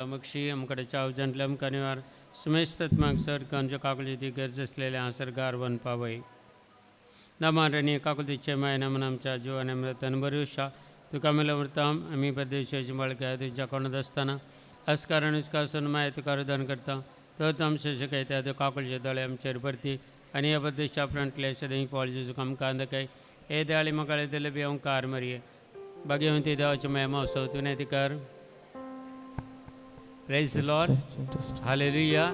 मक्षी आमकडे चाव जंटलम कनिवार सुमेश तत्माग सर कंज काकुलती गरज असलेल्या आसरगार वन पावई नमारणी काकुलतीचे माय नमन आमच्या जीवन अमृतन भरुषा तुका मिलवृताम आम्ही परदेशाची बळक्या तुझ्या कोणात असताना अस्कारण निष्कासन माय तुका रुदान करता तो तमशे शिकयता तो काकुलचे दळे आमचेर भरती आणि या परदेशा प्रणटले दही पॉलिसी सुखम कांद काय हे दयाळी मकाळे दिले बी ओंकार मरिये भाग्यवंती देवाचे माय महोत्सव तुने ती कर. Praise Lord. Hallelujah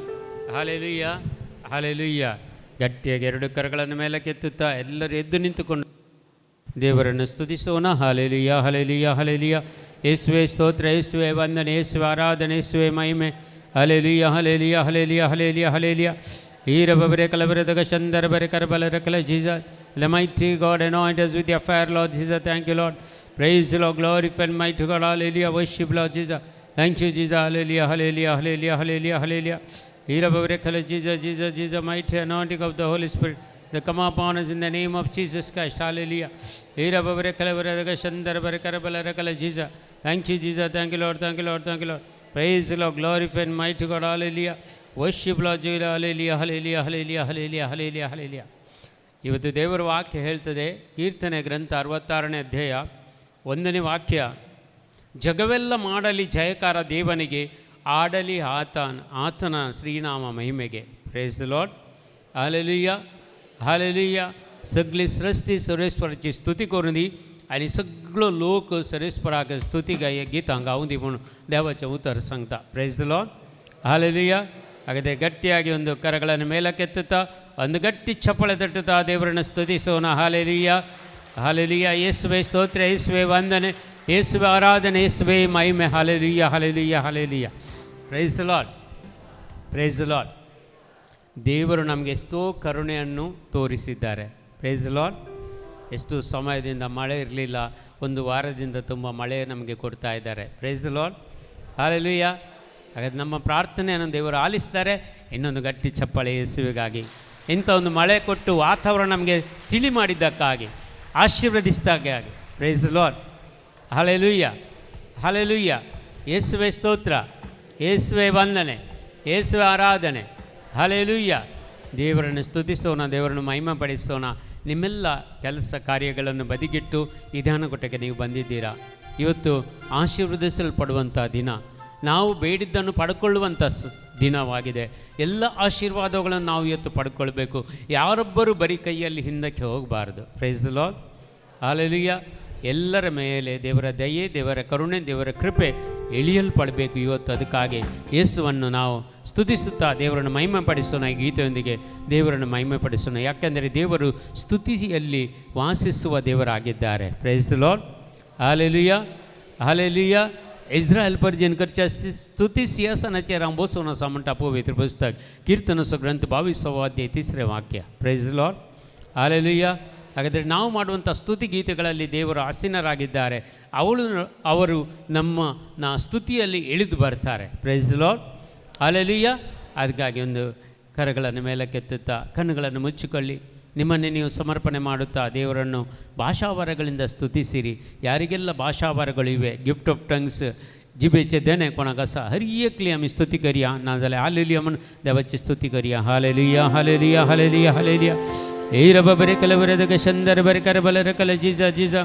hallelujah hallelujah. ಗಟ್ಟಿಯಾಗಿ ಎರಡು ಕರಗಳನ್ನು ಮೇಲಕ್ಕೆತ್ತುತ್ತಾ ಎಲ್ಲರೂ ಎದ್ದು ನಿಂತುಕೊಂಡು ದೇವರನ್ನು ಸ್ತುತಿಸೋಣ. Hallelujah hallelujah hallelujah. ಯೇಸುವೇ ಸ್ತೋತ್ರ, ಯೇಸುವೇ ವಂದನೆ, ಯೇಸುವೇ ಆರಾಧನೆ, ಯೇಸುವೇ ಮಹಿಮೆ. Hallelujah hallelujah hallelujah hallelujah hallelujah. ಈರಬರೆ ಕಲಬರದಗ ಶಂದರಬರೆ ಕರಬಲರ ಕಲ Jesus, the mighty God, anoint us with your fire, Lord Jesus. Thank you, Lord. Praise the Lord, glorify and mighty God. Hallelujah. Worship, Lord Jesus. Thank you, Jesus. Hallelujah, hallelujah, hallelujah, hallelujah, hallelujah. Irabavrekala, Jesus, Jesus, Jesus, mighty anointing of the Holy Spirit, that come upon us in the name of Jesus Christ. Hallelujah. Irabavrekala, Varadaga, Shandara, Varakala, Jesus. Thank you, Jesus. Thank you, Lord. Thank you, Lord. Thank you, Lord. Praise the Lord, glorify and mighty God. Hallelujah. Worship, Lord Jesus. Hallelujah, hallelujah, hallelujah, hallelujah, hallelujah, hallelujah. ಇವತ್ತು ದೇವರ ವಾಕ್ಯ ಹೇಳ್ತದೆ, ಕೀರ್ತನೆ ಗ್ರಂಥ 66ನೇ ಅಧ್ಯಾಯ 1ನೇ ವಾಕ್ಯ, ಜಗವೆಲ್ಲ ಮಾಡಲಿ ಜಯಕಾರ ದೇವನಿಗೆ, ಆಡಲಿ ಆತನ ಶ್ರೀನಾಮ ಮಹಿಮೆಗೆ. Praise the Lord. Hallelujah hallelujah. सगळी सृष्टी सर्वेश्वराची स्तुती करून दी आणि सगळं लोक सर्वेश्वराक स्तुती गाय गीतां गाऊन दी म्हणून देवाचे उत्तर सांगता. Press the Lord. हालेलुया. ಹಾಗಾದರೆ ಗಟ್ಟಿಯಾಗಿ ಒಂದು ಕರಗಳನ್ನು ಮೇಲಕ್ಕೆತ್ತುತ್ತಾ ಒಂದು ಗಟ್ಟಿ ಚಪ್ಪಳೆ ತಟ್ಟುತ್ತಾ ದೇವರನ್ನು ಸ್ತುತಿಸೋಣ. Hallelujah hallelujah. ಯೇಸುವೇ ಸ್ತೋತ್ರ, ಯೇಸುವೇ ವಂದನೆ, ಯೇಸುವೇ ಆರಾಧನೆ, ಯೇಸುವೇ ಮಹಿಮೆ. Hallelujah hallelujah hallelujah. Praise the Lord. Praise the Lord. ದೇವರು ನಮಗೆ ಎಷ್ಟೋ ಕರುಣೆಯನ್ನು ತೋರಿಸಿದ್ದಾರೆ. Praise the Lord. ಎಷ್ಟು ಸಮಯದಿಂದ ಮಳೆ ಇರಲಿಲ್ಲ, ಒಂದು ವಾರದಿಂದ ತುಂಬ ಮಳೆ ನಮಗೆ ಕೊಡ್ತಾ ಇದ್ದಾರೆ. Praise the Lord. ಹಾಲೆಲುಯಾ. ಹಾಗಾದರೆ ನಮ್ಮ ಪ್ರಾರ್ಥನೆಯನ್ನು ದೇವರು ಆಲಿಸ್ತಾರೆ. ಇನ್ನೊಂದು ಗಟ್ಟಿ ಚಪ್ಪಳೆ ಯೇಸುವಿಗಾಗಿ, ಇಂಥ ಒಂದು ಮಳೆ ಕೊಟ್ಟು ವಾತಾವರಣ ನಮಗೆ ತಿಳಿ ಮಾಡಿದ್ದಕ್ಕಾಗಿ, ಆಶೀರ್ವದಿಸಿದಾಗಿ. Praise the Lord. Hallelujah hallelujah. ಯೇಸುವೇ ಸ್ತೋತ್ರ, ಯೇಸುವೇ ವಂದನೆ, ಯೇಸುವೇ ಆರಾಧನೆ. ಹಾಲೆಲುಯ್ಯ. ದೇವರನ್ನು ಸ್ತುತಿಸೋಣ, ದೇವರನ್ನು ಮಹಿಮೆಪಡಿಸೋಣ. ನಿಮ್ಮೆಲ್ಲ ಕೆಲಸ ಕಾರ್ಯಗಳನ್ನು ಬದಿಗಿಟ್ಟು ಈ ಧ್ಯಾನಕೊಟ್ಟಕ್ಕೆ ನೀವು ಬಂದಿದ್ದೀರಾ. ಇವತ್ತು ಆಶೀರ್ವದಿಸಲ್ಪಡುವಂಥ ದಿನ, ನಾವು ಬೇಡಿದ್ದನ್ನು ಪಡ್ಕೊಳ್ಳುವಂಥ ದಿನವಾಗಿದೆ. ಎಲ್ಲ ಆಶೀರ್ವಾದಗಳನ್ನು ನಾವು ಇವತ್ತು ಪಡ್ಕೊಳ್ಬೇಕು. ಯಾರೊಬ್ಬರು ಬರೀ ಕೈಯಲ್ಲಿ ಹಿಂದಕ್ಕೆ ಹೋಗಬಾರ್ದು. Praise the Lord. ಹಾಲೆಲುಯ್ಯ. ಎಲ್ಲರ ಮೇಲೆ ದೇವರ ದಯೆ, ದೇವರ ಕರುಣೆ, ದೇವರ ಕೃಪೆ ಇಳಿಯಲ್ಪಡಬೇಕು ಇವತ್ತು. ಅದಕ್ಕಾಗಿ ಯೇಸುವನ್ನು ನಾವು ಸ್ತುತಿಸುತ್ತಾ ದೇವರನ್ನು ಮಹಿಮೆಪಡಿಸೋಣ. ಈ ಗೀತೆಯೊಂದಿಗೆ ದೇವರನ್ನು ಮಹಿಮೆಪಡಿಸೋಣ. ಯಾಕೆಂದರೆ ದೇವರು ಸ್ತುತಿಯಲ್ಲಿ ವಾಸಿಸುವ ದೇವರಾಗಿದ್ದಾರೆ. Praise the Lord. Hallelujah hallelujah. Israel पर जिनकरच्या स्तुती सिंहासनाचे रांबोसोन असा म्हणटा पवित्र पुस्तक कीर्तनसो ग्रंथ 22వ ಅಧ್ಯಾಯ 3ನೇ ವಾಕ್ಯ. Praise the Lord. ಹಾಲೆಲುಯಾ. ಹಾಗಾದರೆ ನಾವು ಮಾಡುವಂಥ ಸ್ತುತಿ ಗೀತೆಗಳಲ್ಲಿ ದೇವರು ಆಸೀನರಾಗಿದ್ದಾರೆ. ಅವರು ನಮ್ಮ ಸ್ತುತಿಯಲ್ಲಿ ಇಳಿದು ಬರ್ತಾರೆ. Praise the Lord. ಹಾಲೆಲುಯಾ. ಅದಕ್ಕಾಗಿ ಒಂದು ಕರಗಳನ್ನು ಮೇಲಕ್ಕೆತ್ತುತ್ತಾ ಕಣ್ಣುಗಳನ್ನು ಮುಚ್ಚಿಕೊಳ್ಳಿ. ನಿಮ್ಮನ್ನೇ ನೀವು ಸಮರ್ಪಣೆ ಮಾಡುತ್ತಾ ದೇವರನ್ನು ಭಾಷಾವರಗಳಿಂದ ಸ್ತುತಿಸಿರಿ. ಯಾರಿಗೆಲ್ಲ ಭಾಷಾವರಗಳಿವೆ, ಗಿಫ್ಟ್ ಆಫ್ टंग्स जिबेचे देणे कोणाक आसा, हर एकली आमी स्तुती करया. नाजाल्यार हालेलुया म्हणून देवाची स्तुती करया. Hallelujah hallelujah hallelujah hallelujah. ए रब बरे कल बरे दग शंदर बरे कर बल रकल Jesus Jesus.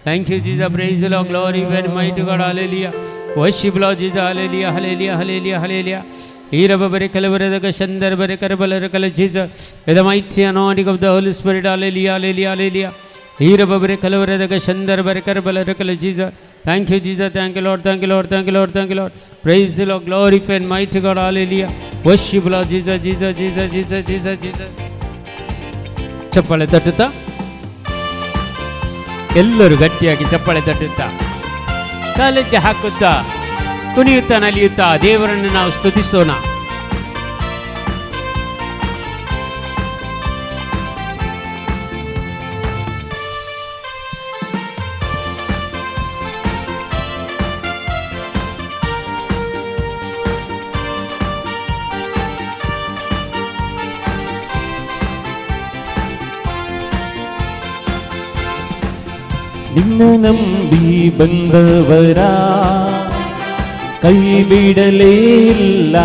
Thank you Jesus. Praise the Lord. Glory very mighty God. Hallelujah. Worship Lord Jesus. Hallelujah hallelujah hallelujah hallelujah. Irabare Kalavaradaka Shandar Barakarabalakala Jesus, with the mighty anointing of the Holy Spirit. Hallelujah, hallelujah, hallelujah. Irabare Kalavaradaka Shandar Barakarabalakala Jesus. Thank you, Jesus. Thank you, Lord. Thank you, Lord. Thank you, Lord. Thank you, Lord. Praise the Lord. Glorify and mighty God. Hallelujah. Worship Lord Jesus, Jesus, Jesus, Jesus, Jesus, Jesus. ಚಪ್ಪಳೆ ತಟ್ಟುತ್ತಾ ಎಲ್ಲರೂ ಗಟ್ಟಿಯಾಗಿ ಚಪ್ಪಳೆ ತಟ್ಟುತ್ತಾ ಕಾಲೆಜ್ಜೆ ಹಾಕುತ್ತಾ ಕುಣಿಯುತ್ತಾ ನಲಿಯುತ್ತಾ ದೇವರನ್ನು ನಾವು ಸ್ತುತಿಸೋಣ. ನಿನ್ನ ನಂಬಿ ಬಂದವರ ಕೈ ಬಿಡಲೇ ಇಲ್ಲ.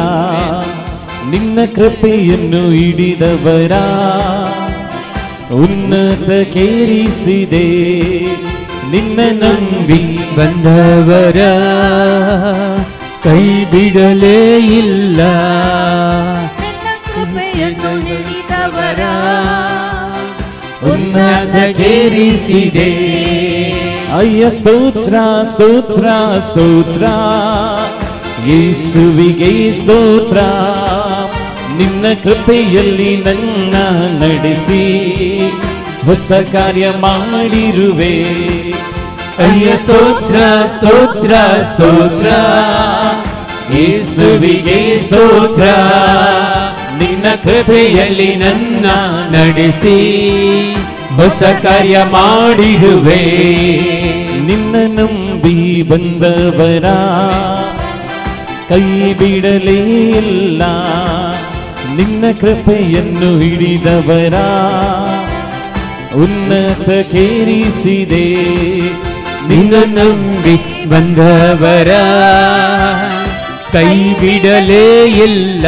ನಿನ್ನ ಕೃಪೆಯನ್ನು ಹಿಡಿದವರ ಉನ್ನತಕ್ಕೇರಿಸಿದೆ. ನಿನ್ನ ನಂಬಿ ಬಂದವರ ಕೈ ಬಿಡಲೇ ಇಲ್ಲ. ನಿನ್ನ ಕೃಪೆಯನ್ನು ಹಿಡಿದವರ ಉನ್ನತಕ್ಕೇರಿಸಿದೆ. ಅಯ್ಯ ಸ್ತೋತ್ರ ಸ್ತೋತ್ರ ಸ್ತೋತ್ರ, ಯೇಸುವಿಗೆ ಸ್ತೋತ್ರ. ನಿನ್ನ ಕೃಪೆಯಲ್ಲಿ ನನ್ನ ನಡೆಸಿ ಹೊಸ ಕಾರ್ಯ ಮಾಡಿರುವೆ. ಅಯ್ಯ ಸ್ತೋತ್ರ ಸ್ತೋತ್ರ ಸ್ತೋತ್ರ, ಯೇಸುವಿಗೆ ಸ್ತೋತ್ರ. ನಿನ್ನ ಕೃಪೆಯಲ್ಲಿ ನನ್ನ ನಡೆಸಿ ಹೊಸ ಕಾರ್ಯ ಮಾಡಿರುವೆ. ನಿನ್ನ ನಂಬಿ ಬಂದವರ ಕೈ ಬಿಡಲೇ ಇಲ್ಲ. ನಿನ್ನ ಕೃಪೆಯನ್ನು ಹಿಡಿದವರ ಉನ್ನತಕ್ಕೇರಿಸಿದೆ. ನಿನ್ನ ನಂಬಿ ಬಂದವರ ಕೈ ಬಿಡಲೇ ಇಲ್ಲ.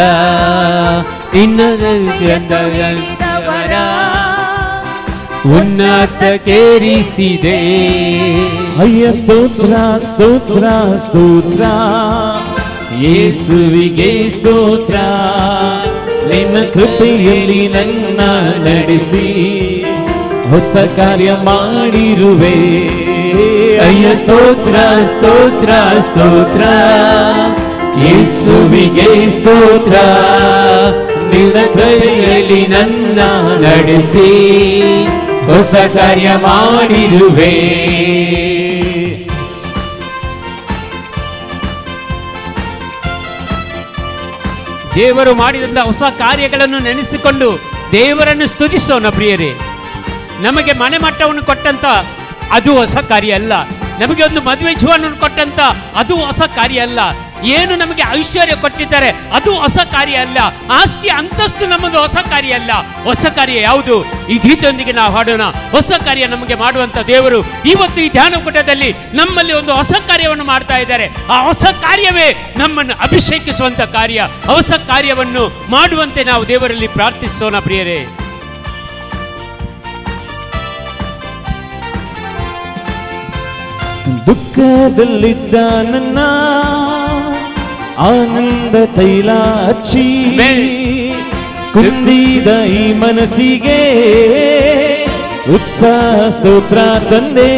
ನಿನ್ನ ಹಿಡಿದವರ ಉನ್ನತಕ್ಕೇರಿಸಿದೆ. ಅಯ್ಯ ಸ್ತೋತ್ರ ಸ್ತೋತ್ರ ಸ್ತೋತ್ರ, ಯೇಸುವಿಗೆ ಸ್ತೋತ್ರ. ನಿನ್ನ ಕೃಪೆಯಲ್ಲಿ ನನ್ನ ನಡೆಸಿ ಹೊಸ ಕಾರ್ಯ ಮಾಡಿರುವೆ. ಅಯ್ಯ ಸ್ತೋತ್ರ ಸ್ತೋತ್ರ ಸ್ತೋತ್ರ, ಯೇಸುವಿಗೆ ಸ್ತೋತ್ರ. ನಿನ್ನ ಕೃಪೆಯಲ್ಲಿ ನನ್ನ ನಡೆಸಿ ಹೊಸ ಕಾರ್ಯ ಮಾಡಿರುವೆ. ದೇವರು ಮಾಡಿದಂಥ ಹೊಸ ಕಾರ್ಯಗಳನ್ನು ನೆನೆಸಿಕೊಂಡು ದೇವರನ್ನು ಸ್ತುತಿಸೋಣ ಪ್ರಿಯರೇ. ನಮಗೆ ಮನೆ ಮಟ್ಟವನ್ನು ಕೊಟ್ಟಂತ ಅದು ಹೊಸ ಕಾರ್ಯ ಅಲ್ಲ. ನಮಗೆ ಒಂದು ಮದುವೆ ಜೀವನವನ್ನು ಕೊಟ್ಟಂತ ಅದು ಹೊಸ ಕಾರ್ಯ ಅಲ್ಲ. ಏನು ನಮಗೆ ಐಶ್ವರ್ಯ ಕೊಟ್ಟಿದ್ದಾರೆ ಅದು ಹೊಸ ಕಾರ್ಯ ಅಲ್ಲ. ಆಸ್ತಿ ಅಂತಸ್ತು ನಮ್ಮದು ಹೊಸ ಕಾರ್ಯ ಅಲ್ಲ. ಹೊಸ ಕಾರ್ಯ ಯಾವುದು? ಈ ಗೀತೆಯೊಂದಿಗೆ ನಾವು ಹಾಡೋಣ. ಹೊಸ ಕಾರ್ಯ ನಮಗೆ ಮಾಡುವಂತ ದೇವರು ಇವತ್ತು ಈ ಧ್ಯಾನಕೂಟದಲ್ಲಿ ನಮ್ಮಲ್ಲಿ ಒಂದು ಹೊಸ ಕಾರ್ಯವನ್ನು ಮಾಡ್ತಾ ಇದ್ದಾರೆ. ಆ ಹೊಸ ಕಾರ್ಯವೇ ನಮ್ಮನ್ನು ಅಭಿಷೇಕಿಸುವಂತ ಕಾರ್ಯ. ಹೊಸ ಕಾರ್ಯವನ್ನು ಮಾಡುವಂತೆ ನಾವು ದೇವರಲ್ಲಿ ಪ್ರಾರ್ಥಿಸೋಣ ಪ್ರಿಯರೇ. ದುಃಖದಲ್ಲಿದ್ದ ನನ್ನ ಆನಂದ ತೈಲ ಹಚ್ಚಿ ಕುಂದಿದ ಈ ಮನಸ್ಸಿಗೆ ಉತ್ಸಾಹ ಸ್ತೋತ್ರ ತಂದೆ.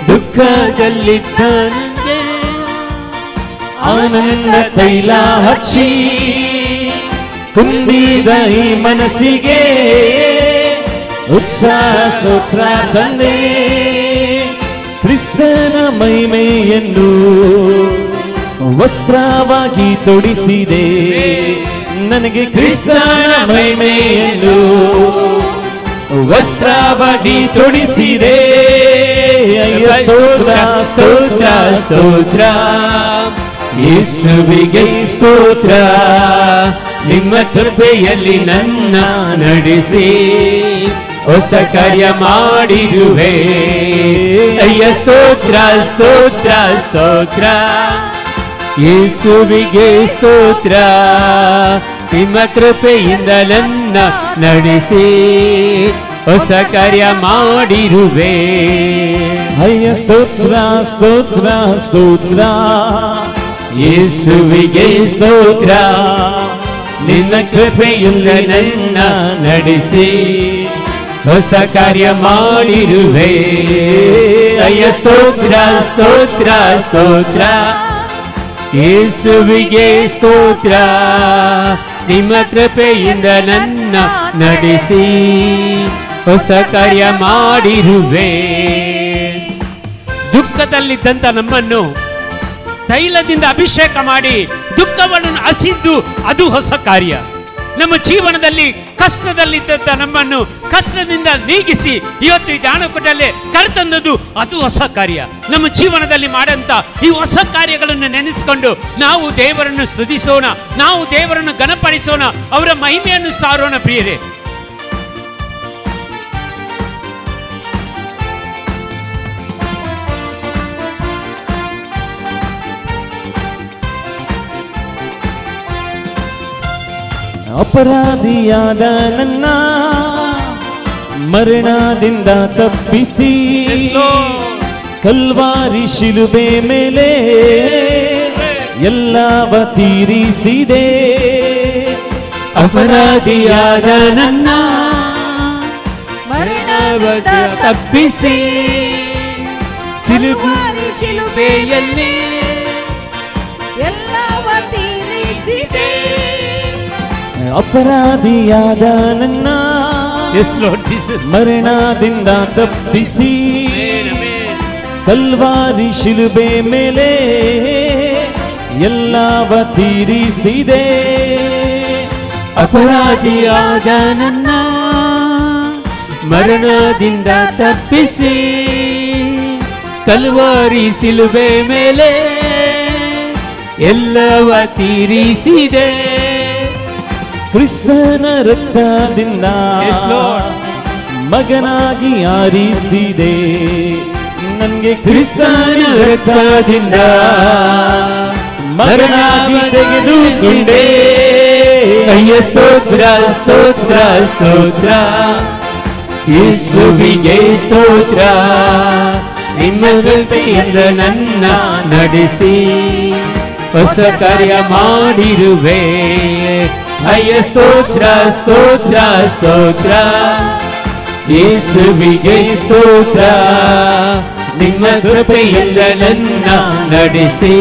ದುಃಖದಲ್ಲಿದ್ದ ನನಗೆ ಆನಂದ ತೈಲ ಹಚ್ಚಿ ಕುಂದಿದ ಈ ಮನಸ್ಸಿಗೆ ಉತ್ಸಾಹ ಸ್ತೋತ್ರ ತಂದೆ. ಕ್ರಿಸ್ತನ ಮಹಿಮೆಯನ್ನು ವಸ್ತ್ರವಾಗಿ ತೊಡಿಸಿದೆ. ನನಗೆ ಕ್ರಿಸ್ತನ ಮಹಿಮೆಯನ್ನು ವಸ್ತ್ರವಾಗಿ ತೊಡಿಸಿದೆ. ಅಯ್ಯ ಸ್ತೋತ್ರ ಸ್ತೋತ್ರ ಸ್ತೋತ್ರ, ಯೇಸುವಿಗೆ ಸ್ತೋತ್ರ. ನಿಮ್ಮ ಕೃಪೆಯಲ್ಲಿ ನನ್ನ ನಡೆಸಿ ಹೊಸ ಕಾರ್ಯ ಮಾಡಿರುವೆ. ಅಯ್ಯ ಸ್ತೋತ್ರ ಸ್ತೋತ್ರ ಸ್ತೋತ್ರ, ಯೇಸುವಿಗೆ ಸ್ತೋತ್ರ. ನಿಮ್ಮ ಕೃಪೆಯಿಂದ ನನ್ನ ನಡೆಸಿ ಹೊಸ ಕಾರ್ಯ ಮಾಡಿರುವೆ. ಅಯ್ಯ ಸ್ತೋತ್ರ ಸ್ತೋತ್ರ ಸ್ತೋತ್ರ, ಯೇಸುವಿಗೆ ಸ್ತೋತ್ರ. ನಿನ್ನ ಕೃಪೆಯಿಂದ ನನ್ನ ನಡೆಸಿ ಹೊಸ ಕಾರ್ಯ ಮಾಡಿರುವೆ. ಅಯ್ಯ ಸ್ತೋತ್ರ ಸ್ತೋತ್ರ ಸ್ತೋತ್ರ, ಯೇಸುವಿಗೆ ಸ್ತೋತ್ರ. ನಿಮ್ಮ ಕೃಪೆಯಿಂದ ನನ್ನ ನಡೆಸಿ ಹೊಸ ಕಾರ್ಯ ಮಾಡಿರುವೆ. ದುಃಖದಲ್ಲಿದ್ದಂಥ ನಮ್ಮನ್ನು ತೈಲದಿಂದ ಅಭಿಷೇಕ ಮಾಡಿ ದುಃಖವನ್ನು ಹಸಿದ್ದು ಅದು ಹೊಸ ಕಾರ್ಯ. ನಮ್ಮ ಜೀವನದಲ್ಲಿ ಕಷ್ಟದಲ್ಲಿದ್ದಂಥ ನಮ್ಮನ್ನು ಕಷ್ಟದಿಂದ ನೀಗಿಸಿ ಇವತ್ತು ಈ ಧ್ಯಾನಕೂಟದಲ್ಲಿ ಕರೆತಂದದ್ದು ಅದು ಹೊಸ ಕಾರ್ಯ. ನಮ್ಮ ಜೀವನದಲ್ಲಿ ಮಾಡಂತ ಈ ಹೊಸ ಕಾರ್ಯಗಳನ್ನು ನೆನೆಸಿಕೊಂಡು ನಾವು ದೇವರನ್ನು ಸ್ತುತಿಸೋಣ, ನಾವು ದೇವರನ್ನು ಘನಪಡಿಸೋಣ, ಅವರ ಮಹಿಮೆಯನ್ನು ಸಾರೋಣ ಪ್ರಿಯರೇ. ಅಪರಾಧಿಯಾದ ನನ್ನ ಮರಣದಿಂದ ತಪ್ಪಿಸಿ ಕಲ್ವಾರಿ ಶಿಲುಬೆ ಮೇಲೆ ಎಲ್ಲವ ತೀರಿಸಿದೆ. ಅಪರಾಧಿಯಾದ ನನ್ನ ಮರಣದಿಂದ ತಪ್ಪಿಸಿ ಕಲ್ವಾರಿ ಶಿಲುಬೆಯಲ್ಲಿ ಎಲ್ಲವ ತೀರಿಸಿದೆ. ಅಪರಾಧಿಯಾದ ನನ್ನ ಎಸ್ ಲಾರ್ಡ್ ಜೀಸಸ್ ಮರಣದಿಂದ ತಪ್ಪಿಸಿ ಕಲ್ವಾರಿ ಶಿಲುಬೆ ಮೇಲೆ ಎಲ್ಲವ ತೀರಿಸಿದೆ. ಅಪರಾಧಿಯಾದ ನನ್ನ ಮರಣದಿಂದ ತಪ್ಪಿಸಿ ಕಲ್ವಾರಿ ಶಿಲುಬೆ ಮೇಲೆ ಎಲ್ಲವ ತೀರಿಸಿದೆ. ಕ್ರಿಸ್ತನ ರಕ್ತದಿಂದ Yes, Lord. ಮಗನಾಗಿ ಆರಿಸಿದೆ. ನನಗೆ ಕ್ರಿಸ್ತನ ರಕ್ತದಿಂದ ಮಗನಾಗಿ ತೆಗೆದುಕೊಂಡೆ. ಅಯ್ಯ ಸ್ತೋತ್ರ ಸ್ತೋತ್ರ ಸ್ತೋತ್ರ ಯೇಸುವಿಗೆ ಸ್ತೋತ್ರ. ನಿಮ್ಮ ಕೃಪೆಯಿಂದ ನನ್ನ ನಡೆಸಿ ಹೊಸ ಕಾರ್ಯ ಮಾಡಿರುವೆ. ಅಯ್ಯ ಸ್ತೋತ್ರ ಸ್ತೋತ್ರ ಸ್ತೋತ್ರ ಯೇಸುವಿಗೆ ಸ್ತೋತ್ರ. ನಿಮ್ಮ ಕೃಪೆಯಿಂದ ನನ್ನ ನಡೆಸಿ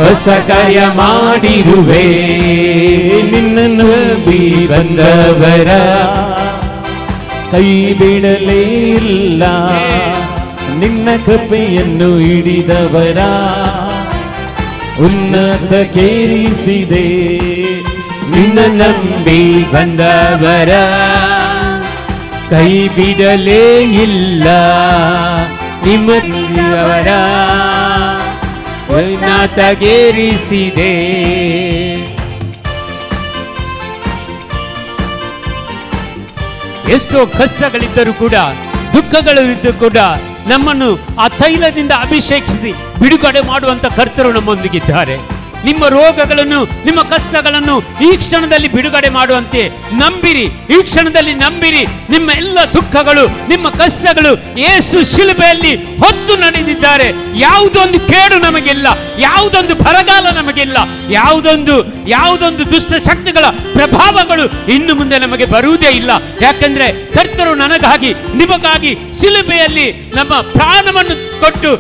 ಹೊಸ ಕಾರ್ಯ ಮಾಡಿರುವೆ. ನಿನ್ನ ನಂಬಿ ಬಂದವರ ಕೈ ಬಿಡಲೇ ಇಲ್ಲ. ನಿನ್ನ ಕೃಪೆಯನ್ನು ಹಿಡಿದವರ ಉನ್ನತ ಕೇರಿಸಿದೆ. ನಿನ್ನ ನಂಬಿ ಬಂದವರ ಕೈ ಬಿಡಲೇ ಇಲ್ಲ. ನಿಮ್ಮವರ ಉನ್ನತಗೇರಿಸಿದೆ. ಎಷ್ಟೋ ಕಷ್ಟಗಳಿದ್ದರೂ ಕೂಡ ದುಃಖಗಳು ಇದ್ದು ಕೂಡ ನಮ್ಮನ್ನು ಆ ತೈಲದಿಂದ ಅಭಿಷೇಕಿಸಿ ಬಿಡುಗಡೆ ಮಾಡುವಂತ ಕರ್ತರು ನಮ್ಮೊಂದಿಗಿದ್ದಾರೆ. ನಿಮ್ಮ ರೋಗಗಳನ್ನು ನಿಮ್ಮ ಕಷ್ಟಗಳನ್ನು ಈ ಕ್ಷಣದಲ್ಲಿ ಬಿಡುಗಡೆ ಮಾಡುವಂತೆ ನಂಬಿರಿ. ಈ ಕ್ಷಣದಲ್ಲಿ ನಂಬಿರಿ. ನಿಮ್ಮ ಎಲ್ಲ ದುಃಖಗಳು ನಿಮ್ಮ ಕಷ್ಟಗಳು ಯೇಸು ಶಿಲುಬೆಯಲ್ಲಿ ಹೊತ್ತು ನಡೆದಿದ್ದಾರೆ. ಯಾವುದೊಂದು ಕೇಡು ನಮಗಿಲ್ಲ, ಯಾವುದೊಂದು ಬರಗಾಲ ನಮಗಿಲ್ಲ, ಯಾವುದೊಂದು ದುಷ್ಟ ಶಕ್ತಿಗಳ ಪ್ರಭಾವಗಳು ಇನ್ನು ಮುಂದೆ ನಮಗೆ ಬರುವುದೇ ಇಲ್ಲ. ಯಾಕಂದ್ರೆ ಕರ್ತರು ನನಗಾಗಿ ನಿಮಗಾಗಿ ಶಿಲುಬೆಯಲ್ಲಿ ನಮ್ಮ ಪ್ರಾಣವನ್ನು ಕೊಟ್ಟು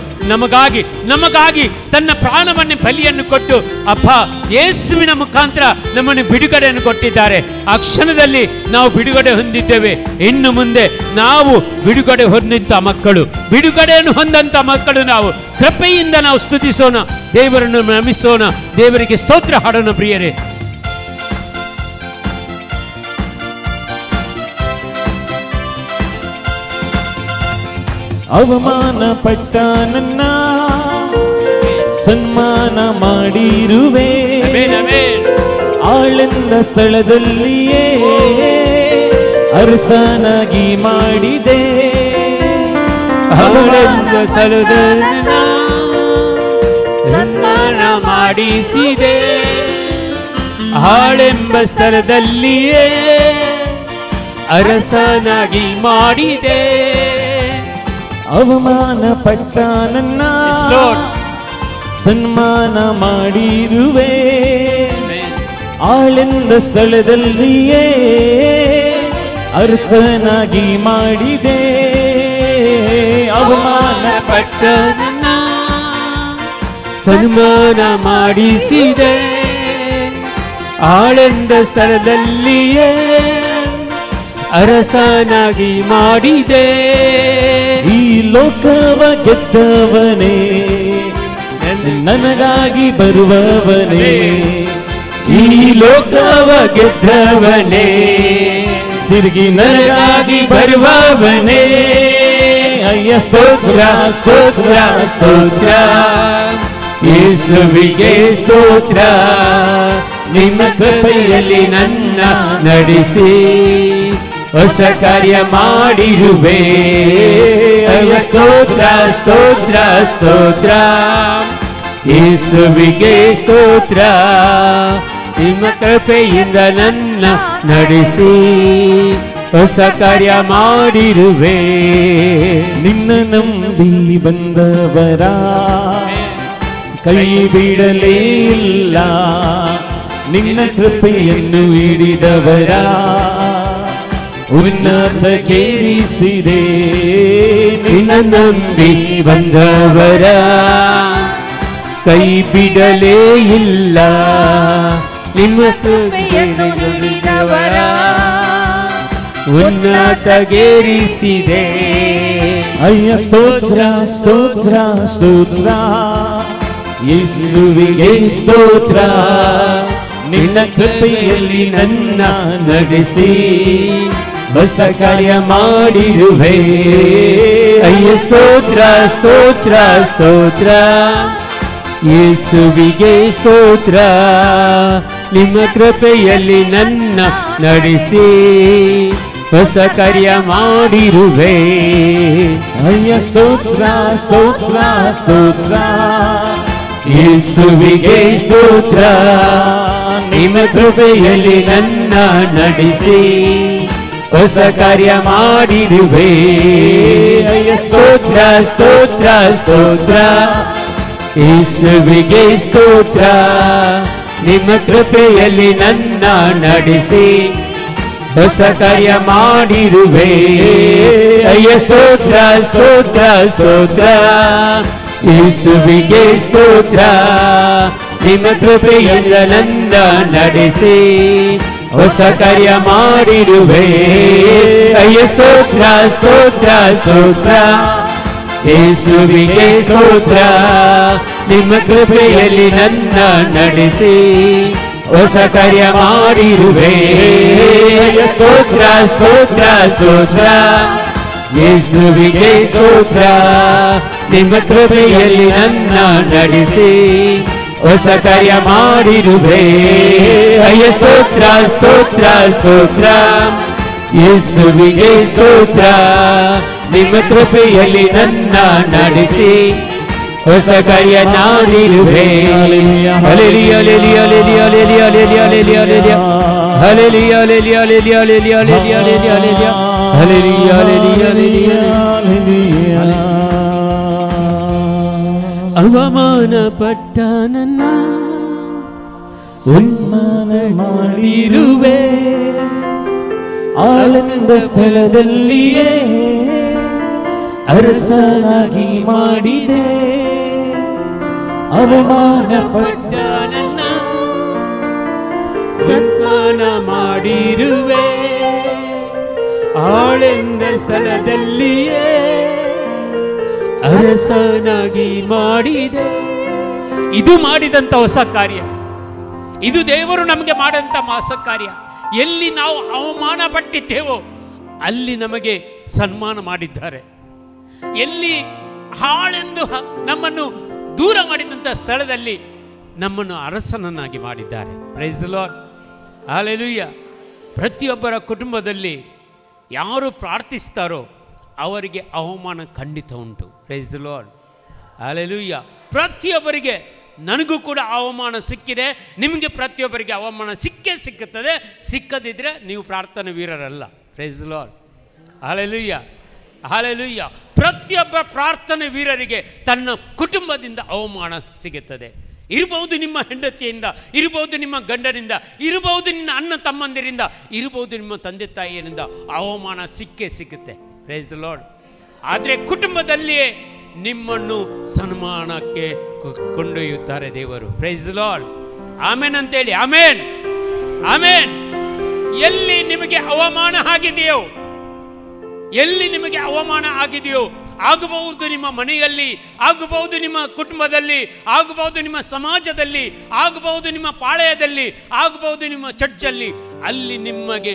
ನಮಗಾಗಿ ತನ್ನ ಪ್ರಾಣವನ್ನೇ ಬಲಿಯನ್ನು ಕೊಟ್ಟು ಅಪ್ಪ ಯೇಸುವಿನ ಮುಖಾಂತರ ನಮ್ಮನ್ನು ಬಿಡುಗಡೆಯನ್ನು ಕೊಟ್ಟಿದ್ದಾರೆ. ಆ ಕ್ಷಣದಲ್ಲಿ ನಾವು ಬಿಡುಗಡೆ ಹೊಂದಿದ್ದೇವೆ. ಇನ್ನು ಮುಂದೆ ನಾವು ಬಿಡುಗಡೆ ಹೊಂದಂತ ಮಕ್ಕಳು, ಬಿಡುಗಡೆಯನ್ನು ಹೊಂದಂತ ಮಕ್ಕಳು ನಾವು. ಕೃಪೆಯಿಂದ ನಾವು ಸ್ತುತಿಸೋಣ, ದೇವರನ್ನು ನಮಿಸೋಣ, ದೇವರಿಗೆ ಸ್ತೋತ್ರ ಹಾಡೋಣ ಪ್ರಿಯರೇ. ಅವಮಾನ ಪಟ್ಟ ನನ್ನ ಸನ್ಮಾನ ಮಾಡಿರುವೆ. ಆಳೆಂದ ಸ್ಥಳದಲ್ಲಿಯೇ ಅರಸನಾಗಿ ಮಾಡಿದೆ. ಆಳೆಂದ ಸ್ಥಳದಲ್ಲಿ ಸನ್ಮಾನ ಮಾಡಿಸಿದೆ. ಆಳೆಂಬ ಸ್ಥಳದಲ್ಲಿಯೇ ಅರಸನಾಗಿ ಮಾಡಿದೆ. ಅವಮಾನ ಪಟ್ಟ ನನ್ನ ಸನ್ಮಾನ ಮಾಡಿರುವೆ. ಆಳೆಂದ ಸ್ಥಳದಲ್ಲಿಯೇ ಅರಸನಾಗಿ ಮಾಡಿದೆ. ಅವಮಾನ ಪಟ್ಟ ನನ್ನ ಸನ್ಮಾನ ಮಾಡಿಸಿದೆ. ಆಳೆಂದ ಸ್ಥಳದಲ್ಲಿಯೇ ಅರಸನಾಗಿ ಮಾಡಿದೆ. ಈ ಲೋಕವ ಗೆದ್ದವನೇ, ನನಗಾಗಿ ಬರುವವನೇ. ಈ ಲೋಕವ ಗೆದ್ದವನೇ, ತಿರುಗಿ ನನಗಾಗಿ ಬರುವವನೇ. ಅಯ್ಯ ಸ್ತೋತ್ರ ಸ್ತೋತ್ರ ಸ್ತೋತ್ರ ಯೇಸುವಿಗೆ ಸ್ತೋತ್ರ. ನಿಮ್ಮ ಕೃಪೆಯಲ್ಲಿ ನನ್ನ ನಡೆಸಿ ಹೊಸ ಕಾರ್ಯ ಮಾಡಿರುವೆ. ಸ್ತೋತ್ರ ಸ್ತೋತ್ರ ಸ್ತೋತ್ರ ಯೇಸುವಿಗೆ ಸ್ತೋತ್ರ. ನಿಮ್ಮ ಕೃಪೆಯಿಂದ ನನ್ನ ನಡೆಸಿ ಹೊಸ ಕಾರ್ಯ ಮಾಡಿರುವೆ. ನಿನ್ನ ನಂಬಿ ಬಂದವರ ಕೈ ಬಿಡಲೇ ಇಲ್ಲ, ನಿನ್ನ ಕೃಪೆಯನ್ನು ಹಿಡಿದವರ ಉನ್ನತಕ್ಕೇರಿಸಿದೆ. ನಿನ್ನ ನಂಬಿ ಬಂದವರ ಕೈ ಬಿಡಲೇ ಇಲ್ಲ, ನಿಮ್ಮ ಕೃಪೆಯನ್ನು ಹಿಡಿದವರ ಉನ್ನತಗೇರಿಸಿದೆ. ಅಯ್ಯ ಸ್ತೋತ್ರ ಸ್ತೋತ್ರ ಸ್ತೋತ್ರ, ಯೇಸುವಿಗೆ ಸ್ತೋತ್ರ. ನಿನ್ನ ಕೃಪೆಯಲ್ಲಿ ನನ್ನ ನಡೆಸಿ ಹೊಸ ಕಾರ್ಯ ಮಾಡಿರುವೆ. ಅಯ್ಯ ಸ್ತೋತ್ರ ಸ್ತೋತ್ರ ಸ್ತೋತ್ರ, ಯೇಸುವಿಗೆ ಸ್ತೋತ್ರ. ನಿಮ್ಮ ಕೃಪೆಯಲ್ಲಿ ನನ್ನ ನಡೆಸಿ ಹೊಸ ಕಾರ್ಯ ಮಾಡಿರುವೆ. ಅಯ್ಯ ಸ್ತೋತ್ರ ಸ್ತೋತ್ರ ಸ್ತೋತ್ರ, ಯೇಸುವಿಗೆ ಸ್ತೋತ್ರ. ನಿಮ್ಮ ಕೃಪೆಯಲ್ಲಿ ನನ್ನ ನಡೆಸಿ ಹೊಸ ಕಾರ್ಯ ಮಾಡಿರುವೆ. ಅಯ್ಯ ಸ್ತೋತ್ರ ಸ್ತೋತ್ರ ಸ್ತೋತ್ರ, ಯೇಸುವಿಗೆ ಸ್ತೋತ್ರ. ನಿಮ್ಮ ಕೃಪೆಯಲ್ಲಿ ನನ್ನ ನಡೆಸಿ ಹೊಸ ಕಾರ್ಯ ಮಾಡಿರುವೆ. ಅಯ್ಯ ಸ್ತೋತ್ರ ಸ್ತೋತ್ರ ಸ್ತೋತ್ರ, ಯೇಸುವಿಗೆ ಸ್ತೋತ್ರ. ನಿಮ್ಮ ಕೃಪೆಯಿಂದ ನನ್ನ ನಡೆಸಿ ಹೊಸ ಕಾರ್ಯ ಮಾಡಿರುವೆ. ಅಯ್ಯ ಸ್ತೋತ್ರ ಸ್ತೋತ್ರ ಸ್ತೋತ್ರ, ಯೇಸುವಿಗೆ ಸ್ತೋತ್ರ. ನಿಮ್ಮ ಕೃಪೆಯಲ್ಲಿ ನನ್ನ ನಡೆಸಿ ಹೊಸ ಕಾರ್ಯ ಮಾಡಿರುವೆ. ಅಯ್ಯ ಸ್ತೋತ್ರ ಸ್ತೋತ್ರ ಸ್ತೋತ್ರ, ಯೇಸುವಿಗೆ ಸ್ತೋತ್ರ. ನಿಮ್ಮ ಕೃಪೆಯಲ್ಲಿ ನನ್ನ ನಡೆಸಿ ಹೊಸ ಕಾರ್ಯ ಮಾಡಿರುವೆ. ಅಯ್ಯ ಸ್ತೋತ್ರ ಸ್ತೋತ್ರ ಸ್ತೋತ್ರ, ಯೇಸುವಿಗೆ ಸ್ತೋತ್ರ. ನಿಮ್ಮ ಕೃಪೆಯಲ್ಲಿ ನನ್ನ ನಡೆಸಿ ಹೊಸ ಕಾರ್ಯ ಮಾಡಿರುವೆ. Hallelujah hallelujah hallelujah hallelujah hallelujah hallelujah hallelujah hallelujah hallelujah hallelujah hallelujah. ಅವಮಾನ ಪಟ್ಟ ನನ್ನ ಸನ್ಮಾನ ಮಾಡಿರುವೆ. ಆಳಂದ ಸ್ಥಳದಲ್ಲಿಯೇ ಅರಸನಾಗಿ ಮಾಡಿದೆ. ಅವಮಾನ ಪಟ್ಟ ನನ್ನ ಸನ್ಮಾನ ಮಾಡಿರುವೆ. ಆಳೆಂದ ಸ್ಥಳದಲ್ಲಿಯೇ ಅರಸನಾಗಿ ಮಾಡಿದೆ. ಇದು ಮಾಡಿದಂತ ಹೊಸ ಕಾರ್ಯ, ಇದು ದೇವರು ನಮಗೆ ಮಾಡಂತ ಹೊಸ ಕಾರ್ಯ. ಎಲ್ಲಿ ನಾವು ಅವಮಾನ ಪಟ್ಟಿದ್ದೇವೋ ಅಲ್ಲಿ ನಮಗೆ ಸನ್ಮಾನ ಮಾಡಿದ್ದಾರೆ. ಎಲ್ಲಿ ಹಾಳೆಂದು ನಮ್ಮನ್ನು ದೂರ ಮಾಡಿದಂಥ ಸ್ಥಳದಲ್ಲಿ ನಮ್ಮನ್ನು ಅರಸನನ್ನಾಗಿ ಮಾಡಿದ್ದಾರೆ. Praise the Lord, hallelujah. ಪ್ರತಿಯೊಬ್ಬರ ಕುಟುಂಬದಲ್ಲಿ ಯಾರು ಪ್ರಾರ್ಥಿಸ್ತಾರೋ ಅವರಿಗೆ ಅವಮಾನ ಖಂಡಿತ ಉಂಟು. Praise the Lord, hallelujah. ಪ್ರತಿಯೊಬ್ಬರಿಗೆ, ನನಗೂ ಕೂಡ ಅವಮಾನ ಸಿಕ್ಕಿದೆ, ನಿಮಗೆ ಪ್ರತಿಯೊಬ್ಬರಿಗೆ ಅವಮಾನ ಸಿಕ್ಕುತ್ತದೆ. ಸಿಕ್ಕದಿದ್ದರೆ ನೀವು ಪ್ರಾರ್ಥನಾ ವೀರರಲ್ಲ. Praise the Lord, hallelujah hallelujah. ಪ್ರತಿಯೊಬ್ಬ ಪ್ರಾರ್ಥನೆ ವೀರರಿಗೆ ತನ್ನ ಕುಟುಂಬದಿಂದ ಅವಮಾನ ಸಿಗುತ್ತದೆ. ಇರಬಹುದು ನಿಮ್ಮ ಹೆಂಡತಿಯಿಂದ, ಇರಬಹುದು ನಿಮ್ಮ ಗಂಡನಿಂದ, ಇರಬಹುದು ನಿನ್ನ ಅಣ್ಣ ತಮ್ಮಂದಿರಿಂದ, ಇರಬಹುದು ನಿಮ್ಮ ತಂದೆ ತಾಯಿಯರಿಂದ ಅವಮಾನ ಸಿಗುತ್ತೆ. Praise the Lord. ಆದರೆ ಕುಟುಂಬದಲ್ಲಿಯೇ ನಿಮ್ಮನ್ನು ಸನ್ಮಾನಕ್ಕೆ ಕೊಂಡೊಯ್ಯುತ್ತಾರೆ ದೇವರು. ಪ್ರೈಸ್ ದಿ ಲಾರ್ಡ್, ಆಮೇನ್ ಅಂತೇಳಿ. ಆಮೇನ್ ಆಮೇನ್. ಎಲ್ಲಿ ನಿಮಗೆ ಅವಮಾನ ಆಗಿದೆಯೋ, ಎಲ್ಲಿ ನಿಮಗೆ ಅವಮಾನ ಆಗಿದೆಯೋ, ಆಗಬಹುದು ನಿಮ್ಮ ಮನೆಯಲ್ಲಿ, ಆಗಬಹುದು ನಿಮ್ಮ ಕುಟುಂಬದಲ್ಲಿ, ಆಗಬಹುದು ನಿಮ್ಮ ಸಮಾಜದಲ್ಲಿ, ಆಗಬಹುದು ನಿಮ್ಮ ಪಾಳೆಯದಲ್ಲಿ, ಆಗಬಹುದು ನಿಮ್ಮ ಚರ್ಚಲ್ಲಿ, ಅಲ್ಲಿ ನಿಮಗೆ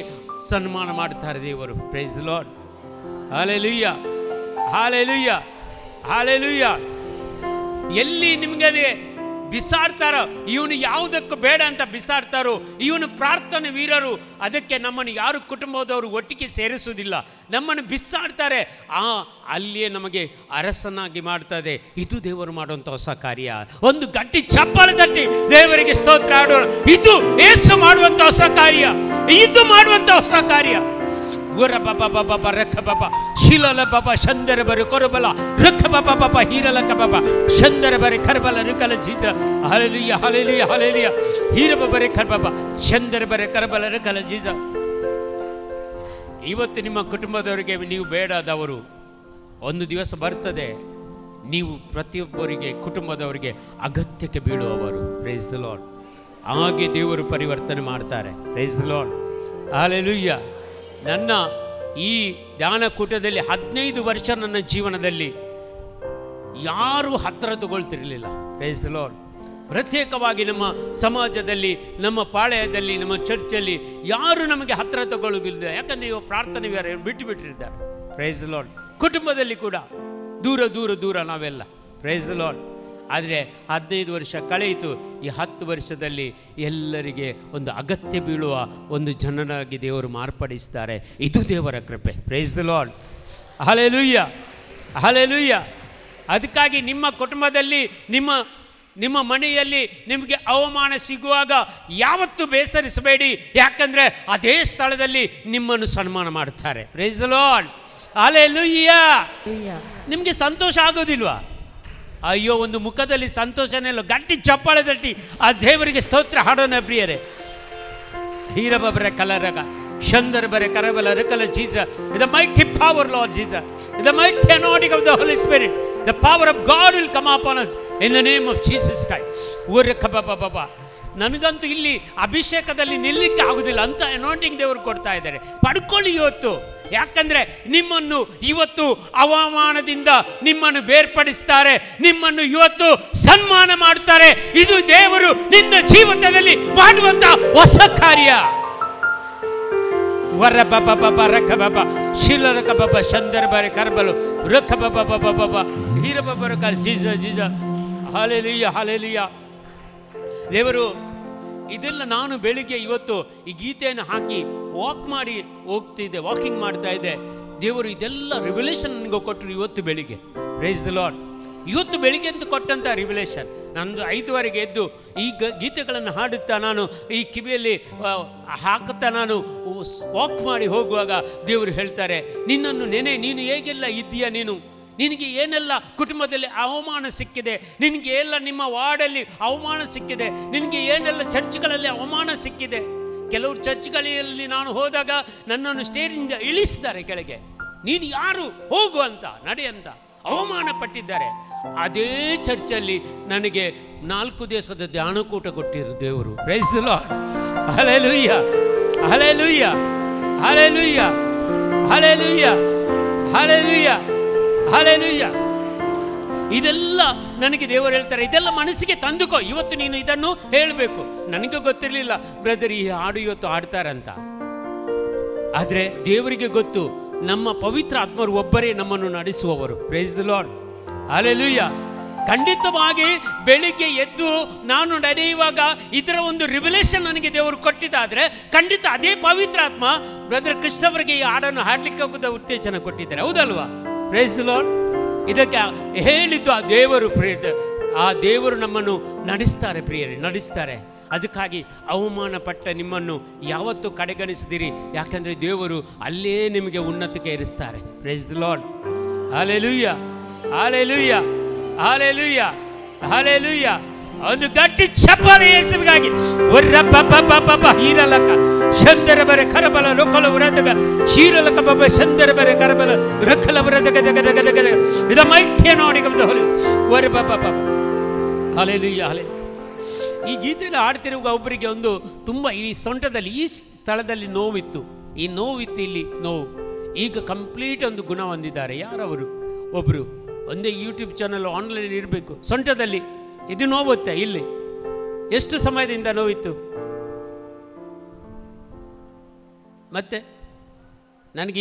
ಸನ್ಮಾನ ಮಾಡುತ್ತಾರೆ ದೇವರು. Praise the Lord, hallelujah hallelujah hallelujah. ಎಲ್ಲಿ ನಿಮಗೆ ಬಿಸಾಡ್ತಾರೋ, ಇವನು ಯಾವುದಕ್ಕೂ ಬೇಡ ಅಂತ ಬಿಸಾಡ್ತಾರೋ, ಇವನು ಪ್ರಾರ್ಥನೆ ವೀರರು, ಅದಕ್ಕೆ ನಮ್ಮನ್ನು ಯಾರು ಕುಟುಂಬದವರು ಒಟ್ಟಿಗೆ ಸೇರಿಸುವುದಿಲ್ಲ, ನಮ್ಮನ್ನು ಬಿಸಾಡ್ತಾರೆ, ಅಲ್ಲಿಯೇ ನಮಗೆ ಅರಸನಾಗಿ ಮಾಡ್ತದೆ. ಇದು ದೇವರು ಮಾಡುವಂಥ ಹೊಸ ಕಾರ್ಯ. ಒಂದು ಗಟ್ಟಿ ಚಪ್ಪಾಳೆ ತಟ್ಟಿ ದೇವರಿಗೆ ಸ್ತೋತ್ರ ಆಡೋಣ. ಇದು ಯೇಸು ಮಾಡುವಂಥ ಹೊಸ ಕಾರ್ಯ, ಇದು ಮಾಡುವಂಥ ಹೊಸ ಕಾರ್ಯ. ಗುರ ಬಾಬಾ ಬಾಬಾ ಬಾ ರಖ ಬಾಬಾ ಶಿಲಲ ಬಾಬಾ ಶಂದರ ಬರೆ ಕೊರಬಲ ರಖ ಬಾಬಾ ಬಾಬಾ ಹೀರಲಕ ಬಾಬಾ ಶಂದರ ಬರೆ ಕರಬಲ ರಿಕಲ ಜೀಜ ಹಲ್ಲೆಲೂಯಾ ಹಲ್ಲೆಲೂಯಾ ಹಲ್ಲೆಲೂಯಾ ಹೀರ ಬರೆ ಕರ ಬಾಬಾ ಶಂದರ ಬರೆ ಕರಬಲ ರಿಕಲ ಜೀಜ. ಇವತ್ತು ನಿಮ್ಮ ಕುಟುಂಬದವರಿಗೆ ನೀವು ಬೇಡಾದವರು, ಒಂದು ದಿವಸ ಬರ್ತದೆ ನೀವು ಪ್ರತಿಯೊಬ್ಬರಿಗೆ ಕುಟುಂಬದವರಿಗೆ ಅಗತ್ಯಕ್ಕೆ ಬೀಳುವವರು. Price the lord. ಹಾಗೆ ದೇವರು ಪರಿವರ್ತನೆ ಮಾಡ್ತಾರೆ. Price the lord. ಹಲ್ಲೆಲೂಯಾ. ನನ್ನ ಈ ಧ್ಯಾನಕೂಟದಲ್ಲಿ 15 ವರ್ಷ ನನ್ನ ಜೀವನದಲ್ಲಿ ಯಾರೂ ಹತ್ತಿರ ತಗೊಳ್ತಿರಲಿಲ್ಲ. Price the lord. ಪ್ರತ್ಯೇಕವಾಗಿ ನಮ್ಮ ಸಮಾಜದಲ್ಲಿ, ನಮ್ಮ ಪಾಳ್ಯದಲ್ಲಿ, ನಮ್ಮ ಚರ್ಚಲ್ಲಿ ಯಾರು ನಮಗೆ ಹತ್ತಿರ ತಗೊಳ್ಳುವುದಿಲ್ಲ. ಯಾಕಂದರೆ ಇವಾಗ ಪ್ರಾರ್ಥನೆ ಬಿಟ್ಟು ಬಿಟ್ಟಿದ್ದಾರೆ. Price the lord. ಕುಟುಂಬದಲ್ಲಿ ಕೂಡ ದೂರ ದೂರ ದೂರ ನಾವೆಲ್ಲ. Price the lord. ಆದರೆ 15 ವರ್ಷ ಕಳೆಯಿತು. ಈ 10 ವರ್ಷದಲ್ಲಿ ಎಲ್ಲರಿಗೆ ಒಂದು ಅಗತ್ಯ ಬೀಳುವ ಒಂದು ಜನನಾಗಿ ದೇವರು ಮಾರ್ಪಡಿಸ್ತಾರೆ. ಇದು ದೇವರ ಕೃಪೆ. Price the lord. Hallelujah hallelujah. ಅದಕ್ಕಾಗಿ ನಿಮ್ಮ ಕುಟುಂಬದಲ್ಲಿ, ನಿಮ್ಮ ಮನೆಯಲ್ಲಿ ನಿಮಗೆ ಅವಮಾನ ಸಿಗುವಾಗ ಯಾವತ್ತೂ ಬೇಸರಿಸಬೇಡಿ. ಯಾಕಂದರೆ ಅದೇ ಸ್ಥಳದಲ್ಲಿ ನಿಮ್ಮನ್ನು ಸನ್ಮಾನ ಮಾಡ್ತಾರೆ. Price the lord. ಹಲ್ಲೆಲೂಯಾ. ನಿಮಗೆ ಸಂತೋಷ ಆಗೋದಿಲ್ವಾ? ಅಯ್ಯೋ, ಒಂದು ಮುಖದಲ್ಲಿ ಸಂತೋಷನೇ ಇಲ್ಲ. ಗಟ್ಟಿ ಚಪ್ಪಾಳೆ ತಟ್ಟಿ ಆ ದೇವರಿಗೆ ಸ್ತೋತ್ರ ಹಾಡೋಣ ಪ್ರಿಯರೇ. ಹೀರಬರ ಕಲರಗ ಶಂದರ ಬರೆ ಕರಬಲ ರಕಲ ಜೀಸ. The mighty power, Lord Jesus. The mighty anointing of the Holy Spirit. The power of God will come upon us in the name of Jesus Christ. ನನಗಂತೂ ಇಲ್ಲಿ ಅಭಿಷೇಕದಲ್ಲಿ ನಿಲ್ಲಕ್ಕೆ ಆಗುವುದಿಲ್ಲ ಅಂತ ಅನಾಯಿಂಟಿಂಗ್ ದೇವರು ಕೊಡ್ತಾ ಇದ್ದಾರೆ. ಪಡ್ಕೊಳ್ಳಿ ಇವತ್ತು. ಯಾಕಂದರೆ ನಿಮ್ಮನ್ನು ಇವತ್ತು ಅವಮಾನದಿಂದ ನಿಮ್ಮನ್ನು ಬೇರ್ಪಡಿಸ್ತಾರೆ, ನಿಮ್ಮನ್ನು ಇವತ್ತು ಸನ್ಮಾನ ಮಾಡ್ತಾರೆ. ಇದು ದೇವರು ನಿನ್ನ ಜೀವಿತದಲ್ಲಿ ಮಾಡುವಂಥ ಹೊಸ ಕಾರ್ಯ. ವರ ಬಬ ಬಬ ರಖ ಬಬ ಶಿಲ ರಖ ಬಬ ಶಂದರ ಬರೆ ಕರ್ಬಲು ರಖ ಬಬ ಬಬ ಬಬ ಹೀರ ಬಬ ರಖ ಜೀಜ ಜೀಜ. Hallelujah hallelujah. ದೇವರು ಇದೆಲ್ಲ ನಾನು ಬೆಳಿಗ್ಗೆ ಇವತ್ತು ಈ ಗೀತೆಯನ್ನು ಹಾಕಿ ವಾಕಿಂಗ್ ಮಾಡ್ತಾ ಇದ್ದೆ. ದೇವರು ಇದೆಲ್ಲ ರಿವಲೇಷನ್ ನನಗೆ ಕೊಟ್ಟರು ಇವತ್ತು ಬೆಳಿಗ್ಗೆ. Price the lord. ಇವತ್ತು ಬೆಳಿಗ್ಗೆ ಅಂತ ಕೊಟ್ಟಂಥ ರಿವಲೇಷನ್. ನಂದು 5 ಎದ್ದು ಈ ಗೀತೆಗಳನ್ನು ಹಾಡುತ್ತಾ ನಾನು ಈ ಕಿವಿಯಲ್ಲಿ ಹಾಕುತ್ತಾ ನಾನು ವಾಕ್ ಮಾಡಿ ಹೋಗುವಾಗ ದೇವರು ಹೇಳ್ತಾರೆ, ನಿನ್ನನ್ನು ನೀನು ಹೇಗೆಲ್ಲ ಇದ್ದೀಯ, ನಿನಗೆ ಏನೆಲ್ಲ ಕುಟುಂಬದಲ್ಲಿ ಅವಮಾನ ಸಿಕ್ಕಿದೆ, ನಿನಗೆ ಎಲ್ಲ ನಿಮ್ಮ ವಾರ್ಡಲ್ಲಿ ಅವಮಾನ ಸಿಕ್ಕಿದೆ, ನಿನಗೆ ಏನೆಲ್ಲ ಚರ್ಚ್ಗಳಲ್ಲಿ ಅವಮಾನ ಸಿಕ್ಕಿದೆ. ಕೆಲವರು ಚರ್ಚ್ಗಳಲ್ಲಿ ನಾನು ಹೋದಾಗ ನನ್ನನ್ನು ಸ್ಟೇಜಿಂದ ಇಳಿಸಿದ್ದಾರೆ ಕೆಳಗೆ. ನೀನು ಯಾರು, ಹೋಗು ಅಂತ, ನಡೆ ಅಂತ ಅವಮಾನ ಪಟ್ಟಿದ್ದಾರೆ. ಅದೇ ಚರ್ಚಲ್ಲಿ ನನಗೆ 4 ದಿವಸದ ಧ್ಯಾನಕೂಟ ಕೊಟ್ಟಿರು ದೇವರು. Praise the Lord. Hallelujah hallelujah hallelujah hallelujah hallelujah hallelujah. ಇದೆಲ್ಲ ನನಗೆ ದೇವರು ಹೇಳ್ತಾರೆ, ಇದೆಲ್ಲ ಮನಸ್ಸಿಗೆ ತಂದುಕೋ. ಇವತ್ತು ನೀನು ಇದನ್ನು ಹೇಳಬೇಕು. ನನಗೆ ಗೊತ್ತಿರಲಿಲ್ಲ ಬ್ರದರ್ ಈ ಹಾಡು ಇವತ್ತು ಹಾಡ್ತಾರಂತ. ಆದರೆ ದೇವರಿಗೆ ಗೊತ್ತು, ನಮ್ಮ ಪವಿತ್ರ ಆತ್ಮರು ಒಬ್ಬರೇ ನಮ್ಮನ್ನು ನಡೆಸುವವರು. Praise the Lord. ಹಲ್ಲೆಲೂಯಾ. ಖಂಡಿತವಾಗಿ ಬೆಳಿಗ್ಗೆ ಎದ್ದು ನಾನು ನಡೆಯುವಾಗ ಇದರ ಒಂದು ರಿವಲೇಷನ್ ನನಗೆ ದೇವರು ಕೊಟ್ಟಿದ್ದಾದರೆ ಖಂಡಿತ ಅದೇ ಪವಿತ್ರ ಆತ್ಮ ಬ್ರದರ್ ಕೃಷ್ಣವರಿಗೆ ಈ ಹಾಡನ್ನು ಹಾಡಲಿಕ್ಕೆ ಉತ್ತೇಜನ ಕೊಟ್ಟಿದ್ದಾರೆ. ಹೌದಲ್ವಾ? Praise the Lord. ಇದಕ್ಕೆ ಹೇಳಿದ್ದು ಆ ದೇವರು ನಮ್ಮನ್ನು ನಡೆಸ್ತಾರೆ ಪ್ರಿಯರೇ, ನಡೆಸ್ತಾರೆ. ಅದಕ್ಕಾಗಿ ಅವಮಾನ ಪಟ್ಟ ನಿಮ್ಮನ್ನು ಯಾವತ್ತೂ ಕಡೆಗಣಿಸಿದಿರಿ. ಯಾಕಂದರೆ ದೇವರು ಅಲ್ಲೇ ನಿಮಗೆ ಉನ್ನತಕ್ಕೆ ಏರಿಸ್ತಾರೆ. Praise the Lord. Hallelujah hallelujah hallelujah hallelujah. ಒಂದು ಗಟ್ಟಿ ಚಪ್ಪಾಳೆ ಯೇಸುವಿಗಾಗಿ. ಹೀರಲಕ ಶಂದರ ಬರೆ ಕರಬಲ ರೊಕ್ಕಲ ವರದಗ ಶೀರಲಕ ಬಬ ಶಂದರ ಬರೆ ಕರಬಲ ರೊಕ್ಕಲ ವರದಗ ದಗ ಇದು ಮೈಠ್ಯ ನೋಡಿ ವರ ಬಬ ಬಬ. Hallelujah hallelujah. ಈ ಗೀತೆಯನ್ನು ಹಾಡ್ತಿರುವಾಗ ಒಬ್ಬರಿಗೆ ಒಂದು ತುಂಬ ಈ ಸೊಂಟದಲ್ಲಿ ಈ ಸ್ಥಳದಲ್ಲಿ ನೋವಿತ್ತು. ಈ ನೋವಿತ್ತು, ಇಲ್ಲಿ ನೋವು. ಈಗ ಕಂಪ್ಲೀಟ್ ಒಂದು ಗುಣ ಹೊಂದಿದ್ದಾರೆ. ಯಾರವರು? ಒಬ್ಬರು ಒಂದೇ ಯೂಟ್ಯೂಬ್ ಚಾನಲ್ ಆನ್ಲೈನ್ ಇರಬೇಕು. ಸೊಂಟದಲ್ಲಿ ಇದು ನೋವುತ್ತೆ. ಇಲ್ಲಿ ಎಷ್ಟು ಸಮಯದಿಂದ ನೋವಿತ್ತು? ಮತ್ತೆ ನನಗೆ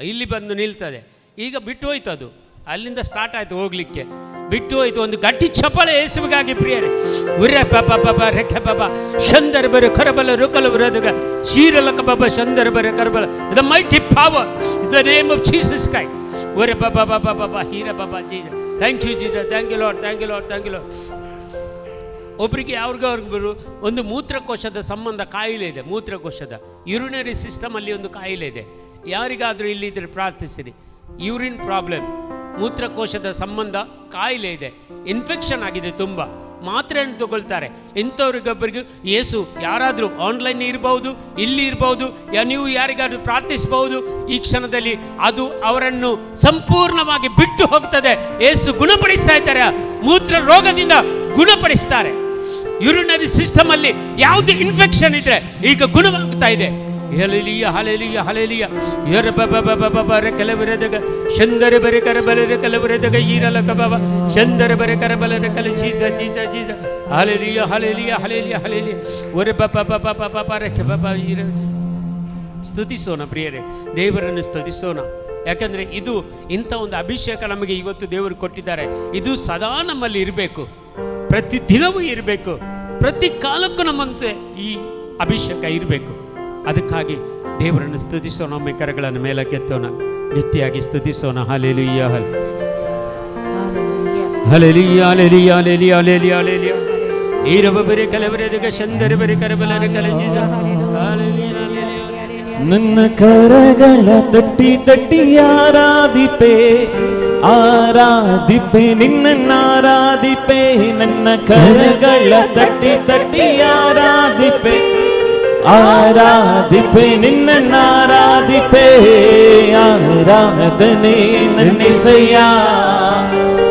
ಇಲ್ಲಿ ಬಂದು ನಿಲ್ತದೆ. ಈಗ ಬಿಟ್ಟು ಹೋಯ್ತು, ಅದು ಅಲ್ಲಿಂದ ಸ್ಟಾರ್ಟ್ ಆಯಿತು ಹೋಗಲಿಕ್ಕೆ. ಬಿಟ್ಟು ಹೋಯ್ತು. ಒಂದು ಗಟ್ಟಿ ಚಪ್ಪಳೆ ಯೇಸುವಿಗಾಗಿ ಪ್ರಿಯರೇ. ಉರ್ರೆ ಪಾಪ ಪಾಪ ರೆಕ್ಕೆ ಪಾಪ ಶಂದರ ಬರೆ ಕರಬಲ ರುಕಲ ಬರೋದಗ ಶೀರಲಕ ಪಾಪ ಶಂದರ ಬರೆ ಕರಬಲ the mighty power in the name of Jesus Christ. ಉರ್ರೆ ಪಾಪ ಪಾಪ ಪಾಪ ಹೀರ ಪಾಪ Jesus. Thank you Jesus, thank you Lord, thank you Lord, thank you Lord. ಒಬ್ಬರಿಗೆ ಅವ್ರಿಗೂ ಒಂದು ಮೂತ್ರಕೋಶದ ಸಂಬಂಧ ಕಾಯಿಲೆ ಇದೆ. ಮೂತ್ರಕೋಶದ ಯೂರಿನರಿ ಸಿಸ್ಟಮಲ್ಲಿ ಒಂದು ಕಾಯಿಲೆ ಇದೆ. ಯಾರಿಗಾದರೂ ಇಲ್ಲಿದ್ದರೆ ಪ್ರಾರ್ಥಿಸಿರಿ. ಯೂರಿನ್ ಪ್ರಾಬ್ಲಮ್, ಮೂತ್ರಕೋಶದ ಸಂಬಂಧ ಕಾಯಿಲೆ ಇದೆ, ಇನ್ಫೆಕ್ಷನ್ ಆಗಿದೆ, ತುಂಬ ಮಾತ್ರೆಯನ್ನು ತಗೊಳ್ತಾರೆ. ಇಂಥವ್ರಿಗೊಬ್ಬರಿಗೂ ಯೇಸು ಯಾರಾದರೂ ಆನ್ಲೈನ್ ಇರ್ಬೋದು, ಇಲ್ಲಿ ಇರ್ಬೋದು, ನೀವು ಯಾರಿಗಾದ್ರೂ ಪ್ರಾರ್ಥಿಸ್ಬೋದು. ಈ ಕ್ಷಣದಲ್ಲಿ ಅದು ಅವರನ್ನು ಸಂಪೂರ್ಣವಾಗಿ ಬಿಟ್ಟು ಹೋಗ್ತದೆ. ಯೇಸು ಗುಣಪಡಿಸ್ತಾ ಇದ್ದಾರೆ, ಮೂತ್ರ ರೋಗದಿಂದ ಗುಣಪಡಿಸ್ತಾರೆ. ಯೂರಿನರಿ ಸಿಸ್ಟಮ್ ಅಲ್ಲಿ ಯಾವುದೇ ಇನ್ಫೆಕ್ಷನ್ ಇದ್ರೆ ಈಗ ಗುಣವಾಗ್ತಾ ಇದೆ. Hallelujah hallelujah hallelujah. ಯರ ಬಬ ಬಬ ಬಬ ರೆ ಕಲವರದಗ ಶಂದರ ಬರೆ ಕರಬಲ ರೆ ಕಲವರದಗ ಈರಲ ಕಬಬ ಶಂದರ ಬರೆ ಕರಬಲ ರೆ ಕಲ Jesus Jesus Jesus. Hallelujah hallelujah hallelujah hallelujah. ಒರೆ ಬಬ ಬಬ ಬಬ ಬಬ ರೆ ಕಬಬ ಈರ. ಸ್ತುತಿಸೋಣ ಪ್ರಿಯರೇ, ದೇವರನ್ನು ಸ್ತುತಿಸೋಣ. ಯಾಕಂದರೆ ಇದು ಇಂಥ ಒಂದು ಅಭಿಷೇಕ ನಮಗೆ ಇವತ್ತು ದೇವರು ಕೊಟ್ಟಿದ್ದಾರೆ. ಇದು ಸದಾ ನಮ್ಮಲ್ಲಿ ಇರಬೇಕು, ಪ್ರತಿ ದಿನವೂ ಇರಬೇಕು, ಪ್ರತಿ ಕಾಲಕ್ಕೂ ನಮ್ಮಂತೆ ಈ ಅಭಿಷೇಕ ಇರಬೇಕು. ಅದಕ್ಕಾಗಿ ದೇವರನ್ನು ಸ್ತುತಿಸೋಣ. ಒಮ್ಮೆ ಕರಗಳನ್ನು ಮೇಲಕ್ಕೆತ್ತೋಣ, ಗಟ್ಟಿಯಾಗಿ ಸ್ತುತಿಸೋಣ. Hallelujah hallelujah hallelujah hallelujah hallelujah hallelujah. ಈರವ ಬರೆ ಕಲವರೆದಗ ಶಂದರ ಬರೆ ಕರಬಲ ಕಲಜಿಸ. ನನ್ನ ಕರಗಳ ತಟ್ಟಿ ತಟ್ಟಿ ಆರಾಧಿಪೆ ಆರಾಧಿಪೆ ನಿನ್ನನ್ನಾರಾಧಿಪೆ. ನನ್ನ ಕರಗಳ ತಟ್ಟಿ ತಟ್ಟಿ ಆರಾಧಿಪೆ ಆರಾಧಿಪೆ ನಿನ್ನನ್ನಾರಾಧಿಪೆ. ಆರಾಧನೆ ನನ್ನೆಸೆಯ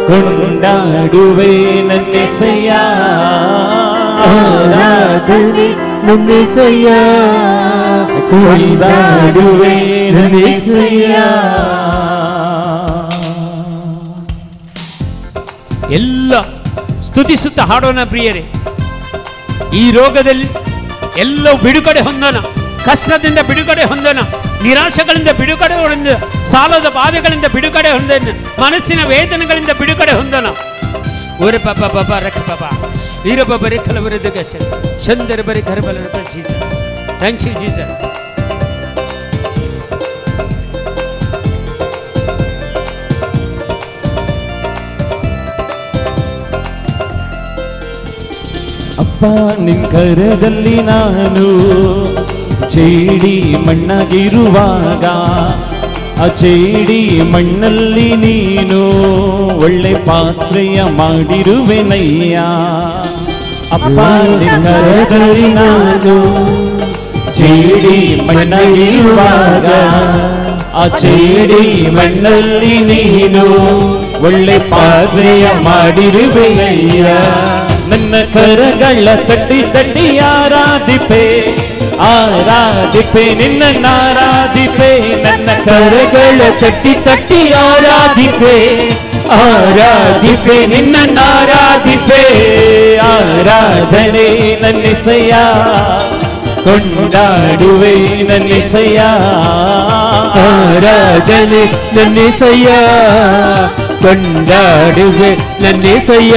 ಕೊಂಡಾಡುವೆ ನನ್ನೆಸೆಯ. ಆರಾಧನೆ ನನ್ನೆಸೆಯ ಕೊಂಡಾಡುವೆ ನನ್ನೆಸೆಯ. ಎಲ್ಲ ಸ್ತುತಿಸುತ್ತ ಹಾಡೋಣ ಪ್ರಿಯರೇ. ಈ ರೋಗದಲ್ಲಿ ಎಲ್ಲವೂ ಬಿಡುಗಡೆ ಹೊಂದೋಣ, ಕಷ್ಟದಿಂದ ಬಿಡುಗಡೆ ಹೊಂದೋಣ, ನಿರಾಶೆಗಳಿಂದ ಬಿಡುಗಡೆ ಹೊಂದೋಣ, ಸಾಲದ ಬಾಧೆಗಳಿಂದ ಬಿಡುಗಡೆ ಹೊಂದೋಣ, ಮನಸ್ಸಿನ ವೇದನೆಗಳಿಂದ ಬಿಡುಗಡೆ ಹೊಂದೋಣ. ಓರೆ ಪಾಪ ಪಾಪ ರಕ್ಕ ಪಾಪ ವೀರ ಪಾಪ ರೆಕ್ಕಲ ಬರೆದಗ ಶಂದರ ಬರೆ ಕರಬಲ ಜೀಸಸ್. Thank you Jesus. ಅಪ್ಪ ನಿನ್ ಕರದಲ್ಲಿ ನಾನು ಚೇಡಿ ಮಣ್ಣಾಗಿರುವಾಗ, ಆ ಚೇಡಿ ಮಣ್ಣಲ್ಲಿ ನೀನು ಒಳ್ಳೆ ಪಾತ್ರೆಯ ಮಾಡಿರುವೆನಯ್ಯ. ಅಪ್ಪ ನಿನ್ ಕರದಲ್ಲಿ ನಾನು ಚೇಡಿ ಮಣ್ಣಾಗಿರುವಾಗ, ಆ ಚೇಡಿ ಮಣ್ಣಲ್ಲಿ ನೀನು ಒಳ್ಳೆ ಪಾತ್ರೆಯ ಮಾಡಿರುವೆನಯ್ಯ. ನನ್ನ ಕರಗಳ ತಟ್ಟಿ ತಟ್ಟಿ ಆರಾಧಿಪೆ ಆರಾಧಿಪೆ ನಿನ್ನನ್ನಾರಾಧಿಪೆ. ನನ್ನ ಕರಗಳ ತಟ್ಟಿ ತಟ್ಟಿ ಆರಾಧಿಪೆ ಆರಾಧಿಪೆ ನಿನ್ನನ್ನಾರಾಧಿಪೆ. ಆರಾಧನೆ ನನ್ನೆಸೆಯ ಕೊಂಡಾಡುವೆ ನನ್ನೆಸೆಯ. ಆರಾಧನೆ ನನ್ನೆಸೆಯ ಕೊಂಡಾಡುವೆ ನನ್ನೆಸೆಯ.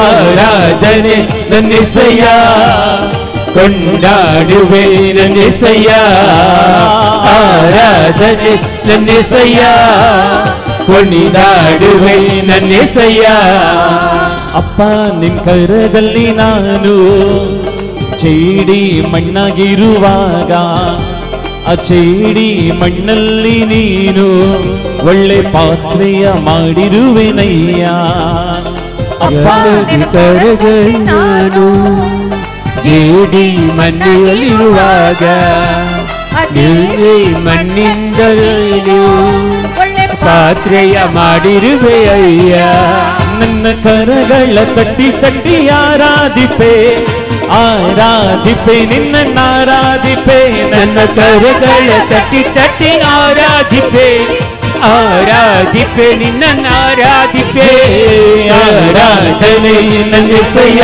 ಆರಾಧನೆ ನನ್ನೆಸೆಯ ಕೊಂಡಾಡುವೆ ನನ್ನೆಸೆಯ. ಆರಾಧನೆ ನನ್ನೆಸೆಯ ಕೊಂಡಿದಾಡುವೆ ನನ್ನೆಸೆಯ. ಅಪ್ಪ ನಿನ್ ಕರದಲ್ಲಿ ನಾನು ಚೇಡಿ ಮಣ್ಣಾಗಿರುವಾಗ, ಆ ಚೇಡಿ ಮಣ್ಣಲ್ಲಿ ನೀನು ಒಳ್ಳೆ ಪಾತ್ರೆಯ ಮಾಡಿರುವೆನಯ್ಯ. ಅಪ್ಪ ನಿನ್ ಕರದಲ್ಲಿ ನಾನು ಚೇಡಿ ಮಣ್ಣಲ್ಲಿರುವಾಗ, ಮಣ್ಣಿಂದ ಪಾತ್ರೆಯ ಮಾಡಿರುವೆಯ್ಯ. ನನ್ನ ಕರಗಳ ತಟ್ಟಿ ತಟ್ಟಿ ಆರಾಧಿಪೆ ಆರಾಧಿಪೆ ನಿನ್ನನ್ನಾರಾಧಿಪೆ. ನನ್ನ ಕರಗಳ ತಟ್ಟಿ ತಟ್ಟಿ ಆರಾಧಿಪೆ ಆರಾಧಿಪೆ ನಿನ್ನನ್ನಾರಾಧಿಪೆ. ಆರಾಧನೆ ನನ್ನೆಸೆಯ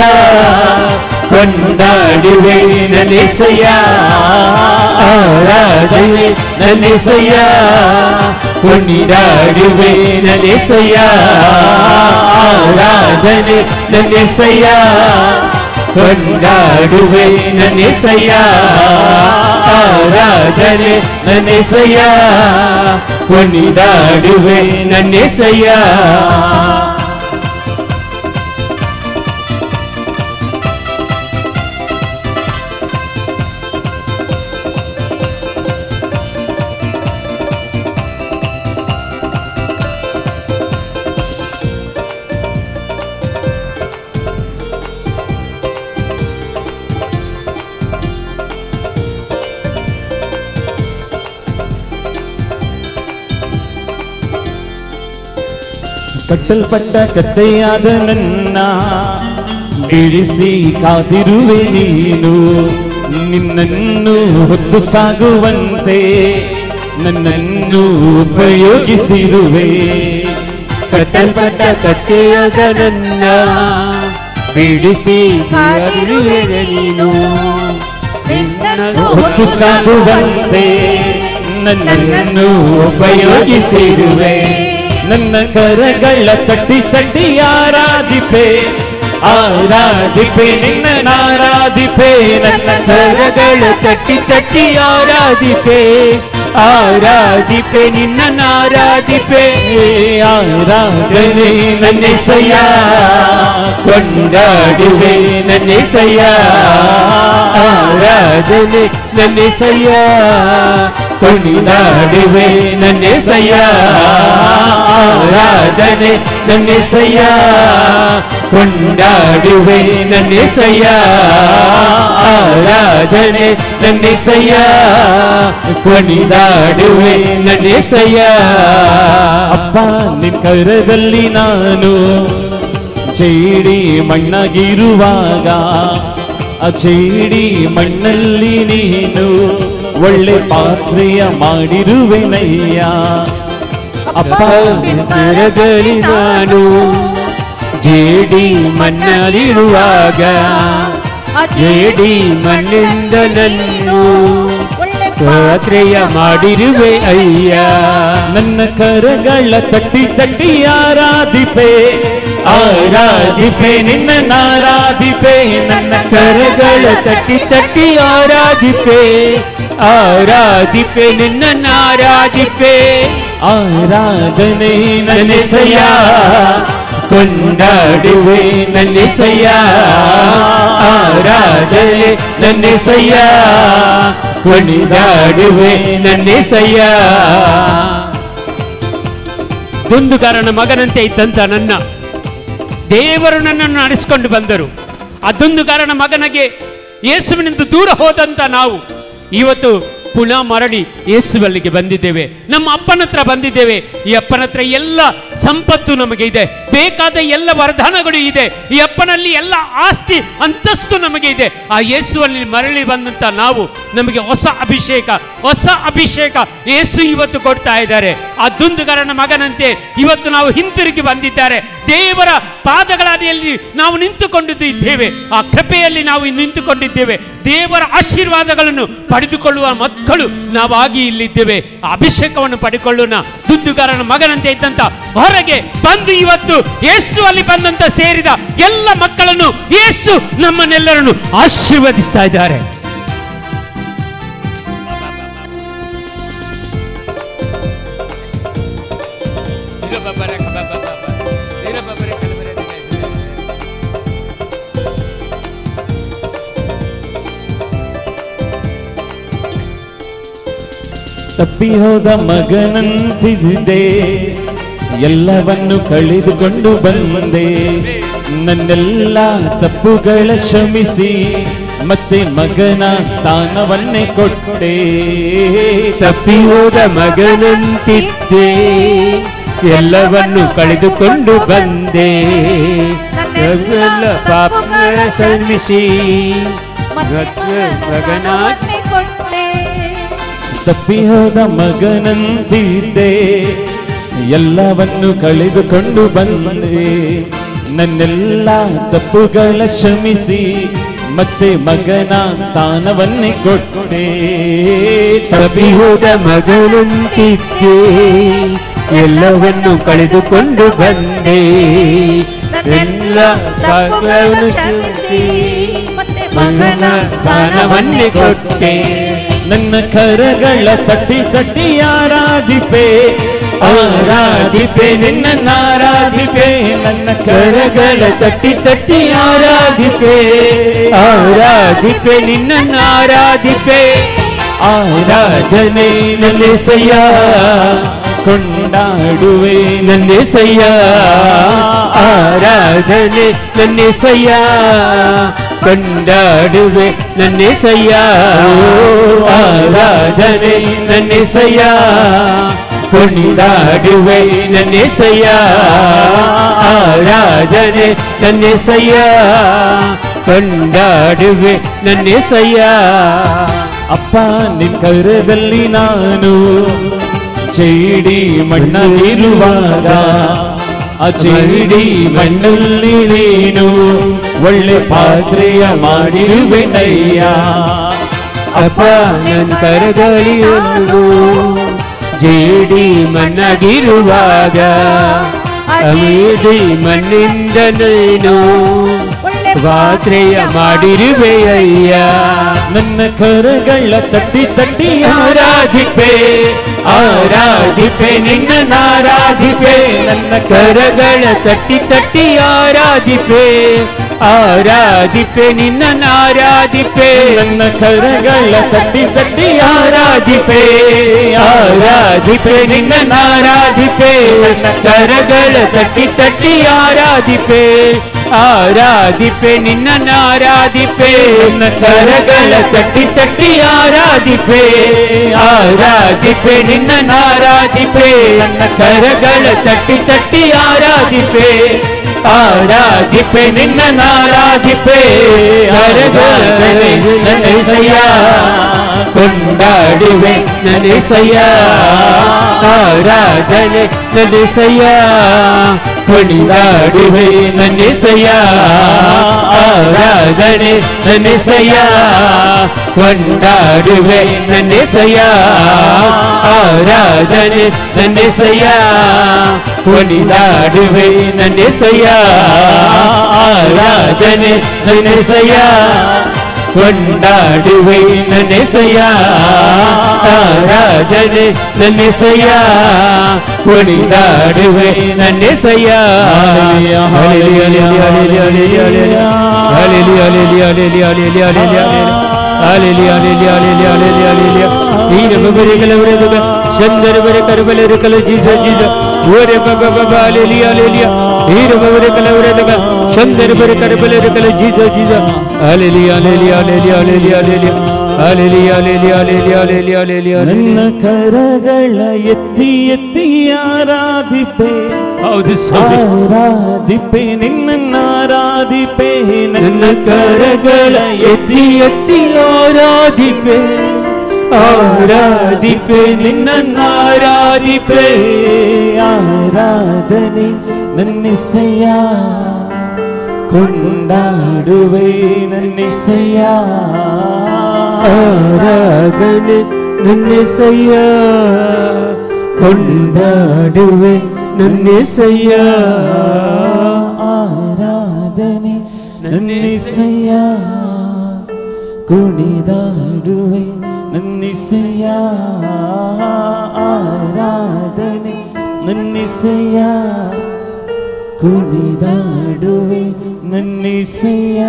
ಕೊಂಡಾಡುವೆ ನನ್ನೆಸೆಯ. ಆರಾಧನೆ ನನ್ನೆಸೆಯ ಕುಣಿದಾಡುವೆ ನನ್ನೆಸೆಯ ಆರಾಧನೆ ನನ್ನೆಸೆಯ ಕೊಂಡಾಡುವೆ ನನ್ನೆಸೆಯ ಆರಾಧನೆ ನನ್ನೆಸೆಯ ಕುಣಿದಾಡುವೆ ನನ್ನೆಸೆಯ ಕಟ್ಟಲ್ಪಟ್ಟ ಕತ್ತೆಯಾದ ನನ್ನ ಬಿಡಿಸಿ ಕಾದಿರುವೆ ನೀನು ನಿನ್ನನ್ನು ಹೊತ್ತು ಸಾಗುವಂತೆ ನನ್ನನ್ನು ಉಪಯೋಗಿಸಿರುವೆ ಕಟ್ಟಲ್ಪಟ್ಟ ಕತ್ತೆಯಾದ ನನ್ನ ಬಿಡಿಸಿ ಕಾದಿರುವೆ ನೀನು ನಿನ್ನನ್ನು ಹೊತ್ತು ಸಾಗುವಂತೆ ನನ್ನನ್ನು ಉಪಯೋಗಿಸಿರುವೆ ನನ್ನ ಕರಗಳ ತಟ್ಟಿ ತಟ್ಟಿ ಆರಾಧಿಪೆ ಆರಾಧಿಪೆ ನಿನ್ನ ಆರಾಧಿಪೆ ನನ್ನ ಕರಗಳ ತಟ್ಟಿ ತಟ್ಟಿ ಆರಾಧಿಪೆ ಆರಾಧಿಪೆ ನಿನ್ನ ಆರಾಧಿಪೆ ಆರಾಧನೆ ನನ್ನೆಸೆಯ ಕೊಂಡಾಡುವೆ ನನ್ನೆಸೆಯ ಆರಾಧನೆ ನನ್ನೆಸೆಯ ಕುಣಿದಾಡುವೆ ನನ್ನೆಸೆಯ ಆರಾಧನೆ ನನ್ನೆಸೆಯ ಕೊಂಡಾಡುವೆ ನನ್ನೆಸೆಯ ಆರಾಧನೆ ನನ್ನೆಸೆಯ ಕುಣಿದಾಡುವೆ ನನ್ನೆಸೆಯ ಅಪ್ಪ ನಿನ್ ಕರದಲ್ಲಿ ನಾನು ಜೇಡಿ ಮಣ್ಣಾಗಿರುವಾಗ ಆ ಜೇಡಿ ಮಣ್ಣಲ್ಲಿ ನೀನು ಒಳ್ಳೆ ಪಾತ್ರೆಯ ಮಾಡಿರುವೆನಯ್ಯ ಅಪ್ಪ ಕರದಲ್ಲಿ ನಾನು ಜೇಡಿ ಮಣ್ಣಲ್ಲಿರುವಾಗ ಜೇಡಿ ಮಣ್ಣಿಂದ ನನ್ನು ಪಾತ್ರೆಯ ಮಾಡಿರುವೆ ಅಯ್ಯ ನನ್ನ ಕರಗಳ ತಟ್ಟಿ ತಟ್ಟಿ ಆರಾಧಿಪೆ ಆರಾಧಿಪೆ ನಿನ್ನ ಆರಾಧಿಪೆ ನನ್ನ ಕರಗಳ ತಟ್ಟಿ ತಟ್ಟಿ ಆರಾಧಿಪೆ ಆರಾಧಿಪೆ ನಿನ್ನ ಆರಾಧಿಪೆ ಆರಾಧನೆ ನನ್ನೆಸೆಯ ಕೊಂಡಾಡುವೆ ನನ್ನೆಸೆಯ ಆರಾಧನೆ ನನ್ನೆಸೆಯ ಕುಣಿದಾಡುವೆ ನನ್ನೆಸೆಯ ದುಂದುಗಾರನ ಮಗನಂತೆ ಇದ್ದಂತ ನನ್ನ ದೇವರು ನನ್ನನ್ನು ನಡೆಸಿಕೊಂಡು ಬಂದರು. ಆ ದುಂದುಗಾರನ ಮಗನಿಗೆ ಯೇಸುವಿನಿಂದ ದೂರ ಹೋದಂತ ನಾವು ಇವತ್ತು ಪುನಃ ಮರಳಿ ಯೇಸುವಲ್ಲಿಗೆ ಬಂದಿದ್ದೇವೆ. ನಮ್ಮ ಅಪ್ಪನ ಹತ್ರ ಬಂದಿದ್ದೇವೆ. ಈ ಅಪ್ಪನ ಹತ್ರ ಎಲ್ಲ ಸಂಪತ್ತು ನಮಗೆ ಇದೆ, ಬೇಕಾದ ಎಲ್ಲ ವರದಾನಗಳು ಇದೆ. ಈ ಅಪ್ಪನಲ್ಲಿ ಎಲ್ಲ ಆಸ್ತಿ ಅಂತಸ್ತು ನಮಗೆ ಇದೆ. ಆ ಯೇಸುವಲ್ಲಿ ಮರಳಿ ಬಂದಂತ ನಾವು ನಮಗೆ ಹೊಸ ಅಭಿಷೇಕ ಯೇಸು ಇವತ್ತು ಕೊಡ್ತಾ ಇದ್ದಾರೆ. ಆ ದುಂದುಗಾರನ ಮಗನಂತೆ ಇವತ್ತು ನಾವು ಹಿಂತಿರುಗಿ ಬಂದಿದ್ದಾರೆ. ದೇವರ ಪಾದಗಳ ಅಡಿಯಲ್ಲಿ ನಾವು ನಿಂತುಕೊಂಡಿದ್ದು ಇದ್ದೇವೆ. ಆ ಕೃಪೆಯಲ್ಲಿ ನಾವು ನಿಂತುಕೊಂಡಿದ್ದೇವೆ. ದೇವರ ಆಶೀರ್ವಾದಗಳನ್ನು ಪಡೆದುಕೊಳ್ಳುವ ಮಕ್ಕಳು ನಾವಾಗಿ ಇಲ್ಲಿದ್ದೇವೆ. ಆ ಅಭಿಷೇಕವನ್ನು ಪಡೆದುಕೊಳ್ಳೋಣ. ದುಂದುಗಾರನ ಮಗನಂತೆ ಇದ್ದಂತ ಹೊರಗೆ ಬಂದು ಇವತ್ತು ಯೇಸುವಲ್ಲಿ ಬಂದಂತ ಸೇರಿದ ಎಲ್ಲ ಮಕ್ಕಳನ್ನು ಯೇಸು ನಮ್ಮನ್ನೆಲ್ಲರನ್ನು ಆಶೀರ್ವದಿಸ್ತಾ ಇದ್ದಾರೆ. ತಪ್ಪಿ ಹೋದ ಮಗನಂತಿದ್ದೆ, ಎಲ್ಲವನ್ನು ಕಳೆದುಕೊಂಡು ಬಂದೆ. ನನ್ನೆಲ್ಲ ತಪ್ಪುಗಳ ಕ್ಷಮಿಸಿ ಮತ್ತೆ ಮಗನ ಸ್ಥಾನವನ್ನೇ ಕೊಟ್ಟೆ. ತಪ್ಪಿ ಹೋದ ಮಗನಂತಿದ್ದೆ, ಎಲ್ಲವನ್ನು ಕಳೆದುಕೊಂಡು ಬಂದೆ. ಎಲ್ಲ ಪಾಪಗಳ ಕ್ಷಮಿಸಿ ಮಗನ ತಪ್ಪಿ ಹೋದ ಮಗನಂತಿದ್ದೆ, ಎಲ್ಲವನ್ನು ಕಳೆದುಕೊಂಡು ಬಂದೆ. ನನ್ನೆಲ್ಲ ತಪ್ಪುಗಳ ಕ್ಷಮಿಸಿ ಮತ್ತೆ ಮಗನ ಸ್ಥಾನವನ್ನೇ ಕೊಟ್ಟೆ. ತಪ್ಪಿಹೋದ ಮಗನಂತಿದ್ದೆ, ಎಲ್ಲವನ್ನು ಕಳೆದುಕೊಂಡು ಬಂದೆ. ಎಲ್ಲ ಪಾಪಗಳನ್ನು ಕ್ಷಮಿಸಿ ಮಗನ ಸ್ಥಾನವನ್ನೇ ಕೊಟ್ಟೆ. ನನ್ನ ಕರಗಳ ತಟ್ಟಿ ತಟ್ಟಿ ಆರಾಧಿಪೆ, ಆರಾಧಿಪೆ ನಿನ್ನ ಆರಾಧಿಪೆ. ನನ್ನ ಕರಗಳ ತಟ್ಟಿ ತಟ್ಟಿ ಆರಾಧಿಪೆ, ಆರಾಧಿಪೆ ನಿನ್ನ ಆರಾಧಿಪೆ. ಆರಾಧನೆ ನನ್ನೆಸಯ್ಯ, ಕೊಂಡಾಡುವೆ ನನ್ನೆಸಯ್ಯ. ಆರಾಧನೆ ನನ್ನೆಸಯ್ಯ, ಕೊಂಡಾಡುವೆ ನನ್ನೆಸಯ್ಯ. ಆರಾಧನೆ ನನ್ನೆಸಯ್ಯ, ಕೊಂಡಾಡುವೆ ನನ್ನೆಸಯ್ಯ. ಆರಾಧನೆ ನನ್ನೆಸಯ್ಯ, ಕೊಂಡಾಡುವೆ ನನ್ನೆಸಯ್ಯ. ಅಪ್ಪ ನಿನ್ ಕರದಲ್ಲಿ ನಾನು ಚೇಡಿ ಮಣ್ಣಲ್ಲಿರುವಾಗ, ಆ ಚೇಡಿ ಮಣ್ಣಲ್ಲಿ ನೀನು ಒಳ್ಳೆ ಪಾತ್ರೆಯ ಮಾಡಿರುವೆನಯ್ಯ. ಅಪ್ಪ ನನ್ನ ಕರದಲ್ಲಿ ಒಂದು ಜೇಡಿ ಮಣ್ಣಾಗಿರುವಾಗ, ಅಮೇದಿ ಮಣ್ಣಿಂದ ನೀನು ಪಾತ್ರೆಯ ಮಾಡಿರುವೆಯಯ್ಯ. ನನ್ನ ಕರಗಳ ತಟ್ಟಿ ತಟ್ಟಿ ಆರಾಧಿಪೆ, ಆರಾಧಿಪೆ ನಿನ್ನ ಆರಾಧಿಪೆ. ನನ್ನ ಕರಗಳ ತಟ್ಟಿ ತಟ್ಟಿ ಆರಾಧಿಪೆ, ಆರಾಧಿಪೆ ನಿನ್ನ ಆರಾಧಿಪೆ. ನನ್ನ ಕರಗಳ ತಟ್ಟಿ ತಟ್ಟಿ ಆರಾಧಿಪೆ, ಆರಾಧಿಪೆ ನಿನ್ನ ಆರಾಧಿಪೆ. ನನ್ನ ಕರಗಳ ತಟ್ಟಿ ತಟ್ಟಿ ಆರಾಧಿಪೆ, ಆರಾಧಿಪೆ ನಿನ್ನ ಆರಾಧಿಪೆ. ನನ್ನ ಕರಗಳ ತಟ್ಟಿ ತಟ್ಟಿ ಆರಾಧಿಪೆ, ಆರಾಧಿಪೆ ನಿನ್ನ ಆರಾಧಿಪೆ. ನನ್ನ ಕರಗಳ ತಟ್ಟಿ ತಟ್ಟಿ ಆರಾಧಿಪೆ, ಆರಾಧಿಪೆ ನಿನ್ನ ಆರಾಧಿಪೆ. ಆರಾಧನೆ ನನ್ನೆಸಯ್ಯ, ಕೊಂಡಾಡುವೆ ನನ್ನೆಸಯ್ಯ. ಆರಾಧನೆ ನನ್ನೆಸಯ್ಯ, ಕೊಂಡಾಡುವೆ ನನ್ನೆಸಯ್ಯ. ಆರಾಧನೆ ನನ್ನೆಸಯ್ಯ, ಕೊಂಡಾಡುವೆ ನನ್ನೆಸಯ್ಯ. ಆರಾಧನೆ ನನ್ನೆಸಯ್ಯ, ಕೊಂಡಾಡುವೆ ನನ್ನೆಸಯ್ಯ. ಆರಾಧನೆ ನನ್ನೆಸಯ್ಯ, ಕೊಂಡಾಡುವೆ ನನ್ನೆಸಯ್ಯ. ಆರಾಧನೆ ನನ್ನೆಸಯ್ಯ, ಕೊಂಡಾಡುವೆ ನನ್ನೆಸಯ್ಯ. Hallelujah hallelujah hallelujah hallelujah hallelujah hallelujah hallelujah hallelujah hallelujah. ಈ ನಮಬರಿ ಕಲವರದುಗ ಚಂದರ ಬರೆ ಕರಬಲರ ಕಲ ಜೀಸ ಜೀಸ ಓರೆ ಬಬ ಬಬ ಹಲ್ಲೆಲೂಯಾ ಹಲ್ಲೆಲೂಯಾ. ಈ ನಮಬರಿ ಕಲವರದುಗ ಚಂದರ ಬರೆ ಕರಬಲರ ಕಲ Jesus Jesus hallelujah hallelujah hallelujah hallelujah hallelujah hallelujah hallelujah hallelujah hallelujah. ನನ್ನ ಕರಗಳ ಎತ್ತಿ ಎತ್ತಿ ಆರಾಧಿಪೆ, ಹೌದು ಸ್ವಾಮಿ, ಆರಾಧಿಪೆ ನಿನ್ನ ಆರಾಧಿಪೆ. ನನ್ನ ಕರಗಳ ಎತ್ತಿ ಎತ್ತಿ ಆರಾಧಿಪೆ, ಆರಾಧಿಪೆ ನಿನ್ನ ಆರಾಧಿಪೆ. ಆರಾಧನೆ ನನ್ನೆಸಯ್ಯ, ಕೊಂಡಾಡುವೆ ನನ್ನೆಸಯ್ಯ. ಆರಾಧನೆ ನನ್ನೆಸಯ್ಯ, ಕೊಂಡಾಡುವೆ ನನ್ನೆಸಯ್ಯ. ಆರಾಧನೆ ನನ್ನೆಸಯ್ಯ, ಕುಣಿದಾಡುವೆ ನನ್ನೆಸಯ್ಯ. ಆರಾಧನೆ ನನ್ನೆಸಯ್ಯ, ಕುಣಿದಾಡುವೆ ನನ್ನೆಸಯ್ಯ.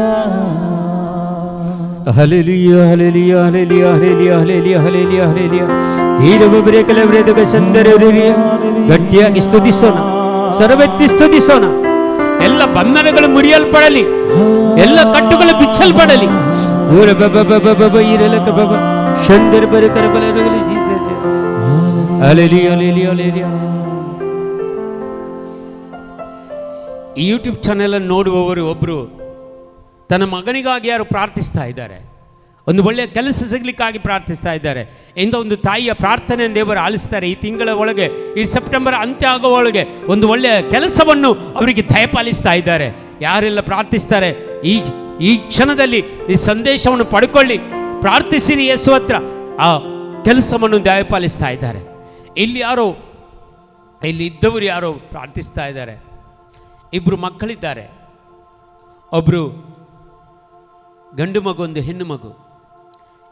Hallelujah hallelujah hallelujah hallelujah hallelujah hallelujah hallelujah. ಈ ನಮಬರಿ ಕಲವರದುಗ ಚಂದರ ಗಟ್ಟಿಯಾಗಿ ಸ್ತುತಿಸೋಣ, ಸರ್ವವೆತ್ತಿ ಸ್ತುತಿಸೋಣ. ಎಲ್ಲ ಬಂಧನಗಳು ಮುರಿಯಲ್ಪಡಲಿ, ಎಲ್ಲ ಕಟ್ಟುಗಳು ಬಿಚ್ಚಲ್ಪಡಲಿ. ಊರ ಬಬ ಬಬ ಬಬ ಇರಲಕ ಬಬ ಚಂದರ ಬರೆ ಕರಬಲರಗಲಿ Jesus Jesus. Hallelujah hallelujah hallelujah. ಈ ಯೂಟ್ಯೂಬ್ ಚಾನೆಲ್ ಅನ್ನು ನೋಡುವವರು ಒಬ್ಬರು ತನ್ನ ಮಗನಿಗಾಗಿ ಯಾರು ಪ್ರಾರ್ಥಿಸ್ತಾ ಇದ್ದಾರೆ, ಒಂದು ಒಳ್ಳೆಯ ಕೆಲಸ ಸಿಗಲಿಕ್ಕಾಗಿ ಪ್ರಾರ್ಥಿಸ್ತಾ ಇದ್ದಾರೆ. ಇಂಥ ಒಂದು ತಾಯಿಯ ಪ್ರಾರ್ಥನೆಯನ್ನು ದೇವರು ಆಲಿಸ್ತಾರೆ. ಈ ತಿಂಗಳ ಒಳಗೆ, ಈ ಸೆಪ್ಟೆಂಬರ್ ಅಂತ್ಯ ಆಗೋ ಒಳಗೆ ಒಂದು ಒಳ್ಳೆಯ ಕೆಲಸವನ್ನು ಅವರಿಗೆ ದಯಪಾಲಿಸ್ತಾ ಇದ್ದಾರೆ. ಯಾರೆಲ್ಲ ಪ್ರಾರ್ಥಿಸ್ತಾರೆ ಈ ಕ್ಷಣದಲ್ಲಿ ಈ ಸಂದೇಶವನ್ನು ಪಡ್ಕೊಳ್ಳಿ, ಪ್ರಾರ್ಥಿಸಿರಿ, ಯೇಸು ಹತ್ರ ಆ ಕೆಲಸವನ್ನು ದಯಪಾಲಿಸ್ತಾ ಇದ್ದಾರೆ. ಇಲ್ಲಿ ಇದ್ದವರು ಯಾರೋ ಪ್ರಾರ್ಥಿಸ್ತಾ ಇದ್ದಾರೆ. ಇಬ್ಬರು ಮಕ್ಕಳಿದ್ದಾರೆ, ಒಬ್ಬರು ಗಂಡು ಮಗು, ಒಂದು ಹೆಣ್ಣು ಮಗು.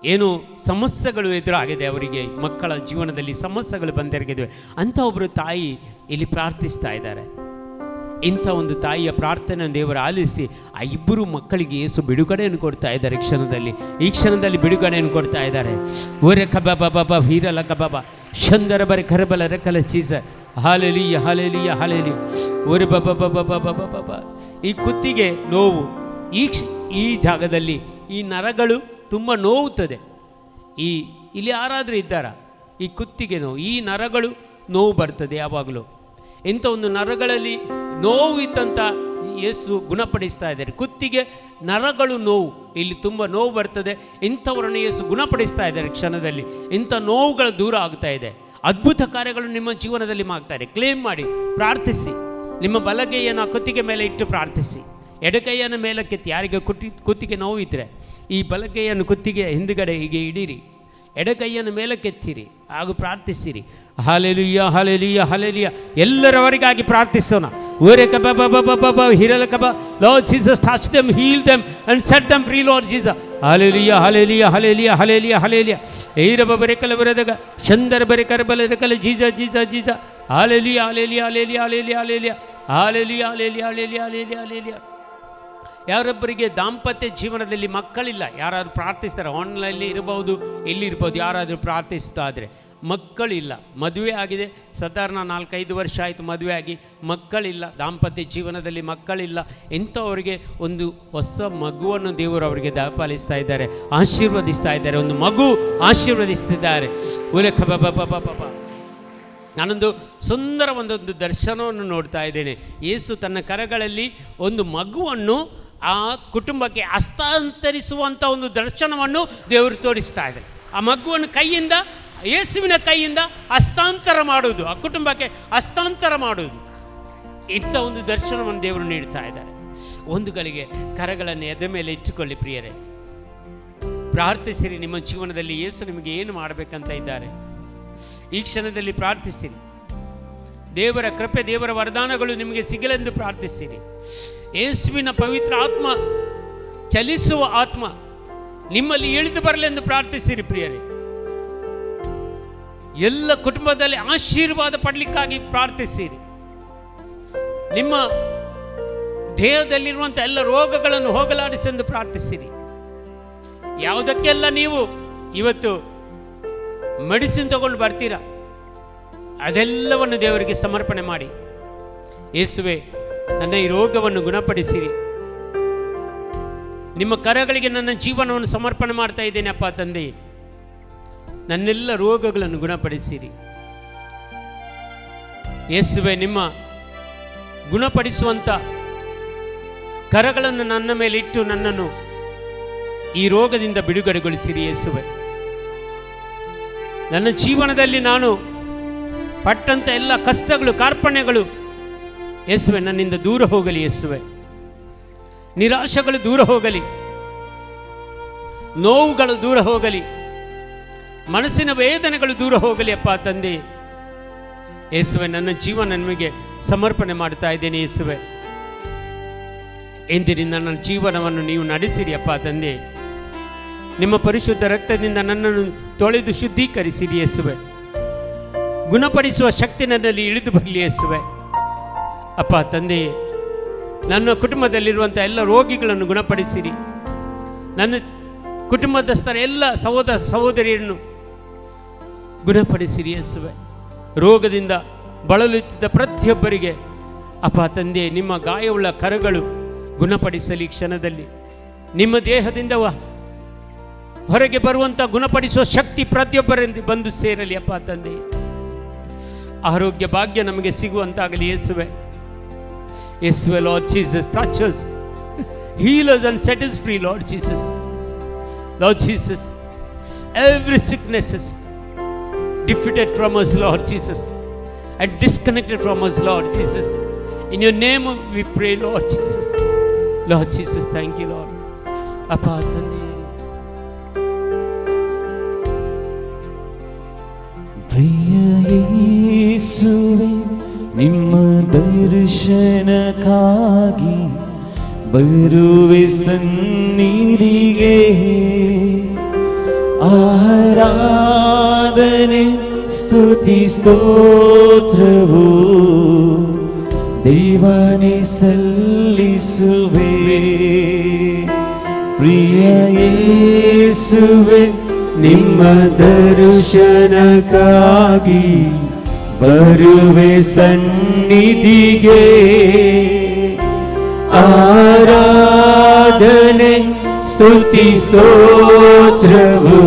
ಏನು ಸಮಸ್ಯೆಗಳು ಎದುರಾಗಿದೆ ಅವರಿಗೆ, ಮಕ್ಕಳ ಜೀವನದಲ್ಲಿ ಸಮಸ್ಯೆಗಳು ಬಂದೆರಗಿವೆ ಅಂತ ಒಬ್ಬರು ತಾಯಿ ಇಲ್ಲಿ ಪ್ರಾರ್ಥಿಸ್ತಾ ಇದ್ದಾರೆ. ಇಂಥ ಒಂದು ತಾಯಿಯ ಪ್ರಾರ್ಥನೆಯನ್ನು ದೇವರು ಆಲಿಸಿ ಆ ಇಬ್ಬರು ಮಕ್ಕಳಿಗೆ ಯೇಸು ಬಿಡುಗಡೆಯನ್ನು ಕೊಡ್ತಾ ಇದ್ದಾರೆ. ಈ ಕ್ಷಣದಲ್ಲಿ ಬಿಡುಗಡೆಯನ್ನು ಕೊಡ್ತಾ ಇದ್ದಾರೆ. ಓರೆ ಕಬಾಬ ಹೀರಲ ಕಬಾಬ ಶಂದರ ಬರೆ ಕರಬಲ ರೆಕಲ ಚೀಸ ಹಾಲೆಲಿಯ ಹಾಲೆಲಿಯ ಹಾಲೆಲಿ ಓರೆ ಬಬ. ಈ ಕುತ್ತಿಗೆ ನೋವು, ಈ ಜಾಗದಲ್ಲಿ ಈ ನರಗಳು ತುಂಬ ನೋವುತ್ತದೆ. ಇಲ್ಲಿ ಯಾರಾದರೂ ಇದ್ದಾರಾ? ಈ ಕುತ್ತಿಗೆ ನೋವು, ಈ ನರಗಳು ನೋವು ಬರ್ತದೆ ಯಾವಾಗಲೂ. ಇಂಥ ಒಂದು ನರಗಳಲ್ಲಿ ನೋವು ಇದ್ದಂಥ ಯೇಸು ಗುಣಪಡಿಸ್ತಾ ಇದ್ದಾರೆ. ಕುತ್ತಿಗೆ ನರಗಳು ನೋವು, ಇಲ್ಲಿ ತುಂಬ ನೋವು ಬರ್ತದೆ. ಇಂಥವರನ್ನು ಯೇಸು ಗುಣಪಡಿಸ್ತಾ ಇದ್ದಾರೆ ಕ್ಷಣದಲ್ಲಿ. ಇಂಥ ನೋವುಗಳು ದೂರ ಆಗ್ತಾ ಇದೆ. ಅದ್ಭುತ ಕಾರ್ಯಗಳು ನಿಮ್ಮ ಜೀವನದಲ್ಲಿ ಮಾಡ್ತಾರೆ. ಕ್ಲೇಮ್ ಮಾಡಿ, ಪ್ರಾರ್ಥಿಸಿ. ನಿಮ್ಮ ಬಲಗೈಯನ್ನು ಕುತ್ತಿಗೆ ಮೇಲೆ ಇಟ್ಟು ಪ್ರಾರ್ಥಿಸಿ. ಎಡಗೈಯನ್ನು ಮೇಲಕ್ಕೆತ್ತಿ. ಯಾರಿಗೆ ಕುತ್ತಿಗೆ ನೋವಿದ್ರೆ ಈ ಬಲಗೈಯನ್ನು ಕುತ್ತಿಗೆ ಹಿಂದುಗಡೆ ಹೀಗೆ ಇಡೀರಿ, ಎಡಗೈಯನ್ನು ಮೇಲಕ್ಕೆತ್ತಿರಿ, ಹಾಗೂ ಪ್ರಾರ್ಥಿಸಿರಿ. Hallelujah hallelujah hallelujah. ಎಲ್ಲರವರಿಗಾಗಿ ಪ್ರಾರ್ಥಿಸೋಣ. ಓರೆ ಕಬ ಬಬ ಹಿರಲ ಕಬ. Lord Jesus, touch them, heal them and set them free, Lord Jesus. Hallelujah hallelujah hallelujah hallelujah hallelujah. ಏರಬ ಬರೆಕಲ ಬರೆದಾಗ ಶಂದರ ಬರೆ ಕರಬಲ ರೆಕಲ Jesus Jesus Jesus. Hallelujah hallelujah hallelujah hallelujah hallelujah hallelujah hallelujah hallelujah hallelujah hallelujah. ಯಾರೊಬ್ಬರಿಗೆ ದಾಂಪತ್ಯ ಜೀವನದಲ್ಲಿ ಮಕ್ಕಳಿಲ್ಲ, ಯಾರಾದರೂ ಪ್ರಾರ್ಥಿಸ್ತಾರೆ, ಆನ್ಲೈನಲ್ಲಿ ಇರ್ಬೋದು, ಎಲ್ಲಿರ್ಬೋದು, ಯಾರಾದರೂ ಪ್ರಾರ್ಥಿಸ್ತಾ ಇದ್ದರೆ ಮಕ್ಕಳಿಲ್ಲ, ಮದುವೆ ಆಗಿದೆ, ಸಾಧಾರಣ 4-5 ವರ್ಷ ಆಯಿತು ಮದುವೆ ಆಗಿ, ಮಕ್ಕಳಿಲ್ಲ, ದಾಂಪತ್ಯ ಜೀವನದಲ್ಲಿ ಮಕ್ಕಳಿಲ್ಲ, ಇಂಥವರಿಗೆ ಒಂದು ಹೊಸ ಮಗುವನ್ನು ದೇವರು ಅವರಿಗೆ ದಯಪಾಲಿಸ್ತಾ ಇದ್ದಾರೆ, ಆಶೀರ್ವದಿಸ್ತಾ ಇದ್ದಾರೆ. ಒಂದು ಮಗು ಆಶೀರ್ವದಿಸ್ತಿದ್ದಾರೆ. ಉಲೇಖ ಬಬ. ನಾನೊಂದು ಸುಂದರ ಒಂದೊಂದು ದರ್ಶನವನ್ನು ನೋಡ್ತಾ ಇದ್ದೇನೆ. ಯೇಸು ತನ್ನ ಕರಗಳಲ್ಲಿ ಒಂದು ಮಗುವನ್ನು ಆ ಕುಟುಂಬಕ್ಕೆ ಹಸ್ತಾಂತರಿಸುವಂಥ ಒಂದು ದರ್ಶನವನ್ನು ದೇವರು ತೋರಿಸ್ತಾ ಇದ್ದಾರೆ. ಆ ಮಗುವನ್ನು ಕೈಯಿಂದ, ಯೇಸುವಿನ ಕೈಯಿಂದ ಹಸ್ತಾಂತರ ಮಾಡುವುದು, ಆ ಕುಟುಂಬಕ್ಕೆ ಹಸ್ತಾಂತರ ಮಾಡುವುದು, ಇಂಥ ಒಂದು ದರ್ಶನವನ್ನು ದೇವರು ನೀಡ್ತಾ ಇದ್ದಾರೆ. ಒಂದು ಗಳಿಗೆ ಕರಗಳನ್ನು ಎದೆ ಮೇಲೆ ಇಟ್ಟುಕೊಳ್ಳಿ ಪ್ರಿಯರೇ, ಪ್ರಾರ್ಥಿಸಿರಿ. ನಿಮ್ಮ ಜೀವನದಲ್ಲಿ ಯೇಸು ನಿಮಗೆ ಏನು ಮಾಡಬೇಕಂತ ಇದ್ದಾರೆ ಈ ಕ್ಷಣದಲ್ಲಿ ಪ್ರಾರ್ಥಿಸಿರಿ. ದೇವರ ಕೃಪೆ, ದೇವರ ವರದಾನಗಳು ನಿಮಗೆ ಸಿಗಲೆಂದು ಪ್ರಾರ್ಥಿಸಿರಿ. ಯೇಸುವಿನ ಪವಿತ್ರ ಆತ್ಮ, ಚಲಿಸುವ ಆತ್ಮ ನಿಮ್ಮಲ್ಲಿ ಇಳಿದು ಬರಲೆಂದು ಪ್ರಾರ್ಥಿಸಿರಿ ಪ್ರಿಯರೇ. ಎಲ್ಲ ಕುಟುಂಬದಲ್ಲಿ ಆಶೀರ್ವಾದ ಪಡಲಿಕ್ಕಾಗಿ ಪ್ರಾರ್ಥಿಸಿರಿ. ನಿಮ್ಮ ದೇಹದಲ್ಲಿರುವಂಥ ಎಲ್ಲ ರೋಗಗಳನ್ನು ಹೋಗಲಾಡಿಸೆಂದು ಪ್ರಾರ್ಥಿಸಿರಿ. ಯಾವುದಕ್ಕೆಲ್ಲ ನೀವು ಇವತ್ತು ಮೆಡಿಸಿನ್ ತಗೊಂಡು ಬರ್ತೀರಾ, ಅದೆಲ್ಲವನ್ನು ದೇವರಿಗೆ ಸಮರ್ಪಣೆ ಮಾಡಿ, ಯೇಸುವೆ ನನ್ನ ಈ ರೋಗವನ್ನು ಗುಣಪಡಿಸಿರಿ. ನಿಮ್ಮ ಕರಗಳಿಗೆ ನನ್ನ ಜೀವನವನ್ನು ಸಮರ್ಪಣೆ ಮಾಡ್ತಾ ಇದ್ದೇನೆ ಅಪ್ಪ ತಂದೆ, ನನ್ನೆಲ್ಲ ರೋಗಗಳನ್ನು ಗುಣಪಡಿಸಿರಿ. ಯೇಸುವೆ ನಿಮ್ಮ ಗುಣಪಡಿಸುವಂಥ ಕರಗಳನ್ನು ನನ್ನ ಮೇಲೆ ಇಟ್ಟು ನನ್ನನ್ನು ಈ ರೋಗದಿಂದ ಬಿಡುಗಡೆಗೊಳಿಸಿರಿ. ಯೇಸುವೆ ನನ್ನ ಜೀವನದಲ್ಲಿ ನಾನು ಪಟ್ಟಂಥ ಎಲ್ಲ ಕಷ್ಟಗಳು, ಕಾರ್ಪಣ್ಯಗಳು ಯೇಸುವೆ ನನ್ನಿಂದ ದೂರ ಹೋಗಲಿ. ಯೇಸುವೆ ನಿರಾಶೆಗಳು ದೂರ ಹೋಗಲಿ, ನೋವುಗಳು ದೂರ ಹೋಗಲಿ, ಮನಸ್ಸಿನ ವೇದನೆಗಳು ದೂರ ಹೋಗಲಿ ಅಪ್ಪ ತಂದೆ. ಯೇಸುವೆ ನನ್ನ ಜೀವನ ನಿಮಗೆ ಸಮರ್ಪಣೆ ಮಾಡ್ತಾ ಇದ್ದೇನೆ. ಯೇಸುವೆ ಎಂದಿನಿಂದ ನನ್ನ ಜೀವನವನ್ನು ನೀವು ನಡೆಸಿರಿ ಅಪ್ಪ ತಂದೆ. ನಿಮ್ಮ ಪರಿಶುದ್ಧ ರಕ್ತದಿಂದ ನನ್ನನ್ನು ತೊಳೆದು ಶುದ್ಧೀಕರಿಸಿರಿ. ಯೇಸುವೆ ಗುಣಪಡಿಸುವ ಶಕ್ತಿ ನನ್ನಲ್ಲಿ ಇಳಿದು ಬರಲಿ. ಯೇಸುವೆ ಅಪ್ಪ ತಂದೆ, ನನ್ನ ಕುಟುಂಬದಲ್ಲಿರುವಂಥ ಎಲ್ಲ ರೋಗಿಗಳನ್ನು ಗುಣಪಡಿಸಿರಿ. ನನ್ನ ಕುಟುಂಬದಸ್ಥರ ಎಲ್ಲ ಸಹೋದರ ಸಹೋದರಿಯನ್ನು ಗುಣಪಡಿಸಿರಿ. ಯೇಸುವೆ ರೋಗದಿಂದ ಬಳಲುತ್ತಿದ್ದ ಪ್ರತಿಯೊಬ್ಬರಿಗೆ ಅಪ್ಪ ತಂದೆ ನಿಮ್ಮ ಗಾಯವುಳ್ಳ ಕರಗಳು ಗುಣಪಡಿಸಲಿ. ಕ್ಷಣದಲ್ಲಿ ನಿಮ್ಮ ದೇಹದಿಂದ ಹೊರಗೆ ಬರುವಂಥ ಗುಣಪಡಿಸುವ ಶಕ್ತಿ ಪ್ರತಿಯೊಬ್ಬರಿಂದ ಬಂದು ಸೇರಲಿ ಅಪ್ಪ ತಂದೆ. ಆರೋಗ್ಯ ಭಾಗ್ಯ ನಮಗೆ ಸಿಗುವಂತಾಗಲಿ. ಯೇಸುವೆ ಯೇಸುವೆ lord Jesus, touch us, heal us and set us free, Lord Jesus. Lord Jesus, every sickness is defeated from us, Lord Jesus, and disconnected from us, Lord Jesus. In your name we pray, Lord Jesus. Lord Jesus, thank you, Lord. Appa Tande, ಪ್ರಿಯ ಯೇಸುವೆ, ನಿಮ್ಮ ದರ್ಶನಕ್ಕಾಗಿ ಬರುವೆ ಸನ್ನಿಧಿಗೆ. ಆರಾಧನೆ ಸ್ತುತಿ ಸ್ತೋತ್ರವು ದೇವನೇ ಸಲ್ಲಿಸುವೆ. ಪ್ರಿಯ ಯೇಸುವೆ, ನಿಮ್ಮ ದರ್ಶನಕ್ಕಾಗಿ ಬರುವೆ ಸನ್ನಿಧಿಗೆ. ಆರಾಧನೆ ಸ್ತುತಿ ಸ್ತೋತ್ರವು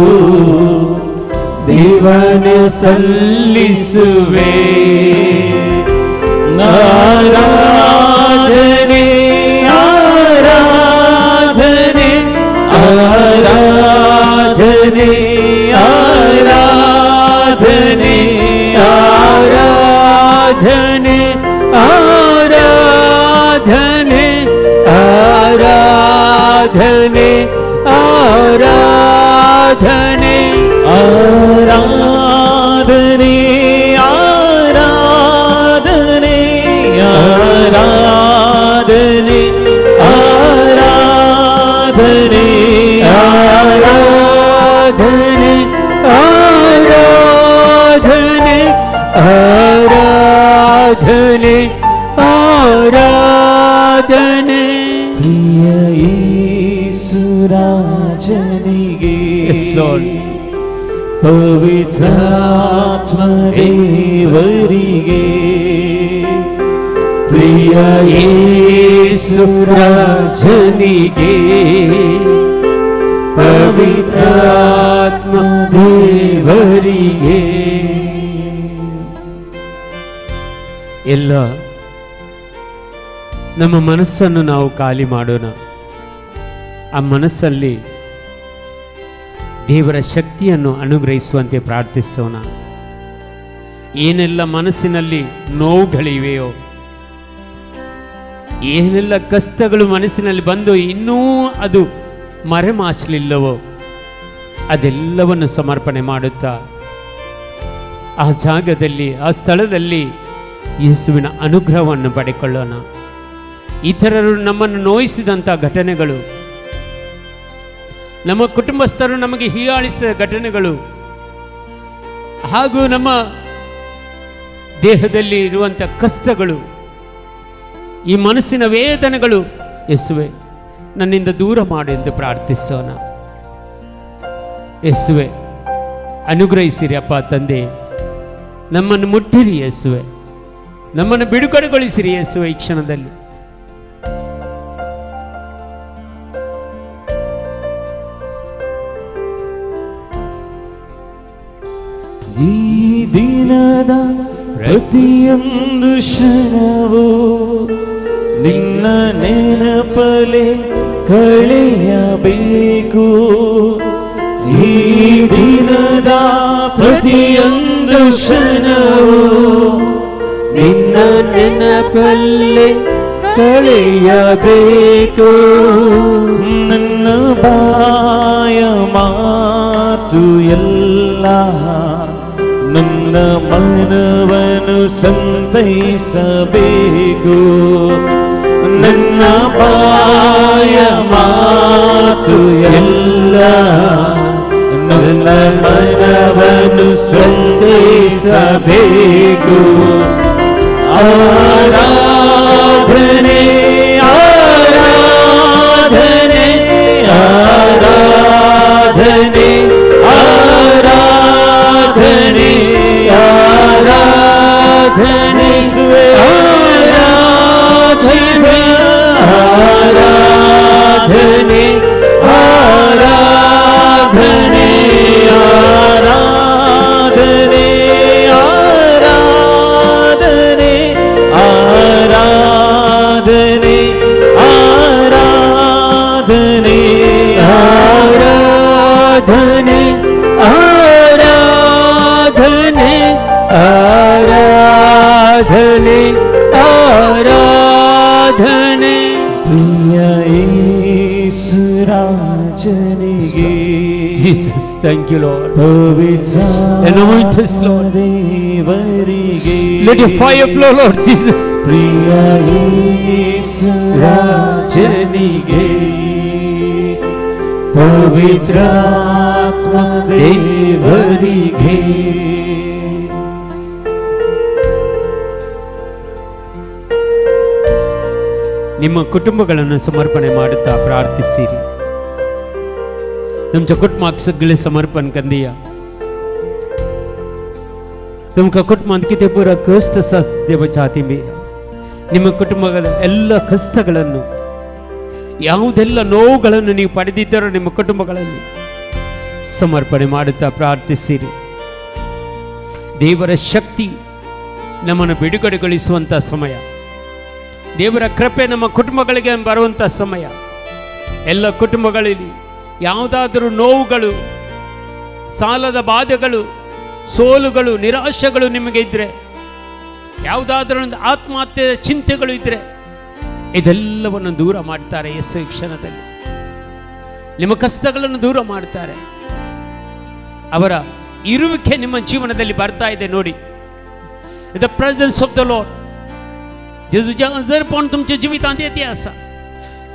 ದೇವನೇ ಸಲ್ಲಿಸುವೆ. ಆರಾಧನೆ ಆರಾಧನೆ ಆರಾಧನೆ ಆರಾಧನೆ ಆರಾಧನೆ ಆರಾಧನೆ ಆರಾಧನೆ ಆರಾಧನೆ ಆರಾಧನೆ ಆರಾಧನೆ ಆರಾಧನೆ ಆರಾಧನೆ ಆರಾಧನೆ ಆರಾಧನೆ ಆರಾಧನೆ ಆರಾಧನೆ ಪ್ರಿಯ ಯೇಸು ರಾಜನಿಗೆ. Yes, Lord. ಪವಿತ್ರಾತ್ಮ ದೇವರಿಗೆ. ಪ್ರಿಯ ಯೇಸು ರಾಜನಿಗೆ. ಪವಿತ್ರಾತ್ಮ ದೇವರಿಗೆ. ಎಲ್ಲ ನಮ್ಮ ಮನಸ್ಸನ್ನು ನಾವು ಖಾಲಿ ಮಾಡೋಣ. ಆ ಮನಸ್ಸಲ್ಲಿ ದೇವರ ಶಕ್ತಿಯನ್ನು ಅನುಗ್ರಹಿಸುವಂತೆ ಪ್ರಾರ್ಥಿಸೋಣ. ಏನೆಲ್ಲ ಮನಸ್ಸಿನಲ್ಲಿ ನೋವುಗಳಿವೆಯೋ, ಏನೆಲ್ಲ ಕಷ್ಟಗಳು ಮನಸ್ಸಿನಲ್ಲಿ ಬಂದು ಇನ್ನೂ ಅದು ಮರೆಮಾಚಲಿಲ್ಲವೋ ಅದೆಲ್ಲವನ್ನು ಸಮರ್ಪಣೆ ಮಾಡುತ್ತಾ ಆ ಜಾಗದಲ್ಲಿ, ಆ ಸ್ಥಳದಲ್ಲಿ ಯೇಸುವಿನ ಅನುಗ್ರಹವನ್ನು ಪಡೆಕೊಳ್ಳೋಣ. ಇತರರು ನಮ್ಮನ್ನು ನೋಯಿಸಿದಂಥ ಘಟನೆಗಳು, ನಮ್ಮ ಕುಟುಂಬಸ್ಥರು ನಮಗೆ ಹೀಯಾಳಿಸಿದ ಘಟನೆಗಳು, ಹಾಗೂ ನಮ್ಮ ದೇಹದಲ್ಲಿ ಇರುವಂಥ ಕಷ್ಟಗಳು, ಈ ಮನಸ್ಸಿನ ವೇದನೆಗಳು ಯೇಸುವೆ ನನ್ನಿಂದ ದೂರ ಮಾಡು ಎಂದು ಪ್ರಾರ್ಥಿಸೋಣ. ಯೇಸುವೆ ಅನುಗ್ರಹಿಸಿರಿ ಅಪ್ಪ ತಂದೆ, ನಮ್ಮನ್ನು ಮುಟ್ಟಿರಿ ಯೇಸುವೆ, ನಮ್ಮನ್ನು ಬಿಡುಗಡೆಗೊಳಿಸಿರಿ ಯೇಸುವೆ. ಈ ಕ್ಷಣದಲ್ಲಿ ಈ ದಿನದ ಪ್ರತಿಯೊಂದು ಕ್ಷಣವೂ ನಿನ್ನ ನೆನಪಲೆ ಕಳೆಯಬೇಕು. ಈ ದಿನದ ಪ್ರತಿಯೊಂದು ಕ್ಷಣವೂ ನಿನ್ನ ನೆನಪಲ್ಲೇ ಕಳೆಯಬೇಕು. ನನ್ನ ಬಾಯ ಮಾತು ಎಲ್ಲ ನನ್ನ ಮನವನ್ನು ಸಂತೈಸಬೇಕು. ನನ್ನ ಬಾಯ ಮಾತು ಎಲ್ಲ ನನ್ನ ಮನವನ್ನು ಸಂತೈಸಬೇಕು. ಆರಾಧನೆ ಆರಾಧನೆ ಆರಾಧನೆ ಆರಾಧನೆ ಆರಾಧನೆ ಆರಾಧನೆ ಆರಾಧನೆ ಆರಾಧನೆ ಆರಾಧನೆ ಆರಾಧನೆ ಆರಾಧನೆ ಆರಾಧನೆ ಆರಾಧನೆ ಪ್ರಿಯ ಯೇಸು ರಾಜನಿಗೆ. Jesus, thank you, Lord. Pavithra Anoint us, Lord. ದೇವರಿಗೆ Let your fire flow, Lord Jesus. ಪ್ರಿಯ ಯೇಸು ರಾಜನಿಗೆ ಪವಿತ್ರಾತ್ಮ ದೇವರಿಗೆ. ನಿಮ್ಮ ಕುಟುಂಬಗಳನ್ನು ಸಮರ್ಪಣೆ ಮಾಡುತ್ತಾ ಪ್ರಾರ್ಥಿಸಿರಿ. तुमच्या कुटुंबाक सगळे समर्पण कंदिया. तुमका कुटुंबात किती पुरा कष्ट आसा देवाच्या हाती बी ನಿಮ್ಮ ಕುಟುಂಬಗಳ ಎಲ್ಲ ಕಷ್ಟಗಳನ್ನು ಯಾವುದೆಲ್ಲ ನೋವುಗಳನ್ನು ನೀವು ಪಡೆದಿದ್ದರೋ ನಿಮ್ಮ ಕುಟುಂಬಗಳಲ್ಲಿ ಸಮರ್ಪಣೆ ಮಾಡುತ್ತಾ ಪ್ರಾರ್ಥಿಸಿರಿ. ದೇವರ ಶಕ್ತಿ ನಮ್ಮನ್ನು ಬಿಡುಗಡೆಗೊಳಿಸುವಂಥ ಸಮಯ, ದೇವರ ಕೃಪೆ ನಮ್ಮ ಕುಟುಂಬಗಳಿಗೆ ಬರುವಂಥ ಸಮಯ. ಎಲ್ಲ ಕುಟುಂಬಗಳಲ್ಲಿ ಯಾವುದಾದರೂ ನೋವುಗಳು, ಸಾಲದ ಬಾಧೆಗಳು, ಸೋಲುಗಳು, ನಿರಾಶೆಗಳು ನಿಮಗೆ ಇದ್ದರೆ, ಯಾವುದಾದ್ರೂ ಒಂದು ಆತ್ಮಹತ್ಯೆಯ ಚಿಂತೆಗಳು ಇದ್ದರೆ ಇದೆಲ್ಲವನ್ನು ದೂರ ಮಾಡ್ತಾರೆ ಯೇಸು ಈ ಕ್ಷಣದಲ್ಲಿ. ನಿಮ್ಮ ಕಷ್ಟಗಳನ್ನು ದೂರ ಮಾಡ್ತಾರೆ. ಅವರ ಇರುವಿಕೆ ನಿಮ್ಮ ಜೀವನದಲ್ಲಿ ಬರ್ತಾ ಇದೆ ನೋಡಿ. The presence of the Lord पण तुमच्या जीवितांत येते असा.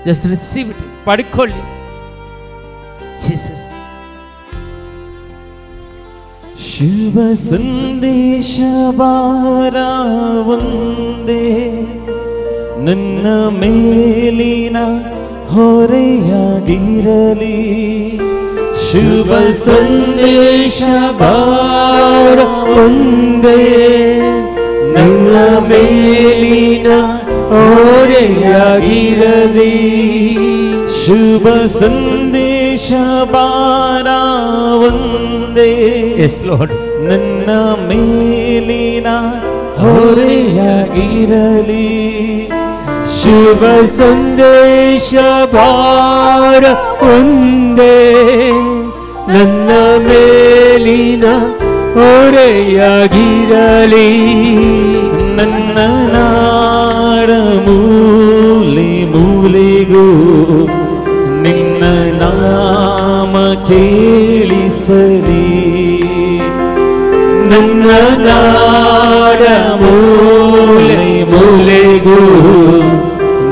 जस्ट रिसीव इट, पडಕೊಳ್ಳಿ. जीसस ಶುಭ ಸಂದೇಶ ಬಾರವಂದೇ ನನ್ನ ಮೇಲಿನ ಹೊರೆಯಾಗಿರಲಿ. ಶುಭ ಸಂದೇಶ ಬಾರವಂದೇ ನನ್ನ ಮೇಲಿನ ಹೊರೆಯಾಗಿರಲಿ. ಶುಭ ಸಂದೇಶ ಬಾರವಂದೇ ಎಸ್ ಲಾರ್ಡ್ ನನ್ನ ಮೇಲಿನ ಹೊರೆಯಾಗಿರಲಿ. ಶುಭ ಸಂದೇಶ ಬಾರವಂದೇ ನನ್ನ ಮೇಲಿನ ಹೊರೆಯಾಗಿರಲಿ. ನನ್ನ ನಾಡ ಮೂಲೆ ಮೂಲೆಗೂ ನಿನ್ನ ನಾಮ ಕೇಳಿಸಲಿ. ನನ್ನ ನಾಡ ಮೂಲೆ ಮೂಲೆಗೂ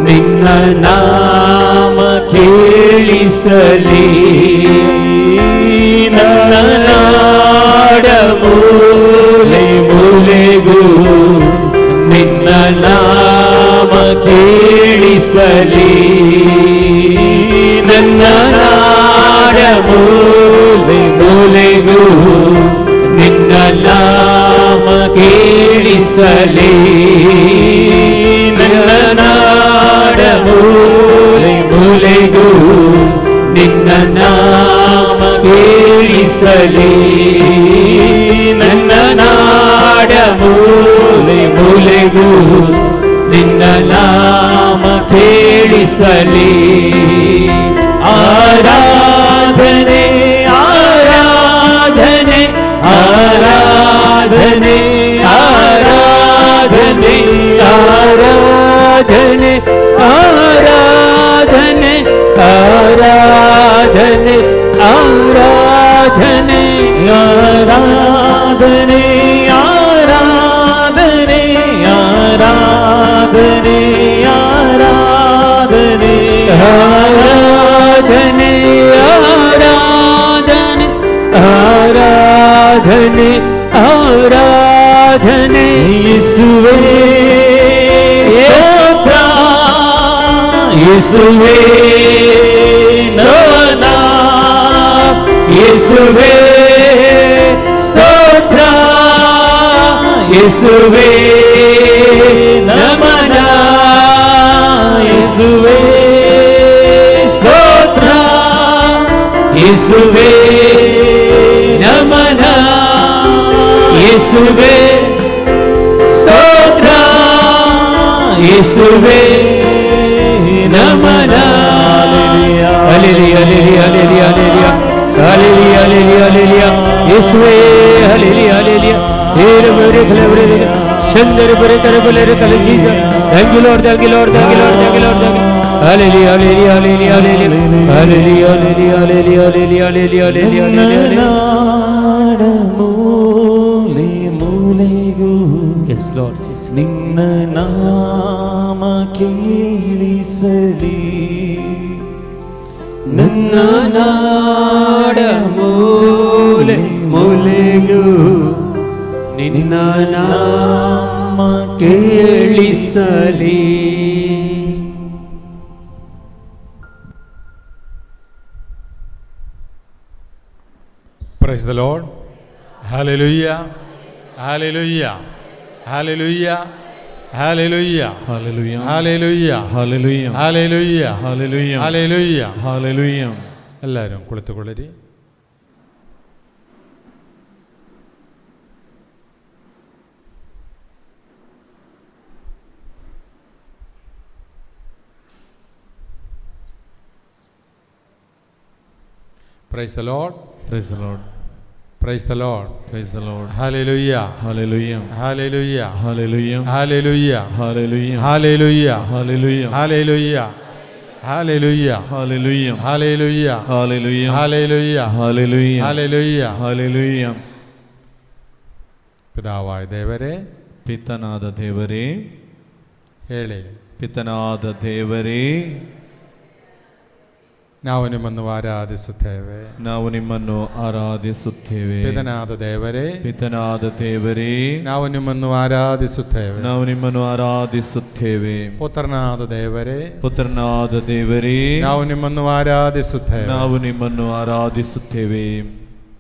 ನಿನ್ನ ನಾಮ ಕೇಳಿಸಲಿ. ನನ್ನ ನಾಡ ಮೂಲೆ ಮೂಲೆಗೂ ನಿನ್ನ ನಾಮ ಕೇಳಿಸಲಿ. ನನ್ನ ನಾಡ ಮೂಲೆ ಮೂಲೆಗೂ ನಿನ್ನ ನಾಮ ಕೇಳಿಸಲಿ. ನನ್ನ ನಾಡ ಮೂಲೆ ಮೂಲೆಗೂ ನಿನ್ನ ನಾಮ ಕೇಳಿಸಲಿ. ನನ್ನ ನಾಡ ಮೂಲೆ ಮೂಲೆಗೂ ನಿನ್ನ ನಾಮ ಕೇಳಿಸಲಿ. ಆರಾಧನೆ ಆರಾಧನೆ ಆರಾಧನೆ ಆರಾಧನೆ ಆರಾಧನೆ ಆರಾಧನೆ ಆರಾಧನೆ ಆರಾಧನೆ ಆರಾಧನೆ ಆರಾಧನೆ ಆರಾಧನೆ ಆರಾಧನೆ ಆರಾಧನೆ ಆರಾಧನೆ ಆರಾಧನೆ ಆರಾಧನೆ. ಯೇಸುವೇ ಸ್ತೋತ್ರ, ಯೇಸುವೇ ಸ್ತೋತ್ರ, ಯೇಸುವೇ ಸ್ತೋತ್ರ, ಯೇಸುವೇ ನಮನ, ಯೇಸುವೇ ಸ್ತೋತ್ರ, ಯೇಸುವೇ ನಮನ, ಯೇಸುವೇ ಸ್ತೋತ್ರ, ಯೇಸುವೇ ನಮನ. Hallelujah hallelujah hallelujah hallelujah hallelujah യേശുവേ ഹല്ലേലൂയ ഹല്ലേലൂയ യേരുവരെ ഖലവരെ ചന്ദ്രപുരെ കരബുലരെ കലജീസ thank you Lord thank you Lord thank you Lord thank you Lord hallelujah hallelujah hallelujah hallelujah hallelujah hallelujah hallelujah hallelujah hallelujah മൂലേ മൂലേഗു യെസ് ലോർഡ് ജീസസ് നിന്ന നാമ കേളിസലി ನನ್ನ ನಾಡ ಮೂಲೆ ಮೂಲೆಗೂ ನಿನ್ನ ನಾಮ ಕೇಳಿಸಲಿ. Praise the Lord. Hallelujah. Hallelujah. Hallelujah. Hallelujah. Hallelujah. Hallelujah. Hallelujah. Hallelujah. Hallelujah. Hallelujah. Hallelujah. എല്ലാവരും കുളിത്തുകൊള്ളരി. Praise the Lord. Praise the Lord. Praise the Lord. Praise the Lord. Hallelujah. Hallelujah. Hallelujah. Hallelujah. Hallelujah. Hallelujah. Hallelujah. Hallelujah. Hallelujah. Hallelujah. Hallelujah. Hallelujah. Hallelujah. Hallelujah. Hallelujah. Hallelujah. Hallelujah. പിതാവായ ദേവരെ ಪಿತನಾದ ದೇವರೇ ಹೇಳಿ ಪಿತನಾದ ದೇವರೇ ನಾವು ನಿಮ್ಮನ್ನು ಆರಾಧಿಸುತ್ತೇವೆ. ನಾವು ನಿಮ್ಮನ್ನು ಆರಾಧಿಸುತ್ತೇವೆ. ಪಿತನಾದ ದೇವರೇ ಪಿತನಾದ ದೇವರೇ ನಾವು ನಿಮ್ಮನ್ನು ಆರಾಧಿಸುತ್ತೇವೆ. ನಾವು ನಿಮ್ಮನ್ನು ಆರಾಧಿಸುತ್ತೇವೆ. ಪುತ್ರನಾದ ದೇವರೇ ಪುತ್ರನಾದ ದೇವರೇ ನಾವು ನಿಮ್ಮನ್ನು ಆರಾಧಿಸುತ್ತೇವೆ. ನಾವು ನಿಮ್ಮನ್ನು ಆರಾಧಿಸುತ್ತೇವೆ.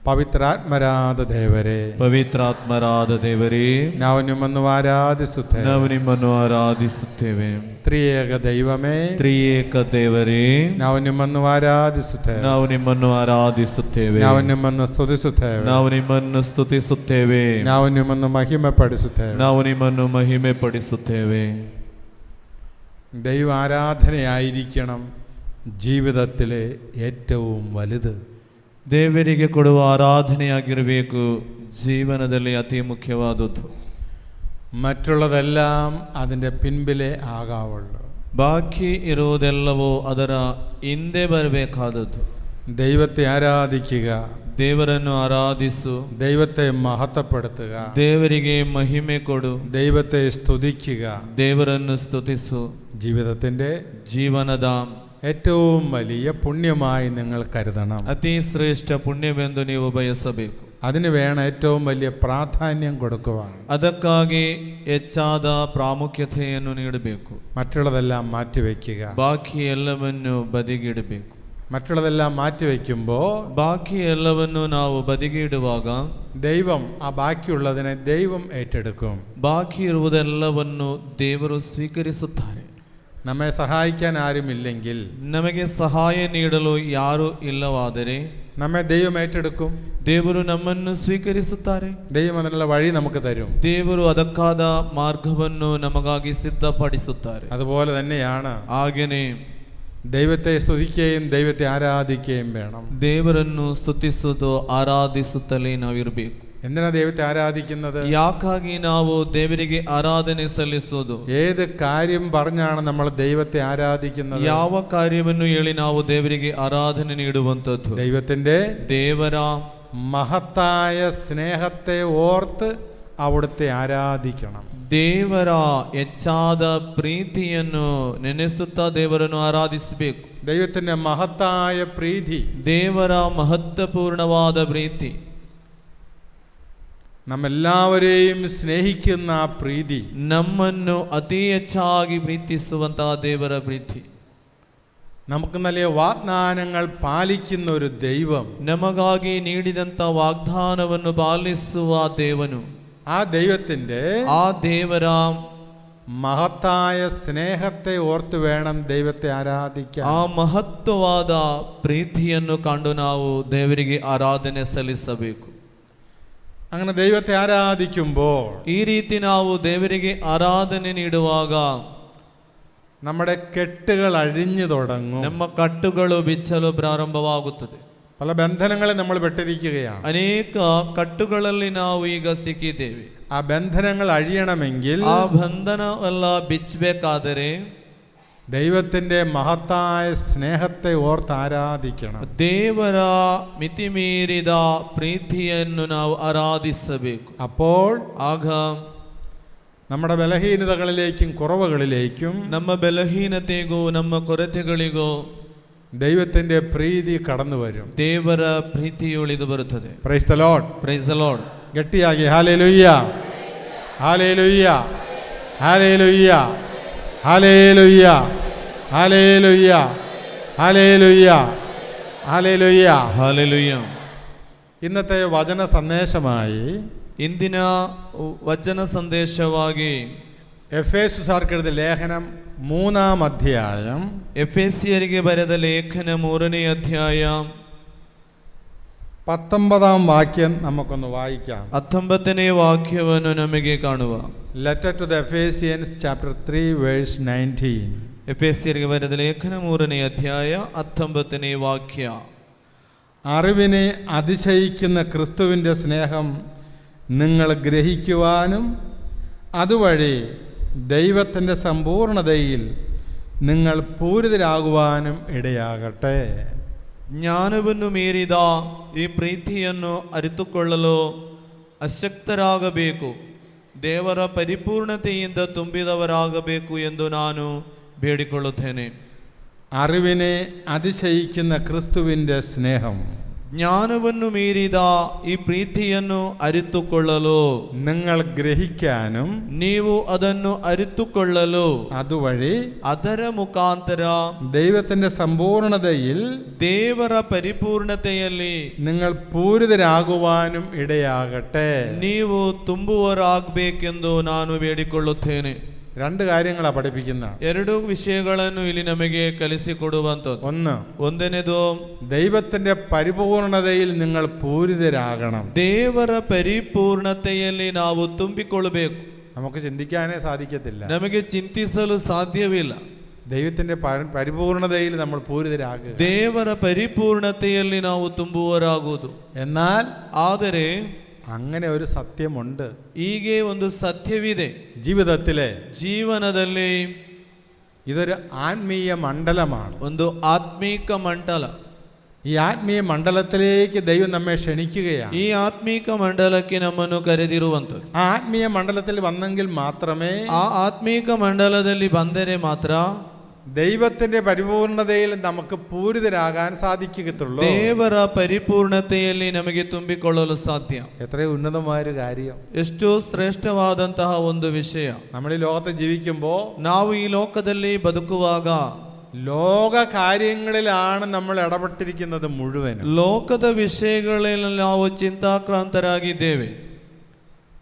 ಪವಿತ್ರಾತ್ಮರಾದ ದೇವರೇ ಪವಿತ್ರಾತ್ಮರಾದ ದೇವರೇ ನಾವು ನಿಮ್ಮನ್ನು ಆರಾಧಿಸುತ್ತೇವೆ. ನಾವು ನಿಮ್ಮನ್ನು ಆರಾಧಿಸುತ್ತೇವೆ. ತ್ರಿಯೇಕ ದೈವಮೇ ತ್ರಿಯೇಕ ದೇವರೇ ನಾವು ನಿಮ್ಮನ್ನು ಆರಾಧಿಸುತ್ತೇವೆ. ನಾವು ನಿಮ್ಮನ್ನು ಆರಾಧಿಸುತ್ತೇವೆ. ನಾವು ನಿಮ್ಮನ್ನು ಸ್ತುತಿಸುತ್ತೇವೆ. ನಾವು ನಿಮ್ಮನ್ನು ಸ್ತುತಿಸುತ್ತೇವೆ. ನಾವು ನಿಮ್ಮನ್ನು ಮಹಿಮೆ ಪಡಿಸುತ್ತೇವೆ. ನಾವು ನಿಮ್ಮನ್ನು ಮಹಿಮೆ ಪಡಿಸುತ್ತೇವೆ. ദൈവ ആരാധനയായിരിക്കണം ജീവിതത്തിലെ ഏറ്റവും വലുത്. ದೇವರಿಗೆ ಕೊಡುವ ಆರಾಧನೆಯಾಗಿರಬೇಕು ಜೀವನದಲ್ಲಿ ಅತಿ ಮುಖ್ಯವಾದದ್ದು. മറ്റുള്ളതെല്ലാം അതിൻ്റെ പിൻപിലേ ആകാവുള്ളൂ. ಬಾಕಿ ಇರುವುದೆಲ್ಲವೂ ಅದರ ಹಿಂದೆ ಬರಬೇಕಾದದ್ದು. ദൈവത്തെ ആരാധിക്കുക, ದೇವರನ್ನು ಆರಾಧಿಸು, ദൈവത്തെ മഹത്വപ്പെടുത്തുക, ದೇವರಿಗೆ ಮಹಿಮೆ ಕೊಡು, ദൈവത്തെ സ്തുതിക്കുക ದೇವರನ್ನು ಸ್ತುತಿಸು. ജീവിതത്തിൻ്റെ ಜೀವನದ ഏറ്റവും വലിയ പുണ്യമായി നിങ്ങൾ കരുതണം. ಅತಿ ಶ್ರೇಷ್ಠ ಪುಣ್ಯವೆಂದು ನೀವು ಬಯಸಬೇಕು. അതിന് വേണം ഏറ്റവും വലിയ പ്രാധാന്യം കൊടുക്കുവാൻ. ಅದಕ್ಕಾಗಿ ಹೆಚ್ಚಾದ ಪ್ರಾಮುಖ್ಯತೆಯನ್ನು ನೀಡಬೇಕು. മറ്റുള്ളതെല്ലാം മാറ്റിവെക്കുക. ಬಾಕಿ ಎಲ್ಲವನ್ನು ಬದಿಗಿಡಬೇಕು. മറ്റുള്ളതെല്ലാം മാറ്റിവെക്കുമ്പോൾ ಬಾಕಿ ಎಲ್ಲವನ್ನು ನಾವು ಬದಿಗಿಡುವಾಗ ദൈവം ആ ബാക്കിയുള്ളതിനെ ദൈവം ഏറ്റെടുക്കും. ಬಾಕಿ ಇರುವುದೆಲ್ಲವನ್ನು ದೇವರು ಸ್ವೀಕರಿಸುತ್ತಾರೆ. നമ്മെ സഹായിക്കാൻ ആരുമില്ലെങ്കിൽ, ನಮಗೆ ಸಹಾಯ ನೀಡಲು ಯಾರು ಇಲ್ಲವಾದರೆ നമ്മെ ദൈവം ഏറ്റെടുക്കും. ದೇವರು ನಮ್ಮನ್ನು ಸ್ವೀಕರಿಸುತ್ತಾರೆ. ദൈവം അതിനുള്ള വഴി നമുക്ക് തരും. ದೇವರು ಅದಕ್ಕಾದ ಮಾರ್ಗವನ್ನು ನಮಗಾಗಿ ಸಿದ್ಧಪಡಿಸುತ್ತಾರೆ. അതുപോലെ തന്നെയാണ് ಹಾಗೆಯೇ ദൈവത്തെ സ്തുതിക്കുകയും ദൈവത്തെ ആരാധിക്കുകയും വേണം. ದೇವರನ್ನು ಸ್ತುತಿಸುವುದು ಆರಾಧಿಸುತ್ತಲೇ ನಾವಿರಬೇಕು. എന്തിനാ ദൈവത്തെ ആരാധിക്കുന്നത്? ಯಾಕಾಗಿ ನಾವು ದೇವರಿಗೆ ಆರಾಧನೆ ಸಲ್ಲಿಸೋದು? ഏത് കാര്യം പറഞ്ഞാണ് നമ്മൾ ദൈവത്തെ ആരാധിക്കുന്നത്? ಯಾವ ಕಾರ್ಯವನ್ನು ಹೇಳಿ ನಾವು ದೇವರಿಗೆ ಆರಾಧನೆ ನೀಡುವಂಥದ್ದು? ദൈവത്തിന്റെ ದೇವರ മഹത്തായ സ്നേഹത്തെ ഓർത്ത് അവിടുത്തെ ആരാധിക്കണം. ದೇವರ ಹೆಚ್ಚಾದ ಪ್ರೀತಿಯನ್ನು ನೆನೆಸುತ್ತಾ ದೇವರನ್ನು ಆರಾಧಿಸಬೇಕು. ദൈവത്തിന്റെ മഹത്തായ പ്രീതി, ದೇವರ ಮಹತ್ವಪೂರ್ಣವಾದ ಪ್ರೀತಿ, നമ്മെല്ലാവരെയും സ്നേഹിക്കുന്ന ആ പ്രീതി, ನಮ್ಮನ್ನು ಅತಿ ಹೆಚ್ಚಾಗಿ ಪ್ರೀತಿಸುವಂತಹ ದೇವರ ಪ್ರೀತಿ, നമുക്ക് നൽകിയ വാഗ്ദാനങ്ങൾ പാലിക്കുന്ന ഒരു ദൈവം, ನಮಗಾಗಿ ನೀಡಿದಂತ ವಾಗ್ದಾನವನ್ನು ಪಾಲಿಸುವ ದೇವನು, ആ ദൈവത്തിന്റെ ಆ ದೇವರ മഹത്തായ സ്നേഹത്തെ ഓർത്ത് വേണം ദൈവത്തെ ആരാധിക്കാൻ. ಆ ಮಹತ್ವವಾದ ಪ್ರೀತಿಯನ್ನು ಕಂಡು ನಾವು ದೇವರಿಗೆ ಆರಾಧನೆ ಸಲ್ಲಿಸಬೇಕು. അങ്ങനെ ദൈവത്തെ ആരാധിക്കുമ്പോൾ, ಈ ರೀತಿ ನಾವು ದೇವರಿಗೆ ಆರಾಧನೆ ನೀಡುವಾಗ നമ്മുടെ കെട്ടുകൾ അഴിഞ്ഞു തുടങ്ങും. ನಮ್ಮ ಕಟ್ಟುಗಳು ಬಿಚ್ಚಲು ಪ್ರಾರಂಭವಾಗುತ್ತದೆ. പല ബന്ധനങ്ങളിൽ നമ്മൾ പെട്ടിരിക്കുകയാണ്. ಅನೇಕ ಕಟ್ಟುಗಳಲ್ಲಿ ನಾವು ಈಗ ಸಿಕ್ಕಿದ್ದೇವೆ. ആ ബന്ധനങ്ങൾ അഴിയണമെങ്കിൽ, ಆ ಬಂಧನ ಎಲ್ಲ ಬಿಚ್ಚಬೇಕಾದರೆ ദൈവത്തിന്റെ മഹത്തായ സ്നേഹത്തെ ഓർത്ത് ആരാധിക്കണം. ದೇವರ ಮಿತಿಮೀರಿದ ಪ್ರೀತಿಯನ್ನು ನಾವು ಆರಾಧಿಸಬೇಕು. അപ്പോൾ ಆಗ നമ്മുടെ ബലഹീനതകളിലേക്കും കുറവുകളിലേക്കും ನಮ್ಮ ಬಲಹೀನತೆಗೂ ನಮ್ಮ ಕೊರತೆಗಳಿಗೂ ദൈവത്തിന്റെ പ്രീതി കടന്നു വരും. ದೇವರ ಪ್ರೀತಿ ಉಳಿದು ಬರುತ್ತದೆ. Praise the Lord. Praise the Lord. ഗട്ടിയാകി hallelujah, hallelujah, hallelujah, hallelujah, hallelujah, hallelujah, hallelujah. Hallelujah. ഇന്നത്തെ വചന സന്ദേശമായി ಇಂದಿನ ವಚನ ಸಂದೇಶವಾಗಿ എഫേസ്യർക്ക് എഴുതിയ ലേഖനം 3-ാം അധ്യായം ಎಫೆಸಿಯರಿಗೆ ಬರೆದ ಲೇಖನ 3ನೇ ಅಧ್ಯಾಯ 19-ാം വാക്യം നമുക്കൊന്ന് വായിക്കാം. 19ನೇ ವಾಕ್ಯವನ್ನು ನಮಗೆ ಕಾಣುವ. Letter to the Ephesians chapter 3 verse 19. ಎಫೆಸಿಯರಿಗೆ ಬರೆದ ಲೇಖನ 3ನೇ ಅಧ್ಯಾಯ 19ನೇ ವಾಕ್ಯ. അറിവിനെ അതിശയിക്കുന്ന ക്രിസ്തുവിൻ്റെ സ്നേഹം നിങ്ങൾ ഗ്രഹിക്കുവാനും അതുവഴി ദൈവത്തിൻ്റെ സമ്പൂർണതയിൽ നിങ്ങൾ പൂരിതരാകുവാനും ഇടയാകട്ടെ. ಜ್ಞಾನವನ್ನು ಮೀರಿದ ಈ ಪ್ರೀತಿಯನ್ನು ಅರಿತುಕೊಳ್ಳಲು ಅಶಕ್ತರಾಗಬೇಕು, ದೇವರ ಪರಿಪೂರ್ಣತೆಯಿಂದ ತುಂಬಿದವರಾಗಬೇಕು ಎಂದು ನಾನು ಬೇಡಿಕೊಳ್ಳುತ್ತೇನೆ. അറിവിനെ അതിശയിക്കുന്ന ക്രിസ്തുവിൻ്റെ സ്നേഹം ಜ್ಞಾನವನ್ನು ಮೀರಿದ ಈ ಪ್ರೀತಿಯನ್ನು ಅರಿತುಕೊಳ್ಳಲು നിങ്ങൾ ഗ്രഹിക്കാനും ನೀವು ಅದನ್ನು ಅರಿತುಕೊಳ್ಳಲು അതുവഴി ಅದರ ಮುಖಾಂತರ ദൈവത്തിൻ്റെ സമ്പൂർണതയിൽ ದೇವರ ಪರಿಪೂರ್ಣತೆಯಲ್ಲಿ നിങ്ങൾ പൂരിതരാകുവാനും ഇടയാകട്ടെ. ನೀವು ತುಂಬುವರಾಗಬೇಕೆಂದು ನಾನು ಬೇಡಿಕೊಳ್ಳುತ್ತೇನೆ. രണ്ട് കാര്യങ്ങളാണ് പഠിപ്പിക്കുന്ന. ಎರಡು ವಿಷಯಗಳನ್ನು ಇಲ್ಲಿ ನಮಗೆ ಕಲಿಸಿಕೊಡುವಂಥದ್ದು. ಒಂದನೇದು ദൈവത്തിന്റെ പരിപൂർണതയിൽ നിങ്ങൾ പൂരിതരാകണം. ದೇವರ ಪರಿಪೂರ್ಣತೆಯಲ್ಲಿ ನಾವು ತುಂಬಿಕೊಳ್ಳಬೇಕು. നമുക്ക് ചിന്തിക്കാനേ സാധിക്കത്തില്ല, ನಮಗೆ ಚಿಂತಿಸಲು ಸಾಧ್ಯವಿಲ್ಲ. ദൈവത്തിന്റെ പരിപൂർണതയിൽ നമ്മൾ പൂരിതരാകുക. ದೇವರ ಪರಿಪೂರ್ಣತೆಯಲ್ಲಿ ನಾವು ತುಂಬುವರಾಗುವುದು. എന്നാൽ ಆದರೆ അങ്ങനെ ഒരു സത്യമുണ്ട്. ಹೀಗೆ ಒಂದು ಸತ್ಯವಿದೆ. ಜೀವನದಲ್ಲಿ ഇതൊരു ആത്മീയ മണ്ഡലമാണ്, ಒಂದು ಆತ್ಮೀಕ ಮಂಡಲ. ഈ ആത്മീയ മണ്ഡലത്തിലേക്ക് ദൈവം നമ്മെ ക്ഷണിക്കുകയാണ്. ಈ ಆತ್ಮೀಕ ಮಂಡಲಕ್ಕೆ ನಮ್ಮನ್ನು ಕರೆದಿರುವಂಥದ್ದು. ആ ആത്മീയ മണ്ഡലത്തിൽ വന്നെങ്കിൽ മാത്രമേ, ಆ ಆತ್ಮೀಕ ಮಂಡಲದಲ್ಲಿ ಬಂದರೆ ಮಾತ್ರ ദൈവത്തിന്റെ പരിപൂർണതയിൽ നമുക്ക് പൂരിതരാകാൻ സാധിക്കുകയുള്ളൂ. ದೇವರ ಪರಿಪೂರ್ಣತೆಯಲ್ಲಿ ನಮಗೆ ತುಂಬಿಕೊಳ್ಳಲು ಸಾಧ್ಯ. എത്രയോ ഉന്നതമായൊരു കാര്യം, ಎಷ್ಟೋ ಶ್ರೇಷ್ಠವಾದಂತಹ ಒಂದು ವಿಷಯ. നമ്മൾ ഈ ലോകത്ത് ജീവിക്കുമ്പോൾ, ನಾವು ಈ ಲೋಕದಲ್ಲಿ ಬದುಕುವಾಗ ലോക കാര്യങ്ങളിലാണ് നമ്മൾ ഇടപെട്ടിരിക്കുന്നത് മുഴുവൻ. ಲೋಕದ ವಿಷಯಗಳಲ್ಲಿ ನಾವು ಚಿಂತಾಕ್ರಾಂತರಾಗಿದ್ದೇವೆ.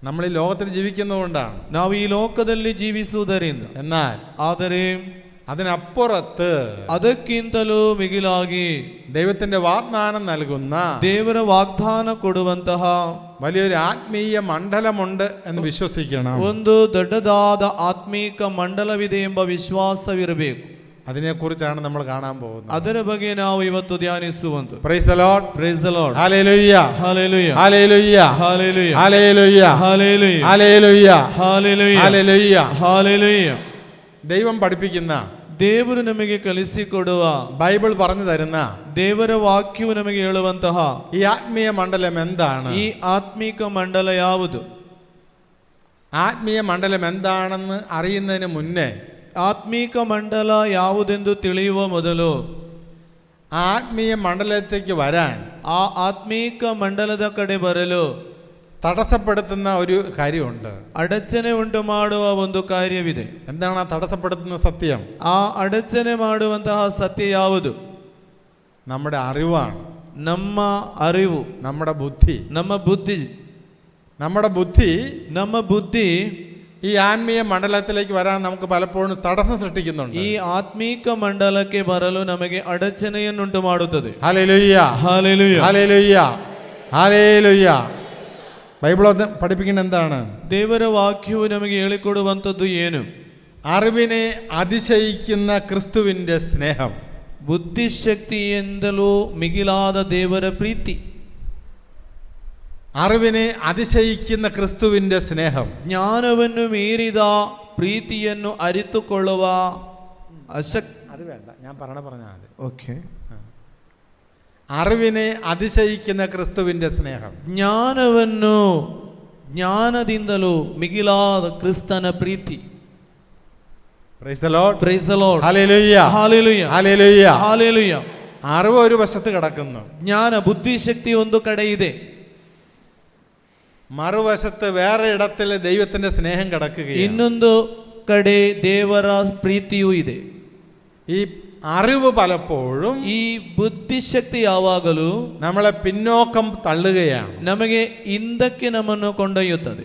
നമ്മൾ ഈ ലോകത്തിൽ ജീവിക്കുന്നതുകൊണ്ടാണ്, ನಾವು ಈ ಲೋಕದಲ್ಲಿ ಜೀವಿಸುವುದರಿಂದ. എന്നാൽ ಆದರೆ അതിനപ്പുറത്ത്, ಅದಕ್ಕಿಂತಲೂ ಮಿಗಿಲಾಗಿ ദൈവത്തിന്റെ വാഗ്ദാനം നൽകുന്ന, ದೇವರ ವಾಗ್ದಾನ ಕೊಡುವಂತಹ വലിയൊരു ആത്മീയ മണ്ഡലമുണ്ട് എന്ന് വിശ്വസിക്കണം. ಒಂದು ದೊಡ್ಡದಾದ ಆತ್ಮೀಕ ಮಂಡಲವಿದೆ ಎಂಬ ವಿಶ್ವಾಸವಿರಬೇಕು. അതിനെക്കുറിച്ചാണ് നമ്മൾ കാണാൻ പോകുന്നത്. ಅದರ ಬಗ್ಗೆ ನಾವು ಇವತ್ತು ಧ್ಯಾನಿಸುವಂತ. Praise the Lord, praise the Lord, hallelujah, hallelujah, hallelujah, hallelujah, hallelujah, hallelujah, hallelujah, hallelujah, hallelujah. Hallelujah. ദൈവം പഠിപ്പിക്കുന്ന, ದೇವರು ನಮಗೆ ಕಲಿಸಿಕೊಡುವ, ബൈബിൾ പറഞ്ഞു തരുന്ന ದೇವರ ವಾಕ್ಯವು ನಮಗೆ ಹೇಳುವಂತಹ ഈ ആത്മീയ മണ്ഡലം എന്താണ്? ಈ ಆತ್ಮೀಕ ಮಂಡಲ ಯಾವುದು? ആത്മീയ മണ്ഡലം എന്താണെന്ന് അറിയുന്നതിന് മുന്നേ, ಆತ್ಮೀಕ ಮಂಡಲ ಯಾವುದೆಂದು ತಿಳಿಯುವ ಮೊದಲು ആത്മീയ മണ്ഡലത്തേക്ക് വരാൻ, ಆ ಆತ್ಮೀಕ ಮಂಡಲದ ಕಡೆ ಬರಲು തടസ്സപ്പെടുത്തുന്ന ഒരു കാര്യമുണ്ട്. ಅಡಚಣೆ ಉಂಟು ಮಾಡುವ ಒಂದು ಕಾರ್ಯವಿದೆ. എന്താണ് ആ തടസ്സപ്പെടുത്തുന്ന സത്യം? ಆ ಅಡಚಣೆ ಮಾಡುವಂತಹ ಸತ್ಯ ಯಾವುದು? നമ്മുടെ അറിവാണ്, ನಮ್ಮ ಅರಿವು, നമ്മുടെ ബുദ്ധി. ನಮ್ಮ ಬುದ್ಧಿ. ನಮ್ಮ ಬುದ್ಧಿ ഈ ആത്മീയ മണ്ഡലത്തിലേക്ക് വരാൻ നമുക്ക് പലപ്പോഴും തടസ്സം സൃഷ്ടിക്കുന്നുണ്ട്. ಈ ಆತ್ಮೀಕ ಮಂಡಲಕ್ಕೆ ಬರಲು ನಮಗೆ ಅಡಚಣೆಯನ್ನುಂಟು ಮಾಡುತ್ತದೆ. Hallelujah, hallelujah, hallelujah, hallelujah. Bible പഠിപ്പിക്കുന്നത് എന്താണ്? ದೇವರ ವಾಕ್ಯವು ನಮಗೆ ಹೇಳಿಕೊಡುವಂಥದ್ದು ಏನು? അറിവിനെ അതിശയിക്കുന്ന ക്രിസ്തുവിന്റെ സ്നേഹം. ಬುದ್ಧಿಶಕ್ತಿಯಿಂದಲೂ ಮಿಗಿಲಾದ ದೇವರ ಪ್ರೀತಿ. അറിവിനെ അതിശയിക്കുന്ന ക്രിസ്തുവിന്റെ സ്നേഹം. ಜ್ಞಾನವನ್ನು ಮೀರಿದ ಪ್ರೀತಿಯನ್ನು ಅರಿತುಕೊಳ್ಳುವ അത് വേണ്ട, ഞാൻ പറഞ്ഞാൽ മതി. ಓಕೆ. അറിവിനെ അതിശയിക്കുന്ന ക്രിസ്തുവിന്റെ സ്നേഹം. ಜ್ಞಾನವನ್ನು ಜ್ಞಾನದಿಂದಲೂ ಮಿಗಿಲಾದ ಕ್ರಿಸ್ತನ ಪ್ರೀತಿ. Praise the Lord. Praise the Lord. Hallelujah. Hallelujah. Hallelujah. Hallelujah. അറിവ് ഒരു വശത്ത് കിടക്കുന്നു. ಜ್ಞಾನ ಬುದ್ಧಿಶಕ್ತಿ ಒಂದು ಕಡೆ ಇದೆ. മറുവശത്ത് വേറെ ഇടത്തിൽ ദൈവത്തിന്റെ സ്നേഹം കിടക്കുകയാണ്. ಇನ್ನೊಂದು ಕಡೆ ದೇವರ ಪ್ರೀತಿಯೂ ಇದೆ. ഈ അറിവ് പലപ്പോഴും ಈ ಬುದ್ಧಿಶಕ್ತಿ ಯಾವಾಗಲೂ നമ്മളെ പിന്നോക്കം തള്ളുകയാണ്. ನಮಗೆ ಹಿಂದಕ್ಕೆ ನಮ್ಮನ್ನು ಕೊಂಡೊಯ್ಯುತ್ತದೆ.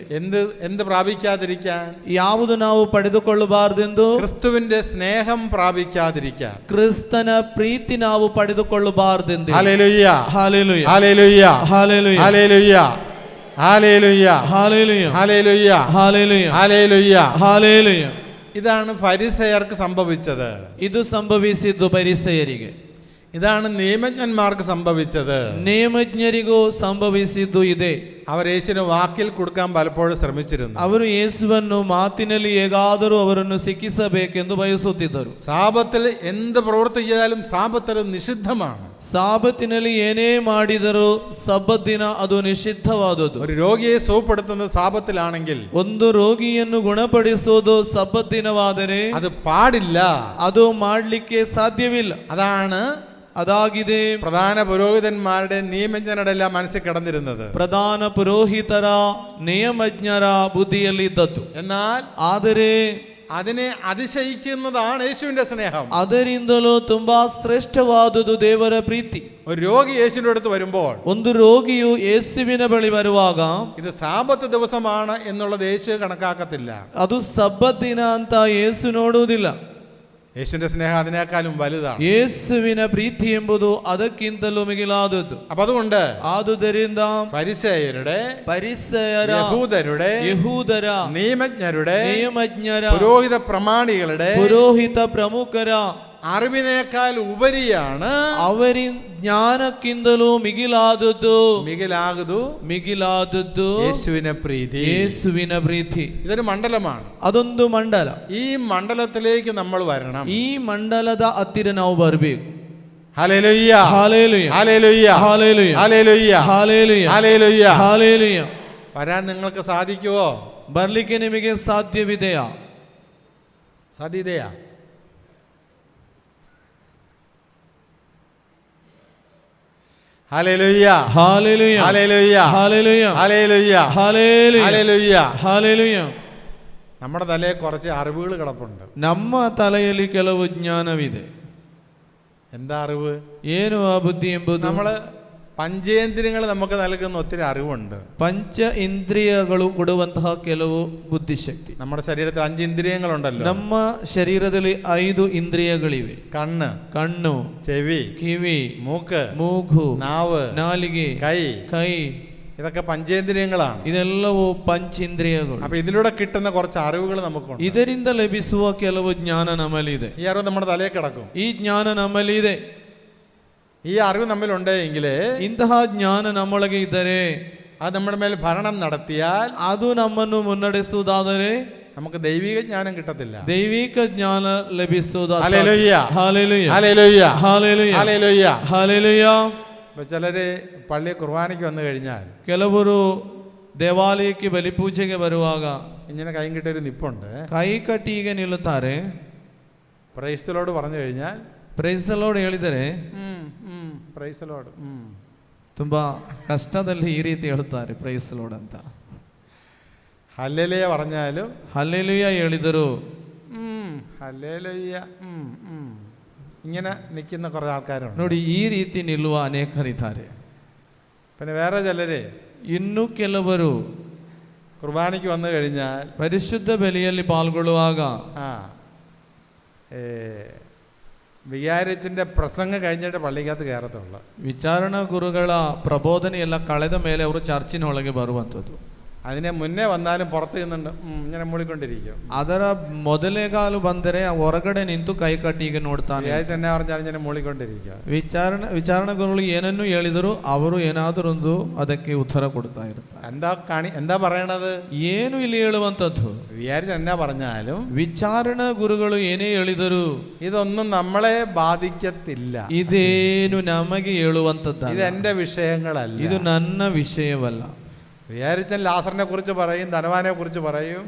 എന്ത് പ്രാപിക്കാതിരിക്കാൻ? ಯಾವುದು ನಾವು ಪಡೆದುಕೊಳ್ಳಬಾರದೆಂದು? ക്രിസ്തുവിന്റെ സ്നേഹം പ്രാപിക്കാതിരിക്കാൻ. ಕ್ರಿಸ್ತನ ಪ್ರೀತಿ ನಾವು ಪಡೆದುಕೊಳ್ಳಬಾರದೆಂದು. Hallelujah. Hallelujah. Hallelujah. Hallelujah. Hallelujah. Hallelujah. Hallelujah. Hallelujah. Hallelujah. Hallelujah. Hallelujah. ഇതാണ് ഫരിസയർക്ക് സംഭവിച്ചത്. ಇದು ಸಂಭವಿಸಿದ್ದು ಫರಿಸಾಯರಿಗೆ. ഇതാണ് നിയമജ്ഞന്മാർക്ക് സംഭവിച്ചത്. ನಿಯಮಜ್ಞರಿಗೂ ಸಂಭವಿಸಿದ್ದು ಇದೆ. അവർ യേശുവിനെ വാക്കിൽ കൊടുക്കാൻ പലപ്പോഴും ശ്രമിച്ചിരുന്നു. ಅವರು ಯೇಸುವನ್ನು ಮಾತಿನಲ್ಲಿ ಹೇಗಾದರೂ ಅವರನ್ನು ಸಿಕ್ಕಿಸಬೇಕೆಂದು ಬಯಸುತ್ತಿದ್ದರು. സാപത്തിൽ എന്ത് പ്രവൃത്തി ചെയ്താലും സാപത്തിൽ നിഷിദ്ധമാണ്. ಸಾಬತ್ತಿನಲ್ಲಿ ಏನೇ ಮಾಡಿದರೂ ಸಬ್ಬತ್ ದಿನ ಅದು ನಿಷಿದ್ಧವಾದುದು. ഒരു രോഗിയെ സുഖപ്പെടുത്തുന്നത് സാപത്തിലാണെങ്കിൽ, ಒಂದು ರೋಗಿಯನ್ನು ಗುಣಪಡಿಸುವುದು ಸಬ್ಬತ್ ದಿನವಾದರೆ അത് പാടില്ല. ಅದು ಮಾಡಲಿಕ್ಕೆ ಸಾಧ್ಯವಿಲ್ಲ. ಅದಾಗಿದೆ പ്രധാന പുരോഹിതന്മാരുടെ നിയമജ്ഞരുടെ എല്ലാം മനസ്സിൽ കിടന്നിരുന്നത്. ಪ್ರಧಾನ ಪುರೋಹಿತರ ನಿಯಮಜ್ಞರ ಬುದ್ಧಿಯಲ್ಲಿ ಇದ್ದದ್ದು. എന്നാൽ ಆದರೆ അതിനെ അതിശയിക്കുന്നതാണ് യേശുവിന്റെ സ്നേഹം. ಅದರಿಂದಲೂ ತುಂಬಾ ಶ್ರೇಷ್ಠವಾದುದು ದೇವರ ಪ್ರೀತಿ. ഒരു രോഗി യേശുവിന്റെ അടുത്ത് വരുമ്പോൾ, ಒಂದು ರೋಗಿಯು ಯೇಸುವಿನ ಬಳಿ ಬರುವಾಗ ഇത് സാബത്ത് ദിവസമാണ് എന്നുള്ളത് യേശു കണക്കാക്കത്തില്ല. ಅದು ಸಬ್ಬತ್ ದಿನ ಅಂತ ಯೇಸು ನೋಡುವುದಿಲ್ಲ. യേശുവിന്റെ സ്നേഹം അതിനേക്കാളും വലുതാണ്. ಯೇಸುವಿನ ಪ್ರೀತಿ ಎಂಬುದು ಅದಕ್ಕಿಂತಲೂ ಮಿಗಿಲಾದದ್ದು. അപ്പൊ അതുകൊണ്ട് ಆದುದರಿಂದ ഫരിസേയരുടെ, ಯಹೂದರ നിയമജ്ഞരുടെ, പുരോഹിത പ്രമാണികളുടെ, ಪುರೋಹಿತ ಪ್ರಮುಖರ അറിവിനേക്കാൾ ഉപരിയാണ് ಅವರಿ ಜ್ಞಾನಕ್ಕಿಂತಲೂ ಮಿಗಿಲಾದದ್ದು യേശുവിനെ പ്രീതി. ಯೇಸುವಿನ ಪ್ರೀತಿ ഇതൊരു മണ്ഡലമാണ്. ಅದೊಂದು ಮಂಡಲ. ഈ മണ്ഡലത്തിലേക്ക് നമ്മൾ വരണം. ಈ ಮಂಡಲದ ಹತ್ತಿರ ನಾವು ಬರಬೇಕು. Hallelujah. Hallelujah. Hallelujah. Hallelujah. Hallelujah. Hallelujah. Hallelujah. Hallelujah. വരാൻ നിങ്ങൾക്ക് സാധിക്കുമോ? ಬರ್ಲಿಕ್ಕೆ ನಿಮಗೆ ಸಾಧ್ಯವಿದೆಯಾ? സാധ്യതയാ? Hallelujah. Hallelujah. Hallelujah. Hallelujah. Hallelujah. Hallelujah. Hallelujah. Hallelujah. നമ്മുടെ തലയിൽ കുറച്ച് അറിവുകൾ കിടപ്പുണ്ട്. ನಮ್ಮ ತಲೆಯಲ್ಲಿ ಕೆಲವು ಜ್ಞಾನವಿದೆ. എന്താ അറിവ്? ಏನು ಆ ಬುದ್ಧಿ ಎಂಬುದು? നമ്മള് പഞ്ചേന്ദ്രിയങ്ങൾ നമുക്ക് നൽകുന്ന ഒത്തിരി അറിവുണ്ട്. ಪಂಚ ಇಂದ್ರಿಯಗಳು ಕೊಡುವಂತಹ ಕೆಲವು ಬುದ್ಧಿಶಕ್ತಿ. നമ്മുടെ ശരീരത്തിൽ 5 ഇന്ദ്രിയങ്ങളുണ്ടല്ലോ. ನಮ್ಮ ಶರೀರದಲ್ಲಿ 5 ಇಂದ್ರಿಯಗಳಿವೆ. ಕಣ್ಣು, ചെവി, ಕಿವಿ, മൂക്ക്, ನಾವು, ನಾಲಿಗೆ, ಕೈ ഇതൊക്കെ പഞ്ചേന്ദ്രിയങ്ങളാണ്. ಇದೆಲ್ಲವೂ ಪಂಚೇಂದ್ರಿಯಗಳು. അപ്പൊ ഇതിലൂടെ കിട്ടുന്ന കുറച്ച് അറിവുകൾ നമുക്കുണ്ട്. ಇದರಿಂದ ಲಭಿಸುವ ಕೆಲವು ಜ್ಞಾನ ನಮ್ಮಲ್ಲಿದೆ. ഈ അറിവ് നമ്മുടെ തലയിൽ കിടക്കും. ಈ ಜ್ಞಾನ ನಮ್ಮಲ್ಲಿದೆ. ഈ അറിവ് നമ്മളുണ്ടെങ്കിൽ, ಇಂತಹ ಜ್ಞಾನ ನಮ್ಮೊಳಗೆ ಇದ್ದರೆ, അത് നമ്മുടെ മേൽ ഭരണം നടത്തിയാൽ, ಅದು ನಮ್ಮನ್ನು ಮುನ್ನಡೆಸುವುದಾದರೆ നമുക്ക് ദൈവിക ജ്ഞാനം കിട്ടത്തില്ല. ದೈವಿಕ ಜ್ಞಾನ ಲಭಿಸುವುದು. Hallelujah. Hallelujah. Hallelujah. Hallelujah. Hallelujah. Hallelujah. ചിലര് പള്ളി കുർബാനയ്ക്ക് വന്നു കഴിഞ്ഞാൽ, ಕೆಲವರು ದೇವಾಲಯಕ್ಕೆ ಬಲಿಪೂಜೆಗೆ ಬರುವಾಗ ഇങ്ങനെ കൈ കിട്ടിയൊരു നിപ്പുണ്ട്. ಕೈ ಕಟ್ಟಿ ಹೀಗೆ ನಿಲ್ಲುತ್ತಾರೆ. പ്രൈസ് ദി ലോർഡ് പറഞ്ഞു കഴിഞ്ഞാൽ, ಪ್ರೈಸ್ ದಿ ಲಾರ್ಡ್ ಹೇಳಿದರೆ പ്രൈസ് ദി ലോർഡ് ತುಂಬಾ ಕಷ್ಟದಲ್ಲಿ ಈ ರೀತಿ ಹೇಳುತ್ತಾರೆ ಪ್ರೈಸ್ ದಿ ಲಾರ್ಡ್ ಅಂತ. ഹല്ലേലൂയ പറഞ്ഞാലും, ಹಲ್ಲೆಲೂಯ ಹೇಳಿದರು ഹല്ലേലൂയ ഇങ്ങനെ നിൽക്കുന്ന കുറേ ആൾക്കാരുണ്ട്. ನೋಡಿ, ಈ ರೀತಿ ನಿಲ್ಲುವ ಅನೇಕರಿದ್ದಾರೆ. പിന്നെ വേറെ ചിലര് ಇನ್ನು ಕೆಲವರು കുർബാനയ്ക്ക് വന്നു കഴിഞ്ഞാൽ ಪರಿಶುದ್ಧ ಬಲಿಯಲ್ಲಿ ಪಾಲ್ಗೊಳ್ಳುವಾಗ വികാരിച്ചിന്റെ പ്രസംഗം കഴിഞ്ഞിട്ട് പള്ളിക്കകത്ത് കയറത്തുള്ളൂ. ವಿಚಾರಣಾ ಗುರುಗಳ ಪ್ರಬೋಧನೆ ಎಲ್ಲ ಕಳೆದ ಮೇಲೆ ಅವರು ಚರ್ಚಿನೊಳಗೆ ಬರುವಂಥದ್ದು. അതിനെ മുന്നേ വന്നാലും പുറത്ത് നിന്നുണ്ട് ഇങ്ങനെ മൂളിക്കൊണ്ടിരിക്കും. ಅದರ ಮೊದಲೇಗಾಲು ಬಂದರೆ ಹೊರಗಡೆ ನಿಂತು ಕೈ ಕಟ್ಟಿ ಈಗ ನೋಡ್ತಾನೆ. എന്നാ പറഞ്ഞാലും ഇങ്ങനെ മൂളിക്കൊണ്ടിരിക്കുക. ವಿಚಾರಣಾ ಗುರುಗಳು ಏನನ್ನು ಹೇಳಿದರು ಅವರು ಏನಾದರೊಂದು ಅದಕ್ಕೆ ಉತ್ತರ ಕೊಡ್ತಾ ಇರ್ತಾರೆ. എന്താ പറയണത്? ಏನು ಇಲ್ಲಿ ಹೇಳುವಂತದ್ದು? വിചാരിച്ച എന്നാ പറഞ്ഞാലും ವಿಚಾರಣಾ ಗುರುಗಳು ಏನೇ ಹೇಳಿದರು ഇതൊന്നും നമ്മളെ ബാധിക്കത്തില്ല. ಇದೇನು ನಮಗೆ ಹೇಳುವಂತದ್ದಲ್ಲ. ഇത് എന്റെ വിഷയങ്ങളല്ല. ಇದು ನನ್ನ ವಿಷಯವಲ್ಲ. വിചാരിച്ചൻ ലാസറിനെ കുറിച്ച് പറയും, ധനവാനെ കുറിച്ച് പറയും.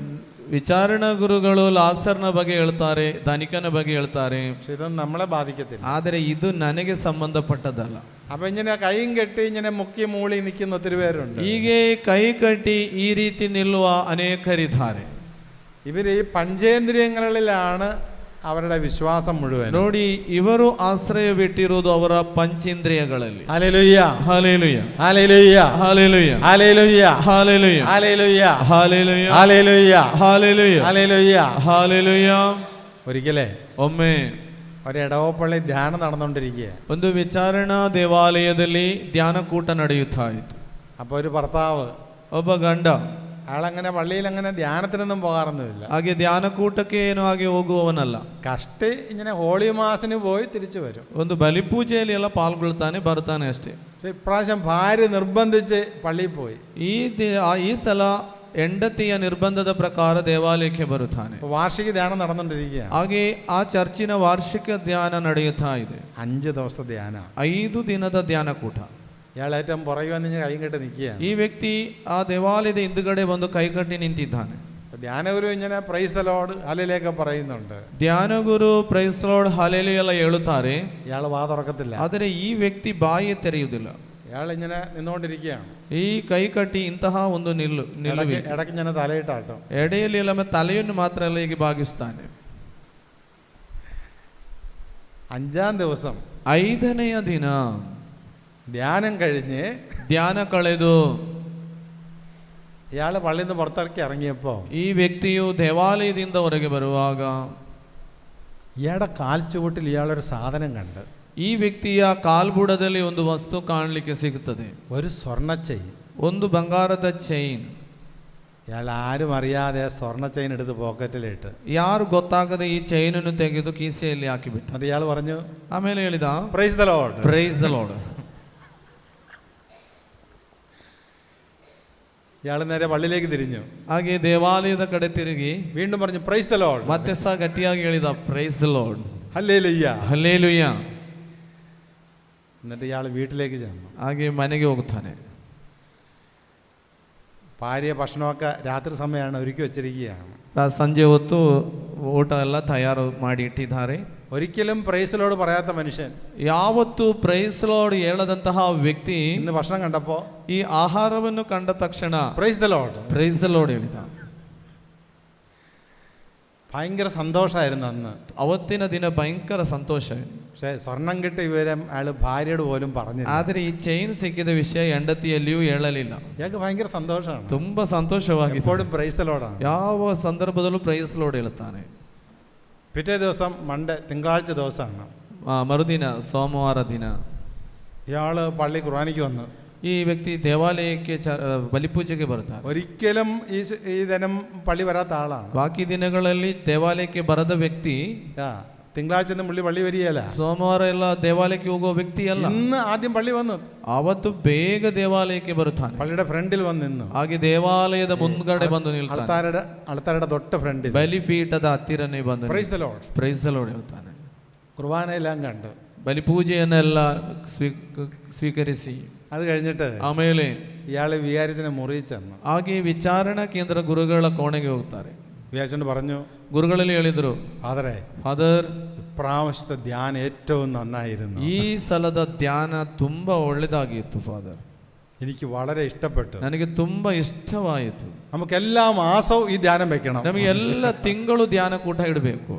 ವಿಚಾರಣಾ ಗುರುಗಳು ಲಾಸರ್ನ ಬಗ್ಗೆ ಹೇಳ್ತಾರೆ, ಧನಿಕನ ಬಗ್ಗೆ ಹೇಳ್ತಾರೆ. പക്ഷെ ഇതൊന്നും നമ്മളെ ബാധിക്കത്തില്ല. ಆದರೆ ಇದು ನನಗೆ ಸಂಬಂಧಪಟ್ಟದಲ್ಲ. അപ്പൊ ഇങ്ങനെ കൈയും കെട്ടി ഇങ്ങനെ മുക്കി മൂളി നിൽക്കുന്ന ഒത്തിരി പേരുണ്ട്. ಹೀಗೆ ಕೈ ಕಟ್ಟಿ ಈ ರೀತಿ ನಿಲ್ಲುವ ಅನೇಕರಿದ್ದಾರೆ. ഇവര് ഈ പഞ്ചേന്ദ്രിയങ്ങളിലാണ് അവരുടെ വിശ്വാസം മുഴുവൻ. ನೋಡಿ, ಇವರು ಆಶ್ರಯವಿಟ್ಟಿರುವುದು ಅವರ ಪಂಚೇಂದ್ರಿಯಗಳಲ್ಲಿ. Hallelujah, hallelujah, hallelujah, hallelujah, hallelujah, hallelujah, hallelujah, hallelujah, hallelujah, hallelujah, hallelujah, hallelujah. ഒരിക്കലേ ಒಮ್ಮೆ ഒരു ഇടവപ്പള്ളി ധ്യാനം നടന്നുകൊണ്ടിരിക്കുക. ಒಂದು ವಿಚಾರಣಾ ದೇವಾಲಯದಲ್ಲಿ ಧ್ಯಾನಕೂಟ ನಡೆಯುತ್ತಾ ಇತ್ತು. അപ്പോൾ ഒരു ഭർത്താവ്, ಒಬ್ಬ ಗಂಡ, അയാളങ്ങനെ പള്ളിയിൽ അങ്ങനെ ധ്യാനത്തിനൊന്നും പോകാറൊന്നുമില്ല. ಹಾಗೆ ಧ್ಯಾನಕೂಟಕ್ಕೆ ಏನೋ ಹಾಗೆ ಹೋಗುವವನಲ್ಲ. കഷ്ടി ഇങ്ങനെ ഹോളി മാസിന് പോയി തിരിച്ചു വരും. ಒಂದು ಬಲಿಪೂಜೆಯಲ್ಲಿ ಎಲ್ಲ ಪಾಲ್ಗೊಳ್ತಾನೆ, ಬರ್ತಾನೆ ಅಷ್ಟೇ. ഇപ്രാവശ്യം ഭാര്യ നിർബന്ധിച്ച് പള്ളിയിൽ പോയി. ಈ ಸಲ ಹೆಂಡತಿಯ ನಿರ್ಬಂಧದ ಪ್ರಕಾರ ದೇವಾಲಯಕ್ಕೆ ಬರುತ್ತಾನೆ. വാർഷിക ധ്യാനം നടന്നുകൊണ്ടിരിക്കുകയാണ്. ಹಾಗೆ ಆ ಚರ್ಚಿನ ವಾರ್ಷಿಕ ಧ್ಯಾನ ನಡೆಯುತ್ತಾ ಇದೆ. 5 ദിവസത്തെ ധ്യാന, 5 ದಿನದ ಧ್ಯಾನಕೂಟ. ഇയാൾ ഏറ്റവും പുറകെ വന്ന് കൈ കെട്ടി നിൽക്കുകയാണ്. ಈ ವ್ಯಕ್ತಿ ಆ ದೇವಾಲಯದ ಹಿಂದುಗಡೆ ಬಂದು ಕೈಕಟ್ಟಿ ನಿಂತಿದ್ದಾನೆ. ധ്യാനഗുരു ഇങ്ങനെ പ്രൈസ് ദി ലോർഡ് ഹല്ലേലൂയ പറയുന്നുണ്ട്. ಧ್ಯಾನಗುರು ಪ್ರೈಸ್ ಲಾರ್ಡ್ ಹಲ್ಲೆಲೂಯ ಎಲ್ಲ ಹೇಳುತ್ತಾರೆ. ഇയാൾ വാ തുറക്കത്തില്ല. ಆದರೆ ಈ ವ್ಯಕ್ತಿ ಬಾಯಿ ತೆರೆಯುವುದಿಲ್ಲ. ഇയാൾ ഇങ്ങനെ നിന്നുകൊണ്ടിരിക്കുകയാണ്. ಈ ಕೈ ಕಟ್ಟಿ ಇಂತಹ ಒಂದು ನಿಲ್ಲುವಿ ഇടയ്ക്ക് ഇങ്ങനെ തലയിട്ടാട്ടോ. ಎಡೆಯಲ್ಲಿ ಎಲ್ಲ ತಲೆಯನ್ನು ಮಾತ್ರ ಎಲ್ಲ ಹೀಗೆ ಬಾಗಿಸ್ತಾನೆ. 5ാം ദിവസം 5ನೆಯ ದಿನ ധ്യാനം കഴിഞ്ഞ് ಧ್ಯಾನ ಕಳೆದು ഇയാൾ പള്ളിയിൽ നിന്ന് പുറത്തിറക്കി ഇറങ്ങിയപ്പോൾ ಈ ವ್ಯಕ್ತಿಯು ದೇವಾಲಯದಿಂದ ಹೊರಗೆ ಬರುವಾಗ ഇയാളുടെ കാൽച്ചുവട്ടിൽ ഇയാളൊരു സാധനം കണ്ട്. ಈ ವ್ಯಕ್ತಿಯ ಕಾಲ್ಬುಡದಲ್ಲಿ ಒಂದು ವಸ್ತು ಕಾಣಲಿಕ್ಕೆ ಸಿಗುತ್ತದೆ. ഒരു സ്വർണ്ണ ചെയിൻ, ಒಂದು ಬಂಗಾರದ ಚೈನ್. ഇയാൾ ആരും അറിയാതെ സ്വർണ്ണ ചെയിൻ എടുത്ത് പോക്കറ്റിലിട്ട് ಯಾರು ಗೊತ್ತಾಗದೆ ಈ ಚೈನನ್ನು ತೆಗೆದು ಕೀಸೆಯಲ್ಲಿ ಹಾಕಿಬಿಟ್ಟ. അത് ഇയാൾ പറഞ്ഞു, ಆಮೇಲೆ ಹೇಳಿದ, praise the Lord, praise the Lord. ഇയാൾ നേരെ പള്ളിയിലേക്ക് തിരിഞ്ഞു. ಹಾಗೆ ದೇವಾಲಯದ ಕಡೆ ತಿರುಗಿ വീണ്ടും പറഞ്ഞു പ്രൈസ് ദി ലോർഡ്. ಮತ್ತೆ ಸಹ ಗಟ್ಟಿಯಾಗಿ ಹೇಳಿದ, praise the Lord, hallelujah, hallelujah. എന്നിട്ട് ഇയാൾ വീട്ടിലേക്ക് ചെന്നു. ಹಾಗೆ ಮನೆಗೆ ಹೋಗುತ್ತಾನೆ. ഭാര്യ ഭക്ഷണമൊക്കെ രാത്രി സമയമാണ് ഒരുക്കി വെച്ചിരിക്കുകയാണ്. ಸಂಜೆ ಹೊತ್ತು ಊಟ ಎಲ್ಲ ತಯಾರು ಮಾಡಿ ಇಟ್ಟಿದ್ದಾರೆ. ഒരിക്കലും പ്രൈസ് ദി ലോർഡ് പറയാത്ത മനുഷ്യൻ ಯಾವತ್ತು ಪ್ರೈಸ್ ಲಾರ್ಡ್ ಹೇಳದಂತಹ ವ್ಯಕ್ತಿ ഇന്ന് ഭക്ഷണം കണ്ടപ്പോ ಈ ಆಹಾರವನ್ನು ಕಂಡ ತಕ್ಷಣ praise the Lord, praise the Lord ಹೇಳಿದ. ഭയങ്കര സന്തോഷമായിരുന്നു അന്ന്. ಅವತ್ತಿನ ದಿನ ಭಯಂಕರ ಸಂತೋಷ. പക്ഷേ സ്വർണം കിട്ടിയ വിവരം അയാൾ ഭാര്യയോട് പോലും പറഞ്ഞില്ല. ಆದರೆ ಈ ಚೈನ್ ಸಿಕ್ಕಿದ ವಿಷಯ ಹೆಂಡತಿಯಲ್ಲಿಯೂ ಹೇಳಲಿಲ್ಲ. ഇയാൾക്ക് ഭയങ്കര സന്തോഷമാണ്. ತುಂಬಾ ಸಂತೋಷವಾಗಿದೆ. എപ്പോഴും പ്രൈസ് ദി ലോർഡ് ആണ്. ಯಾವ ಸಂದರ್ಭದಲ್ಲೂ ಪ್ರೈಸ್ ಲಾರ್ಡ್ ಹೇಳ್ತಾನೆ. പിറ്റേ ദിവസം തിങ്കളാഴ്ച ദിവസമാണ്. ಮರುದಿನ ಸೋಮವಾರ ದಿನ ഇയാള് പള്ളി കുർബാനയ്ക്ക് വന്നു. ಈ ವ್ಯಕ್ತಿ ದೇವಾಲಯಕ್ಕೆ ಬಲಿಪೂಜೆಗೆ ಬರ್ತಾರೆ. ഒരിക്കലും ഈ ദിനം പള്ളി വരാത്ത ആളാണ്. ಬಾಕಿ ದಿನಗಳಲ್ಲಿ ದೇವಾಲಯಕ್ಕೆ ಬರದ ವ್ಯಕ್ತಿ തിങ്കളാഴ്ച പുള്ളി പള്ളി വരികയല്ല. ಸೋಮವಾರ ಎಲ್ಲ ದೇವಾಲಯಕ್ಕೆ ಹೋಗುವ ವ್ಯಕ್ತಿ ಅಲ್ಲ. ഇന്ന് ആദ്യം പള്ളി വന്നു. ಅವತ್ತು ಬೇಗ ದೇವಾಲಯಕ್ಕೆ ಬರುತ್ತಾನೆ. പള്ളിയുടെ ഫ്രണ്ടിൽ വന്ന് നിന്നു. ಹಾಗೆ ದೇವಾಲಯದ ಮುಂದ್ಗಡೆ ಬಂದು ನಿಲ್ತಾನೆ. അൾത്താരയുടെ തൊട്ട് ഫ്രണ്ടിൽ ಬಲಿಪೀಠದ ಹತ್ತಿರನೇ ಬಂದು praise the Lord, praise the Lord ಹೇಳ್ತಾನೆ. കുർബാനയെല്ലാം കണ്ട് ಬಲಿಪೂಜೆಯನ್ನೆಲ್ಲ ಸ್ವೀಕರಿಸಿ അത് കഴിഞ്ഞിട്ട് ಆಮೇಲೆ ഇയാള് വികാരിച്ചനെ മുറിയിൽ ചെന്നു. ಹಾಗೆ ವಿಚಾರಣಾ ಕೇಂದ್ರ ಗುರುಗಳ ಕೋಣೆಗೆ ಹೋಗ್ತಾರೆ. വികാരിച്ചൻ പറഞ്ഞു, ಗುರುಗಳಲ್ಲಿ ಹೇಳಿದ್ರು, ഫാദറെ, ಫಾದರ್, ഇപ്രാവശ്യത്തെ ധ്യാനം ഏറ്റവും നന്നായിരുന്നു. ಈ ಸಲದ ಧ್ಯಾನ ತುಂಬಾ ಒಳ್ಳೆದಾಗಿತ್ತು ಫಾದರ್. എനിക്ക് വളരെ ഇഷ്ടപ്പെട്ടു. ನನಗೆ ತುಂಬಾ ಇಷ್ಟವಾಯಿತು. നമുക്ക് എല്ലാ മാസവും ഈ ധ്യാനം വെക്കണം. ನಮಗೆ ಎಲ್ಲ ತಿಂಗಳು ಧ್ಯಾನ ಕೂಟ ಇಡಬೇಕು.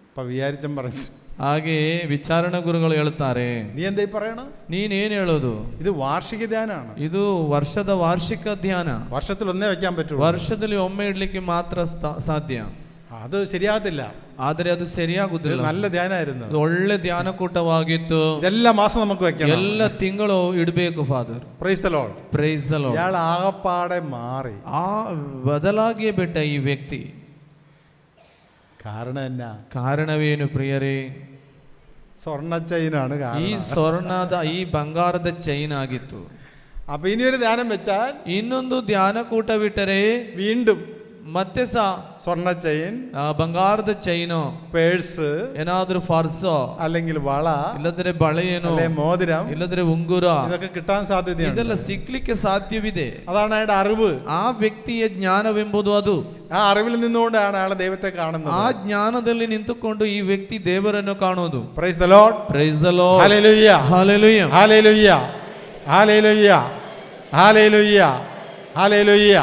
അപ്പൊ വിചാരിച്ചൻ പറഞ്ഞു, ಹಾಗೆ ವಿಚಾರಣಾ ಗುರುಗಳು ಹೇಳ್ತಾರೆ, നീ എന്തായി പറയണ, ನೀನೇನು ಹೇಳೋದು, ഇത് വാർഷിക ധ്യാനാണ്. ಇದು ವರ್ಷದ ವಾರ್ಷಿಕ ಧ್ಯಾನ. വർഷത്തിൽ ഒന്നേ വെക്കാൻ പറ്റുള്ളൂ. ವರ್ಷದಲ್ಲಿ ಒಮ್ಮೆ ಇಡ್ಲಿಕ್ಕೆ ಮಾತ್ರ ಸಾಧ್ಯ. ಅದು ശരിയാകത്തില്ല. ಆದರೆ ಅದು ഇത് ಸರಿಯಾಗುದಿಲ್ಲ. നല്ല ധ്യാനമായിരുന്നു. ಅದು ಒಳ್ಳೆ ಧ್ಯಾನಕೂಟವಾಗಿತ್ತು. ഇതെല്ലാ മാസം നമുക്ക് വെക്കണം. ಎಲ್ಲ ತಿಂಗಳು ಇಡಬೇಕು father. Price the Lord. Praise the lord. ഇയാൾ ആകപ്പാടെ മാറി. ಆ ಬದಲಾಗಿಯೇ ಬಿಟ್ಟ ಈ ವ್ಯಕ್ತಿ. കാരണം എന്നാ? ಕಾರಣವೇನು ಪ್ರಿಯರೇ? സ്വർണ്ണ ചെയിനാണ് ಈ കാരണം. ಸ್ವರ್ಣದ ಈ ಬಂಗಾರದ ಚೈನ್ ಆಗಿತ್ತು. അപ്പൊ ഇനി ഒരു ധ്യാനം വെച്ചാൽ ಇನ್ನೊಂದು ಧ್ಯಾನಕೂಟವಿಟ್ಟರೆ വീണ്ടും ಮತ್ತೆ ಸಹ സ്വർണ്ണ ചെയിൻ, ಬಂಗಾರದ ಚೈನು, പേഴ്സ്, ಏನಾದ್ರೂ ಫಾರ್ಸೋ, അല്ലെങ്കിൽ വള, ಇಲ್ಲದ್ರೆ ಬಳೆಯೇನೋ, അല്ലെ മോതിരം, ಇಲ್ಲದ್ರೆ ಉಂಗುರ, ഇതൊക്കെ കിട്ടാൻ സാധ്യതയുണ്ട്. ಇದೆಲ್ಲ ಸಿಗ್ಲಿಕ್ಕೆ ಸಾಧ್ಯವಿದೆ. അതാണ് അയാളുടെ അറിവ്. ಆ ವ್ಯಕ್ತಿಯ ಜ್ಞಾನವೆಂಬುದು ಅದು. ആ അറിവിൽ നിന്നുകൊണ്ടാണ് അയാൾ ദൈവത്തെ കാണുന്നത്. ಆ ಜ್ಞಾನದಲ್ಲಿ ನಿಂತುಕೊಂಡು ಈ ವ್ಯಕ್ತಿ ದೇವರನ್ನು ಕಾಣುವುದು. Price the Lord. Praise the Lord. Hallelujah. Hallelujah. ഹല്ലേലൂയ. Hallelujah. Hallelujah. Hallelujah.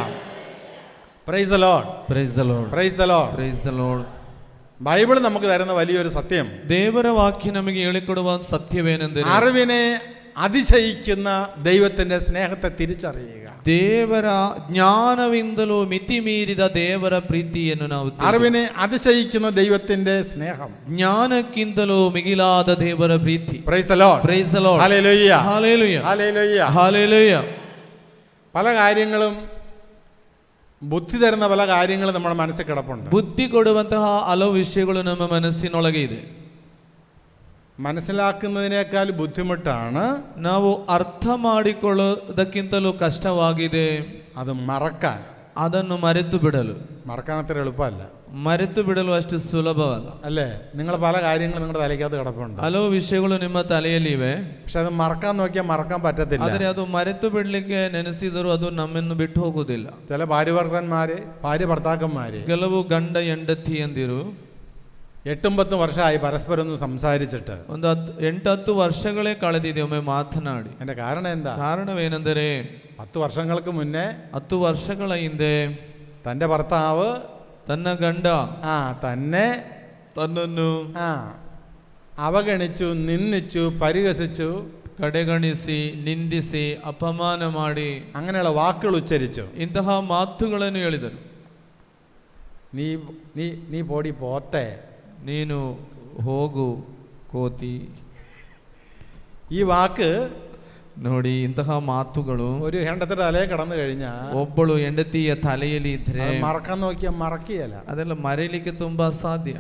Praise the Lord. Praise the Lord. Praise the Lord. Praise the lord. Bible നമുക്ക് തരുന്ന വലിയൊരു സത്യം, ದೇವರ ವಾಕ್ಯ ನಮಗೆ ಹೇಳಿಕೊಡುವ ಸತ್ಯವೇನೆಂದರೆ അറിവിനെ അതിശയിക്കുന്ന ദൈവത്തിന്റെ സ്നേഹത്തെ തിരിച്ചറിയുക. ದೇವರ ಜ್ಞಾನವಿಂದಲೂ ಮಿತಿ ಮೀರಿದ ದೇವರ ಪ್ರೀತಿಯನ್ನು ನಾವು അറിവിനെ അതിശയിക്കുന്ന ദൈവത്തിന്റെ സ്നേഹം, ಜ್ಞಾನಕ್ಕಿಂತಲೂ ಮಿಗಿಲಾದ ದೇವರ ಪ್ರೀತಿ. Praise the Lord. Praise the Lord. Hallelujah. Hallelujah. Hallelujah. Hallelujah. പല കാര്യങ്ങളും ബുദ്ധി തരുന്ന പല കാര്യങ്ങളും നമ്മുടെ മനസ്സിൽ കിടപ്പുണ്ട്. ಬುದ್ಧಿ ಕೊಡುವಂತಹ ಹಲವು ವಿಷಯಗಳು ನಮ್ಮ ಮನಸ್ಸಿನೊಳಗೆ ಇದೆ. മനസ്സിലാക്കുന്നതിനേക്കാൾ ബുദ്ധിമുട്ടാണ് ನಾವು ಅರ್ಥ ಮಾಡಿಕೊಳ್ಳೋದಕ್ಕಿಂತಲೂ ಕಷ್ಟವಾಗಿದೆ അത് മറക്കാൻ. ಅದನ್ನು ಮರೆತು ಬಿಡಲು. മറക്കാൻ അത്ര എളുപ്പമല്ല, ಮರೆತು ಬಿಡಲು ಅಷ್ಟು ಸುಲಭವಲ್ಲ. അല്ലേ? നിങ്ങൾ പല കാര്യങ്ങളും നിങ്ങളുടെ തലയ്ക്കകത്ത് കിടപ്പുണ്ട്. ಹಲವು ವಿಷಯಗಳು ನಿಮ್ಮ ತಲೆಯಲ್ಲಿವೆ. പക്ഷെ അത് മറക്കാൻ നോക്കിയാൽ മറക്കാൻ പറ്റത്തില്ല. ಆದರೆ ಅದು ಮರೆತು ಬಿಡ್ಲಿಕ್ಕೆ ನೆನೆಸಿದರೂ ಅದು ನಮ್ಮನ್ನು ಬಿಟ್ಟು ಹೋಗುವುದಿಲ್ಲ. ചില ഭാര്യ ഭർത്താക്കന്മാര് ಕೆಲವು ಗಂಡ ಹೆಂಡತಿ ಎಂದಿರು 8-10 ವರ್ಷമായി പരസ്പരം ഒന്ന് സംസാരിച്ചിട്ട് ಒಂದು 8-10 ವರ್ಷಗಳೇ ಕಳೆದಿದೆ ಒಮ್ಮೆ ಮಾತನಾಡಿ. എന്റെ കാരണം എന്താ? ಕಾರಣವೇನೆಂದರೆ 10 വർഷങ്ങൾക്ക് മുന്നേ 10 ವರ್ಷಗಳ ಹಿಂದೆ തന്റെ ഭർത്താവ് ತನ್ನ ಗಂಡ ತನ್ನನ್ನು അവഗണിച്ചു, നിന്ദിച്ചു, പരിഹസിച്ചു, ಕಡೆಗಣಿಸಿ, ನಿಂದಿಸಿ, ಅಪಮಾನ ಮಾಡಿ, അങ്ങനെയുള്ള വാക്കുകൾ ഉച്ചരിച്ചു. ಇಂತಹ ಮಾತುಗಳನ್ನು ಹೇಳಿದರು. നീ പോടി പോത്തെ, ನೀನು ಹೋಗು ಕೋತಿ. ഈ വാക്ക് ನೋಡಿ, ಇಂತಹ ಮಾತುಗಳು ഒരു ಹೆಂಡತಿയുടെ തലയെ കടന്നു കഴിഞ്ഞാൽ ಒಬ್ಬಳು ಹೆಂಡತಿಯ ತಲೆಯಲ್ಲಿ ಇದ್ರೆ മറക്കാൻ നോക്കിയാൽ മറക്കുകയല്ല. ಅದೆಲ್ಲ ಮರೆಯಲಿಕ್ಕೆ ತುಂಬಾ ಸಾಧ್ಯ.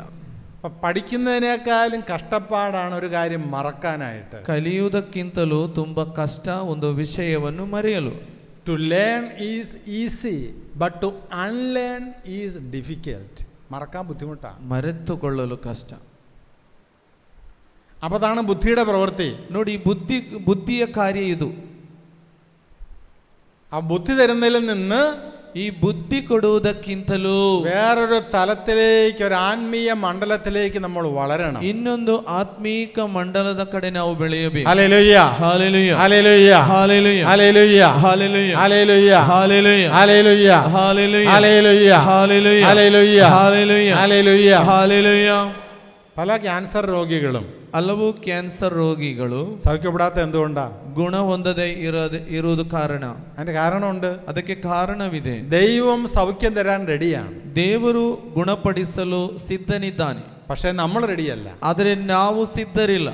അപ്പൊ പഠിക്കുന്നതിനേക്കാളും കഷ്ടപ്പാടാണ് ഒരു കാര്യം മറക്കാനായിട്ട്. ಕಲಿಯುವುದಕ್ಕಿಂತಲೂ ತುಂಬಾ ಕಷ್ಟ ಒಂದು ವಿಷಯವನ್ನು ಮರೆಯಲು. To learn is easy, but to unlearn is difficult. മറക്കാൻ ബുദ്ധിമുട്ടാണ്, ಮರೆತುಕೊಳ್ಳಲು ಕಷ್ಟ. അപ്പൊ അതാണ് ബുദ്ധിയുടെ പ്രവൃത്തി. ನೋಡಿ, ಬುದ್ಧಿಯ ಕಾರ್ಯ ಇದು. ആ ബുദ്ധി തരുന്നതിൽ നിന്ന് ಈ ಬುದ್ಧಿ ಕೊಡುವುದಕ್ಕಿಂತಲೂ വേറൊരു തലത്തിലേക്ക്, ഒരു ആത്മീയ മണ്ഡലത്തിലേക്ക് നമ്മൾ വളരണം. ಇನ್ನೊಂದು ಆತ್ಮೀಕ ಮಂಡಲದ ಕಡೆ ನಾವು ಬೆಳೆಯಬೇಕು. Hallelujah. Hallelujah. Hallelujah. Hallelujah. Hallelujah. Hallelujah. Hallelujah. Hallelujah. Hallelujah. Hallelujah. Hallelujah. Hallelujah. Hallelujah. Hallelujah. Hallelujah. Hallelujah. പല ക്യാൻസർ രോഗികളും ಹಲವು ಕ್ಯಾನ್ಸರ್ ರೋಗಿಗಳು സൗഖ്യപ്പെടാത്ത എന്തുകൊണ്ടാ? ಗುಣ ಹೊಂದದೆ ಇರುವುದು ಕಾರಣ. അതിന്റെ കാരണമുണ്ട്. ಅದಕ್ಕೆ ಕಾರಣವಿದೆ. ദൈവം സൗഖ്യം തരാൻ റെഡിയാണ്, ದೇವರು ಗುಣಪಡಿಸಲು ಸಿದ್ಧನಿದ್ದಾನೆ. പക്ഷെ നമ്മൾ റെഡിയല്ല. ಆದರೆ ನಾವು ಸಿದ್ಧರಿಲ್ಲ.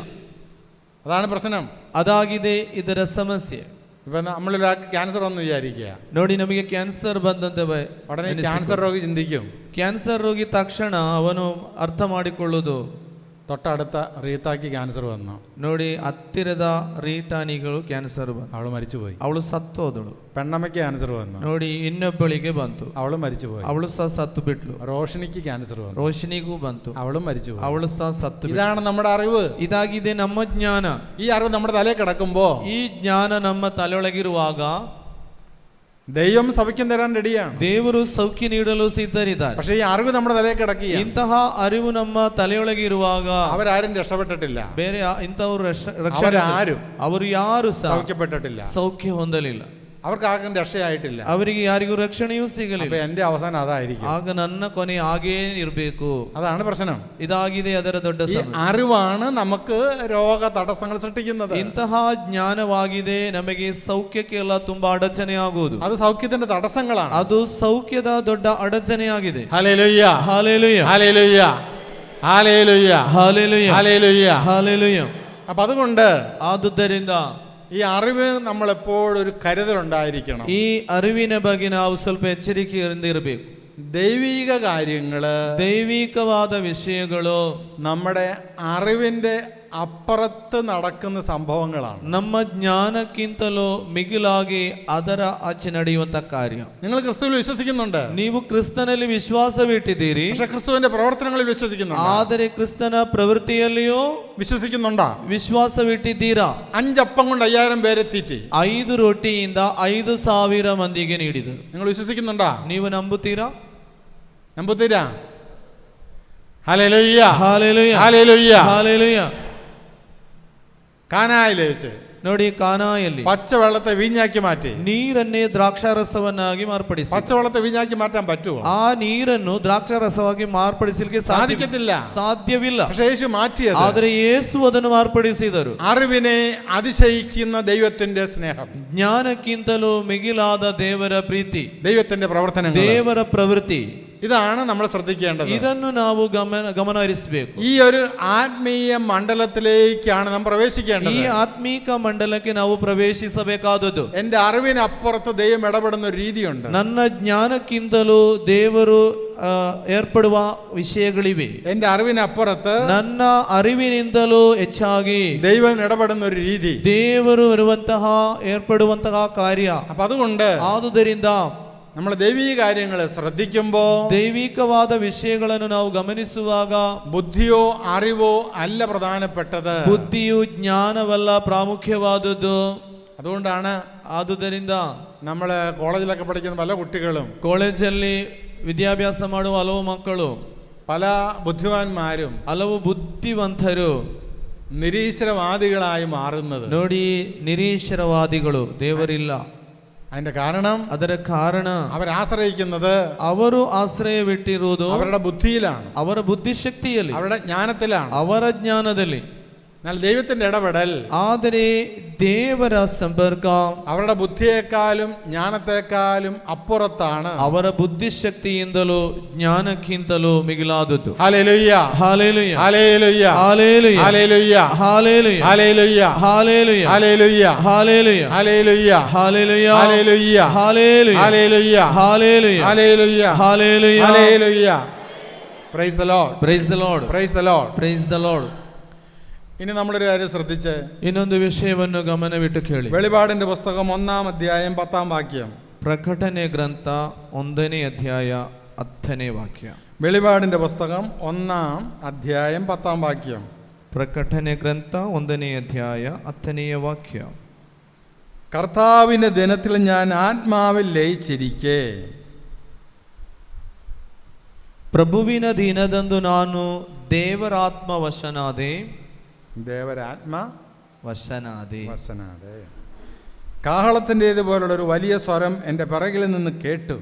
അതാണ് പ്രശ്നം. ಅದಾಗಿದೆ ಇದರ ಸಮಸ್ಯೆ. ഇപ്പൊ നമ്മളൊരാൾക്ക് ക്യാൻസർ വന്ന് വിചാരിക്കുക, ನೋಡಿ, ನಮಗೆ ಕ್ಯಾನ್ಸರ್ ಬಂದಂತೆ ഉടനെ ക്യാൻസർ രോഗി ചിന്തിക്കും, ಕ್ಯಾನ್ಸರ್ ರೋಗಿ ತಕ್ಷಣ ಅವನು ಅರ್ಥ ಮಾಡಿಕೊಳ್ಳುವುದು, തൊട്ടടുത്ത റീത്താക്ക് ക്യാൻസർ വന്നു. ನೋಡಿ, ಹತ್ತಿರದ ರೀಟಾನಿಗಳು ಕ್ಯಾನ್ಸರ್ ಬಂತು, അവള് മരിച്ചുപോയി. ಅವಳು ಸತ್ತೋದಳು. പെണ്ണമ്മയ്ക്ക് ക്യാൻസർ വന്നു, ನೋಡಿ, ಇನ್ನೊಬ್ಬಳಿಗೆ ಬಂತು, അവളും മരിച്ചുപോയി. ಅವಳು ಸಹ ಸತ್ತು ಬಿಟ್ಲು. റോഷിനിക്ക് ക്യാൻസർ വന്നു, ರೋಶಿನಿಗೂ ಬಂತು, അവളും മരിച്ചുപോയി. ಅವಳು ಸಹ ಸತ್ತು ಬಿಟ್ಲು. ഇതാണ് നമ്മുടെ അറിവ്. ಇದಾಗಿದೆ ನಮ್ಮ ಜ್ಞಾನ. ഈ അറിവ് നമ്മുടെ തലയിൽ കിടക്കുമ്പോ, ಈ ಜ್ಞಾನ ನಮ್ಮ ತಲೆಯೊಳಗಿರುವಾಗ ദൈവം സൗഖ്യം തരാൻ റെഡിയാണ്. ದೇವರು ಸೌಖ್ಯ ನೀಡಲು ಸಿದ್ಧರಿದ್ದಾರೆ. പക്ഷെ ഈ അറിവ് നമ്മുടെ തലയിൽ കിടക്കുക, ಇಂತಹ ಅರಿವು ನಮ್ಮ ತಲೆಯೊಳಗಿರುವಾಗ അവരാരും രക്ഷപ്പെട്ടിട്ടില്ല. ಬೇರೆ ಇಂಥವರು അവരാരും ಅವರು ಯಾರು ಸಹ സൗഖ്യപ്പെട്ടിട്ടില്ല. ಸೌಖ್ಯ ಹೊಂದಲಿಲ್ಲ. അവർക്ക് ആർക്കും രക്ഷയായിട്ടില്ല. ಅವರಿಗೆ ಯಾರಿಗೂ ರಕ್ಷಣೆಯೂ ಸಿಗಲಿಲ್ಲ. അപ്പൊ എന്റെ അവസാനം ಅದಾയിരിക്കും. ಆಗ ನನ್ನ ಕೊನೆ ಹಾಗೇ ಇರಬೇಕು. അതാണ് പ്രശ്നം. ಇದಾಗಿದೆ ಅದರ ದೊಡ್ಡ ഈ ಸಮಸ್ಯೆ. അറിവാണ് നമുക്ക് രോഗ തടസ്സങ്ങൾ സൃഷ്ടിക്കുന്നത്. ಇಂತಹ ಜ್ಞಾನವಾಗಿದೆ ನಮಗೆ ಸೌಖ್ಯಕ್ಕೆಲ್ಲ ತುಂಬಾ ಅಡಚಣೆ ಆಗುವುದು. അത് സൗഖ്യത്തിന്റെ തടസ്സങ്ങളാണ്. ಅದು ಸೌಖ್ಯದ ದೊಡ್ಡ ಅಡಚಣೆಯಾಗಿದೆ. Hallelujah hallelujah hallelujah hallelujah hallelujah hallelujah. Hallelujah. അപ്പൊ അതുകൊണ്ട് ಆದುದರಿಂದ ഈ അറിവ് നമ്മൾ എപ്പോഴും ഒരു കരുതലുണ്ടായിരിക്കണം. ಈ ಅರಿವಿನ ಬಗ್ಗೆ ನಾವು ಸ್ವಲ್ಪ ಎಚ್ಚರಿಕೆಯಿಂದ ಇರಬೇಕು. ദൈവിക കാര്യങ്ങള്, ದೈವಿಕವಾದ ವಿಷಯಗಳು നമ്മുടെ അറിവിന്റെ അപ്പുറത്ത് നടക്കുന്ന സംഭവങ്ങളാണ്. ನಮ್ಮ ಜ್ಞಾನಕ್ಕಿಂತಲೂ ಮಿಗಿಲಾಗಿ ಅದರ ಆಚೆ ನಡೆಯುವಂತ ಕಾರ್ಯ. നിങ്ങൾ ക്രിസ്തുവിൽ വിശ്വസിക്കുന്നുണ്ട്, ನೀವು ಕ್ರಿಸ್ತನಲ್ಲಿ ವಿಶ್ವಾಸವಿಟ್ಟಿದ್ದೀರಿ, പക്ഷെ ക്രിസ്തുവിന്റെ പ്രവർത്തനങ്ങളിൽ വിശ്വസിക്കുന്നുണ്ട്. ಆದರೆ ಕ್ರಿಸ್ತನ ಪ್ರವೃತ್ತಿಯಲ್ಲಿಯೂ വിശ്വസിക്കുന്നുണ്ടാ? ವಿಶ್ವಾಸವಿಟ್ಟಿದ್ದೀರಾ? 5 അപ്പം കൊണ്ട് 5000 പേരെ തീറ്റി. 5 ರೊಟ್ಟಿಯಿಂದ 5,000 ಮಂದಿಗೆ ನೀಡಿದರು. നിങ്ങൾ വിശ്വസിക്കുന്നുണ്ടാ? ನೀವು ನಂಬುತ್ತೀರಾ? നമ്പുത്തീരാ? Hallelujah hallelujah hallelujah. ಹಾಲೆಲೂಯ. കാനായിലെ വെച്ച് ನೋಡಿ, ಕಾನಾಯಲ್ಲಿ പച്ചവെള്ളത്തെ വീഞ്ഞാക്കി മാറ്റി. ನೀರನ್ನೇ ದ್ರಾಕ್ಷಾರಸವನ್ನಾಗಿ ಮಾರ್ಪಡಿಸಿ. പച്ചവെള്ളത്തെ വീഞ്ഞാക്കി മാറ്റാൻ പറ്റുമോ? ಆ ನೀರನ್ನು ದ್ರಾಕ್ಷಾರಸವಾಗಿ ಮಾರ್ಪಡಿಸಲಿಕ್ಕೆ സാധിക്കത്തില്ല. ಸಾಧ್ಯವಿಲ್ಲ. പക്ഷേ യേശു മാറ്റിയത്. ಆದರೆ ಯೇಸು ಅದನ್ನು ಮಾರ್ಪಡಿಸಿದರು. അറിവിനെ അതിശയിക്കുന്ന ദൈവത്തിന്റെ സ്നേഹം, ಜ್ಞಾನಕ್ಕಿಂತಲೂ ಮಿಗಿಲಾದ ದೇವರ ಪ್ರೀತಿ, ദൈവത്തിന്റെ പ്രവർത്തനങ്ങൾ, ದೇವರ ಪ್ರವೃತ್ತಿ, ഇതാണ് നമ്മൾ ശ്രദ്ധിക്കേണ്ടത്. ಇದನ್ನು ನಾವು ಗಮನ ಹರಿಸಬೇಕು. ഈ ഒരു ആത്മീയ മണ്ഡലത്തിലേക്കാണ് നാം പ്രവേശിക്കേണ്ടത്. ಈ ಆತ್ಮೀಕ ಮಂಡಲಕ್ಕೆ ನಾವು ಪ್ರವೇಶಿಸಬೇಕಾದದ್ದು. എന്റെ അറിവിനപ്പുറത്ത് ദൈവം ഇടപെടുന്ന ഒരു രീതിയുണ്ട്. ನನ್ನ ಜ್ಞಾನಕ್ಕಿಂತಲೂ ದೇವರು ಏರ್ಪಡುವ ವಿಷಯಗಳಿವೆ. എന്റെ അറിവിനപ്പുറത്ത് ನನ್ನ ಅರಿವಿನಿಂದಲೂ ಹೆಚ್ಚಾಗಿ ദൈവം ഇടപെടുന്ന ഒരു രീതി, ದೇವರು ಏರ್ಪಡುವಂತಹ ಕಾರ್ಯ. അപ്പൊ അതുകൊണ്ട് ಆದುದರಿಂದ നമ്മൾ ദൈവീക കാര്യങ്ങൾ ശ്രദ്ധിക്കുമ്പോൾ, ದೈವಿಕವಾದ ವಿಷಯಗಳನ್ನು ನಾವು ಗಮನಿಸುವಾಗ, ബുദ്ധിയോ അറിവോ അല്ല പ്രധാനപ്പെട്ടത്, ಬುದ್ಧಿಯು ಜ್ಞಾನವಲ್ಲ ಪ್ರಾಮುಖ್ಯವಾದದ್ದು. അതുകൊണ്ടാണ് ಆದುದರಿಂದ നമ്മൾ കോളേജിലൊക്കെ പഠിക്കുന്ന പല കുട്ടികളും, ಕಾಲೇಜಲ್ಲಿ ವಿದ್ಯಾಭ್ಯಾಸ ಮಾಡುವ ಹಲವು ಮಕ್ಕಳು, പല ബുദ്ധിമാന്മാരും ಹಲವು ಬುದ್ಧಿವಂತರು നിരീശ്വരവാദികളായി മാറുന്നത്. ನೋಡಿ, ನಿರೀಶ್ವರವಾದಿಗಳು, ದೇವರಿಲ್ಲ. അതിന്റെ കാരണം, ಅದರ ಕಾರಣ അവരാശ്രയിക്കുന്നത്, ಅವರು ಆಶ್ರಯವಿಟ್ಟಿರುವುದು അവരുടെ ബുദ്ധിയിലാണ്, ಅವರ ಬುದ್ಧಿಶಕ್ತಿಯಲ್ಲಿ, അവരുടെ ജ്ഞാനത്തിലാണ്. ಅವರ ಜ್ಞಾನದಲ್ಲಿ. എന്നാൽ ദൈവത്തിന്റെ ഇടപെടൽ, ಆದರೆ ದೇವರ ಸಂಪರ್ಕ അവരുടെ ബുദ്ധിയെക്കാളും ജ്ഞാനത്തെക്കാളും അപ്പുറത്താണ്. ಅವರ ಬುದ್ಧಿಶಕ್ತಿಯಿಂದಲೂ ಜ್ಞಾನಕ್ಕಿಂತಲೂ ಮಿಗಿಲಾದದ್ದು. Hallelujah hallelujah hallelujah hallelujah hallelujah hallelujah hallelujah hallelujah hallelujah hallelujah hallelujah hallelujah hallelujah hallelujah hallelujah hallelujah hallelujah hallelujah hallelujah. Praise the Lord, praise the Lord, praise the Lord. Praise the Lord. ഇനി നമ്മളൊരു കാര്യം ശ്രദ്ധിച്ച്, ಇನ್ನೊಂದು ವಿಷಯವನ್ನು ಗಮನವಿಟ್ಟು ಕೇಳಿ. വെളിപാടിന്റെ പുസ്തകം 1-ാം അധ്യായം 10-ാം വാക്യം. ಪ್ರಕಟಣೆ ಗ್ರಂಥ 1ನೇ ಅಧ್ಯಾಯ 10ನೇ ವಾಕ್ಯ. വെളിപാടിന്റെ പുസ്തകം 1-ാം അധ്യായം 10-ാം വാക്യം. ಪ್ರಕಟಣೆ ಗ್ರಂಥ 1ನೇ ಅಧ್ಯಾಯ 10ನೇ ವಾಕ್ಯ. കർത്താവിന്റെ ദിനത്തിൽ ഞാൻ ആത്മാവിൽ ലയിച്ചിരിക്കെ, ಪ್ರಭುವಿನ ದಿನದಂದು ನಾನು ದೇವರಾತ್ಮ ವಶನಾದೆ. ദേവരാത്മ ವಶನಾದೆ. വസനാതെ. കാഹളത്തിൻ്റേതുപോലുള്ള ഒരു വലിയ സ്വരം എൻ്റെ പിറകിൽ നിന്ന് കേട്ടു.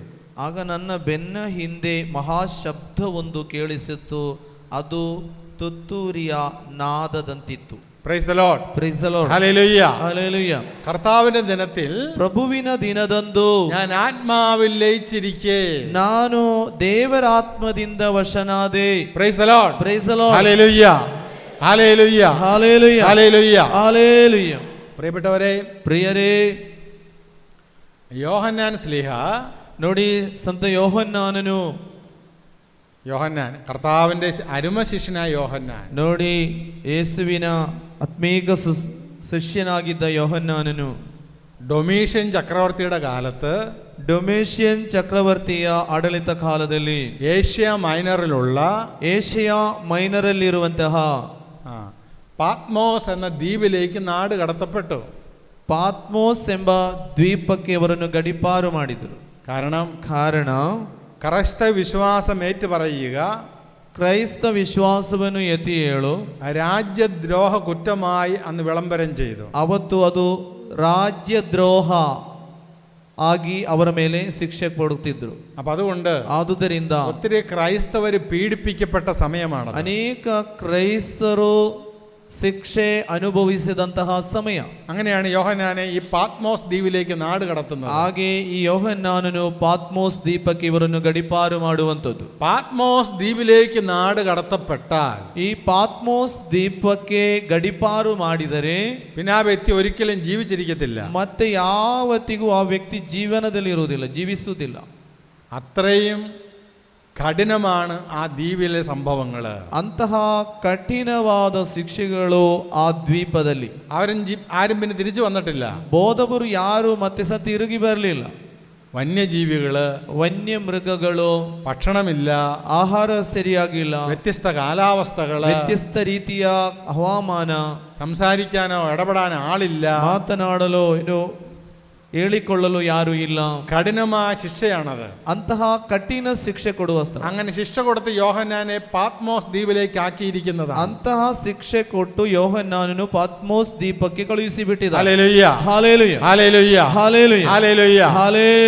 ಆಗ ನನ್ನ ಬೆನ್ನ ಹಿಂದೆ ಮಹಾಶಬ್ದವೊಂದು ಕೇಳಿಸಿತು. ಅದು ತುತ್ತೂರಿಯ ನಾದದಂತಿತ್ತು. Praise the Lord, praise the Lord, hallelujah. ಹಲ್ಲೆಲೂಯ. കർത്താവിന്റെ ദിനത്തിൽ ಪ್ರಭುವಿನ ದಿನದಂದು ഞാൻ ആത്മാവിൽ ലയിച്ചിരിക്കെ, ನಾನು ದೇವರಾತ್ಮದಿಂದ ವಶನಾದೆ. Praise the Lord, praise the Lord, hallelujah ഹല്ലേലൂയ ಹಲ್ಲೆಲೂಯ ഹല്ലേലൂയ. ಹಲ್ಲೆಲೂಯ. പ്രിയപ്പെട്ടവരെ, ಪ್ರಿಯರೇ, യോഹന്നാൻ സ്ലീഹ, ನೋಡಿ, ಸಂತ ಯೋಹನ್ನಾನನು, യോഹന്നാൻ കർത്താവിന്റെ അരുമ ശിഷ്യനായ യോഹന്നാൻ, ನೋಡಿ, ಯೇಸುವಿನ ಆತ್ಮೀಕ ಶಿಷ್ಯನಾಗಿದ್ದ ಯೋಹನ್ನಾನನು ഡൊമീഷ്യൻ ചക്രവർത്തിയുടെ കാലത്ത്, ಡೊಮೇಷಿಯನ್ ಚಕ್ರವರ್ತಿಯ ಆಡಳಿತ ಕಾಲದಲ್ಲಿ ഏഷ്യ മൈനറിലുള്ള ಏಷ್ಯಾ ಮೈನರಲ್ಲಿರುವಂತಹ പാത്മോസ് എന്ന ദ്വീപിലേക്ക് നാട് കടത്തപ്പെട്ടു. ಪಾತ್ಮೋಸ್ ಎಂಬ ದ್ವೀಪಕ್ಕೆ ಅವರನ್ನು ಗಡಿಪಾರು ಮಾಡಿದರು. കാരണ ക്രൈസ്തവ വിശ്വാസം ഏറ്റുപറയുക, ಕ್ರೈಸ್ತ ವಿಶ್ವಾಸವನ್ನು ಎತ್ತಿ ಹೇಳು രാജ്യദ്രോഹ കുറ്റമായി അന്ന് വിളംബരം ചെയ്തു. ಅವತ್ತು ಅದು ರಾಜ್ಯದ್ರೋಹ ಆಗಿ ಅವರ ಮೇಲೆ ಶಿಕ್ಷೆ ಕೊಡುತ್ತಿದ್ರು. അപ്പൊ അതുകൊണ്ട് ಆದುದರಿಂದ ഒത്തിരി ക്രൈസ്തവർ പീഡിപ്പിക്കപ്പെട്ട സമയമാണ്. ಅನೇಕ ಕ್ರೈಸ್ತರು ಶಿಕ್ಷೆ ಅನುಭವಿಸಿದಂತಹ ಸಮಯ. അങ്ങനെയാണ് യോഹന്നാനെ ഈ പാത്മോസ് ദ്വീപിലേക്ക് നാട് കടത്തുന്നത്. ಹಾಗೆ ಈ ಯೋಹನ್ನಾನನು ಪಾತ್ಮೋಸ್ ദ്വീಪಕ್ಕೆ ಇವರನ್ನು ಗಡಿಪಾರು ಮಾಡುವಂಥದ್ದು. പാത്മോസ് ദ്വീപിലേക്ക് നാട് കടത്തപ്പെട്ടാൽ ಈ ಪಾತ್ಮೋಸ್ ದ್ವೀಪಕ್ಕೆ ಗಡಿಪಾರು ಮಾಡಿದರೆ പിന്നെ ആ വ്യക്തി ഒരിക്കലും ജീവിച്ചിരിക്കത്തില്ല. ಮತ್ತೆ ಯಾವತ್ತಿಗೂ ಆ ವ್ಯಕ್ತಿ ಜೀವನದಲ್ಲಿ ಇರುವುದಿಲ್ಲ, ಜೀವಿಸುವುದಿಲ್ಲ. അത്രയും കഠിനമാണ് ആ ദ്വീപിലെ സംഭവങ്ങൾ. ಅಂತಹ ಕಠಿಣವಾದ ಶಿಕ್ಷೆಗಳು ಆ ದ್ವೀಪದಲ್ಲಿ. ആരും പിന്നെ തിരിച്ചു വന്നിട്ടില്ല. ಬೋಧಕರು ಯಾರು ಮತ್ತೆ ಸಹ ತಿರುಗಿ ಬರಲಿಲ್ಲ. വന്യജീവികള്, ವನ್ಯಮೃಗಗಳು, ഭക്ഷണമില്ല, ಆಹಾರ ಸರಿಯಾಗಿಲ್ಲ, വ്യത്യസ്ത കാലാവസ്ഥകള്, ವ್ಯತ್ಯಸ್ತ ರೀತಿಯ ಹವಾಮಾನ, സംസാരിക്കാനോ ഇടപെടാനോ ആളില്ല, ಮಾತನಾಡಲು ಹೇಳಿಕೊಳ್ಳಲು ಯಾರು ಇಲ್ಲ. കഠിനമായ ശിക്ഷയാണത്. ಅಂತಹ ಕಠಿಣ ಶಿಕ್ಷೆ ಕೊಡುವ ಸ್ಥಳ. അങ്ങനെ ശിക്ഷ കൊടുത്ത് യോഹന്നാനെ പാത്മോസ് ദ്വീപിലേക്ക് ആക്കിയിരിക്കുന്നത്. ಅಂತಹ ಶಿಕ್ಷೆ ಕೊಟ್ಟು ಯೋಹನ್ನಾನನು ಪಾತ್ಮೋಸ್ ದ್ವೀಪಕ್ಕೆ ಕಳುಹಿಸಿ ಬಿಟ್ಟಿದ್ದ. Hallelujah, hallelujah, hallelujah, hallelujah, hallelujah,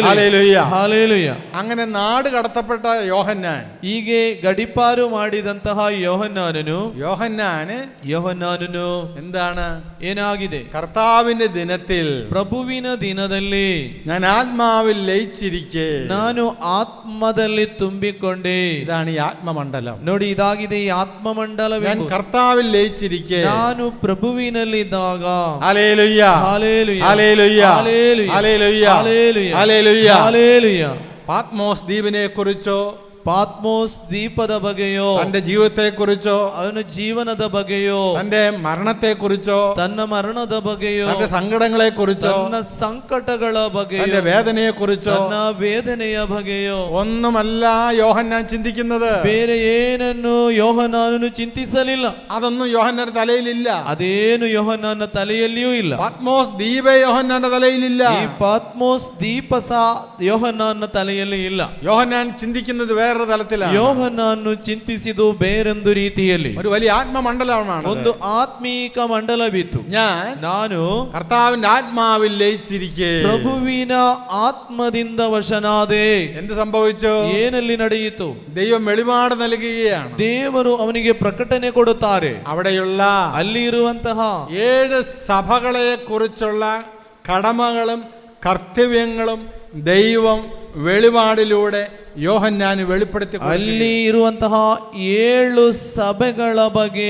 hallelujah, hallelujah. അങ്ങനെ നാട് കടത്തപ്പെട്ട യോഹന്നാൻ, ಹೀಗೆ ಗಡಿಪಾರು ಮಾಡಿದಂತಹ ಯೋಹನ್ನಾನನು എന്താണ് ಏನಾಗಿದೆ? കർത്താവിന്റെ ദിനത്തിൽ, ಪ್ರಭುವಿನ ದಿನದಲ್ಲಿ ഞാൻ ആത്മാവിൽ ലയിച്ചിരിക്കെ, ನಾನು ಆತ್ಮದಲ್ಲಿ ತುಂಬಿಕೊಂಡೆ. ഇതാണ് ഈ ആത്മമണ്ഡലം. ನೋಡಿ, ಇದಾಗಿದೆ ಈ ಆತ್ಮಮಂಡಲವೇ. ഞാൻ കർത്താവിൽ ലയിച്ചിരിക്കെ, ನಾನು ಪ್ರಭುವಿನಲ್ಲಿದ್ದಾಗ. ഹല്ലേലൂയ, hallelujah, hallelujah, hallelujah, hallelujah, hallelujah, hallelujah. ഹല്ലേലൂയ. പാത്മോസ് ദ്വീപിനെ കുറിച്ചോ, ಪಾತ್ಮೋಸ್ ದ್ವೀಪದ ಬಗ್ಗೆಯೋ, തന്റെ ജീവിതത്തെ കുറിച്ചോ, ಅವನ ಜೀವನದ ಬಗ್ಗೆಯೋ, തന്റെ മരണത്തെ കുറിച്ചോ, ತನ್ನ ಮರಣದ ಬಗ್ಗೆಯೋ, തന്റെ സങ്കടങ്ങളെ കുറിച്ചോ, ತನ್ನ ಸಂಕಟಗಳ ಬಗ್ಗೆಯೋ, തന്റെ വേദനയെ കുറിച്ചോ, ತನ್ನ ವೇದನೆಯ ಬಗ್ಗೆಯೋ ഒന്നുമല്ല യോഹന്നാൻ ചിന്തിക്കുന്നത്. ಬೇರೆ ಏನನ್ನು ಯೋಹನಾನನು ಚಿಂತಿಸಲಿಲ್ಲ. അതൊന്നും യോഹന്നാന്റെ തലയിലില്ല. ಅದೇನು ಯೋಹನಾನ ತಲೆಯಲ್ಲಿಯೂ ಇಲ್ಲ. പാത്മോസ് ദ്വീപ് യോഹന്നാന്റെ തലയിലില്ല. ಈ ಪಾತ್ಮೋಸ್ ದ್ವೀಪ ಸಹ ಯೋಹನಾನ ತಲೆಯಲ್ಲಿ ಇಲ್ಲ. യോഹന്നാൻ ചിന്തിക്കുന്നത് വേറൊരു തലത്തിലാണ്. ಯೋಹನಾನು ಚಿಂತಿಸಿದು ಬೇರೊಂದು ರೀತಿಯಲ್ಲಿ. ഒരു വലിയ ആത്മമണ്ഡലമാണ്. ಒಂದು ಆತ್ಮೀಕ ಮಂಡಲವಿತ್ತು. ನಾನು കർത്താവിന്റെ ആത്മാവിൽ ലയിച്ചിരിക്കെ, ಪ್ರಭುವಿನ ಆತ್ಮದಿಂದ ವಶನಾದೆ. എന്ത് സംഭവിച്ചു? ಏನಲ್ಲಿ ನಡೆಯಿತು? ദൈവം വെളിപാട് നൽകുകയാണ്. ದೇವರು ಅವನಿಗೆ ಪ್ರಕಟಣೆ ಕೊಡುತ್ತಾರೆ. അവിടെയുള്ള ಅಲ್ಲಿ ಇರುವಂತಹ 7 സഭകളെ കുറിച്ചുള്ള കടമകളും കർത്തവ്യങ്ങളും ദൈവം വെളിപാടിലൂടെ യോഹന്നാന് വെളിപ്പെടുത്തി. ಅಲ್ಲಿ ಇರುವಂತಹ 7 ಸಭೆಗಳ ಬಗ್ಗೆ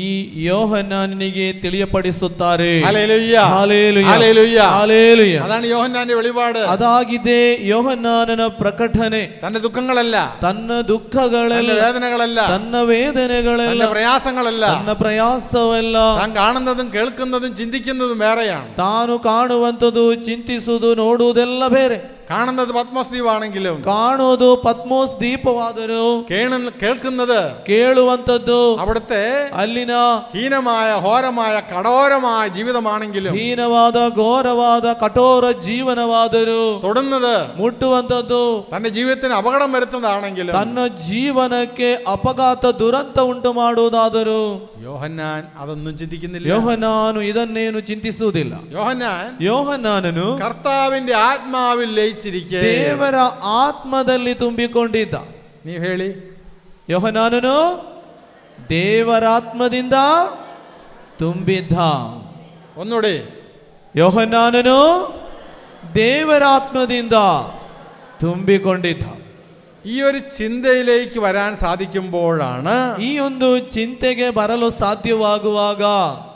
ಈ ಯೋಹನ್ನಾನನಿಗೆ ತಿಳಿಯಪಡಿಸುತ್ತಾರೆ. ഹല്ലേലൂയ, ഹല്ലേലൂയ, ഹല്ലേലൂയ, ഹല്ലേലൂയ. അതാണ് യോഹന്നാന്റെ വെളിപാട്. ಅದಾಗಿದೆ ಯೋಹನ್ನಾನನ ಪ್ರಕಟಣೆ. തന്റെ ദുഃഖങ്ങളല്ല, ತನ್ನ ದುಃಖಗಳೆಲ್ಲ, തന്റെ വേദനകളല്ല, ತನ್ನ ವೇದನೆಗಳೆಲ್ಲ, തന്റെ പ്രയാസങ്ങളല്ല, ತನ್ನ ಪ್ರಯಾಸವೆಲ್ಲ, താൻ കാണുന്നതും കേൾക്കുന്നതും ചിന്തിക്കുന്നതും വേറെയാണ്. ತಾನು ಕಾಣುವಂಥದ್ದು, ಚಿಂತಿಸುವುದು, ನೋಡುವುದೆಲ್ಲ ಬೇರೆ. കാണുന്നത് പത്മോസ് ദ്വീപാണെങ്കിലും, ಕಾಣುವುದು ಪತ್ಮೋಸ್ ദ്വീಪವಾದರೂ, കേൾക്കുന്നത് ಕೇಳುವಂಥದ್ದು അവിടുത്തെ ಅಲ್ಲಿನ ഹീനമായ ഘോരമായ കഠോരമായ ജീവിതമാണെങ്കിലും, ಹೀನವಾದ ಘೋರವಾದ ಕಠೋರ ಜೀವನವಾದರೂ, തൊടുന്നത് ಮುಟ್ಟುವಂಥದ್ದು തന്റെ ജീവിതത്തിന് അപകടം വരുത്തുന്നതാണെങ്കിലും, ತನ್ನ ಜೀವನಕ್ಕೆ ಅಪಘಾತ ದುರಂತ ಉಂಟು ಮಾಡುವುದಾದರೂ യോഹന്നാൻ അതൊന്നും ചിന്തിക്കുന്നില്ല. ಯೋಹನಾನು ಇದನ್ನೇನು ಚಿಂತಿಸುವುದಿಲ್ಲ. ಯೋಹನಾನನು കർത്താവിന്റെ ആത്മാവിൽ ലയിച്ചിരിക്കെ, ದೇವರ ಆತ್ಮದಲ್ಲಿ ತುಂಬಿಕೊಂಡಿದ್ದ. ನೀವು ಹೇಳಿ, ಯೋಹನಾನನು ದೇವರ ಆತ್ಮದಿಂದ ತುಂಬಿದ್ದ. ഒന്നുകൂടി, ಯೋಹನಾನನು ದೇವರ ಆತ್ಮದಿಂದ ತುಂಬಿಕೊಂಡಿದ್ದ. ഈ ഒരു ചിന്തയിലേക്ക് വരാൻ സാധിക്കുമ്പോഴാണ്, ಈ ಒಂದು ಚಿಂತೆಗೆ ಬರಲು ಸಾಧ್ಯವಾಗುವಾಗ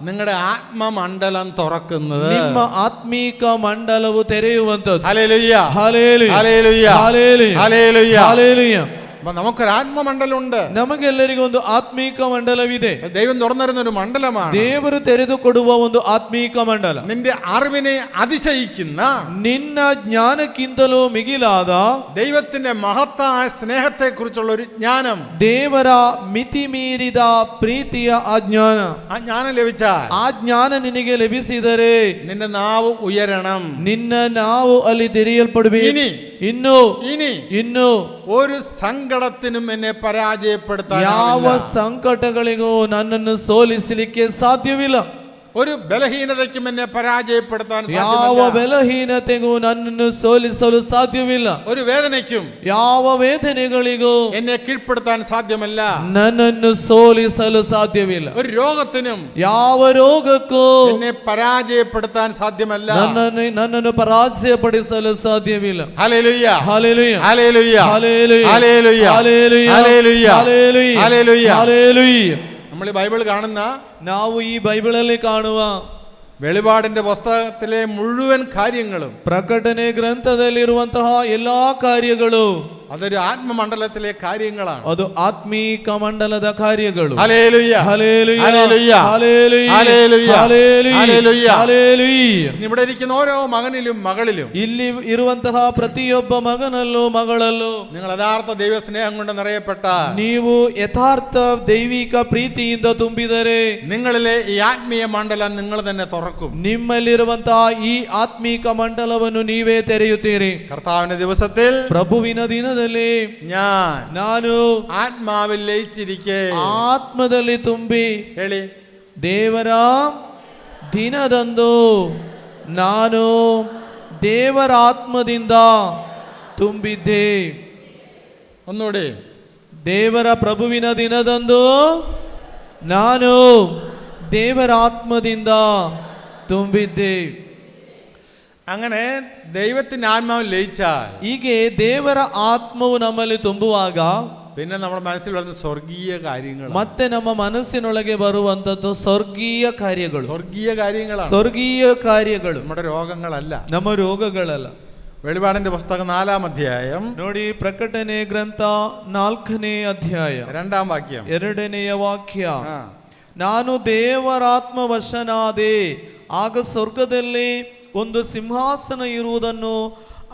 നിങ്ങളുടെ ആത്മമണ്ഡലം തുറക്കുന്നത്. ನಿಮ್ಮ ಆತ್ಮೀಕ ಮಂಡಲವು ತೆರೆಯುವಂತದ್ದು. ഹല്ലേലൂയ, ഹല്ലേലൂയ, ഹല്ലേലൂയ, ഹല്ലേലൂയ, ഹല്ലേലൂയ. ഹല്ലേലൂയ. അപ്പൊ നമുക്കൊരു ആത്മമണ്ഡലം ഉണ്ട്. ನಮಗೆಲ್ಲರಿಗೂ ಒಂದು ಆತ್ಮೀಕ ಮಂಡಲವಿದೆ. ദൈവം തുറന്നിരുന്ന ഒരു മണ്ഡലമാണ്. ದೇವರು ತೆರೆದುಕೊಡುವ ಒಂದು ಆತ್ಮೀಕ ಮಂಡಲ. നിന്റെ അറിവിനെ അതിശയിക്കുന്ന, ನಿನ್ನ ಜ್ಞಾನಕ್ಕಿಂತಲೂ ಮಿಗಿಲಾದ ദൈവത്തിന്റെ മഹത്തായ സ്നേഹത്തെ കുറിച്ചുള്ള ഒരു ജ്ഞാനം, ದೇವರ ಮಿತಿ ಮೀರಿದ ಪ್ರೀತಿಯ ಆ ಜ್ಞಾನ, ആ ജ്ഞാനം ലഭിച്ചാൽ ಆ ಜ್ಞಾನ ನಿನಗೆ ಲಭಿಸಿದರೆ നിന്റെ നാവ് ഉയരണം. ನಿನ್ನ ನಾವು ಅಲ್ಲಿ ತೆರೆಯಲ್ಪಡಬೇಕು. ಇನ್ನು ഒരു സങ്കടത്തിനും എന്നെ പരാജയപ്പെടുത്താൻ, ಯಾವ ಸಂಕಟಗಳಿಗೂ ನನ್ನನ್ನು ಸೋಲಿಸಲಿಕ್ಕೆ ಸಾಧ್ಯವಿಲ್ಲ. ഒരു ബലഹീനതയ്ക്കും എന്നെ പരാജയപ്പെടുത്താൻ ಯಾವ സാധ്യമല്ല. ಬಲಹೀನತೆಗೂ ನನ್ನನ್ನು ಸೋಲಿಸಲು ಸಾಧ್ಯವಿಲ್ಲ. ഒരു വേദനയ്ക്കും ಯಾವ ವೇದನೆಗಳಿಗೂ എന്നെ കീഴ്പ്പെടുത്താൻ സാധ്യമല്ല. ನನ್ನನ್ನು ಸೋಲಿಸಲು ಸಾಧ್ಯವಿಲ್ಲ. ഒരു രോഗത്തിനും ಯಾವ ರೋಗಕ್ಕೂ എന്നെ പരാജയപ്പെടുത്താൻ സാധ്യമല്ല. ನನ್ನನ್ನು ಪರಾಜಯಪಡಿಸಲು ಸಾಧ್ಯವಿಲ್ಲ. Hallelujah, hallelujah, hallelujah, hallelujah, hallelujah, hallelujah, hallelujah, hallelujah, hallelujah. Hallelujah. നമ്മൾ ഈ ബൈബിൾ കാണുന്ന ನಾವು ಈ ಬೈಬಲಲ್ಲಿ ಕಾಣುವ വെളിപാടിന്റെ പുസ്തകത്തിലെ മുഴുവൻ കാര്യങ്ങളും ಪ್ರಕಟಣೆ ಗ್ರಂಥದಲ್ಲಿರುವಂತಹ ಎಲ್ಲಾ ಕಾರ್ಯಗಳು അതൊരു ആത്മമണ്ഡലത്തിലെ കാര്യങ്ങളാണ്. ಅದು ಆತ್ಮೀಕ ಮಂಡಲದ ಕಾರ್ಯಗಳು. Hallelujah, hallelujah, hallelujah, hallelujah, hallelujah, hallelujah, hallelujah. ഹല്ലേലൂയ. ഇവിടെ ഇരിക്കുന്ന ഓരോ മകനിലും മകളിലും ಇಲ್ಲಿ ಇರುವಂತಹ ಪ್ರತಿಯೊಬ್ಬ ಮಗನಲ್ಲೂ ಮಗಳಲ್ಲೂ നിങ്ങൾ യഥാർത്ഥ ദൈവസ്നേഹം കൊണ്ട് നിറയപ്പെട്ട ನೀವು ಯಥಾರ್ಥ ದೈವಿಕ ಪ್ರೀತಿಯಿಂದ ತುಂಬಿದರೆ നിങ്ങളിലെ ഈ ആത്മീയ മണ്ഡലം നിങ്ങൾ തന്നെ തുറക്കും. ನಿಮ್ಮಲ್ಲಿರುವಂತಹ ಈ ಆತ್ಮೀಕ ಮಂಡಲವನ್ನು ನೀವೇ ತೆರೆಯುತ್ತೀರಿ. കർത്താവിന്റെ ദിവസത്തിൽ ಪ್ರಭುವಿನ ದಿನದಲ್ಲಿ ನಾನು ആത്മാവിൽ ലയിച്ചിരിക്കെ ಆತ್ಮದಲ್ಲಿ ತುಂಬಿ ಹೇಳಿ, ದೇವರ ದಿನದಂದು ನಾನು ದೇವರ ಆತ್ಮದಿಂದ ತುಂಬಿದ್ದೆ. ഒന്നുകൂടി, ದೇವರ ಪ್ರಭುವಿನ ದಿನದಂದು ನಾನು ದೇವರ ಆತ್ಮದಿಂದ ತುಂಬಿದ್ದೆ. അങ്ങനെ ദൈവത്തിന്റെ ആത്മാവ് ലയിച്ചാൽ ಹೀಗೆ ದೇವರ ಆತ್ಮವು ನಮ್ಮಲ್ಲಿ ತುಂಬುವಾಗ പിന്നെ നമ്മുടെ മനസ്സിൽ വരുന്ന സ്വർഗീയ കാര്യങ്ങൾ, ಮತ್ತೆ ನಮ್ಮ ಮನಸ್ಸಿನೊಳಗೆ ಬರುವಂತದ್ದು ಸ್ವರ್ಗೀಯ ಕಾರ್ಯಗಳು. സ്വർഗീയ കാര്യങ്ങളാണ്, ಸ್ವರ್ಗೀಯ ಕಾರ್ಯಗಳು, നമ്മുടെ ರೋಗങ്ങളല്ല, ನಮ್ಮ ರೋಗಗಳಲ್ಲ. വെളിപാടിന്റെ പുസ്തകം 4-ാം അധ്യായം ನೋಡಿ, ಪ್ರಕಟಣೆ ಗ್ರಂಥ 4ನೇ ಅಧ್ಯಾಯ 2-ാം വാക്യം. 2ನೇ ವಾಕ್ಯ. ആ. ನಾನು ದೇವರಾತ್ಮವಶನಾದೆ, ಆಗ ಸ್ವರ್ಗದಲ್ಲಿ ಒಂದು ಸಿಂಹಾಸನ ಇರುವುದನ್ನು,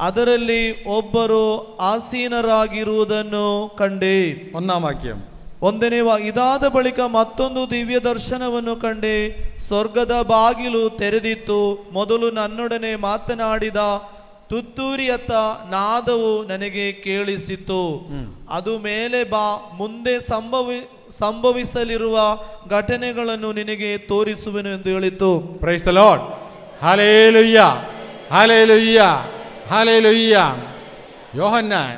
ಅದರಲ್ಲಿ ಒಬ್ಬರು ಆಸೀನರಾಗಿರುವುದನ್ನು ಕಂಡೆ. 1-ാം വാക്യം. ಇದಾದ ಬಳಿಕ ಮತ್ತೊಂದು ದಿವ್ಯ ದರ್ಶನವನ್ನು ಕಂಡೆ. ಸ್ವರ್ಗದ ಬಾಗಿಲು ತೆರೆದಿತ್ತು. ಮೊದಲು ನನ್ನೊಡನೆ ಮಾತನಾಡಿದ ತುತ್ತೂರಿಯತ್ತ ನಾದವು ನನಗೆ ಕೇಳಿಸಿತು. ಅದು ಮೇಲೆ ಬಾ, ಮುಂದೆ ಸಂಭವಿಸಲಿರುವ ಘಟನೆಗಳನ್ನು ನಿನಗೆ ತೋರಿಸುವೆನು ಎಂದು ಹೇಳಿತು. Praise the Lord. Hallelujah, hallelujah, ഹല്ലേലൂയ. യോഹന്നാൻ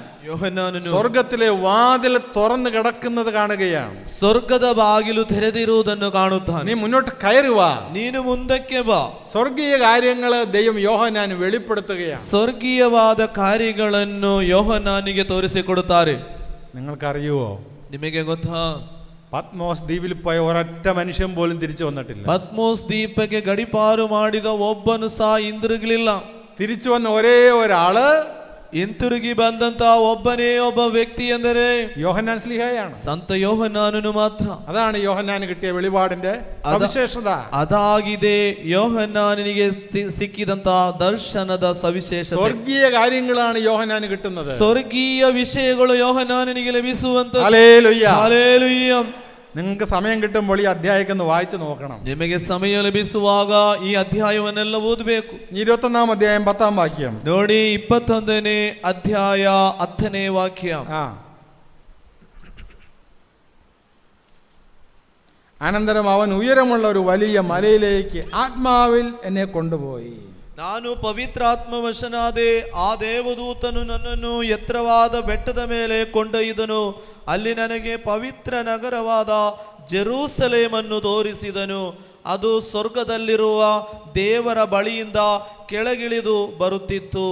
സ്വർഗത്തിലെ വാതിൽ തുറന്നു കിടക്കുന്നത് കാണുകയാണ്. ಸ್ವರ್ಗದ ಬಾಗಿಲು ತೆರೆದಿರುವುದನ್ನು ಕಾಣುತ್ತಾನೆ. നീ മുന്നോട്ട് കയറി വാ, ನೀನು ಮುಂದಕ್ಕೆ ಬಾ. സ്വർഗീയ കാര്യങ്ങൾ ദൈവം യോഹന്നാന് വെളിപ്പെടുത്തുകയാണ്. ಸ್ವರ್ಗೀಯವಾದ ಕಾರ್ಯಗಳನ್ನು ಯೋಹನ್ನಾನಿಗೆ ತೋರಿಸಿಕೊಡುತ್ತಾರೆ. നിങ്ങൾക്കറിയുവോ, ನಿಮಗೆ ಗೊತ್ತಾ, പത്മോസ് ദ്വീപിൽ പോയ ഒരൊറ്റ മനുഷ്യൻ പോലും തിരിച്ചു വന്നിട്ടില്ല. ಪದ್ಮೋಸ್ ದ್ವೀಪಕ್ಕೆ ಗಡಿಪಾರು ಮಾಡಿದ ಒಬ್ಬನು ಸಹ ಹಿಂದಿರುಗಲಿಲ್ಲ. തിരിച്ചു വന്ന ഒരേ ഒരാള്, ಹಿಂತಿರುಗಿ ಬಂದಂತ ಒಬ್ಬನೇ ಒಬ್ಬ ವ್ಯಕ್ತಿ ಎಂದರೆ യോഹന്നാൻ സ്ലീഹായാണ്. ಸಂತ ಯೋಹನ್ನಾನನು ಮಾತ್ರ. അതാണ് യോഹന്നാന് കിട്ടിയ വെളിപാടിന്റെ സവിശേഷത. ಅದಾಗಿದೆ ಯೋಹನ್ನಾನನಿಗೆ ಸಿಕ್ಕಿದಂತ ದರ್ಶನದ ಸವಿಶೇಷತೆ. സ്വർഗീയ കാര്യങ്ങളാണ് യോഹന്നാന് കിട്ടുന്നത്. ಸ್ವರ್ಗೀಯ ವಿಷಯಗಳು ಯೋಹನ್ನಾನನಿಗೆ ಲಭಿಸುವಂತ. Hallelujah, hallelujah. നിങ്ങൾക്ക് സമയം കിട്ടുമ്പോൾ ഈ അധ്യായം ഒന്ന് വായിച്ചു നോക്കണം. ನಿಮಗೆ ಸಮಯ ಲಭಿಸುವಾಗ ಈ ಅಧ್ಯಾಯವನ್ನೆಲ್ಲ ಓದಬೇಕು. 21-ാം അധ്യായം 10-ാം വാക്യം. ನೋಡಿ, 21ನೇ ಅಧ್ಯಾಯ 10ನೇ ವಾಕ್ಯ. അനന്തരം അവൻ ഉയരമുള്ള ഒരു വലിയ മലയിലേക്ക് ആത്മാവിൽ എന്നെ കൊണ്ടുപോയി. ನಾನು ಪವಿತ್ರಾತ್ಮವಶನಾದೆ, ಆ ದೇವದೂತನು ನನ್ನನ್ನು ಎತ್ತರವಾದ ಬೆಟ್ಟದ ಮೇಲೆ ಕೊಂಡೊಯ್ದನು. ಅಲ್ಲಿ ನನಗೆ ಪವಿತ್ರ ನಗರವಾದ ಜೆರೂಸಲೇಮನ್ನು ತೋರಿಸಿದನು. ಅದು ಸ್ವರ್ಗದಲ್ಲಿರುವ ದೇವರ ಬಳಿಯಿಂದ ಕೆಳಗಿಳಿದು ಬರುತ್ತಿತ್ತು.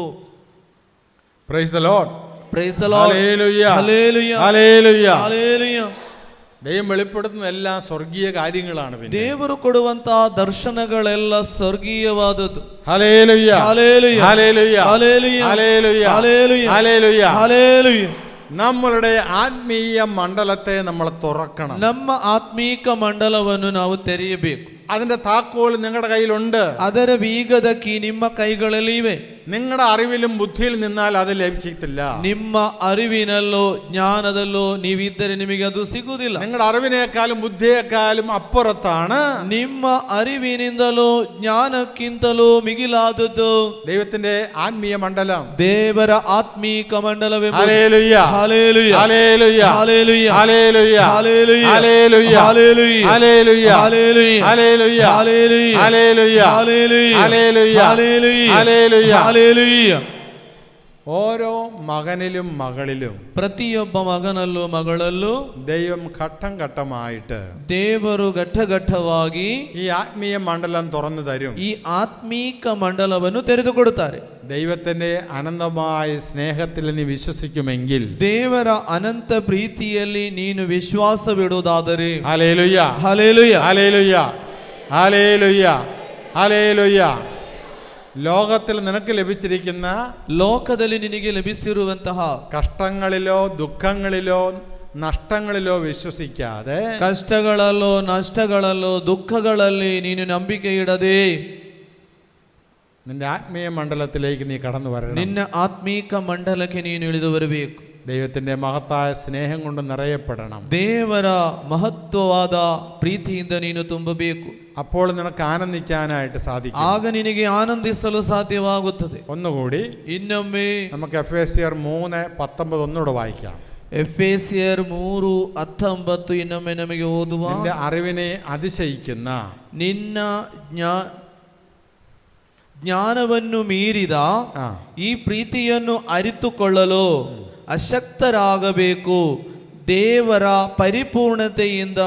Praise the Lord. Praise the Lord. Hallelujah, hallelujah, hallelujah. Hallelujah. ദൈവം വെളിപ്പെടുത്തുന്ന എല്ലാം സ്വർഗീയ കാര്യങ്ങളാണ്. ದೇವರು ಕೊಡುವಂತಹ ದರ್ಶನಗಳೆಲ್ಲ ಸ್ವರ್ಗೀಯವಾದದ್ದು. ഹല്ലേലൂയ, hallelujah, hallelujah, hallelujah, hallelujah, hallelujah, hallelujah. ഹല്ലേലൂയ. നമ്മളുടെ ആത്മീയ മണ്ഡലത്തെ നമ്മൾ തുറക്കണം. ನಮ್ಮ ಆತ್ಮೀಕ ಮಂಡಲವನ್ನು ನಾವು ತೆರೆಯಬೇಕು. അതിന്റെ താക്കോൽ നിങ്ങളുടെ കയ്യിലുണ്ട്. ಅದರ ಬೀಗದ ಕೀ ನಿಮ್ಮ ಕೈಗಳಲ್ಲಿ ಇವೆ. നിങ്ങളുടെ അറിവിലും ബുദ്ധിയിൽ നിന്നാൽ അത് ലഭിക്കത്തില്ല. ನಿಮ್ಮ ಅರಿವಿನಲ್ಲೋ ಜ್ಞಾನದಲ್ಲೋ ನೀವಿದ್ದರೆ ನಿಮಗೆ ಅದು ಸಿಗುವುದಿಲ್ಲ. നിങ്ങളുടെ അറിവിനേക്കാളും ബുദ്ധിയേക്കാളും അപ്പുറത്താണ് ನಿಮ್ಮ ಅರಿವಿನಿಂದಲೋ ಜ್ಞಾನಕ್ಕಿಂತಲೂ ಮಿಗಿಲಾದದ್ದು ദൈവത്തിന്റെ ആത്മീയ മണ്ഡലം. ದೇವರ ಆತ್ಮೀಕ ಮಂಡಲವೇ. ഹല്ലേലൂയ, hallelujah, hallelujah, hallelujah, hallelujah, hallelujah, hallelujah, hallelujah, hallelujah, hallelujah, hallelujah, hallelujah, hallelujah, hallelujah, hallelujah, hallelujah, hallelujah. ഹല്ലേലൂയ. ഓരോ മകനിലും മകളിലും ಪ್ರತಿಯೊಬ್ಬ ಮಗನಲ್ಲೂ ಮಗಳಲ್ಲೂ ദൈവം ഘട്ടം ഘട്ടമായിട്ട് ದೇವರು ಘಟ್ಟಘಟ್ಟವಾಗಿ ഈ ആത്മീയ മണ്ഡലം തുറന്നു തരും. ಈ ಆತ್ಮೀಕ ಮಂಡಲವನ್ನು ತೆರೆದುಕೊಡುತ್ತಾರೆ. ദൈവത്തിന്റെ അനന്തമായ സ്നേഹത്തിൽ നീ വിശ്വസിക്കുമെങ്കിൽ, ದೇವರ ಅನಂತ ಪ್ರೀತಿಯಲ್ಲಿ ನೀನು ವಿಶ್ವಾಸವಿಡುವುದಾದರೆ, ഹല്ലേലൂയ, ಹಲ್ಲೆಲೂಯ, ഹല്ലേലൂയ, ഹല്ലേലൂയ, ഹല്ലേലൂയ, ലോകത്തിൽ നിനക്ക് ലഭിച്ചിരിക്കുന്ന ಲೋಕದಲ್ಲಿ ನಿನಗೆ ಲಭಿಸಿರುವಂತಹ കഷ്ടങ്ങളിലോ ദുഃഖങ്ങളിലോ നഷ്ടങ്ങളിലോ വിശ്വസിക്കാതെ, ಕಷ್ಟಗಳಲ್ಲೋ ನಷ್ಟಗಳಲ್ಲೋ ದುಃಖಗಳಲ್ಲಿ ನೀನು ನಂಬಿಕೆ ಇಡದೆ നിന്റെ ആത്മീയ മണ്ഡലത്തിലേക്ക് നീ കടന്നു വരണം. ನಿನ್ನ ಆತ್ಮೀಕ ಮಂಡಲಕ್ಕೆ ನೀನು ಇಳಿದು ಬರಬೇಕು. ദൈവത്തിന്റെ മഹത്തായ സ്നേഹം കൊണ്ട് നിറയപ്പെടണം. ದೇವರ ಮಹತ್ವವಾದ ಪ್ರೀತಿಯಿಂದ ನೀನು ತುಂಬಬೇಕು. അപ്പോൾ നിനക്ക് ആനന്ദിക്കാനായിട്ട് സാധിക്കും. ಆಗ ನಿನಗೆ ಆನಂದಿಸಲು ಸಾಧ್ಯವಾಗುತ್ತದೆ. ഒന്നുകൂടി ಇನ್ನೊಮ್ಮೆ നമുക്ക് എഫേസ്യർ 3:19 ഒന്നുകൂടെ വായിക്കാം. ಎಫೆಸಿಯರ್ 3:19 ಇನ್ನೊಮ್ಮೆ ನಮಗೆ ಓದುವ. നിന്റെ അറിവിനെ അതിശയിക്കുന്ന, ನಿನ್ನ ಜ್ಞಾನವನ್ನು ಮೀರಿದ ಈ ಪ್ರೀತಿಯನ್ನು ಅರಿತುಕೊಳ್ಳಲು ಅಶಕ್ತರಾಗಬೇಕು, ದೇವರ ಪರಿಪೂರ್ಣತೆಯಿಂದ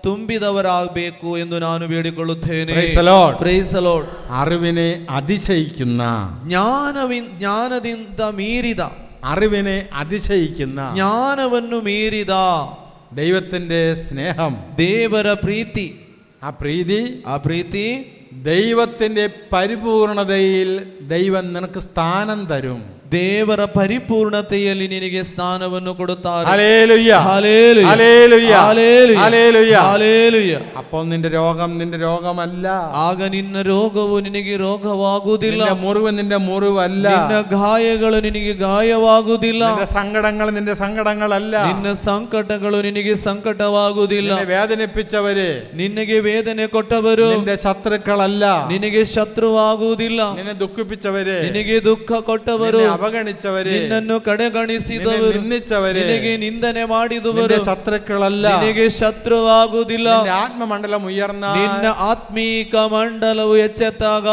ತುಂಬಿದವರಾಗಬೇಕು ಎಂದು ನಾನು ಬೇಡಿಕೊಳ್ಳುತ್ತೇನೆ. Praise the Lord. അറിവിനെ അതിശയിക്കുന്ന, ಜ್ಞಾನದಿಂದ ಮೀರಿದ, അറിവിനെ അതിശയിക്കുന്ന, ಜ್ಞಾನವನ್ನು ಮೀರಿದ ദൈവത്തിന്റെ സ്നേഹം, ದೇವರ ಪ್ರೀತಿ, ആ പ്രീതി ദൈവത്തിന്റെ പരിപൂർണതയിൽ ദൈവം നിനക്ക് സ്ഥാനം തരും. ದೇವರ ಪರಿಪೂರ್ಣತೆಯಲ್ಲಿ ನಿನಗೆ ಸ್ಥಾನವನ್ನು ಕೊಡುತ್ತಾರೆ. Hallelujah, hallelujah, hallelujah, hallelujah, hallelujah, hallelujah. അപ്പോൾ നിന്റെ രോഗം നിന്റെ രോഗമല്ല. ಆಗ ನಿನ್ನ ರೋಗವು ನಿನಗೆ ರೋಗವಾಗುವುದಿಲ್ಲ. നിന്റെ മുറിവ് നിന്റെ മുറിവല്ല. ನಿನ್ನ ಗಾಯಗಳು ನಿನಗೆ ಗಾಯವಾಗುವುದಿಲ್ಲ. നിന്റെ സങ്കടങ്ങൾ നിന്റെ സങ്കടങ്ങളല്ല. ನಿನ್ನ ಸಂಕಟಗಳು ನಿನಗೆ ಸಂಕಟವಾಗುವುದಿಲ್ಲ. നിന്നെ വേദനിപ്പിച്ചവര് ನಿನಗೆ ವೇದನೆ ಕೊಟ್ಟವರು നിന്റെ ശത്രുക്കളല്ല. ನಿನಗೆ ಶತ್ರುವಾಗುವುದಿಲ್ಲ. നിന്നെ ദുഃഖിപ്പിച്ചവര്, ನಿನಗೆ ದುಃಖ ಕೊಟ್ಟವರು, അവഗണിച്ചവര്, ನಿನ್ನನ್ನು ಕಡೆಗಣಿಸಿದವರು, നിന്ദിച്ചവര്, ನಿನಗೆ ನಿಂದನೆ ಮಾಡಿದವರು ശത്രുക്കളല്ല. ನಿನಗೆ ಶತ್ರುವಾಗುವುದಿಲ್ಲ. ആത്മമണ്ഡലം ഉയർന്ന, ನಿನ್ನ ಆತ್ಮೀಕ ಮಂಡಲವು ಎಚ್ಚೆತ್ತಾಗ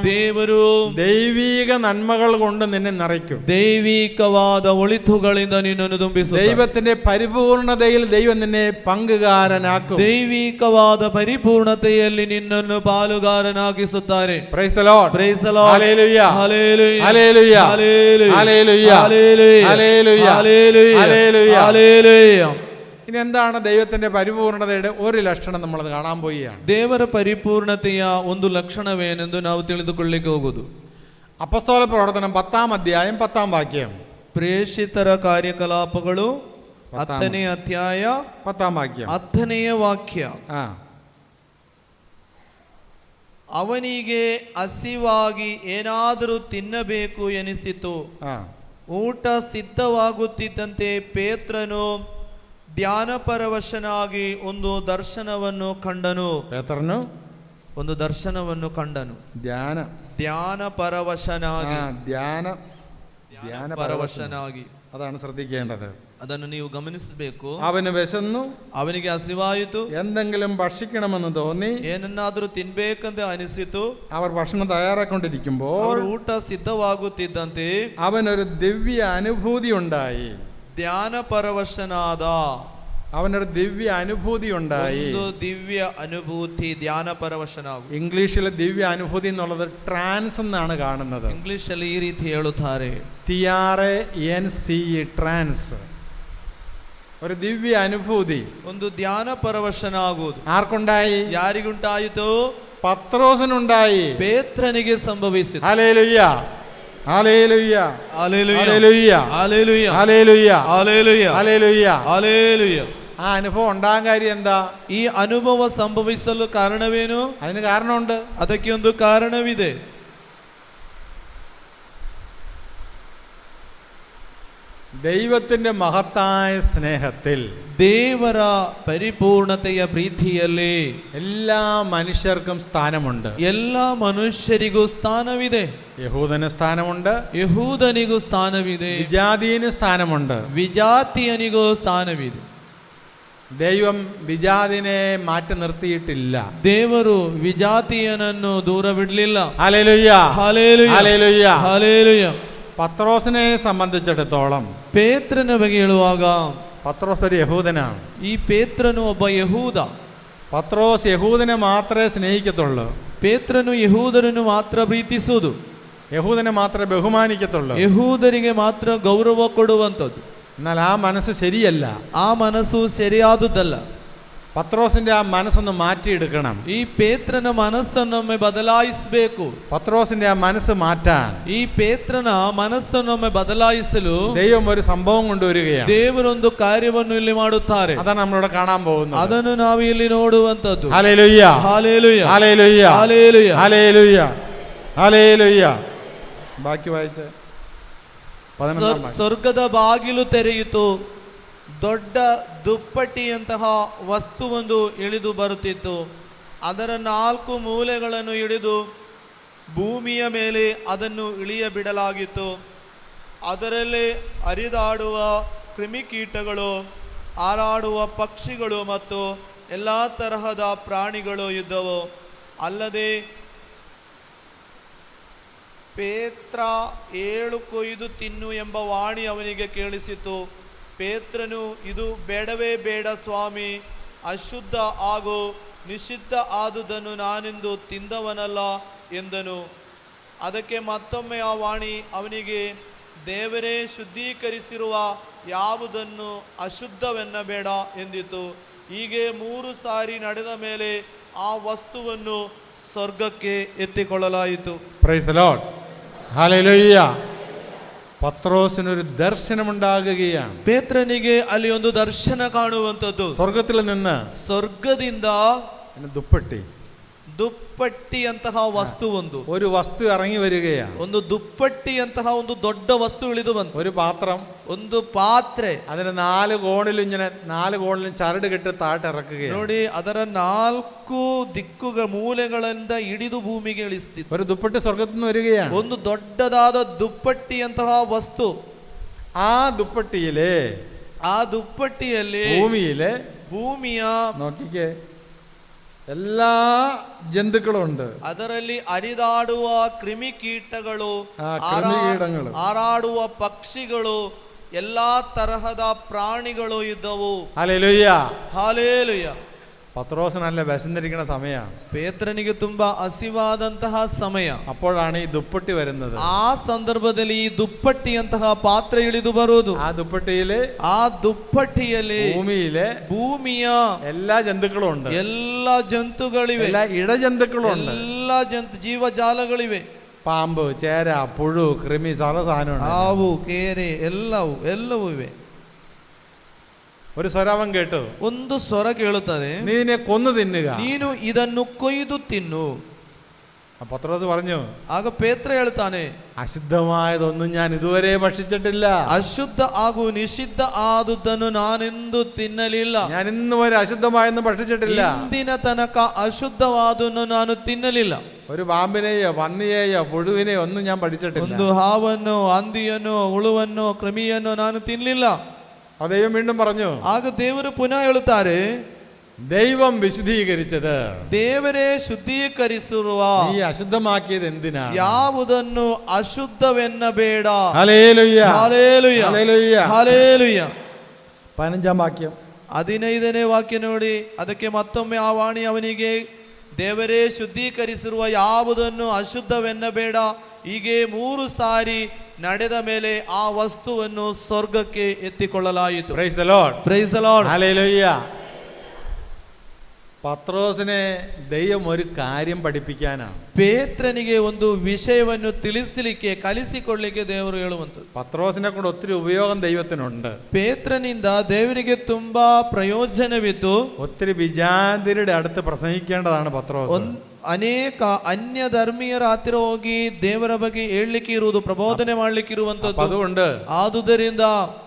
ದೇವರು ദൈവീക നന്മകൾ കൊണ്ട് നിന്നെ നിറയ്ക്കും. ದೈವಿಕವಾದ ಒಳಿತುಗಳಿಂದ ನಿನ್ನನ್ನು ತುಂಬಿಸುತ್ತಾನೆ. ദൈവത്തിന്റെ പരിപൂർണതയിൽ ദൈവം നിന്നെ പങ്കുകാരനാക്കും. ದೈವಿಕವಾದ ಪರಿಪೂರ್ಣತೆಯಲ್ಲಿ ನಿನ್ನನ್ನು ಪಾಲುಗಾರನಾಗಿಸುತ್ತಾರೆ. Praise the Lord. Praise the Lord. Hallelujah, hallelujah, hallelujah, hallelujah, hallelujah, hallelujah, hallelujah, hallelujah, hallelujah. ഹല്ലേലൂയ. ഇനി എന്താണ് ദൈവത്തിന്റെ പരിപൂർണതയുടെ ഒരു ലക്ഷണം നമ്മളത് കാണാൻ പോവുകയാണ്. ದೇವರ ಪರಿಪೂರ್ಣತೆಯ ಒಂದು ಲಕ್ಷಣವೇನೆಂದು ನಾವು ತಿಳಿದುಕೊಳ್ಳಿಕ್ಕೆ ಹೋಗುವುದು. അപ്പോസ്തല പ്രവർത്തനം 10-ാം അധ്യായം 10-ാം വാക്യം. ಪ್ರೇಷಿತರ ಕಾರ್ಯಕಲಾಪಗಳು 10ನೇ ಅಧ್ಯಾಯ 10-ാം വാക്യം, 10ನೆಯ ವಾಕ್ಯ. ಅವನಿಗೆ ಹಸಿವಾಗಿ ಏನಾದರೂ ತಿನ್ನಬೇಕು ಎನಿಸಿತು. ಊಟ ಸಿದ್ಧವಾಗುತ್ತಿದ್ದಂತೆ ಪೇತ್ರನು ಧ್ಯಾನಪರವಶನಾಗಿ ಒಂದು ದರ್ಶನವನ್ನು ಕಂಡನು. ಒಂದು ದರ್ಶನವನ್ನು ಕಂಡನು. ಧ್ಯಾನಪರವಶನಾಗಿ, ಧ್ಯಾನಪರವಶನಾಗಿ. അതാണ് ശ്രദ്ധിക്കേണ്ടത്. ಅದನ್ನು ನೀವು ಗಮನಿಸಬೇಕು. അവന് വിശന്നു, ಅವನಿಗೆ ಹಸಿವಾಯಿತು, എന്തെങ്കിലും ഭക്ഷിക്കണമെന്ന് തോന്നി, ಏನನ್ನಾದರೂ ತಿನ್ಬೇಕಂತ ಅನಿಸಿತು. അവർ ഭക്ഷണം തയ്യാറാക്കൊണ്ടിരിക്കുമ്പോൾ ಅವರು ಊಟ ಸಿದ್ಧವಾಗುತ್ತಿದ್ದಂತೆ അവനൊരു ദിവ്യ അനുഭൂതി ഉണ്ടായി. ಧ್ಯಾನಪರವಶನಾದ, അവനൊരു ദിവ്യ അനുഭൂതി ഉണ്ടായി. ಒಂದು ದಿವ್ಯ ಅನುಭೂತಿ, ಧ್ಯಾನಪರವಶನಾಗು. ഇംഗ്ലീഷിലെ ദിവ്യ അനുഭൂതി എന്നുള്ളത് ട്രാൻസ് എന്നാണ് കാണുന്നത്. ಇಂಗ್ಲಿಷ್ ಅಲ್ಲಿ ಈ ರೀತಿ ಹೇಳುತ್ತಾರೆ, TRANCE, ട്രാൻസ്. ഒരു ദിവ്യ അനുഭൂതി, ಒಂದು ಧ್ಯಾನಪರವಶನಾಗುವುದು. ആർക്കുണ്ടായി? ಯಾರಿಗುಂಟಾಯಿತು? പത്രോസിനുണ്ടായി, ಪೇತ್ರನಿಗೆ ಸಂಭವಿಸಿತು. Hallelujah, hallelujah, hallelujah, hallelujah, hallelujah, hallelujah, hallelujah, hallelujah. Hallelujah. ആ അനുഭവം ഉണ്ടാകാൻ കാര്യം എന്താ? ಈ ಅನುಭವ ಸಂಭವಿಸಲು ಕಾರಣವೇನು? അതിന് കാരണമുണ്ട്. ಅದಕ್ಕೆ ಒಂದು ಕಾರಣವಿದೆ. ദൈവത്തിൻ്റെ മഹത്തായ സ്നേഹത്തിൽ, ದೇವರ ಪರಿಪೂರ್ಣತೆಯ ಪ್ರೀತಿಯಲ್ಲಿ എല്ലാ മനുഷ്യർക്കും സ്ഥാനമുണ്ട്. ಎಲ್ಲ ಮನುಷ್ಯರಿಗೂ ಸ್ಥಾನವಿದೆ. യഹൂദന് സ്ഥാനമുണ്ട്, ಯಹೂದನಿಗೂ ಸ್ಥಾನವಿದೆ, വിജാതീയന് സ്ഥാനമുണ്ട്, ವಿಜಾತಿಯನಿಗೂ ಸ್ಥಾನವಿದೆ. ദൈവം വിജാതിനെ മാറ്റി നിർത്തിയിട്ടില്ല. ದೇವರು ವಿಜಾತಿಯನನ್ನು ದೂರ ಬಿಡಲಿಲ್ಲ. Hallelujah, hallelujah, hallelujah. ഹല്ലേലൂയ. പത്രോസിനെ സംബന്ധിച്ചിടത്തോളം, ಪೇತ್ರನ ಬಗ್ಗೆ ಹೇಳುವಾಗ, പത്രോസ് ഒരു യഹൂദനാണ്. ಈ ಪೇತ್ರನು ಒಬ್ಬ ಯಹೂದ. പത്രോസ് യഹൂദനെ മാത്രമേ സ്നേഹിക്കത്തുള്ളൂ, ಪೇತ್ರನು ಯಹೂದರನ್ನು ಮಾತ್ರ ಪ್ರೀತಿಸುವುದು, യഹൂദനെ മാത്രമേ ബഹുമാനിക്കത്തുള്ളൂ. ಯಹೂದರಿಗೆ ಮಾತ್ರ ಗೌರವ ಕೊಡುವಂಥದ್ದು. എന്നാൽ ആ മനസ്സ് ശരിയല്ല. ಆ ಮನಸ್ಸು ಸರಿಯಾದುದಲ್ಲ. പത്രോസിന്റെ ആ മനസ്സൊന്ന് മാറ്റിയെടുക്കണം. ಈ ಪೇತ್ರನ ಮನಸ್ಸನ್ನೊಮ್ಮೆ ಬದಲಾಯಿಸಬೇಕು. പത്രോസിന്റെ ആ മനസ്സ് മാറ്റാൻ ಈ ಪೇತ್ರನ ಮನಸ್ಸನ್ನೊಮ್ಮೆ ಬದಲಾಯಿಸಲು ദൈവം ഒരു സംഭവം കൊണ്ടുവരികയാണ്. ದೇವರೊಂದು ಕಾರ್ಯವನ್ನು ಇಲ್ಲಿ ಮಾಡುತ್ತಾರೆ. അതാണ് നമ്മളിവിടെ കാണാൻ പോകുന്നത്. ಅದನ್ನು ನಾವು ಇಲ್ಲಿ ನೋಡುವಂತದ್ದು. ഹല്ലേലൂയ, ഹല്ലേലൂയ, ഹല്ലേലൂയ, ഹല്ലേലൂയ, ഹല്ലേലൂയ, ഹല്ലേലൂയ. ബാക്കി വായിച്ച് 11-ാം വാക്യം. ಸ್ವರ್ಗದ ಬಾಗಿಲು ತೆರೆಯಿತು. ದೊಡ್ಡ ದುಪ್ಪಟ್ಟಿಯಂತಹ ವಸ್ತುವೊಂದು ಇಳಿದು ಬರುತ್ತಿತ್ತು. ಅದರ 4 ಮೂಲೆಗಳನ್ನು ಹಿಡಿದು ಭೂಮಿಯ ಮೇಲೆ ಅದನ್ನು ಇಳಿಯ ಬಿಡಲಾಗಿತ್ತು. ಅದರಲ್ಲಿ ಹರಿದಾಡುವ ಕ್ರಿಮಿಕೀಟಗಳು, ಹಾರಾಡುವ ಪಕ್ಷಿಗಳು ಮತ್ತು ಎಲ್ಲ ತರಹದ ಪ್ರಾಣಿಗಳು ಇದ್ದವು. ಅಲ್ಲದೆ ಪೇತ್ರ 7 ಕೊಯ್ದು ತಿನ್ನು ಎಂಬ ವಾಣಿ ಅವನಿಗೆ ಕೇಳಿಸಿತು. ಪೇತ್ರನು, ಇದು ಬೇಡವೇ ಬೇಡ ಸ್ವಾಮಿ, ಅಶುದ್ಧ ಹಾಗೂ ನಿಷಿದ್ಧ ಆದುದನ್ನು ನಾನೆಂದು ತಿಂದವನಲ್ಲ ಎಂದನು. ಅದಕ್ಕೆ ಮತ್ತೊಮ್ಮೆ ಆ ವಾಣಿ ಅವನಿಗೆ, ದೇವರೇ ಶುದ್ಧೀಕರಿಸಿರುವ ಯಾವುದನ್ನು ಅಶುದ್ಧವೆನ್ನಬೇಡ ಎಂದಿತು. ಹೀಗೆ 3 ಸಾರಿ ನಡೆದ ಮೇಲೆ ಆ ವಸ್ತುವನ್ನು ಸ್ವರ್ಗಕ್ಕೆ ಎತ್ತಿಕೊಳ್ಳಲಾಯಿತು. പ്രൈസ് ദി ലോർഡ്, ഹല്ലേലൂയ. പത്രോസിനൊരു ദർശനമുണ്ടാകുകയാണ്. ಪೇತ್ರನಿಗೆ ಅಲ್ಲಿ ಒಂದು ದರ್ಶನ ಕಾಣುವಂಥದ್ದು. സ്വർഗത്തിൽ നിന്ന് ಸ್ವರ್ಗದಿಂದ ദുപ്പട്ടി, ದುಪ್ಪಟ್ಟಿಯಂತಹ ವಸ್ತು, ഒരു വസ്തു ഇറങ്ങി വരികയാണ്. ಒಂದು ದುಪ್ಪಟ್ಟಿಯಂತಹ ಒಂದು ದೊಡ್ಡ ವಸ್ತು ಇಳಿದು ಬಂತು. ഒരു പാത്രം, ಒಂದು ಪಾತ್ರೆ, അതിന് 4 കോണിലും ഇങ്ങനെ 4 കോണിലും ചരട് കെട്ടി താഴെ ഇറക്കുകയാണ്. ನೋಡಿ, ಅದರ 4 ದಿಕ್ಕುಗಳ ಮೂಲೆಗಳಿಂದ ಹಿಡಿದು ಭೂಮಿಗೆ ಇಳಿಸ್ತಿತ್ತು. ഒരു ദുപ്പട്ടി സ്വർഗത്തിൽ നിന്ന് വരികയാണ്. ಒಂದು ದೊಡ್ಡದಾದ ದುಪ್ಪಟ್ಟಿಯಂತಹ ವಸ್ತು. ആ ദുപ്പട്ടിയിലെ, ಆ ದುಪ್ಪಟ್ಟಿಯಲ್ಲಿ ಭೂಮಿಯ നോക്കിക്കേ, എല്ലാ ജന്തുക്കളും ഉണ്ട്. ಅದರಲ್ಲಿ ಹರಿದಾಡುವ ಕ್ರಿಮಿಕೀಟಗಳು, ಕ್ರಿಮಿಕೀಟಗಳು, ಹಾರಾಡುವ ಪಕ್ಷಿಗಳು, ಎಲ್ಲಾ ತರಹದ ಪ್ರಾಣಿಗಳು ಇದ್ದವು. Hallelujah, hallelujah. പത്രോസ് നല്ല വിശന്നിരിക്കുന്ന സമയമാണ്. ಪೇತ್ರನಿಗೆ ತುಂಬಾ ಹಸಿವಾದಂತಹ ಸಮಯ. അപ്പോഴാണ് ഈ ദുപ്പട്ടി വരുന്നത്. ಆ ಸಂದರ್ಭದಲ್ಲಿ ಈ ದುಪ್ಪಟ್ಟಿಯಂತಹ ಪಾತ್ರೆ ಇಳಿದು ಬರುವುದು. ആ ദുപ്പട്ടിയിലെ, ಆ ದುಪ್ಪಟ್ಟಿಯಲ್ಲಿ ಭೂಮಿಯ എല്ലാ ജന്തുക്കളും ഉണ്ട്. എല്ലാ ಜಂತುಗಳಿವೆ, എല്ലാ ഇഴജന്തുക്കളും ഉണ്ട്. എല്ലാ ಜೀವಜಾಲಗಳಿವೆ. പാമ്പ്, ചേര, പുഴു, കൃമി, സർവ്വ സാധനമുണ്ട്. ಹಾವು, ಕೇರೆ ಎಲ್ಲವೂ ಇವೆ. ഒരു സ്വരവം കേട്ടു. ಒಂದು ಸ್ವರ ಕೇಳುತ್ತದೆ, നീനെ കൊന്നു തിന്നുക, ನೀನು ಇದನ್ನು ಕೊಯ್ದು ತಿನ್ನು. പത്രോസ് പറഞ്ഞു. ಆಗ ಪೇತ್ರ ಹೇಳ್ತಾನೆ, അശുദ്ധമായതൊന്നും ഞാൻ ഇതുവരെ ഭക്ഷിച്ചിട്ടില്ല. ಅಶುದ್ಧ ಹಾಗೂ ನಿಷಿದ್ಧ ಆದುದನ್ನು ನಾನೆಂದು ತಿನ್ನಲಿಲ್ಲ. ഞാൻ ഇന്ന് വരെ അശുദ്ധമായൊന്നും ഭക്ഷിച്ചിട്ടില്ല. ಇಂದಿನ ತನಕ ಅಶುದ್ಧವಾದನ್ನು ನಾನು ತಿನ್ನಲಿಲ್ಲ. ഒരു പാമ്പിനെയോ പന്നിയെയോ പുഴുവിനെയോ ഒന്നും ഞാൻ പഠിച്ചിട്ടില്ല. ಒಂದು ಹಾವನ್ನು, ಹಂದಿಯನ್ನು, ಹುಳುವನ್ನು, ಕ್ರಿಮಿಯನ್ನು ನಾನು ತಿನ್ನಲಿಲ್ಲ. ദൈവം വീണ്ടും പറഞ്ഞു. ಆಗ ದೇವರು ಪುನಃ ಹೇಳುತ್ತಾರೆ, ദൈവം വിശുദ്ധീകരിച്ചത്, ದೇವರೇ ಶುದ್ಧೀಕರಿಸಿರುವ, നീ അശുദ്ധമാക്കിയത് എന്തിനാ? ಯಾವುದನ್ನು ಅಶುದ್ಧವೆನ್ನಬೇಡ. ഹല്ലേലൂയ, ഹല്ലേലൂയ, ഹല്ലേലൂയ, ಹಲ್ಲೇಲೂಯ. 15-ാം വാക്യം, 15ನೇ ವಾಕ್ಯ ನೋಡಿ. ಅದಕ್ಕೆ ಮತ್ತೊಮ್ಮೆ ಆ ವಾಣಿ ಅವನಿಗೆ, ದೇವರೇ ಶುದ್ಧೀಕರಿಸಿರುವ ಯಾವುದನ್ನು ಅಶುದ್ಧವೆನ್ನಬೇಡ. ಹೀಗೆ 3 ಸಾರಿ ನಡೆದ ಮೇಲೆ ಆ ವಸ್ತುವನ್ನು ಸ್ವರ್ಗಕ್ಕೆ ಎತ್ತಿಕೊಳ್ಳಲಾಯಿತು. Praise the Lord, praise the Lord, ഹല്ലേലൂയ. പത്രോസിനെ ദൈവം ഒരു കാര്യം പഠിപ്പിക്കാനാണ്. ಪೇತ್ರನಿಗೆ ಒಂದು ವಿಷಯವನ್ನು ತಿಳಿಸಲಿಕ್ಕೆ, ಕಲಿಸಿಕೊಳ್ಳಲಿಕ್ಕೆ ದೇವರು ಹೇಳುವಂಥದ್ದು. പത്രോസിനെ കൊണ്ട് ഒത്തിരി ഉപയോഗം ദൈവത്തിനുണ്ട്. ಪೇತ್ರನಿಂದ ದೇವರಿಗೆ ತುಂಬಾ ಪ್ರಯೋಜನವಿತ್ತು. ഒത്തിരി വിജാതിരുടെ അടുത്ത് പ്രസംഗിക്കേണ്ടതാണ് പത്രോസ്. ಅನೇಕ ಅನ್ಯ ಧರ್ಮೀಯರ ಹತ್ತಿರ ಹೋಗಿ ದೇವರ ಬಗ್ಗೆ ಹೇಳಲಿಕ್ಕೆ ಇರುವುದು, ಪ್ರಬೋಧನೆ ಮಾಡ್ಲಿಕ್ಕೆ ಇರುವಂತದ್ದು. അതുകൊണ്ട് ಆದುದರಿಂದ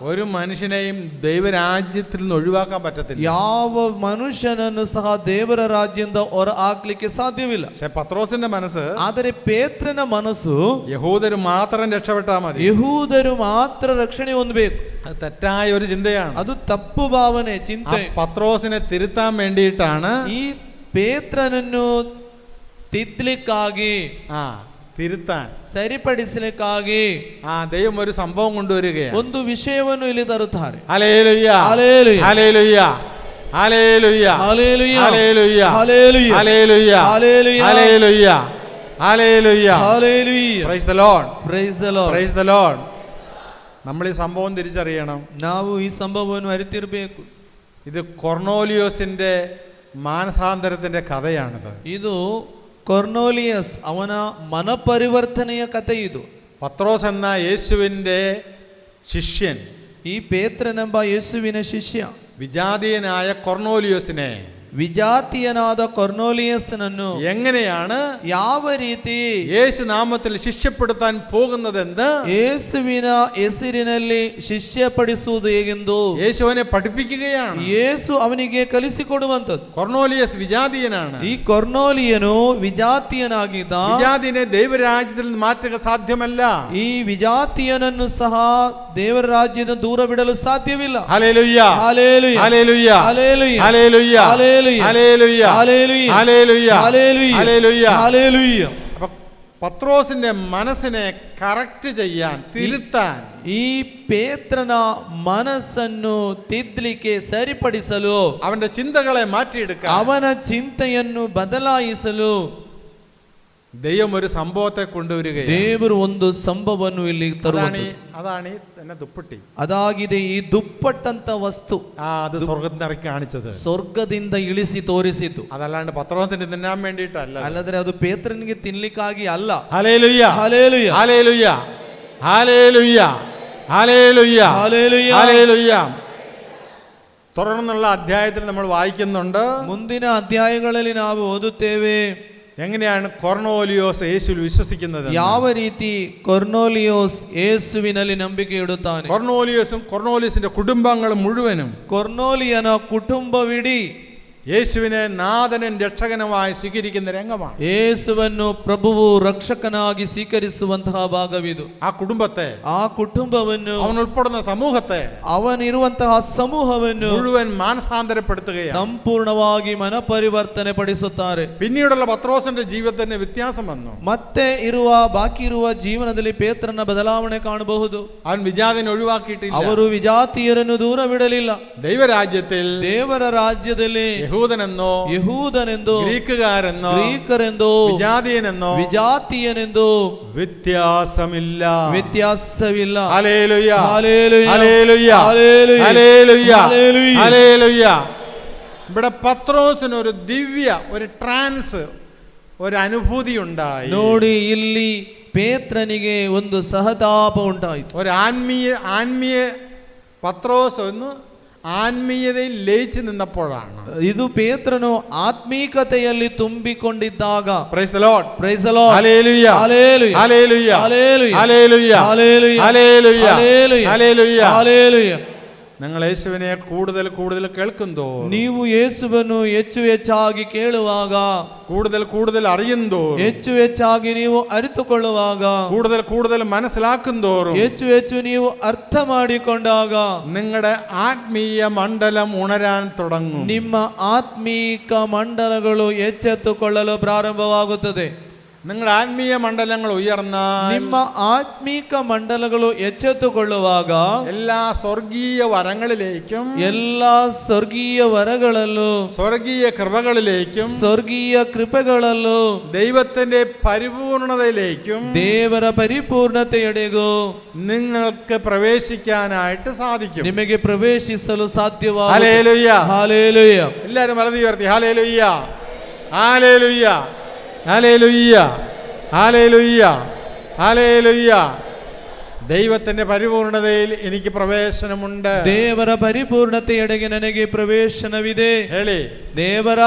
ഒരു മനുഷ്യനെയും ദൈവരാജ്യത്തിൽ നിന്ന് ഒഴിവാക്കാൻ പറ്റത്തില്ല. ಯಾವ ಮನುಷ್ಯನನ್ನು ಸಹ ದೇವರ ರಾಜ್ಯದಿಂದ ಹೊರ ಹಾಕ್ಲಿಕ್ಕೆ ಸಾಧ್ಯವಿಲ್ಲ. പക്ഷെ പത്രോസിന്റെ മനസ്സ്, ಆದರೆ ಪೇತ್ರನ ಮನಸ್ಸು യഹൂദര് മാത്രം രക്ഷപ്പെട്ടാ മതി, ಯಹೂದರು ಮಾತ್ರ ರಕ್ಷಣೆ ಹೊಂದಬೇಕು. അത് തെറ്റായ ഒരു ചിന്തയാണ്. ಅದು ತಪ್ಪು ಭಾವನೆ, ആ ಚಿಂತೆ. പത്രോസിനെ തിരുത്താൻ വേണ്ടിയിട്ടാണ് ಈ ಪೇತ್ರನನ್ನು ತಿದ್ದಲಿಕ್ಕಾಗಿ, തിരുത്താൻ, ಸರಿಪಡಿಸಲಿಕ್ಕಾಗಿ ദൈവം ഒരു സംഭവം കൊണ്ടുവരികയാണ്. ಒಂದು ವಿಷಯವನ್ನು ಇಲ್ಲಿ ತರುತ್ತಾರೆ. Hallelujah, hallelujah, hallelujah, hallelujah, hallelujah, hallelujah, hallelujah, hallelujah, hallelujah, hallelujah, hallelujah. Hallelujah. Praise the Lord, praise the Lord. Praise the Lord. നമ്മൾ ഈ സംഭവം തിരിച്ചറിയണം. ನಾವು ಈ ಸಂಭವವನ್ನು ಅರಿತಿರಬೇಕು. ഇത് കൊർണോലിയോസിന്റെ മാനസാന്തരത്തിന്റെ കഥയാണിത്. ಇದು ಕೊರ್ನೋಲಿಯಸ್ ಅವನ ಮನಪರಿವರ್ತನೆಯ ಕಥೆ. ಇದು പത്രോസ് എന്ന യേശുവിൻ്റെ ശിഷ്യൻ ಈ ಪೇತ್ರನೆಂಬ ಯೇಸುವಿನ ಶಿಷ್ಯ വിജാതീയനായ കൊർണോലിയോസിനെ ವಿಜಾತಿಯನಾದ ಕೊರ್ನೋಲಿಯಸ್ನನ್ನು എങ്ങനെയാണ് ಯಾವ ರೀತಿ യേശു നാമത്തിൽ ശിഷ്യപ്പെടുത്താൻ പോകുന്നതെന്ന് ಯೇಸುವಿನ ಹೆಸರಿನಲ್ಲಿ ಶಿಷ್ಯಪಡಿಸುವುದು ಹೇಗೆಂದು യേശു അവനെ പഠിപ്പിക്കുകയാണ്. ಯೇಸು ಅವನಿಗೆ ಕಲಿಸಿಕೊಡುವಂತದ್ದು. കൊർണോലിയസ് വിജാതീയനാണ്. ಈ ಕೊರ್ನೋಲಿಯನು ವಿಜಾತಿಯನಾಗಿದ್ದ. വിജാതീയനെ ദൈവരാജ്യത്തിൽ നിന്ന് മാറ്റുക സാധ്യമല്ല. ಈ ವಿಜಾತಿಯನನ್ನು ಸಹ ದೇವರ ರಾಜ್ಯದ ದೂರ ಬಿಡಲು ಸಾಧ್ಯವಿಲ್ಲ. Hallelujah, hallelujah, hallelujah, hallelujah, hallelujah, hallelujah, hallelujah, hallelujah, hallelujah, hallelujah, hallelujah. ഹല്ലേലൂയ. അപ്പൊ പത്രോസിന്റെ മനസ്സിനെ കറക്റ്റ് ചെയ്യാൻ, തിരുത്താൻ, ಈ ಪೇತ್ರನ ಮನಸ್ಸನ್ನು ತಿದ್ದಲಿಕ್ಕೆ, ಸರಿಪಡಿಸಲು, അവന്റെ ചിന്തകളെ മാറ്റിയെടുക്കാൻ ಅವನ ಚಿಂತೆಯನ್ನು ಬದಲಾಯಿಸಲು ദൈവം ഒരു സംഭവത്തെ കൊണ്ടുവരികയാണ്. ದೇವರು ಒಂದು ಸಂಭವವನ್ನು ಇಲ್ಲಿ ತರುವುದು. അതാണ് തന്നെ ദുപ്പട്ടി. ಅದಾಗಿದೆ ಈ ದುಪ್ಪಟ್ಟಂತ ವಸ್ತು. അത് സ്വർഗത്തിൽ ഇറക്കി കാണിച്ചത്, ಸ್ವರ್ಗದಿಂದ ಇಳಿಸಿ ತೋರಿಸಿತು. അതല്ലാണ്ട് പത്രോസിന് തിന്നാൻ വേണ്ടിയിട്ടല്ല. ಅಲ್ಲದ್ರೆ ಅದು ಪೇತ್ರನಿಗೆ ತಿನ್ಲಿಕ್ಕಾಗಿ ಅಲ್ಲ. Hallelujah, hallelujah, hallelujah, hallelujah, hallelujah, hallelujah, hallelujah. തുടർന്നുള്ള അധ്യായത്തിൽ നമ്മൾ വായിക്കുന്നുണ്ട്. ಮುಂದಿನ ಅಧ್ಯಾಯಗಳಲ್ಲಿ ನಾವು ಓದುತ್ತೇವೆ എങ്ങനെയാണ് കൊർണോലിയോസ് യേശുവിൽ വിശ്വസിക്കുന്നത്. ಯಾವ ರೀತಿ ಕೊರ್ನೋಲಿಯೋಸ್ ಯೇಸುವಿನಲ್ಲಿ ನಂಬಿಕೆ ಇಡುತ್ತಾನೆ. കൊർണോലിയോസും കൊർണോലിയോസിന്റെ കുടുംബങ്ങൾ മുഴുവനും ಕೊರ್ನೋಲಿಯನ ಕುಟುಂಬವಿಡೀ യേശുവിനെ നാഥനും രക്ഷകനുമായി സ്വീകരിക്കുന്ന രംഗമാണ്. ಯೇಸುವನ್ನು ಪ್ರಭುವು ರಕ್ಷಕನಾಗಿ ಸ್ವೀಕರಿಸುವಂತಹ ಭಾಗವಿದು. ആ കുടുംബത്തെ, ಆ ಕುಟುಂಬವನ್ನು, അവൻ ഉൾപ്പെടുന്ന സമൂഹത്തെ ಅವನಿರುವಂತಹ ಸಮೂಹವನ್ನು മുഴുവൻ മാനസാന്തരപ്പെടുത്തുകയാണ്. ಸಂಪೂರ್ಣವಾಗಿ ಮನಪರಿವರ್ತನೆ ಪಡಿಸುತ್ತಾರೆ. പിന്നീടുള്ള പത്രോസിന്റെ ജീവിതത്തിന് വ്യത്യാസം വന്നു. ಮತ್ತೆ ಬಾಕಿ ಇರುವ ಜೀವನದಲ್ಲಿ ಪೇತ್ರನ ಬದಲಾವಣೆ ಕಾಣಬಹುದು. അവൻ വിജാതിനെ ഒഴിവാക്കിയിട്ടില്ല. ಅವರು ವಿಜಾತಿಯರನ್ನು ದೂರ ಬಿಡಲಿಲ್ಲ. ദൈവരാജ്യത്തിൽ ದೇವರ ರಾಜ್ಯದಲ್ಲಿ യഹൂദനെന്നോ ಯಹೂದನೆಂದು, ഗ്രീക്കുകാരെന്നോ ಗ್ರೀಕರೆಂದು, വിജാതീയനെന്നോ ವಿಜಾತಿಯನೆಂದು വ്യത്യാസമില്ല. ವ್ಯತ್ಯಾಸವಿಲ್ಲ. ഹല്ലേലൂയ, hallelujah, hallelujah, hallelujah, hallelujah, hallelujah. ഹല്ലേലൂയ. ഇവിടെ പത്രോസിന് ഒരു ഒരു ട്രാൻസ്, ഒരു അനുഭൂതി ഉണ്ടായി. ನೋಡಿ, ಇಲ್ಲಿ ಪೇತ್ರನಿಗೆ ಒಂದು ಸಹತಾಪ ಉಂಟಾಯಿತು. ഒരു ആത്മീയ പത്രോസ് ഒന്ന് ആത്മീയതയിൽ ലയിച്ചു നിന്നപ്പോഴാണ്. ಇದು ಪೇತ್ರನು ಆತ್ಮೀಕತೆಯಲ್ಲಿ ತುಂಬಿಕೊಂಡಿದ್ದಾಗ. Praise the Lord, praise the Lord, hallelujah, hallelujah, hallelujah, hallelujah, hallelujah, hallelujah, hallelujah, hallelujah, hallelujah. ഹല്ലേലൂയ. നിങ്ങൾ യേശുവിനെ കൂടുതൽ കൂടുതൽ കേൾക്കുന്തോ, ನೀವು ಯೇಸುವನ್ನು ಹೆಚ್ಚು ಹೆಚ್ಚಾಗಿ ಕೇಳುವಾಗ, കൂടുതൽ കൂടുതൽ അറിയുന്തോറും, ಹೆಚ್ಚು ಹೆಚ್ಚಾಗಿ ನೀವು ಅರಿತುಕೊಳ್ಳುವಾಗ, കൂടുതൽ കൂടുതൽ മനസ്സിലാക്കുന്തോറും, ಹೆಚ್ಚು ಹೆಚ್ಚು ನೀವು ಅರ್ಥ ಮಾಡಿಕೊಂಡಾಗ നിങ്ങളുടെ ആത്മീയ മണ്ഡലം ഉണരാൻ തുടങ്ങും. ನಿಮ್ಮ ಆತ್ಮೀಕ ಮಂಡಲಗಳು ಎಚ್ಚೆತ್ತುಕೊಳ್ಳಲು ಪ್ರಾರಂಭವಾಗುತ್ತದೆ. നിങ്ങളുടെ ആത്മീയ മണ്ഡലങ്ങൾ ഉയർന്നാൽ, ನಿಮ್ಮ ಆತ್ಮೀಕ ಮಂಡಲಗಳು ಎಚ್ಚೆತ್ತುಕೊಳ್ಳುವಾಗ എല്ലാ സ്വർഗീയ വരങ്ങളിലേക്കും, ಎಲ್ಲಾ ಸ್ವರ್ಗೀಯ ವರಗಳಲ್ಲೂ, സ്വർഗീയ കൃപകളിലേക്കും, ಸ್ವರ್ಗೀಯ ಕೃಪೆಗಳಲ್ಲೂ, ദൈവത്തിന്റെ പരിപൂർണതയിലേക്കും ದೇವರ ಪರಿಪೂರ್ಣತೆಯೆಡೆಗೂ നിങ്ങൾക്ക് പ്രവേശിക്കാനായിട്ട് സാധിക്കും. ನಿಮಗೆ ಪ್ರವೇಶಿಸಲು ಸಾಧ್ಯವಾಗುತ್ತದೆ. Hallelujah, hallelujah. എല്ലാവരും വലത് ഉയർത്തി hallelujah, hallelujah, hallelujah, hallelujah, hallelujah. ദൈവത്തിന്റെ പരിപൂർണതയിൽ എനിക്ക് പ്രവേശനമുണ്ട്. ದೇವರ ಪರಿಪೂರ್ಣತೆಯೆಡೆಗೆ ನನಗೆ ಪ್ರವೇಶನವಿದೆ. ಹೇಳಿ, ದೇವರ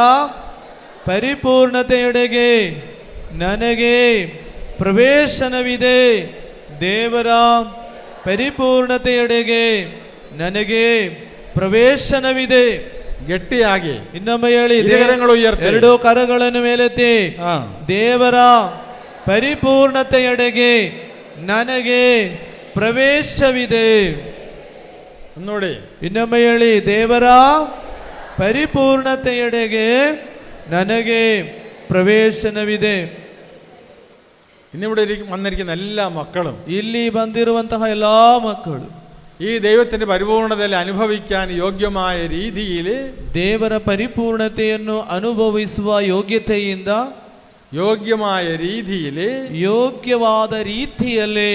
ಪರಿಪೂರ್ಣತೆಯೆಡೆಗೆ ನನಗೆ ಪ್ರವೇಶನವಿದೆ. ದೇವರ ಪರಿಪೂರ್ಣತೆಯೆಡೆಗೆ ನನಗೆ ಪ್ರವೇಶನವಿದೆ. ಗಟ್ಟಿಯಾಗಿ ಇನ್ನೊಮ್ಮೆ ಹೇಳಿ, ಕರಗಳು ಉಯರ್ತಿ, ಎರಡು ಕರಗಳನ್ನು ಮೇಲೆತ್ತಿ. ದೇವರ ಪರಿಪೂರ್ಣತೆಯೆಡೆಗೆ ನನಗೆ ಪ್ರವೇಶವಿದೆ. ನೋಡಿ, ಇನ್ನೊಮ್ಮೆ ಹೇಳಿ, ದೇವರ ಪರಿಪೂರ್ಣತೆಯೆಡೆಗೆ ನನಗೆ ಪ್ರವೇಶನವಿದೆ. ഇന്നിവിടെ വന്നിരിക്കുന്ന എല്ലാ മക്കളും, ಇಲ್ಲಿ ಬಂದಿರುವಂತಹ ಎಲ್ಲಾ ಮಕ್ಕಳು ഈ ദൈവത്തിന്റെ പരിപൂർണതയിൽ അനുഭവിക്കാൻ യോഗ്യമായ രീതിയിൽ, ದೇವರ ಪರಿಪೂರ್ಣತೆಯನ್ನು ಅನುಭವಿಸುವ ಯೋಗ್ಯತೆಯಿಂದ, യോഗ്യമായ രീതിയിൽ, ಯೋಗ್ಯವಾದ ರೀತಿಯಲ್ಲಿ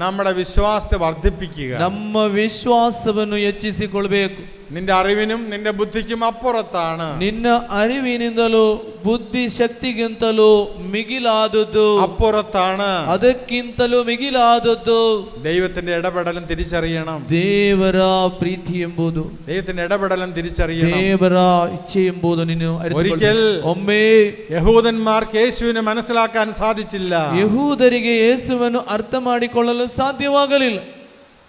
നമ്മുടെ വിശ്വാസത്തെ വർദ്ധിപ്പിക്കുക. ನಮ್ಮ ವಿಶ್ವಾಸವನ್ನು ಹೆಚ್ಚಿಸಿಕೊಳ್ಳಬೇಕು. നിന്റെ അറിവിനും നിന്റെ ബുദ്ധിക്കും അപ്പുറത്താണ്. ನಿನ್ನ ಅರಿವಿನಿಂದಲೂ ಬುದ್ಧಿ ಶಕ್ತಿಗಿಂತಲೂ ಮಿಗಿಲಾದದ್ದು, അപ്പുറത്താണ്, ಅದಕ್ಕಿಂತಲೂ ಮಿಗಿಲಾದದ್ದು ദൈവത്തിന്റെ ഇടപെടലും തിരിച്ചറിയണം. ದೇವರ ಪ್ರೀತಿ ಎಂಬುದು, ദൈവത്തിന്റെ ഇടപെടലും തിരിച്ചറിയണം. ದೇವರ ಇಚ್ಛೆ ಎಂಬುದು ನೀನು ഒരിക്കൽ ಒಮ್ಮೆ യഹൂദന്മാർക്ക് യേശുവിനെ മനസ്സിലാക്കാൻ സാധിച്ചില്ല. ಯಹೂದರಿಗೆ ಯೇಸುವನ್ನು ಅರ್ಥ ಮಾಡಿಕೊಳ್ಳಲು ಸಾಧ್ಯವಾಗಲಿಲ್ಲ.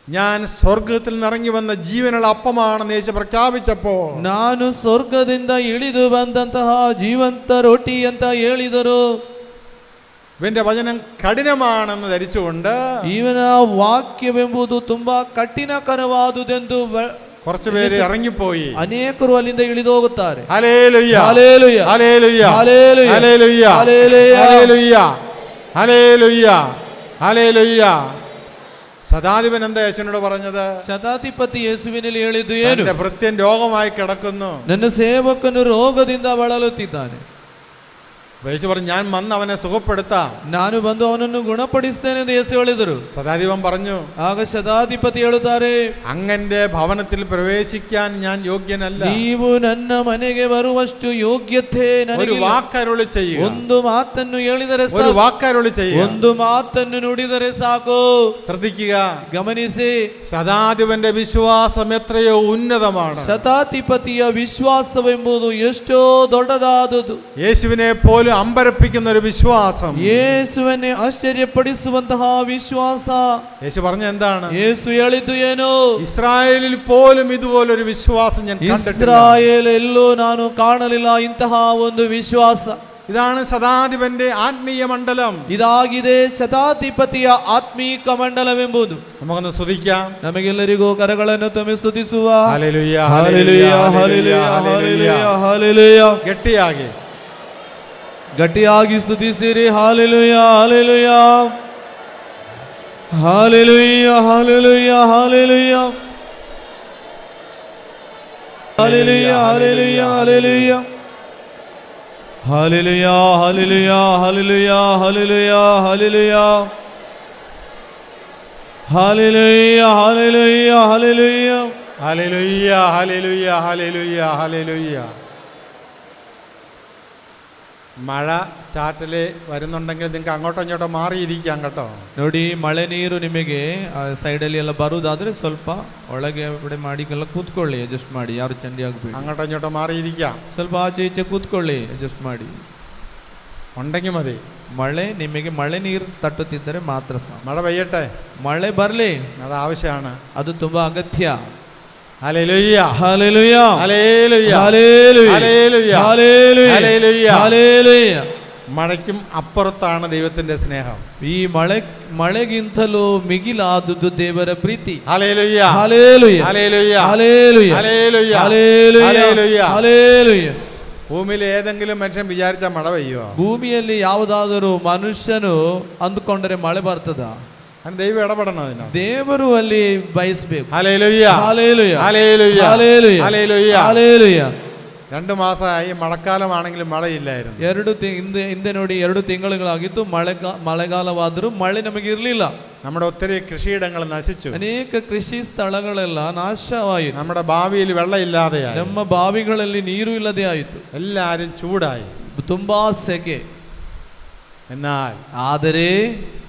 ഞാൻ സ്വർഗത്തിൽ നിറങ്ങി വന്ന ജീവനുള്ള അപ്പമാണെന്ന് യേശു പ്രഖ്യാപിച്ചപ്പോൾ, ನಾನು ಸ್ವರ್ಗದಿಂದ ಇಳಿದು ಬಂದಂತಹ ಜೀವಂತ ರೊಟ್ಟಿ ಅಂತ ಹೇಳಿದರು. ഇവന്റെ വചനം കഠിനമാണെന്ന് ധരിച്ചുകൊണ്ട് ಇವನ ವಾಕ್ಯವೆಂಬುದು ತುಂಬಾ ಕಠಿಣಕರವಾದುದೆಂದು കുറച്ചു പേര് ഇറങ്ങിപ്പോയി. ಅನೇಕರು ಅಲ್ಲಿಂದ ಇಳಿದು ಹೋಗುತ್ತಾರೆ. ഹല്ലേലൂയ, hallelujah, hallelujah, hallelujah, hallelujah, hallelujah, hallelujah, ഹല്ലേലൂയ. ശതാധിപൻ എന്താ യേശുവിനോട് പറഞ്ഞത്? ಶತಾಧಿಪತಿ ಯೇಸುವಿನಲ್ಲಿ ಹೇಳಿದ್ದು ಏನು? എന്റെ ഭൃത്യൻ രോഗമായി കിടക്കുന്നു. ನನ್ನ ಸೇವಕನು ರೋಗದಿಂದ ಬಳಲುತ್ತಿದ್ದಾನೆ. യേശു പറഞ്ഞു, ഞാൻ വന്ന് അവനെ സുഖപ്പെടുത്താം, ನಾನು ಬಂದು ಅವನನ್ನು ಗುಣಪಡಿಸ್ತೇನೆ ಎಂದು ಯೇಸು ಹೇಳಿದರು. ശതാധിപൻ പറഞ്ഞു, ಆಗ ಶತಾಧಿಪತಿ ಹೇಳುತ್ತಾರೆ, അങ്ങന്റെ ഭവനത്തിൽ പ്രവേശിക്കാൻ ഞാൻ യോഗ്യനല്ല. ನೀವು ನನ್ನ ಮನೆಗೆ ಬರುವಷ್ಟು ಯೋಗ್ಯತೆ ഒരു ನನಗಿಲ್ಲ. വാക്കരുളി ചെയ്യുക, ಒಂದು ಮಾತನ್ನು ಹೇಳಿದರೆ ഒരു ಸಾಕು. വാക്കരുളി ചെയ്യുക. ಒಂದು ಮಾತನ್ನು ನುಡಿದರೆ ಸಾಕು. ശ്രദ്ധിക്കുക, ಗಮನಿಸಿ, ശതാധിപന്റെ വിശ്വാസം എത്രയോ ഉന്നതമാണ്. ಶತಾಧಿಪತಿಯ ವಿಶ್ವಾಸವೆಂಬುದು ಎಷ್ಟೋ ದೊಡ್ಡದಾದುದು. യേശുവിനെ പോലും അമ്പരപ്പിക്കുന്ന ഒരു വിശ്വാസം, ಯೇಸುವನ್ನೇ ಆಶ್ಚರ್ಯಪಡಿಸುವಂತಹ ವಿಶ್ವಾಸ. യേശു പറഞ്ഞ എന്താണ്? ಯೇಸು ಹೇಳಿದ್ದು ಏನು? ഇസ്രായേലിൽ പോലും ഇതുപോലൊരു വിശ്വാസം ഞാൻ കണ്ടിട്ടില്ല. ಇಸ್ರಾಯೇಲ್ ಎಲ್ಲೂ ನಾನು ಕಾಣಲಿಲ್ಲ ಇಂತಹ ಒಂದು ವಿಶ್ವಾಸ. ഇതാണ് ശതാധിപന്റെ ആത്മീയ മണ്ഡലം. ಇದಾಗಿದೆ ಶತಾಧಿಪತಿಯ ಆತ್ಮೀಕ ಮಂಡಲವೆಂಬುದು. നമുക്കൊന്ന് സ്തുതിക്കാം. ನಮಗೆಲ್ಲರಿಗೂ ಕರಗಳನ್ನು ತಮ್ಮಿ ಸ್ತುತಿಸುವ. ഹല്ലേലൂയ, ಹಲ್ಲೆಲೂಯ, ಹಲ್ಲೆಲೂಯ, ಹಲ್ಲೆಲೂಯ, ಹಲ್ಲೆಲೂಯ. ഗട്ടിയാಗಿ ಗಟ್ಟಿಯಾಗಿ ಸ್ತುತಿಸಿರಿ. ಹಲ್ಲೆಲೂಯ, ಹಲ್ಲೆಲೂಯ, ಹಲ್ಲೆಲೂಯ, ಹಲ್ಲೆಲೂಯ, ಹಲ್ಲೆಲೂಯ, ಹಲ್ಲೆಲೂಯ, ಹಲ್ಲೆಲೂಯ, ಹಲ್ಲೆಲೂಯ, ಹಲ್ಲೆಲೂಯ, ಹಲ್ಲೆಲೂಯ, ಹಲ್ಲೆಲೂಯ, ಹಲ್ಲೆಲೂಯ, ಹಲ್ಲೆಲೂಯ, ಹಲ್ಲೆಲೂಯ, ಹಲ್ಲೆಲೂಯ, ಹಲ್ಲೆಲೂಯ, ഹല്ലേലൂയ, ഹല്ലേലൂയ, ഹല്ലേലൂയ, ഹല്ലേലൂയ. മഴ ചാറ്റല് വരുന്നുണ്ടെങ്കിൽ നിങ്ങൾക്ക് അങ്ങോട്ടോ ഇങ്ങോട്ടോ മാറിയിരിക്കാം കേട്ടോ. ನೋಡಿ, ಮಳೆ ನೀರು ನಿಮಗೆ ಸೈಡಲ್ಲಿ ಎಲ್ಲ ಬರುವುದಾದ್ರೆ ಸ್ವಲ್ಪ ಒಳಗೆ ഇവിടെ ಮಾಡಿಕೆಲ್ಲ ಕೂತ್ಕೊಳ್ಳಿ, ಅಡ್ಜಸ್ಟ್ ಮಾಡಿ, ಯಾರು ಚಂಡಿ ಆಗಬೇಡಿ. അങ്ങോട്ടോ ഇങ്ങോട്ടോ മാറിയിരിക്കാം, ಸ್ವಲ್ಪ ಆಚೆ ಈಚೆ ಕೂತ್ಕೊಳ್ಳಿ, ಅಡ್ಜಸ್ಟ್ ಮಾಡಿ. ഉണ്ടെങ്കിൽ മതി. ಮಳೆ ನಿಮಗೆ ಮಳೆ ನೀರು ತಟ್ಟುತ್ತಿದ್ದರೆ ಮಾತ್ರ ಸಾಕು. മഴ പെയ്യട്ടെ, ಮಳೆ ಬರಲಿ, അത് ആവശ്യമാണ്. ಅದು ತುಂಬಾ ಅಗತ್ಯ. ഹല്ലേലൂയ, hallelujah, hallelujah, hallelujah, hallelujah, hallelujah, hallelujah. ഹല്ലേലൂയ. മഴയ്ക്കും അപ്പുറത്താണ് ദൈവത്തിന്റെ സ്നേഹം. ಈ ಮಳೆಗಿಂತಲೂ ಮಿಗಿಲಾದುದು ದೇವರ ಪ್ರೀತಿ. ഹല്ലേലൂയ, hallelujah, hallelujah, hallelujah, hallelujah, hallelujah, hallelujah. ഹല്ലേലൂയ. ഭൂമിയിൽ ഏതെങ്കിലും മനുഷ്യൻ വിചാരിച്ച മഴ പെയ്യോ? ಭೂಮಿಯಲ್ಲಿ ಯಾವುದಾದರೂ ಮನುಷ್ಯನು ಅಂದುಕೊಂಡರೆ ಮಳೆ ಬರ್ತದ? അതിന് ദൈവം ഇടപെടണം അതിന്. ದೇವರು ಅಲ್ಲಿ ಬಯಸಬೇಕು. ഹല്ലേലൂയ, ഹല്ലേലൂയ, ഹല്ലേലൂയ, ഹല്ലേലൂയ, ഹല്ലേലൂയ. ഹല്ലേലൂയ. 2 മാസമായി മഴക്കാലമാണെങ്കിലും മഴയില്ലായിരുന്നു. ಹಿಂದೆ ನೋಡಿ 2 ತಿಂಗಳುಗಳಾಗಿತ್ತು, ಮಳೆಗಾಲವಾದರೂ ಮಳೆ ನಮಗೆ ಇರಲಿಲ್ಲ. നമ്മുടെ ഒത്തിരി കൃഷിയിടങ്ങൾ നശിച്ചു. ಅನೇಕ ಕೃಷಿ ಸ್ಥಳಗಳೆಲ್ಲ ನಾಶವಾಯಿತು. നമ്മുടെ ഭാവിയിൽ വെള്ളമില്ലാതെയായി. ನಮ್ಮ ಬಾವಿಗಳಲ್ಲಿ ನೀರು ಇಲ್ಲದೆ ಆಯಿತು. എല്ലാവരും ചൂടായി. ತುಂಬಾ ಸೆಕೆ. എന്നാൽ ಆದರೆ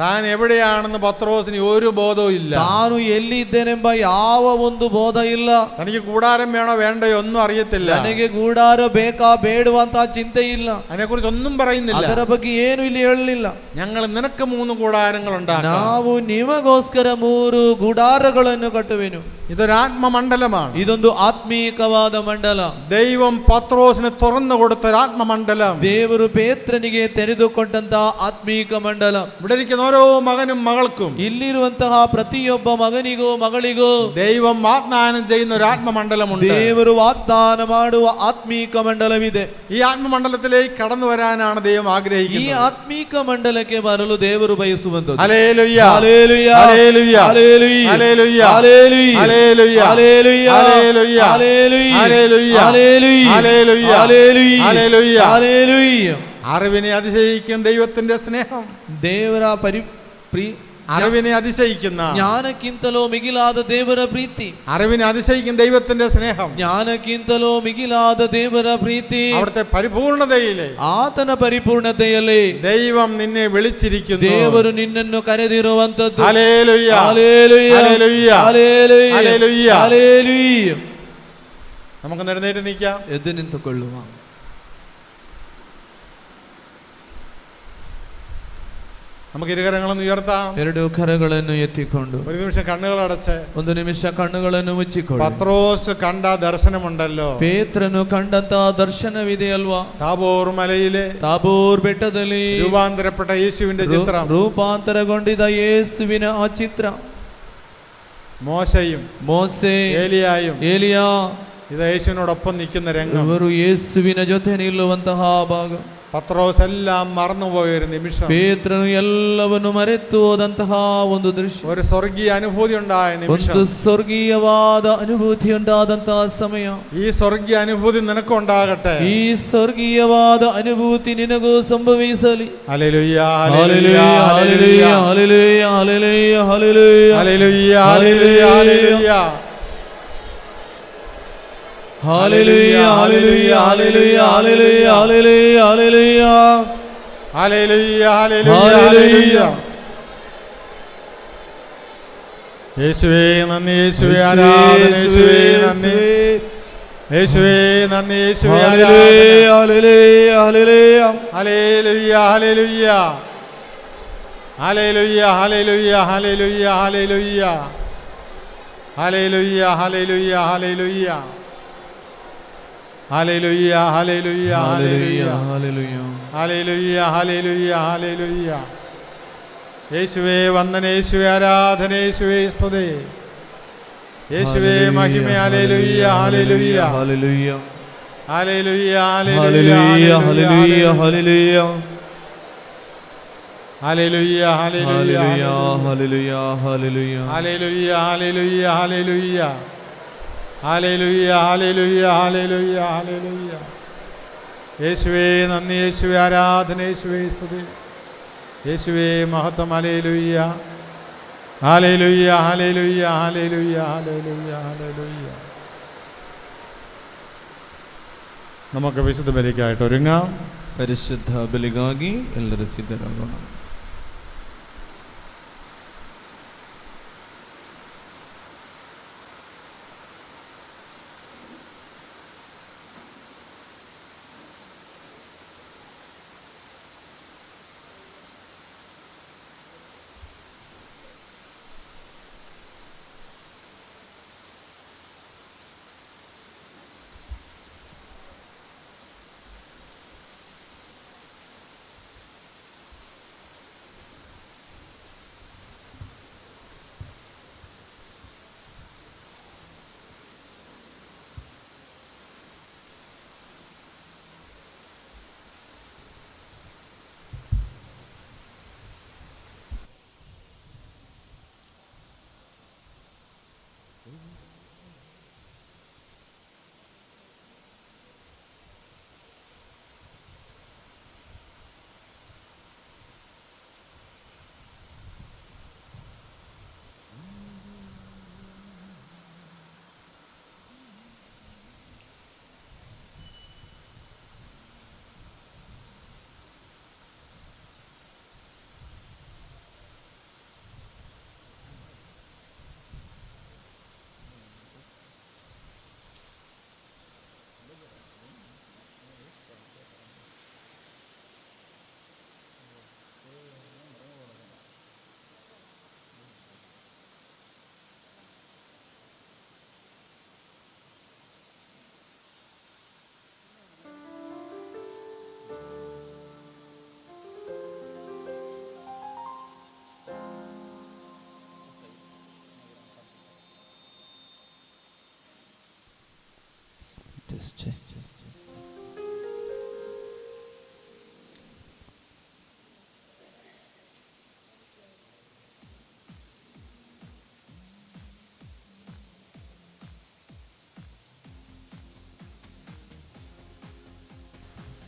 താൻ എവിടെയാണെന്ന് പത്രോസിന് ഒരു ബോധവും ഇല്ല. ತಾನು ಎಲ್ಲಿದ್ದೇನೆಂಬ ಯಾವ ಒಂದು ಬೋಧ ಇಲ್ಲ. തനിക്ക് കൂടാരം വേണോ വേണ്ടയോ ഒന്നും അറിയത്തില്ല. ನನಗೆ ಗೂಡಾರ ಬೇಕಾ ಬೇಡವಂತ ಚಿಂತೆ ಇಲ್ಲ. അതിനെക്കുറിച്ച് ഒന്നും പറയുന്നില്ല. ಅದರ ಬಗ್ಗೆ ಏನು ಇಲ್ಲಿ ಹೇಳಲಿಲ್ಲ. ഞങ്ങൾ നിനക്ക് 3 കൂടാരങ്ങൾ ഉണ്ടാക്കാം. ನಾವು ನಿಮಗೋಸ್ಕರ 3 ಗುಡಾರಗಳನ್ನು ಕಟ್ಟುವೆನು. ഇതൊരു ആത്മമണ്ഡലമാണ്. ಇದೊಂದು ಆತ್ಮೀಕವಾದ ಮಂಡಲ. ദൈവം പത്രോസിന് തുറന്നു കൊടുത്ത ഒരു ആത്മമണ്ഡലം. ದೇವರು ಪೇತ್ರನಿಗೆ ತೆರೆದುಕೊಂಡಂತ ಆತ್ಮೀಕ ಮಂಡಲ. ഇവിടെ ഇരിക്കുന്ന ഓരോ മകനും മകൾക്കും, ಇಲ್ಲಿರುವಂತಹ ಪ್ರತಿಯೊಬ್ಬ ಮಗನಿಗೂ ಮಗಳಿಗೂ ദൈവം വാഗ്ദാനം ചെയ്യുന്ന ഒരു ആത്മമണ്ഡലമുണ്ട്. ದೇವರು ವಾಗ್ದಾನ ಮಾಡುವ ಆತ್ಮೀಕ ಮಂಡಲವಿದೆ. ഈ ആത്മമണ്ഡലത്തിലേക്ക് കടന്നു വരാനാണ് ദൈവം ಈ ആഗ്രഹിക്കുന്നത്. ಆತ್ಮೀಕ ಮಂಡಲಕ್ಕೆ ಬರಲು ದೇವರು ಬಯಸುವಂತದ್ದು. ഹല്ലേലൂയ, hallelujah, hallelujah, hallelujah, hallelujah, hallelujah, hallelujah, hallelujah, hallelujah, hallelujah, hallelujah, hallelujah, hallelujah, hallelujah, hallelujah. ഹല്ലേലൂയ. അറിവിനെ അതിശയിക്കും ദൈവത്തിന്റെ സ്നേഹം. ದೇವರ അറിവിനെ അതിശയിക്കുന്ന, ಜ್ಞಾನಕ್ಕಿಂತಲೂ ಮಿಗಿಲಾದ ದೇವರ ಪ್ರೀತಿ. അറിവിനെ അതിശയിക്കും ദൈവത്തിന്റെ സ്നേഹം. ಜ್ಞಾನಕ್ಕಿಂತಲೂ ಮಿಗಿಲಾದ ದೇವರ ಪ್ರೀತಿ. അവിടുത്തെ പരിപൂർണതയിലെ ಆತನ ಪರಿಪೂರ್ಣತೆಯಲ್ಲಿ ദൈവം നിന്നെ വിളിച്ചിരിക്കുന്നു. ದೇವರು ನಿನ್ನನ್ನು ಕರೆದಿರುವಂತದ್ದು. ഹല്ലേലൂയ, ഹല്ലേലൂയ, ഹല്ലേലൂയ, ഹല്ലേലൂയ, ഹല്ലേലൂയ. ഹല്ലേലൂയ. നമുക്ക് എഴുന്നേറ്റ് നിൽക്കാം. ಎದ್ದು ನಿಂತುಕೊಳ್ಳುವ. നമുക്ക് ഇരുകരങ്ങളൊന്ന് ഉയർത്താം. 2 കരಗಳನ್ನು ಎತ್ತಿಕೊಂಡು ഒരു നിമിഷം കണ്ണുകൾ അടച്ച് 1 ನಿಮಿಷ ಕಣ್ಣುಗಳನ್ನು ಮುಚ್ಚಿಕೊಳ್ಳಿ. പത്രോസ് കണ്ട ദർശനമുണ്ടല്ലോ. ಪೇತ್ರನು ಕಂಡಂತಹ ದರ್ಶನವಿದೆ ಅಲ್ವಾ? താബോർ മലയിലെ ತಾಬೋರ್ ಬೆಟ್ಟದಲ್ಲಿ രൂപാന്തരപ്പെട്ട യേശുവിന്റെ ചിത്രം, ರೂಪಾಂತರಗೊಂಡಿದ್ದ ಯೇಸುವಿನ ಆ ಚಿತ್ರ. മോശയും ಮೋಸೆ, ഏലിയായും ಏಲಿಯಾ ഇത് യേശുവിനോടൊപ്പം നിൽക്കുന്ന രംഗം. ಇವರು ಯೇಸುವಿನ ಜೊತೆ ನಿಲ್ಲುವಂತಹ ಭಾಗ. പത്രോസ് എല്ലാം മറന്നുപോയൊരു നിമിഷം, ಪೇತ್ರನು ಎಲ್ಲವನ್ನು ಮರೆತು ಹೋದಂತಹ ಒಂದು ದೃಶ್ಯ, ഒരു സ്വർഗീയ അനുഭൂതി ഉണ്ടായ നിമിഷം. ಒಂದು ಸ್ವರ್ಗೀಯವಾದ ಅನುಭೂತಿ ಉಂಟಾದಂತಹ ಸಮಯ. ഈ സ്വർഗീയ അനുഭൂതി നിനക്കുണ്ടാകട്ടെ. ಈ ಸ್ವರ್ಗೀಯವಾದ ಅನುಭೂತಿ ನಿನಗೂ ಸಂಭವಿಸಲಿ. ഹല്ലേലൂയ, hallelujah, hallelujah, hallelujah, hallelujah, hallelujah, hallelujah, hallelujah, ഹല്ലേലൂയ. Hallelujah, hallelujah, hallelujah, hallelujah, hallelujah, hallelujah. ഹല്ലേലൂയ, ഹല്ലേലൂയ, ഹല്ലേലൂയ. യേശുവേ നന്ദി, യേശുവേ ആരാധന, യേശുവേ നന്ദി, യേശുവേ നന്ദി, യേശുവേ ആരാധന. Hallelujah, hallelujah. ഹല്ലേലൂയ, hallelujah, hallelujah, hallelujah, hallelujah, hallelujah, hallelujah, hallelujah, hallelujah, hallelujah, hallelujah, hallelujah, hallelujah, hallelujah, ഹല്ലേലൂയ. യേശുവേ വന്ദന, യേശുവേ ആരാധന, യേശുവേ സ്തുതി, യേശുവേ മഹിമ. Hallelujah, hallelujah, hallelujah, hallelujah, hallelujah, hallelujah, hallelujah, hallelujah, hallelujah, hallelujah, hallelujah, hallelujah, hallelujah, hallelujah, hallelujah, hallelujah, hallelujah, ഹല്ലേലൂയ. യേശുവേ നന്ദി, യേശുവേ ആരാധന, യേശുവേ സ്തുതി, യേശുവേ മഹത്വം. Hallelujah, hallelujah, hallelujah, hallelujah, hallelujah, ഹല്ലേലൂയ. നമുക്ക് വിശുദ്ധ ബലിക്കായിട്ട് ഒരുങ്ങാം. പരിശുദ്ധ ബലിಗಾಗಿ ಎಲ್ಲರೂ ಸಿದ್ಧರಾಗೋಣ.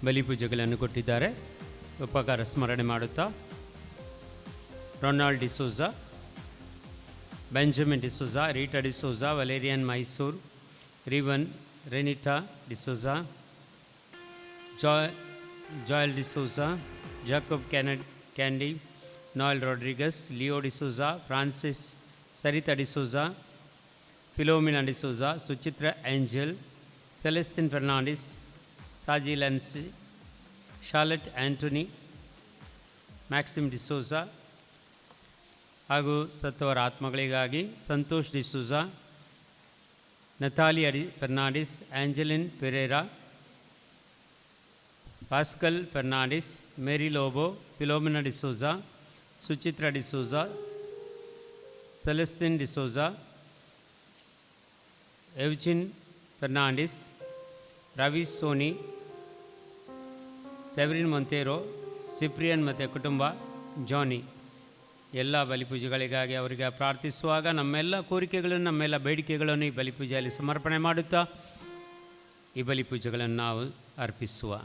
ಬಲಿಪೂಜೆಗಳನ್ನು ಕೊಟ್ಟಿದ್ದಾರೆ. ಉಪಕಾರ ಸ್ಮರಣೆ ಮಾಡುತ್ತಾ Ronald D'Souza, Benjamin D'Souza, Rita D'Souza, Valerian Mysore, Rivan Renita D'Souza, Joel D'Souza, Jacob Candy, Noel Rodrigues, Leo D'Souza, Francis, Saritha D'Souza, Philomena D'Souza, Suchitra Angel, Celestine Fernandes, Saji Lency, Charlotte Antony, Maxim D'Souza ಹಾಗೂ ಸತ್ತವರ ಆತ್ಮಗಳಿಗಾಗಿ Santosh D'Souza, Natalia Fernandes, Angeline Pereira, Pascal Fernandes, Mary Lobo, Philomena D'Souza, Suchitra D'Souza, Celestine D'Souza, Eugene Fernandes, Ravi Soni, Severine Monteiro, Cyprian ಮತ್ತು ಕುಟುಂಬ, ಜಾನಿ, ಎಲ್ಲ ಬಲಿಪೂಜೆಗಳಿಗಾಗಿ ಅವರಿಗೆ ಪ್ರಾರ್ಥಿಸುವಾಗ ನಮ್ಮೆಲ್ಲ ಕೋರಿಕೆಗಳನ್ನು, ನಮ್ಮೆಲ್ಲ ಬೇಡಿಕೆಗಳನ್ನು ಈ ಬಲಿಪೂಜೆಯಲ್ಲಿ ಸಮರ್ಪಣೆ ಮಾಡುತ್ತಾ ಈ ಬಲಿಪೂಜೆಗಳನ್ನು ನಾವು ಅರ್ಪಿಸುವ.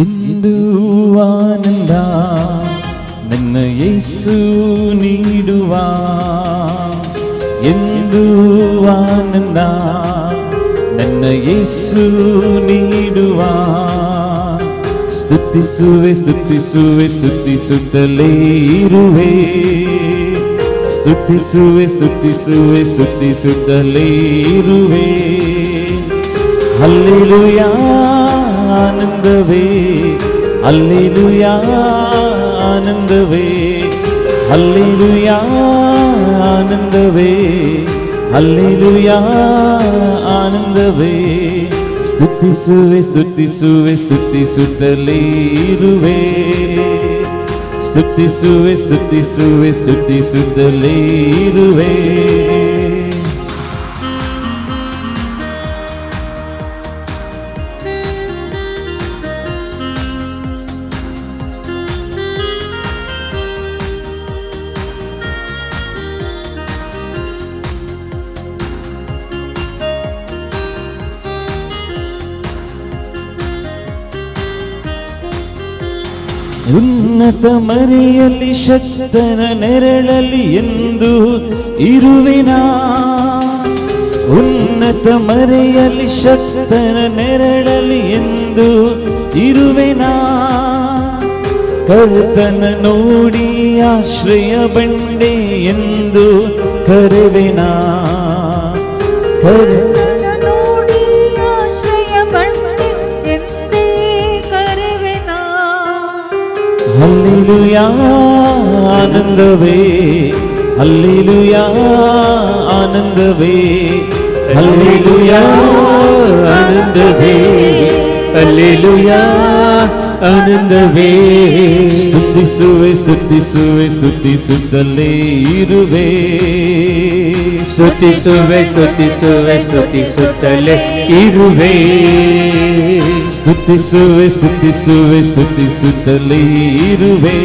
ಎಂದು ಆನಂದ ನನ್ನ ಯೇಸು ನೀಡುವ, ಎಂದು ಆನಂದ ನನ್ನ ಯೇಸು ನೀಡುವ, ಸ್ತುತಿಸುವೆ ಸ್ತುತಿಸುವೆ ಸ್ತುತಿಸುತ್ತಲೇ ಇರುವೆ, ಸ್ತುತಿಸುವೆ ಸ್ತುತಿಸುವೆ ಸ್ತುತಿಸುತ್ತಲೇ ಇರುವೆ. ಹಲ್ಲೆಲೂಯಾ ಆನಂದವೇ, ಹಲ್ಲೆಲೂಯಾ ಆನಂದವೇ, ಹಲ್ಲೆಲೂಯಾ ಆನಂದವೇ, ಹಲ್ಲೆಲೂಯಾ ಆನಂದವೇ. ಸ್ತುತಿಸುವೆ ಸ್ತುತಿಸುವೆ ಸ್ತುತಿಸುತ್ತಲೇ ಇರುವೆ, ಸ್ತುತಿಸುವೆ ಸ್ತುತಿಸುವೆ ಸ್ತುತಿಸುತ್ತಲೇ ಇರುವೆ. ಉನ್ನತ ಮರೆಯಲ್ಲಿ ಶಕ್ತನ ನೆರಳಲ್ಲಿ ಎಂದು ಇರುವೆನಾ, ಉನ್ನತ ಮರೆಯಲ್ಲಿ ಶಕ್ತನ ನೆರಳಲ್ಲಿ ಎಂದು ಇರುವೆನಾ, ಕರ್ತನ ನೋಡಿ ಆಶ್ರಯ ಬಂಡೆ ಎಂದು ಕರೆವೆನಾ, ಕರ್ತನ ನೋಡಿ ಆಶ್ರಯ ಬಂಡೆ ಎಂದೇ ಕರೆವೆನಾ. ಹಲ್ಲೆಲೂಯಾ ಆನಂದವೇ, ಹಲ್ಲೆಲೂಯಾ ಆನಂದವೇ, ಹಲ್ಲೆಲೂಯಾ ಆನಂದವೇ, ಹಲ್ಲೆಲೂಯಾ ಆನಂದವೇ. ಸ್ತುತಿಸುವೆ ಸ್ತುತಿಸುವೆ ಸ್ತುತಿಸುತ್ತಲೇ ಇರುವೆ, ಸ್ತುತಿಸುವೆ ಸ್ತುತಿಸುವೆ ಸ್ತುತಿಸುತ್ತಲೇ ಇರುವೆ, ಸ್ತುತಿಸುವೆ ಸ್ತುತಿಸುವೆ ಸ್ತುತಿಸುತ್ತಲೇ ಇರುವೆ,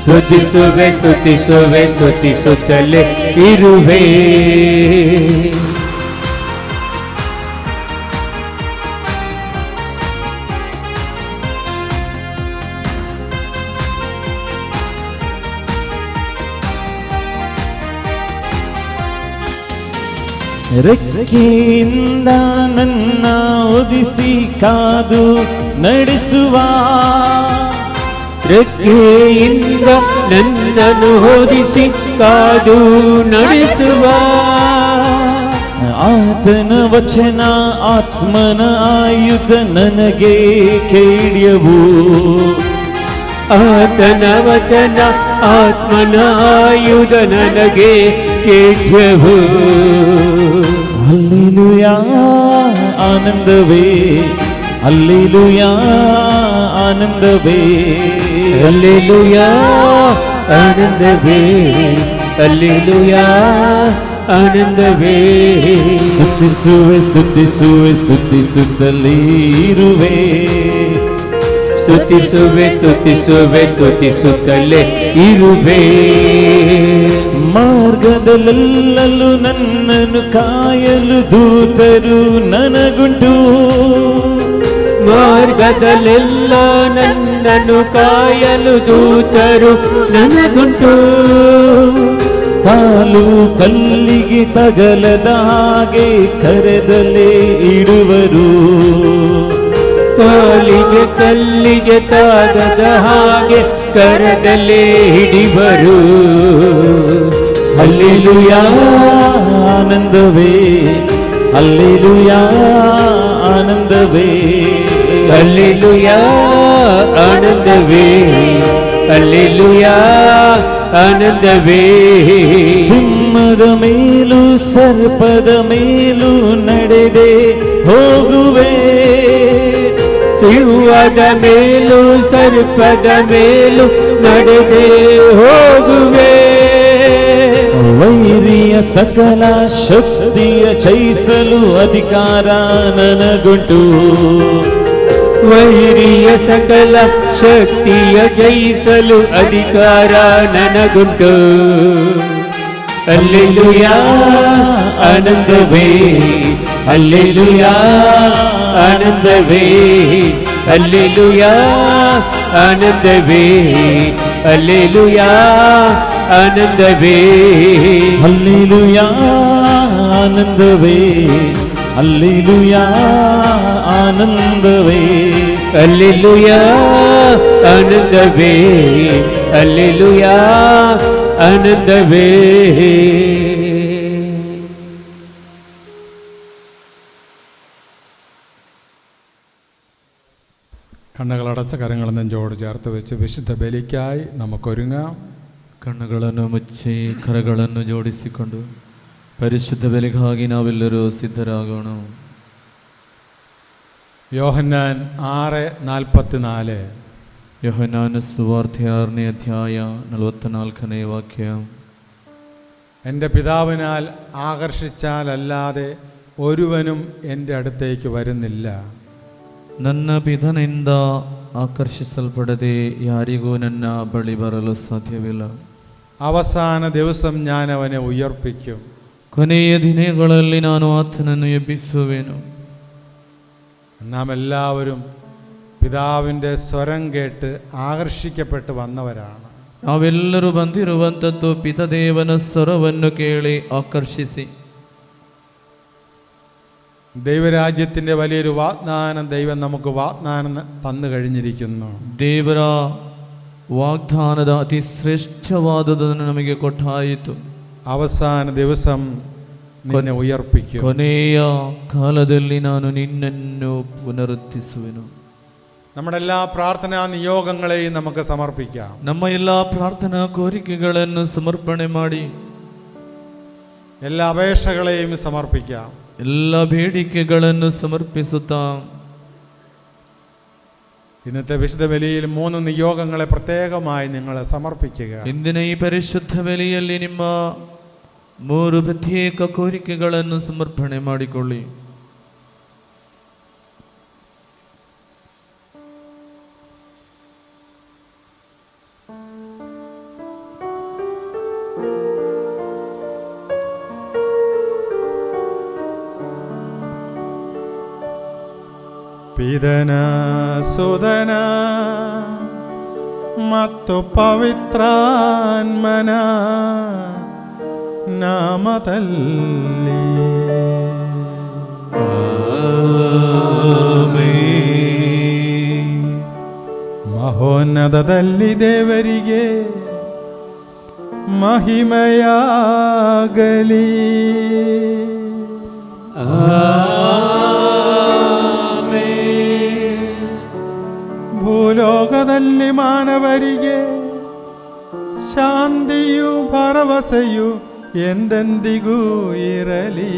ಸ್ತುತಿಸುವೆ ಸ್ತುತಿಸುವೆ ಸ್ತುತಿಸುತ್ತಲೇ ಇರುವೆ. ರೆಕ್ಕೆಯಿಂದ ನನ್ನ ಒದಿಸಿ ಕಾದು ನಡೆಸುವ, ರೆಕ್ಕೆಯಿಂದ ನನ್ನನ್ನು ಹೊದಿಸಿ ಕಾದು ನಡೆಸುವ, ಆತನ ವಚನ ಆತ್ಮನ ಆಯುಧ ನನಗೆ ಕೇಳ್ಯವು, ಆತನ ವಚನ ಆತ್ಮನ ಆಯುಧ ನನಗೆ ಕೇಳ್ಯವು. ಹಲ್ಲೆಲೂಯಾ ಆನಂದವೇ, ಹಲ್ಲೆಲೂಯಾ ಆನಂದವೇ, ಹಲ್ಲೆಲೂಯಾ ಆನಂದವೇ, ಹಲ್ಲೆಲೂಯಾ ಆನಂದವೇ. ಸ್ತುತಿಸುವೆ ಸ್ತುತಿಸುವೆ ಸ್ತುತಿಸುತ್ತಲೇ ಇರುವೆ, ಸ್ತುತಿಸುವೆ ಸ್ತುತಿಸುವೆ ಸ್ತುತಿಸುತ್ತಲೇ ಇರುವೆ. ಮಾರ್ಗದಲ್ಲೆಲ್ಲೂ ನನ್ನನ್ನು ಕಾಯಲು ದೂತರು ನನಗುಂಟು, ಮಾರ್ಗದಲ್ಲೆಲ್ಲ ನನ್ನನ್ನು ಕಾಯಲು ದೂತರು ನನಗುಂಟು. ಕಾಲು ಕಲ್ಲಿಗೆ ತಗಲದ ಹಾಗೆ ಕರೆದಲೇ ಇಡುವರು, ಕಾಲಿಗೆ ಕಲ್ಲಿಗೆ ತಾಗದ ಹಾಗೆ ಕರದಲ್ಲೇ ಹಿಡಿವರು. ಹಲ್ಲೆಲೂಯಾ ಆನಂದವೇ, ಹಲ್ಲೆಲೂಯಾ ಆನಂದವೇ, ಹಲ್ಲೆಲೂಯಾ ಆನಂದವೇ, ಹಲ್ಲೆಲೂಯಾ ಆನಂದವೇ. ಸಿಂಹದ ಮೇಲೂ ಸರ್ಪದ ಮೇಲೂ ನಡೆದೆ ಹೋಗುವೆ, ಸಿಂಹದ ಮೇಲೂ ಸರ್ಪದ ಮೇಲೂ ನಡೆದೆ ಹೋಗುವೆ. ವೈರಿಯ ಸಕಲ ಶಕ್ತಿಯ ಜಯಿಸಲು ಅಧಿಕಾರ ನನಗುಂಟು, ವೈರಿಯ ಸಕಲ ಶಕ್ತಿಯ ಜಯಿಸಲು ಅಧಿಕಾರ ನನಗುಂಟು. ಹಲ್ಲೆಲೂಯಾ ಆನಂದವೇ, ಹಲ್ಲೆಲೂಯಾ ಆನಂದವೇ, ಹಲ್ಲೆಲೂಯಾ ಆನಂದವೇ, ಹಲ್ಲೆಲೂಯಾ ಆನಂದವೇ. ಹಲ್ಲೆಲೂಯಾ ಆನಂದವೇ, ಹಲ್ಲೆಲೂಯಾ ಆನಂದವೇ, ಹಲ್ಲೆಲೂಯಾ ಆನಂದವೇ, ಹಲ್ಲೆಲೂಯಾ ಆನಂದವೇ. കണ്ണുകളടച്ച കരങ്ങൾ നെഞ്ചോട് ചേർത്ത് വെച്ച് വിശുദ്ധ ബലിക്കായി നമുക്കൊരുങ്ങാം. ಕಣ್ಣುಗಳನ್ನು ಮುಚ್ಚಿ ಕರಗಳನ್ನು ಜೋಡಿಸಿಕೊಂಡು ಪರಿಶುದ್ಧ ಬೆಲೆಗಾಗಿ ನಾವೆಲ್ಲರೂ ಸಿದ್ಧರಾಗೋಣ. യോഹന്നാൻ 6:44. യോഹന്നാನ ಸುವಾರ್ತೆ 6ನೇ ಅಧ್ಯಾಯ 44ನೇ ವಾಕ್ಯ. എൻ്റെ പിതാവിനാൽ ആകർഷിച്ചാലല്ലാതെ ഒരുവനും എൻ്റെ അടുത്തേക്ക് വരുന്നില്ല. ನನ್ನ ಪಿತನಿಂದ ಆಕರ್ಷಿಸಲ್ಪಡದೆ ಯಾರಿಗೂ ನನ್ನ ಬಳಿ ಬರಲು ಸಾಧ್ಯವಿಲ್ಲ. അവസാന ദിവസം ഞാൻ അവനെ ഉയർപ്പിക്കും. ಕೊನೆಯ ದಿನಗಳಲ್ಲಿ ನಾನು ಆತನನ್ನು ಎಬ್ಬಿಸುವೆನು. നാം എല്ലാവരും പിതാവിൻ്റെ സ്വരം കേട്ട് ആകർഷിക്കപ്പെട്ട് വന്നവരാണ്. ನಾವೆಲ್ಲರೂ ಬಂದಿರುವಂಥದ್ದು ಪಿತದೇವನ ಸ್ವರವನ್ನು ಕೇಳಿ ಆಕರ್ಷಿಸಿ. ദൈവരാജ്യത്തിൻ്റെ വലിയൊരു വാഗ്ദാനം ദൈവം നമുക്ക് വാഗ്ദാനം തന്നു കഴിഞ്ഞിരിക്കുന്നു. ದೇವರ ವಾಗ್ದಾನದ ಅತಿ ಶ್ರೇಷ್ಠವಾದುದನ್ನು ನಮಗೆ ಕೊಟ್ಟಾಯಿತು. അവസാന ദിവസം നിന്നെ ഉയർപ്പിക്കും. ಕೊನೆಯ ಕಾಲದಲ್ಲಿ ನಾನು ನಿನ್ನನ್ನು ಪುನರುದ್ಧಿಸುವೆನು. നമ്മുടെ എല്ലാ പ്രാർത്ഥനാ നിയോഗങ്ങളെയും നമുക്ക് സമർപ്പിക്കാം. ನಮ್ಮ ಎಲ್ಲ ಪ್ರಾರ್ಥನಾ ಕೋರಿಕೆಗಳನ್ನು ಸಮರ್ಪಣೆ ಮಾಡಿ എല്ലാ അപേക്ഷകളെയും സമർപ്പിക്കാം. ಎಲ್ಲ ಬೇಡಿಕೆಗಳನ್ನು ಸಮರ್ಪಿಸುತ್ತಾ ഇന്നത്തെ വിശുദ്ധ ബലിയിൽ 3 നിയോഗങ്ങളെ പ്രത്യേകമായി നിങ്ങൾ സമർപ്പിക്കുക. ಇಂದಿನ ಈ ಪರಿಶುದ್ಧ ಬಲಿಯಲ್ಲಿ ನಿಮ್ಮ 3 ಪ್ರತ್ಯೇಕ ಕೋರಿಕೆಗಳನ್ನು ಸಮರ್ಪಣೆ ಮಾಡಿಕೊಳ್ಳಿ. ಪಿತನ ಸುತನ ಮತ್ತು ಪವಿತ್ರಾತ್ಮನ ನಾಮದಲ್ಲಿ ಮಹೋನ್ನತದಲ್ಲಿ ದೇವರಿಗೆ ಮಹಿಮೆಯಾಗಲಿ. ಭೂಲೋಕದ ಲೋಕದಲ್ಲಿ ಮಾನವರಿಗೆ ಶಾಂತಿಯು ಭರವಸೆಯು ಎಂದೆಂದಿಗೂ ಇರಲಿ.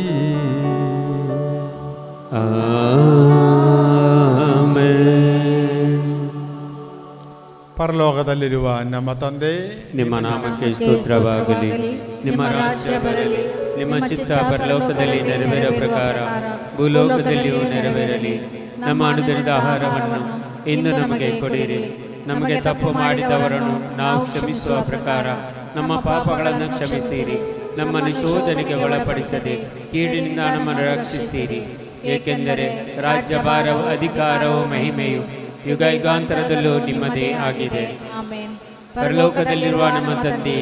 ಪರಲೋಕದಲ್ಲಿರುವ ನಮ್ಮ ತಂದೆ, ನಿಮ್ಮ ನಾಮಕ್ಕೆ ಸ್ತೋತ್ರವಾಗಲಿ. ನಿಮ್ಮ ರಾಜ್ಯ ಬರಲಿ. ನಿಮ್ಮ ಚಿತ್ತ ಪರಲೋಕದಲ್ಲಿ ನೆರವೇರುವ ಪ್ರಕಾರ ಭೂಲೋಕದಲ್ಲಿಯೂ ನೆರವೇರಲಿ. ನಮ್ಮ ಅನುದಿನದ ಆಹಾರವನ್ನು ಇಂದು ನಮಗೆ ಕೊಡಿರಿ. ನಮಗೆ ತಪ್ಪು ಮಾಡಿದವರನ್ನು ನಾವು ಕ್ಷಮಿಸುವ ಪ್ರಕಾರ ನಮ್ಮ ಪಾಪಗಳನ್ನು ಕ್ಷಮಿಸಿರಿ. ನಮ್ಮನ್ನು ಶೋಧನೆಗೆ ಒಳಪಡಿಸದೆ ಕೀಡಿನಿಂದ ನಮ್ಮನ್ನು ರಕ್ಷಿಸಿರಿ. ಏಕೆಂದರೆ ರಾಜ್ಯಭಾರವು, ಅಧಿಕಾರವು, ಮಹಿಮೆಯು ಯುಗ ಯುಗಾಂತರದಲ್ಲೂ ನಿಮ್ಮದೇ ಆಗಿದೆ. ಪರಲೋಕದಲ್ಲಿರುವ ನಮ್ಮ ತಂದೆ,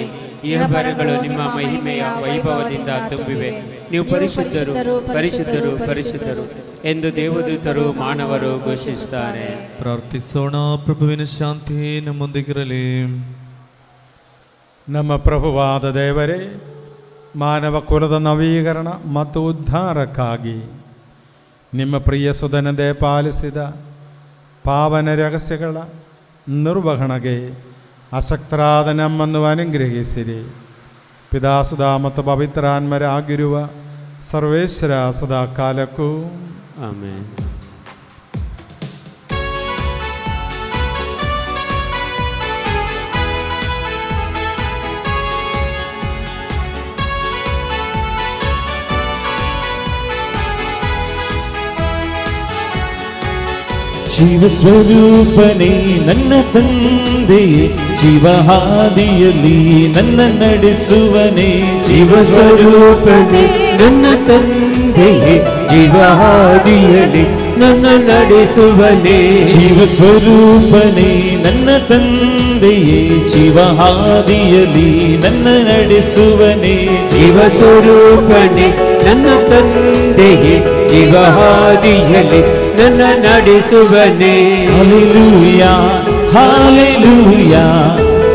ಇಹಬರಗಳು ನಿಮ್ಮ ಮಹಿಮೆಯ ವೈಭವದಿಂದ ತುಂಬಿವೆ. ನೀವು ಪರಿಶುದ್ಧರು, ಪರಿಶುದ್ಧರು, ಪರಿಶುದ್ಧರು ಎಂದು ದೇವದೂತರು ಮಾನವರು ಘೋಷಿಸುತ್ತಾರೆ. ಪ್ರಾರ್ಥಿಸೋಣ. ಪ್ರಭುವಿನ ಶಾಂತಿ ನಮ್ಮೊಂದಿಗಿರಲಿ. ನಮ್ಮ ಪ್ರಭುವಾದ ದೇವರೇ, ಮಾನವ ಕುಲದ ನವೀಕರಣ ಮತ್ತು ಉದ್ಧಾರಕ್ಕಾಗಿ ನಿಮ್ಮ ಪ್ರಿಯ ಸುಧನದೆ ಪಾಲಿಸಿದ ಪಾವನ ರಹಸ್ಯಗಳ ನಿರ್ವಹಣೆಗೆ ಅಶಕ್ತರಾದ ನಮ್ಮನ್ನು ಅನುಗ್ರಹಿಸಿರಿ. ಪಿತಾಸುಧ ಮತ್ತು ಪವಿತ್ರಾತ್ಮರಾಗಿರುವ ಸರ್ವೇಶ್ವರ ಸದಾ ಕಾಲಕ್ಕೂ ಆಮೆನ್. ಜೀವ ಸ್ವರೂಪನೇ ನನ್ನ ತಂದೆಯೇ, ಜೀವ ಹಾದಿಯಲ್ಲಿ ನನ್ನ ನಡೆಸುವನೇ. ಜೀವ ಸ್ವರೂಪನೇ ನನ್ನ ತಂದೆಯೇ, ಜೀವ ಹಾದಿಯಲ್ಲಿ ನನ್ನ ನಡೆಸುವನೇ. ಜೀವ ಸ್ವರೂಪನೇ ನನ್ನ ತಂದೆಯೇ, ಜೀವ ಹಾದಿಯಲ್ಲಿ ನನ್ನ ನಡೆಸುವನೇ. ಜೀವ ಸ್ವರೂಪನೇ ನನ್ನ ತಂದೆಯೇ, ಜೀವ ಹಾದಿಯಲ್ಲಿ ನನ್ನ ನಡೆಸುವನೇ. ಹಲ್ಲೆಲೂಯಾ, hallelujah,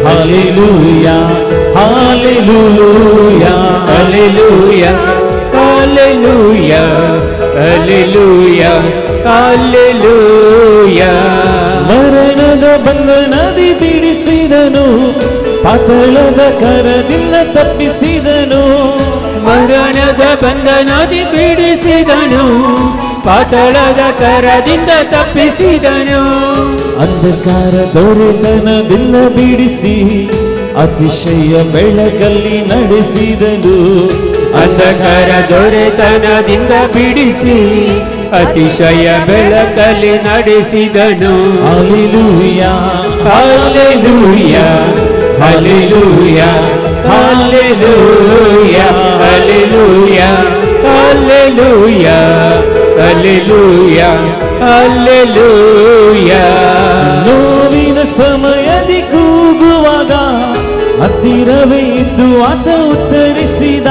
hallelujah, hallelujah, hallelujah, hallelujah, hallelujah, ಹಲ್ಲೆಲೂಯಾ. ಮರಣದ ಬಂಧನದಿ ಬಿಡಿಸಿದನು, ಪಾತಾಳದ ಕರದಿಂದ ತಪ್ಪಿಸಿದನು. ಮರಣದ ಬಂಧನದಿ ಬಿಡಿಸಿದನು, ಪಾತಾಳದ ಕರದಿಂದ ತಪ್ಪಿಸಿದನು. ಅಂಧಕಾರ ದೊರೆತನದಿಂದ ಬಿಡಿಸಿ ಅತಿಶಯ ಬೆಳಕಲ್ಲಿ ನಡೆಸಿದನು. ಅಂಧಕಾರ ದೊರೆತನದಿಂದ ಬಿಡಿಸಿ ಅತಿಶಯ ಬೆಳಕಲ್ಲಿ ನಡೆಸಿದನು. ಹಲ್ಲೆಲೂಯಾ, hallelujah, hallelujah, hallelujah, hallelujah, hallelujah, hallelujah, ಹಲ್ಲೆಲೂಯಾ. ನೋವಿನ ಸಮಯದಿ ಕೂಗುವಾಗ ಹತ್ತಿರವೇ ಇದ್ದು ಆತ ಉತ್ತರಿಸಿದ.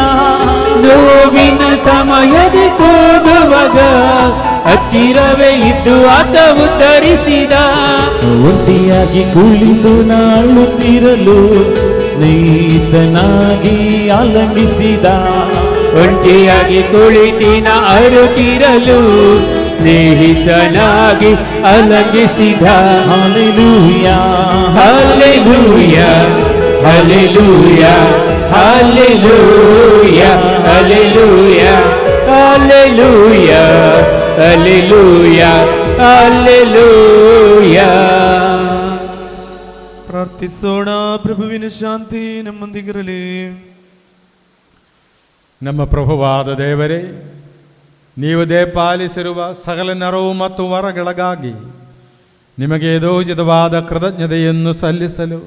ನೋವಿನ ಸಮಯದಿ ಕೂಗುವಾಗ ಹತ್ತಿರವೇ ಇದ್ದು ಆತ ಉತ್ತರಿಸಿದ. ಒಂಟಿಯಾಗಿ ಕುಳಿತು ನಾಳುತ್ತಿರಲು ಸ್ನೇಹಿತನಾಗಿ ಆಲಂಗಿಸಿದ. ಒಂಟಿಯಾಗಿ ಕುಳಿತಿನ ಅಳುತ್ತಿರಲು ಸ್ನೇಹಿತನಾಗಿ ಆಲಂಗಿಸಿದ. ಹಲ್ಲೆಲೂಯಾ, hallelujah, hallelujah, hallelujah, hallelujah, hallelujah, hallelujah, ಹಲ್ಲೆಲೂಯಾ. ಪ್ರಾರ್ಥಿಸೋಣ. ಪ್ರಭುವಿನ ಶಾಂತಿ ನಮ್ಮೊಂದಿಗಿರಲಿ. ನಮ್ಮ ಪ್ರಭುವಾದ ದೇವರೇ, ನೀವು ಪಾಲಿಸಿರುವ ಸಕಲ ನರವು ಮತ್ತು ವರಗಳಿಗಾಗಿ ನಿಮಗೆ ಯಥೋಚಿತವಾದ ಕೃತಜ್ಞತೆಯನ್ನು ಸಲ್ಲಿಸಲು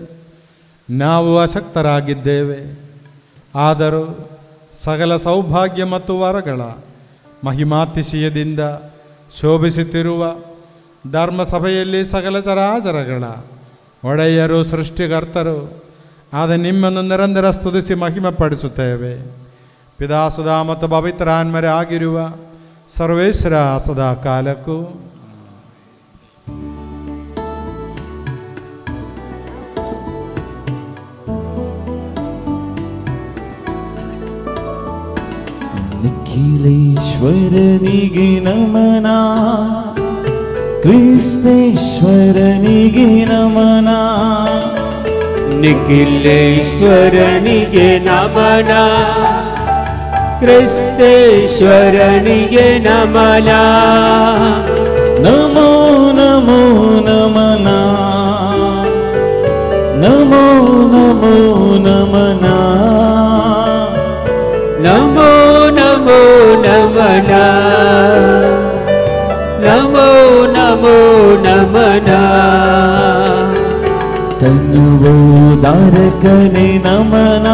ನಾವು ಅಶಕ್ತರಾಗಿದ್ದೇವೆ. ಆದರೂ ಸಕಲ ಸೌಭಾಗ್ಯ ಮತ್ತು ವರಗಳ ಮಹಿಮಾತಿಶಯದಿಂದ ಶೋಭಿಸುತ್ತಿರುವ ಧರ್ಮಸಭೆಯಲ್ಲಿ ಸಕಲ ಚರಾಚರಗಳ ಒಡೆಯರು, ಸೃಷ್ಟಿಕರ್ತರು ಆದ ನಿಮ್ಮನ್ನು ನಿರಂತರ ಸ್ತುತಿಸಿ ಮಹಿಮೆಪಡಿಸುತ್ತೇವೆ. ಪಿತಾಸುಧ ಮತ್ತು ಪವಿತ್ರಾತ್ಮರೇ ಆಗಿರುವ ಸರ್ವೇಶ್ವರ ಸದಾ ಕಾಲಕ್ಕೂ ನಿಖಿಲೇಶ್ವರನಿಗೆ ನಮನ, ಕ್ರಿಸ್ತೇಶ್ವರನಿಗೆ ನಮನ, ನಿಖಿಲೇಶ್ವರನಿಗೆ ನಮನ, ಕ್ರಿಸ್ತೇಶ್ವರನಿಗೆ ನಮನ. ನಮೋ ನಮೋ ನಮನ, ನಮೋ ನಮೋ ನಮನ, ನಮೋ ನಮೋ ನಮನ, ನಮೋ ನಮೋ ನಮನ. ತನುವೋದಾರಕನೇ ನಮನ,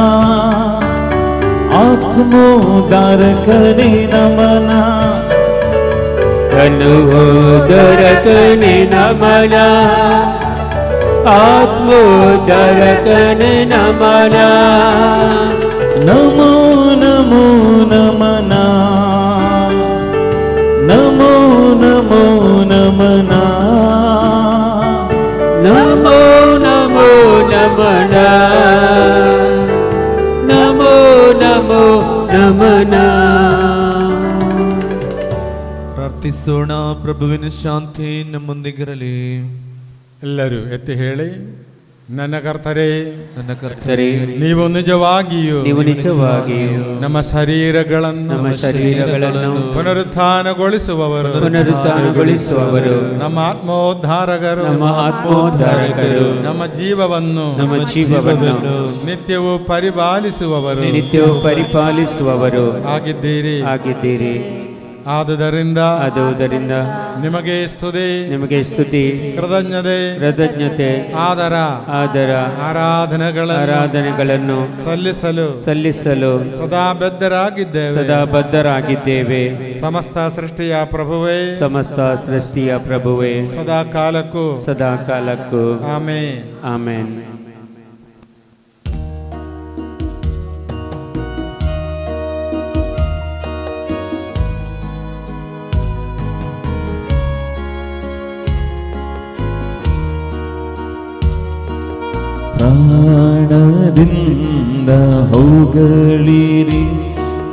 ಆತ್ಮೋದಾರಕನೇ ನಮನ, ತನುವೋದಾರಕನೇ ನಮನ, ಆತ್ಮೋದಾರಕನೇ ನಮನ. ನಮೋ ನಮೋ ನಮನ, ನಮೋ ನಮೋ ನಮನ, ನಮೋ ನಮೋ ನಮನ, ನಮೋ ನಮೋ ನಮನ. ಪ್ರಾರ್ಥಿಸೋಣ. ಪ್ರಭುವಿನ ಶಾಂತಿ ನಮ್ಮೊಂದಿಗಿರಲಿ. ಎಲ್ಲರೂ ಎತ್ತಿ ಹೇಳಿ, ನನ್ನ ಕರ್ತರೇ, ನನ್ನ ಕರ್ತರೇ, ನೀವು ನಿಜವಾಗಿಯೂ ನಮ್ಮ ಶರೀರಗಳನ್ನು ಪುನರುತ್ಥಾನಗೊಳಿಸುವವರು, ನಮ್ಮ ಆತ್ಮೋದ್ಧಾರಕರು, ನಮ್ಮ ಜೀವವನ್ನು ನಿತ್ಯವೂ ಪರಿಪಾಲಿಸುವವರು ಆಗಿದ್ದೀರಿ. ಆದುದರಿಂದ ನಿಮಗೆ ಸ್ತುತಿ, ಕೃತಜ್ಞತೆ, ಆದರ ಆರಾಧನೆಗಳನ್ನು ಸಲ್ಲಿಸಲು ಸದಾ ಬದ್ಧರಾಗಿದ್ದೇವೆ. ಸಮಸ್ತ ಸೃಷ್ಟಿಯ ಪ್ರಭುವೇ, ಸದಾ ಕಾಲಕ್ಕೂ ಆಮೆನ್. ಪ್ರಾಣದಿಂದ ಹೋಗಳಿರಿ,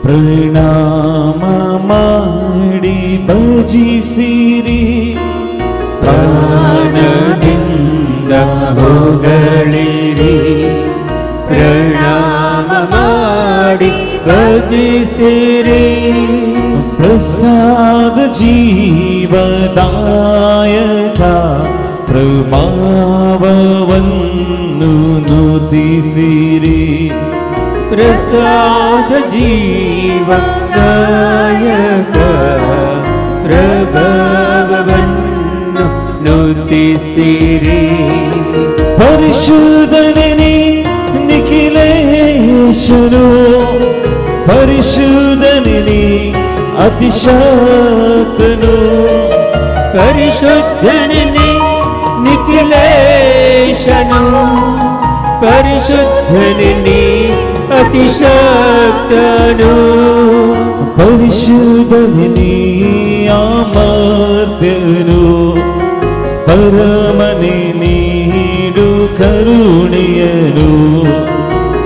ಪ್ರಣಾಮ ಮಾಡಿ ಭಜಿಸಿರಿ. ಪ್ರಾಣದಿಂದ ಹೋಗಳಿರಿ, ಪ್ರಣಾಮ ಮಾಡಿ ಭಜಿಸಿರಿ. ಪ್ರಸಾದ ಜೀವದಾಯಕ ಪ್ರಭಾವವನ್ನು ನುತಿಸಿರಿ. ಪ್ರಸಾದ ಜೀವದಾಯಕ ಪ್ರಭಾವವನ್ನು ನುತಿಸಿರಿ. ಪರಿಶುದ್ಧನೇ ನಿಖಿಲೇಶನು, ಪರಿಶುದ್ಧನೇ ಅತಿಶಕ್ತನು, ಪರಿಶುದ್ಧನೇ ನಿಖಿಲೇಶನು, ಪರಿಶುದ್ಧನೇ ಅತಿಶಕ್ತನು. ಪರಿಶುದ್ಧನೇ ಅಮರ್ತ್ಯನು, ಪರಮನೆ ನೀಡು ಕರುಣೆಯನು.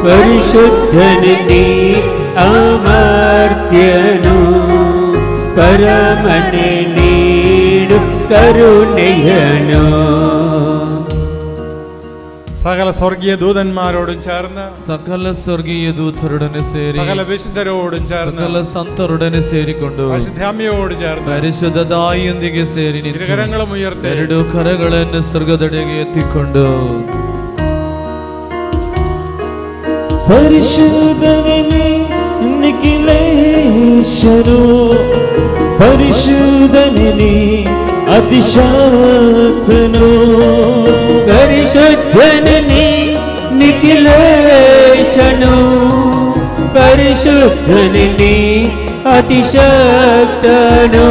ಪರಿಶುದ್ಧನೇ ಅಮರ್ತ್ಯನು, ಪರಮನೆ ನೀಡು കരുണയനോ. സകല സ്വർഗീയ ദൂതന്മാരോടും ചേർന്ന് സകല സ്വർഗീയ ദൂതരോടൊപ്പം ചേർന്ന് സകല വിശുദ്ധരോടും ചേർന്ന് സകല സന്തരോടൊപ്പം ചേരിಕೊಂಡು പരിശുദ്ധാത്മാവോട് ചേർന്ന് പരിശുദ്ധ തായിಯೊಂದಿಗೆ ಸೇರಿ ഇരുകരങ്ങളും ഉയർത്തി ಎರಡು ಕರಗಳನ್ನು ಸ್ವರ್ಗದೆಡೆಗೆ ಎತ್ತಿಕೊಂಡು ಪರಿಶುದ್ಧನೇ ನಿಖಿಲೇಶನು, ಪರಿಶುದ್ಧನೇ ಅತಿಶಕ್ತನು, ಪರಿಶುದ್ಧನೇ ನಿಖಿಲೇಶನು, ಪರಿಶುದ್ಧನೇ ಅತಿಶಕ್ತನು,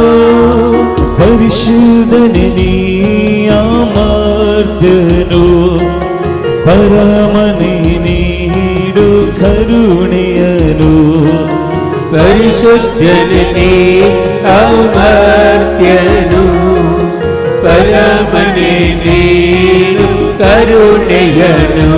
ಪರಿಶುದ್ಧನೇ ಅಮರ್ತ್ಯನು, ಪರಮನೆ ನೀಡು ಕರುಣೆಯನು. ಪರಿಶುದ್ಧನೇ ಅಮರ್ತ್ಯನು, ಪರಮನೆ ನೀಡು ಕರುಣೆಯನು.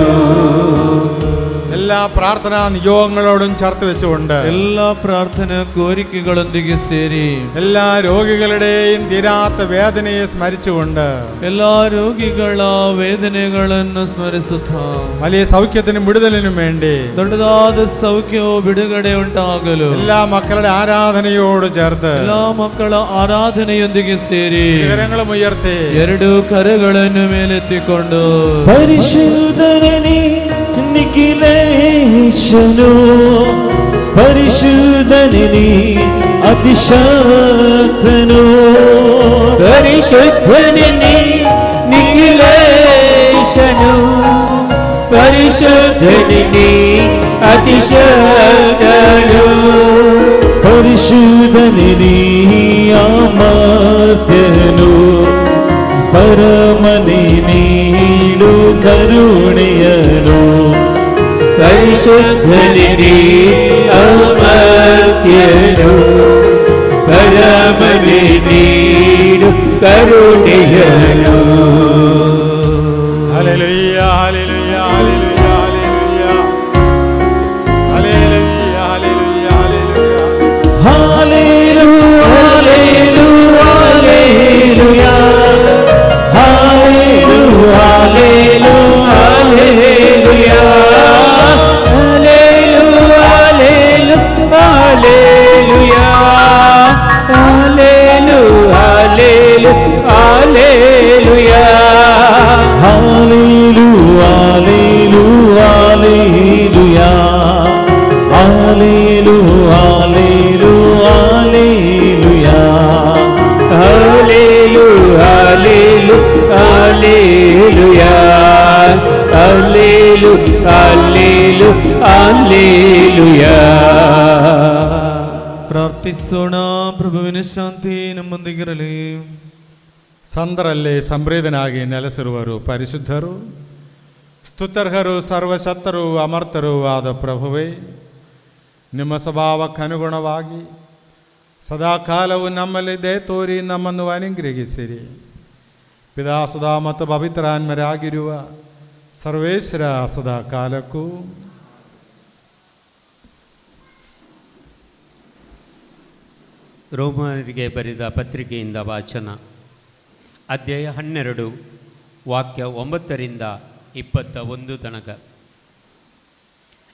എല്ലാ പ്രാർത്ഥനാ നിയോഗങ്ങളോടും ചേർത്ത് വെച്ചുകൊണ്ട് എല്ലാ പ്രാർത്ഥന കോരിക്കകളൊന്നിಗೆ ಸೇರಿ എല്ലാ രോഗികളുടെയും തീരാത്ത വേദനയെ സ്മരിച്ചുകൊണ്ട് എല്ലാ രോഗിಗಳ ವೇದನೆಗಳನ್ನು ಸ್ಮರಿಸುತ್ತಾ വലിയ സൗഖ്യത്തിനും വിടുതലിനും വേണ്ടി ದೊಡ್ಡದಾದ ಸೌಖ್ಯವು ಬಿಡುಗಡೆ ಉಂಟಾಗಲು എല്ലാ മക്കളുടെ ആരാധനയോട് ചേർത്ത് എല്ലാ ಮಕ್ಕಳ ಆರಾಧನೆಯೊಂದಿಗೆ ಸೇರಿ കരങ്ങളും ഉയർത്തി ಎರಡು ಕರಗಳನ್ನು ಮೇಲೆತ್ತಿಕೊಂಡು ಪರಿಶುದ್ಧನೇ ನಿಖಿಲೇಶನು ಪರಿಶುದ್ಧನೇ ಅತಿಶಕ್ತನು ಪರಿಶುದ್ಧನೇ ನಿಖಿಲೇಶನು ಪರಿಶುದ್ಧನೇ ಅತಿಶಕ್ತನು ಪರಿಶುದ್ಧನೇ ಅಮರ್ತ್ಯನು ಪರಮನೆ ನೀಡು ಕರುಣೆಯನು ಪರಿಶುದ್ಧನೇ ಅಮರ್ತ್ಯನು ಪರಮನೆ ನೀಡು ಕರುಣೆಯನು. ഹല്ലേലൂയ ഹല്ലേലൂയ ഹല്ലേലൂയ ഹല്ലേലൂയ ഹല്ലേലൂയ ഹല്ലേലൂയ ಪ್ರಾರ್ಥಿಸೋಣ. ಪ್ರಭುವಿನ ಶಾಂತಿ ನಮ್ಮೊಂದಿಗಿರಲಿ. ಸಂತರಲ್ಲಿ ಸಂಪ್ರೀತನಾಗಿ ನೆಲೆಸಿರುವರು ಪರಿಶುದ್ಧರು ಸ್ತುತ್ಯರ್ಹರು ಸರ್ವಶಕ್ತರು ಅಮರ್ತರು ಆದ ಪ್ರಭುವೇ, ನಿಮ್ಮ ಸ್ವಭಾವಕ್ಕನುಗುಣವಾಗಿ ಸದಾಕಾಲವು ನಮ್ಮಲ್ಲಿ ದಯೆ ತೋರಿ ನಮ್ಮನ್ನು ಅನುಗ್ರಹಿಸಿರಿ. ಪಿತಾಸುಧಾ ಮತ್ತು ಪವಿತ್ರಾತ್ಮರಾಗಿರುವ ಸರ್ವೇಶ್ವರ ಸದಾ ಕಾಲಕ್ಕೂ ರೋಮರಿಗೆ ಬರೆದ ಪತ್ರಿಕೆಯಿಂದ ವಾಚನ. ಅಧ್ಯಾಯ 12 ವಾಕ್ಯ 9ರಿಂದ 21 ತನಕ.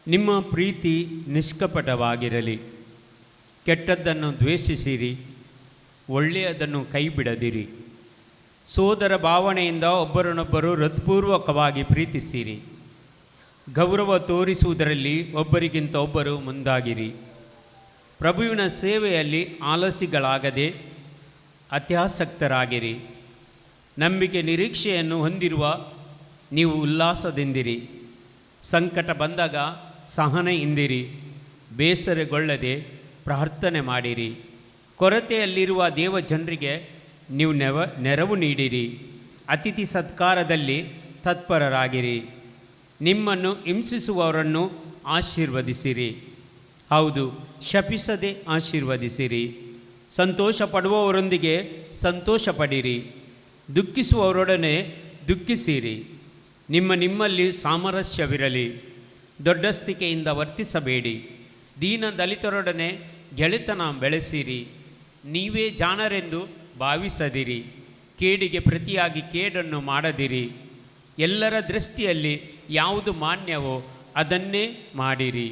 ನಿಮ್ಮ ಪ್ರೀತಿ ನಿಷ್ಕಪಟವಾಗಿರಲಿ, ಕೆಟ್ಟದ್ದನ್ನು ದ್ವೇಷಿಸಿರಿ, ಒಳ್ಳೆಯದನ್ನು ಕೈಬಿಡದಿರಿ. ಸೋದರ ಭಾವನೆಯಿಂದ ಒಬ್ಬರನ್ನೊಬ್ಬರು ಹೃತ್ಪೂರ್ವಕವಾಗಿ ಪ್ರೀತಿಸಿರಿ. ಗೌರವ ತೋರಿಸುವುದರಲ್ಲಿ ಒಬ್ಬರಿಗಿಂತ ಒಬ್ಬರು ಮುಂದಾಗಿರಿ. ಪ್ರಭುವಿನ ಸೇವೆಯಲ್ಲಿ ಆಲಸಿಗಳಾಗದೆ ಅತ್ಯಾಸಕ್ತರಾಗಿರಿ. ನಂಬಿಕೆ ನಿರೀಕ್ಷೆಯನ್ನು ಹೊಂದಿರುವ ನೀವು ಉಲ್ಲಾಸದಿಂದಿರಿ. ಸಂಕಟ ಬಂದಾಗ ಸಹನೆಯಿಂದಿರಿ. ಬೇಸರಗೊಳ್ಳದೆ ಪ್ರಾರ್ಥನೆ ಮಾಡಿರಿ. ಕೊರತೆಯಲ್ಲಿರುವ ದೇವಜನರಿಗೆ ನೀವು ನೆರವು ನೀಡಿರಿ. ಅತಿಥಿ ಸತ್ಕಾರದಲ್ಲಿ ತತ್ಪರರಾಗಿರಿ. ನಿಮ್ಮನ್ನು ಹಿಂಸಿಸುವವರನ್ನು ಆಶೀರ್ವದಿಸಿರಿ. ಹೌದು, ಶಪಿಸದೆ ಆಶೀರ್ವದಿಸಿರಿ. ಸಂತೋಷ ಪಡುವವರೊಂದಿಗೆ ಸಂತೋಷ ಪಡಿರಿ. ದುಃಖಿಸುವವರೊಡನೆ ದುಃಖಿಸಿರಿ. ನಿಮ್ಮಲ್ಲಿ ಸಾಮರಸ್ಯವಿರಲಿ. ದೊಡ್ಡಸ್ತಿಕೆಯಿಂದ ವರ್ತಿಸಬೇಡಿ. ದೀನ ದಲಿತರೊಡನೆ ಗೆಳೆತನ ಬೆಳೆಸಿರಿ. ನೀವೇ ಜಾಣರೆಂದು ಭಾವಿಸದಿರಿ. ಕೇಡಿಗೆ ಪ್ರತಿಯಾಗಿ ಕೇಡನ್ನು ಮಾಡದಿರಿ. ಎಲ್ಲರ ದೃಷ್ಟಿಯಲ್ಲಿ ಯಾವುದು ಮಾನ್ಯವೋ ಅದನ್ನೇ ಮಾಡಿರಿ.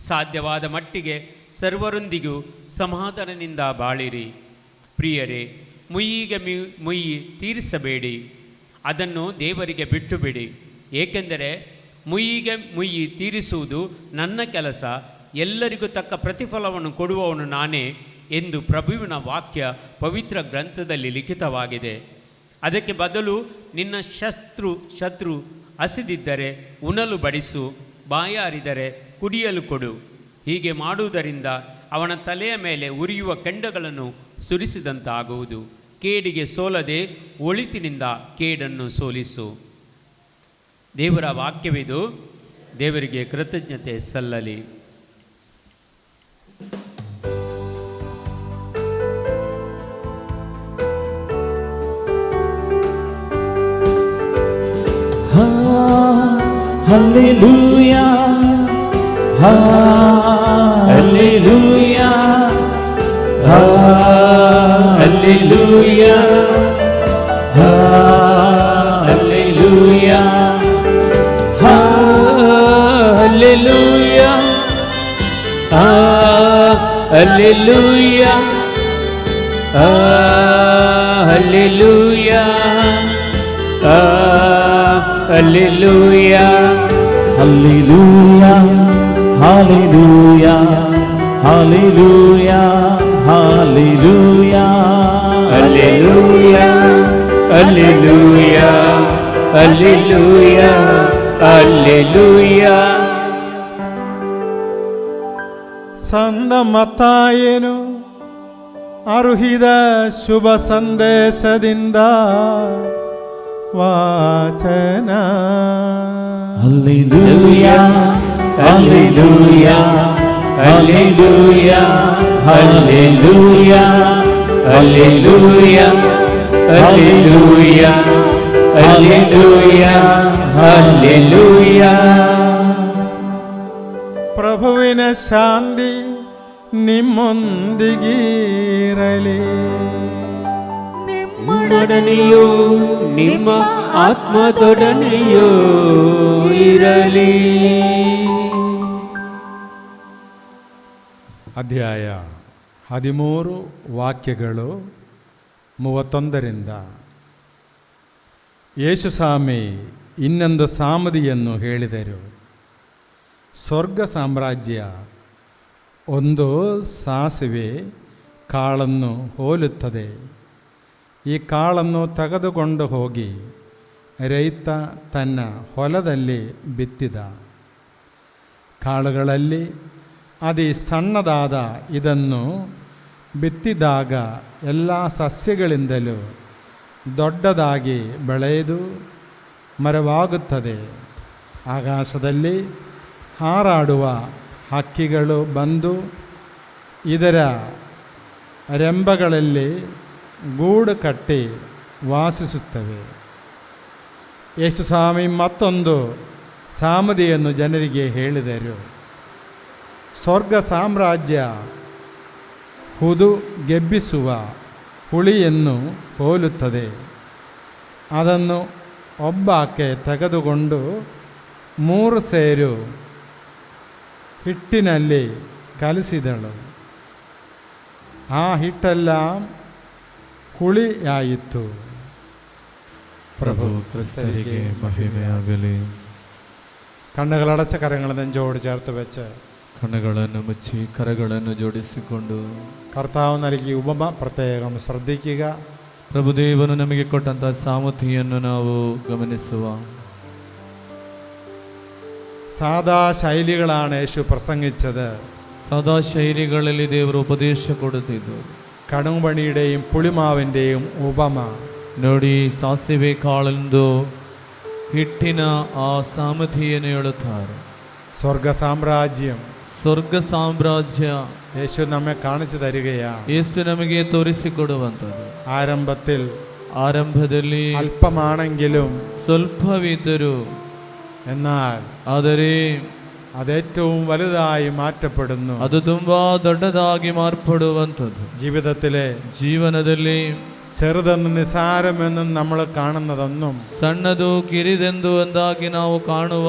ಸಾಧ್ಯವಾದ ಮಟ್ಟಿಗೆ ಸರ್ವರೊಂದಿಗೂ ಸಮಾಧಾನದಿಂದ ಬಾಳಿರಿ. ಪ್ರಿಯರೇ, ಮುಯ್ಯಿಗೆ ಮುಯ್ಯಿ ತೀರಿಸಬೇಡಿ, ಅದನ್ನು ದೇವರಿಗೆ ಬಿಟ್ಟು ಬಿಡಿ. ಏಕೆಂದರೆ ಮುಯ್ಯಿಗೆ ಮುಯ್ಯಿ ತೀರಿಸುವುದು ನನ್ನ ಕೆಲಸ, ಎಲ್ಲರಿಗೂ ತಕ್ಕ ಪ್ರತಿಫಲವನ್ನು ಕೊಡುವವನು ನಾನೇ ಎಂದು ಪ್ರಭುವಿನ ವಾಕ್ಯ ಪವಿತ್ರ ಗ್ರಂಥದಲ್ಲಿ ಲಿಖಿತವಾಗಿದೆ. ಅದಕ್ಕೆ ಬದಲು ನಿನ್ನ ಶತ್ರು ಹಸಿದಿದ್ದರೆ ಉಣಲು ಬಡಿಸು, ಬಾಯಾರಿದರೆ ಕುಡಿಯಲು ಕೊಡು. ಹೀಗೆ ಮಾಡುವುದರಿಂದ ಅವನ ತಲೆಯ ಮೇಲೆ ಉರಿಯುವ ಕೆಂಡಗಳನ್ನು ಸುರಿಸಿದಂತಾಗುವುದು. ಕೇಡಿಗೆ ಸೋಲದೆ ಒಳಿತಿನಿಂದ ಕೇಡನ್ನು ಸೋಲಿಸು. ದೇವರ ವಾಕ್ಯವಿದು. ದೇವರಿಗೆ ಕೃತಜ್ಞತೆ ಸಲ್ಲಲಿ. Hallelujah, Hallelujah, Hallelujah, Hallelujah, Hallelujah, Hallelujah, Hallelujah, Hallelujah. Hallelujah, Hallelujah, Hallelujah, Hallelujah, Hallelujah, Hallelujah, Hallelujah, Hallelujah. ಸಂತ ಮತ್ತಾಯನು ಅರುಹಿದ ಶುಭ ಸಂದೇಶದಿಂದ ವಾಚನ. Hallelujah, Hallelujah, Hallelujah, Hallelujah, Hallelujah, Hallelujah, Hallelujah, Hallelujah. ಪ್ರಭುವಿನ ಶಾಂತಿ ನಿಮ್ಮೊಂದಿಗಿರಲಿ. ನಿಮ್ಮೊಡನೆಯೂ ನಿಮ್ಮ ಆತ್ಮದೊಡನೆಯೂ ಇರಲಿ. ಅಧ್ಯಾಯ 13 ವಾಕ್ಯಗಳು 31ರಿಂದ. ಯೇಸುಸ್ವಾಮಿ ಇನ್ನೊಂದು ಸಾಮದಿಯನ್ನು ಹೇಳಿದರು. ಸ್ವರ್ಗ ಸಾಮ್ರಾಜ್ಯ ಒಂದು ಸಾಸಿವೆ ಕಾಳನ್ನು ಹೋಲುತ್ತದೆ. ಈ ಕಾಳನ್ನು ತೆಗೆದುಕೊಂಡು ಹೋಗಿ ರೈತ ತನ್ನ ಹೊಲದಲ್ಲಿ ಬಿತ್ತಿದ. ಕಾಳುಗಳಲ್ಲಿ ಅತಿ ಸಣ್ಣದಾದ ಇದನ್ನು ಬಿತ್ತಿದಾಗ ಎಲ್ಲ ಸಸ್ಯಗಳಿಂದಲೂ ದೊಡ್ಡದಾಗಿ ಬೆಳೆದು ಮರವಾಗುತ್ತದೆ. ಆಕಾಶದಲ್ಲಿ ಹಾರಾಡುವ ಹಕ್ಕಿಗಳು ಬಂದು ಇದರ ರೆಂಬೆಗಳಲ್ಲಿ ಗೂಡು ಕಟ್ಟಿ ವಾಸಿಸುತ್ತವೆ. ಯೇಸುಸ್ವಾಮಿ ಮತ್ತೊಂದು ಸಾಮದಿಯನ್ನು ಜನರಿಗೆ ಹೇಳಿದರು. ಸ್ವರ್ಗ ಸಾಮ್ರಾಜ್ಯ ಹುದು ಗೆಬ್ಬಿಸುವ ಹುಳಿಯನ್ನು ಹೋಲುತ್ತದೆ. ಅದನ್ನು ಒಬ್ಬಾಕೆ ತೆಗೆದುಕೊಂಡು 3 ಸೇರು ಹಿಟ್ಟಿನಲ್ಲಿ ಕಲಸಿದಳು. ಆ ಹಿಟ್ಟೆಲ್ಲ ಹುಳಿಯಾಯಿತು. ಪ್ರಭು ಕ್ರಿಸ್ತರಿಗೆ ಮಹಿಮೆಯಾಗಲಿ. കണ്ണുകളടച്ച കരങ്ങൾ നെഞ്ചോട് ചേർത്ത് വെച്ച് കണ്ണുಗಳನ್ನು ಮುಚ್ಚಿ ಕರಗಳನ್ನು ಜೋಡಿಸಿಕೊಂಡು കർത്താവ് നൽകിയ ഉപമ പ്രത്യേകം ശ്രദ്ധിക്കുക. ಪ್ರಭುದೇವನು ನಮಗೆ ಕೊಟ್ಟಂತಹ ಸಾಮರ್ಥ್ಯವನ್ನು ನಾವು ಗಮನಿಸುವ. സാധാ ശൈലികളാണ് യേശു പ്രസംഗിച്ചത്. ಸದಾ ಶೈಲಿಗಳಲ್ಲಿ ದೇವರು ಉಪದೇಶ ಕೊಡುತ್ತಿದ್ದರು. കടുംപണിയുടെയും പുളിമാവിൻ്റെയും ഉപമ ನೋಡಿ, ಸಾಸಿವೆ ಕಾಳೆಂದು ಹಿಟ್ಟಿನ ಆ ಸಾಮರ್ಥ್ಯವನ್ನು ಹೇಳುತ್ತಾರೆ. സ്വർഗ സാമ്രാജ്യം ಸ್ವರ್ಗ ಸಾಮ್ರಾಜ್ಯ യേശു നമ്മെ കാണിച്ചു തരികയാണ്. ಯೇಸು ನಮಗೆ ತೋರಿಸಿಕೊಡುವಂಥದ್ದು. ಆರಂಭದಲ್ಲಿ അല്പമാണെങ്കിലും ಸ್ವಲ್ಪವಿದ್ದರೂ എന്നാൽ ಆದರೆ അതേറ്റവും വലുതായി മാറ്റപ്പെടുന്നു. ಅದು ತುಂಬಾ ದೊಡ್ಡದಾಗಿ ಮಾರ್ಪಡುವಂಥದ್ದು. ಜೀವನದಲ್ಲಿ ചെറുതെന്നും നിസാരമെന്നും നമ്മൾ കാണുന്നതൊന്നും ಸಣ್ಣದು ಕಿರಿದೆಂದು ಎಂದಾಗಿ ನಾವು ಕಾಣುವ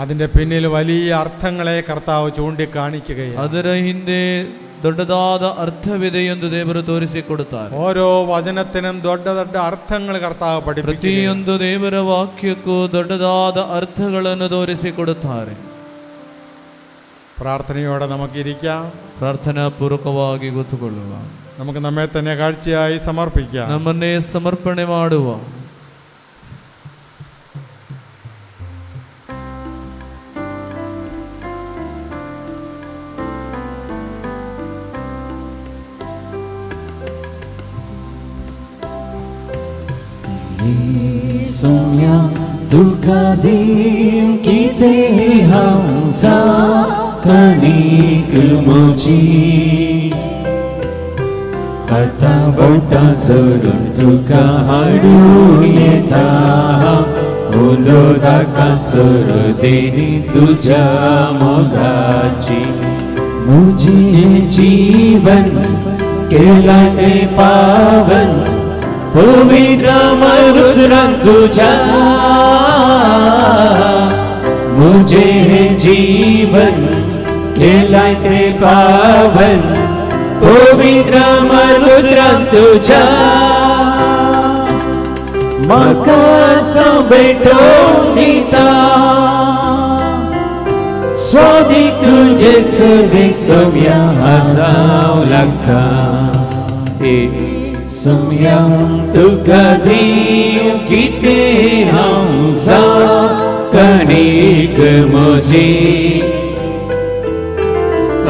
അതിൻ്റെ പിന്നിൽ വലിയ അർത്ഥങ്ങളെ കർത്താവ് ചൂണ്ടിക്കാണിക്കുകയാണ്. ಅದರ ಹಿಂದೆ ದೊಡ್ಡದಾದ ಅರ್ಥವಿದೆ ಎಂದು ದೇವರು ತೋರಿಸಿಕೊಡುತ್ತಾರೆ. ഓരോ വചനത്തിനും ದೊಡ್ಡ ದೊಡ್ಡ ಅರ್ಥങ്ങൾ ಕರ್ತಾവ് പഠിപ്പിക്കുന്നു. ಪ್ರತಿಯೊಂದು ದೇವರ ವಾಕ್ಯಕ್ಕೂ ದೊಡ್ಡದಾದ ಅರ್ಥಗಳನ್ನು ತೋರಿಸಿಕೊಡುತ್ತಾರೆ. പ്രാർത്ഥനയോടെ നമുക്കിരിക്കാം. ಪ್ರಾರ್ಥನಾ ಪೂರ್ವಕವಾಗಿ ಗೊತ್ತುಕೊಳ್ಳುವ. നമുക്ക് നമ്മെ തന്നെ കാഴ്ചയായി സമർപ്പിക്കാം. ನಮ್ಮನ್ನೇ ಸಮರ್ಪಣೆ ಮಾಡುವ. Sonia dukadim kite hamsa kanik mochi kata bota zorun duka haduleta उलोदाका सुरदेनी तुझा मोगाची मुझे जीवन केलाने पावन पवित्र मरुद्रं तुझा मुझे जीवन केलाने पावन पवित्र मरुद्रं तुझा मका भेटून दिता स्वादिक तुझे सवेक सोम्या जाऊ लागता सोम्या तुका देव किते हमसा कणिक मोजी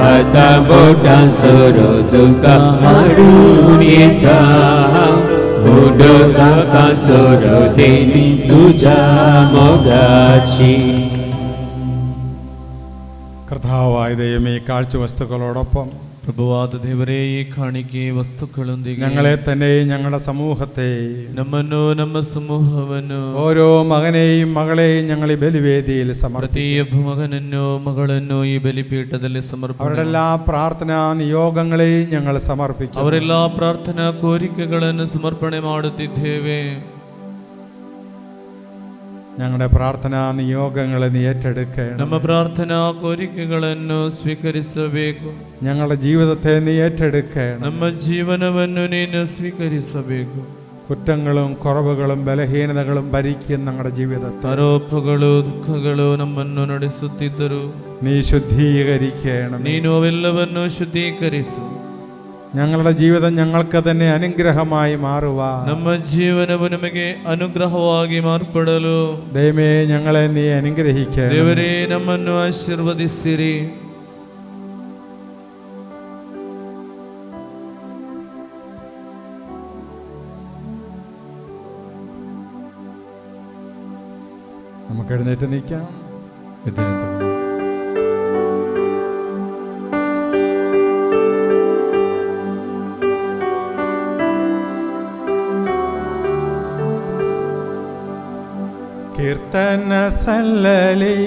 आता बोटा सोरो तुका हाडून येता उडोदाका सोरो देनी तुझा मोगाची. കർത്താവായ ദൈവമേ, കാഴ്ച വസ്തുക്കളോടൊപ്പം പ്രഭുവാദ ദേവരേ, ഈ കാണിಕೆ ವಸ್ತುಗಳೊಂದಿಗೆ ഞങ്ങളെ തന്നെ ഞങ്ങളുടെ സമൂഹത്തെ ನಮ್ಮನ್ನು ನಮ್ಮ ಸಮೂಹವನ್ನು ഓരോ മകനെയും മകളെയും ഞങ്ങൾ ഈ ബലിവേദിയിൽ സമർപ്പിക്കുന്നു. ಪ್ರತಿಯೊಬ್ಬ ಮಗನನ್ನು ಮಗಳನ್ನು ಈ ಬಲಿಪೀಠದಲ್ಲಿ ಸಮರ್ಪಣೆ. അവരുടെ എല്ലാ പ്രാർത്ഥനാ നിയോഗങ്ങളെയും ഞങ്ങൾ സമർപ്പിക്കുന്നു. ಅವರೆಲ್ಲ ಪ್ರಾರ್ಥನಾ ಕೋರಿಕೆಗಳನ್ನು ಸಮರ್ಪಣೆ ಮಾಡುತ್ತಿದ್ದೇವೆ. ഞങ്ങളുടെ പ്രാർത്ഥനാ നിയോഗങ്ങളെ നീ ഏറ്റെടുക്കണം. ನಮ್ಮ ಪ್ರಾರ್ಥನಾ ಕೋರಿಕೆಗಳನ್ನು ಸ್ವೀಕರಿಸಬೇಕು. ഞങ്ങളുടെ ജീവിതത്തെ നീ ഏറ്റെടുക്കണം. ನಮ್ಮ ಜೀವನವನ್ನು ನೀನು ಸ್ವೀಕರಿಸಬೇಕು. കുറ്റങ്ങളും കുറവുകളും ബലഹീനതകളും ഭരിക്കുന്ന ഞങ്ങളുടെ ജീവിതത്തെ ಆರೋಪಗಳು ದುಃಖಗಳು ನಮ್ಮನ್ನು ನಡೆಸುತ್ತಿದ್ದರು. നീ ശുദ്ധീകരിക്കണം. ನೀನು ಅವೆಲ್ಲವನ್ನು ಶುದ್ಧೀಕರಿಸು. ഞങ്ങളുടെ ജീവിതം ഞങ്ങൾക്ക് തന്നെ അനുഗ്രഹമായി മാറുവാൻ ನಮ್ಮ ಜೀವನವು ನಮಗೆ ಅನುಗ್ರಹವಾಗಿ ಮಾರ್ಪಡಲು ദൈവമേ ഞങ്ങളെ നീ അനുഗ്രഹിക്കണം. ದೇವರೇ, ನಮ್ಮನ್ನು ಆಶೀರ್ವದಿಸಿರಿ. നമുക്ക് എഴുന്നേറ്റ് നിൽക്കാം. ಕೀರ್ತನ ಸಲ್ಲಲಿ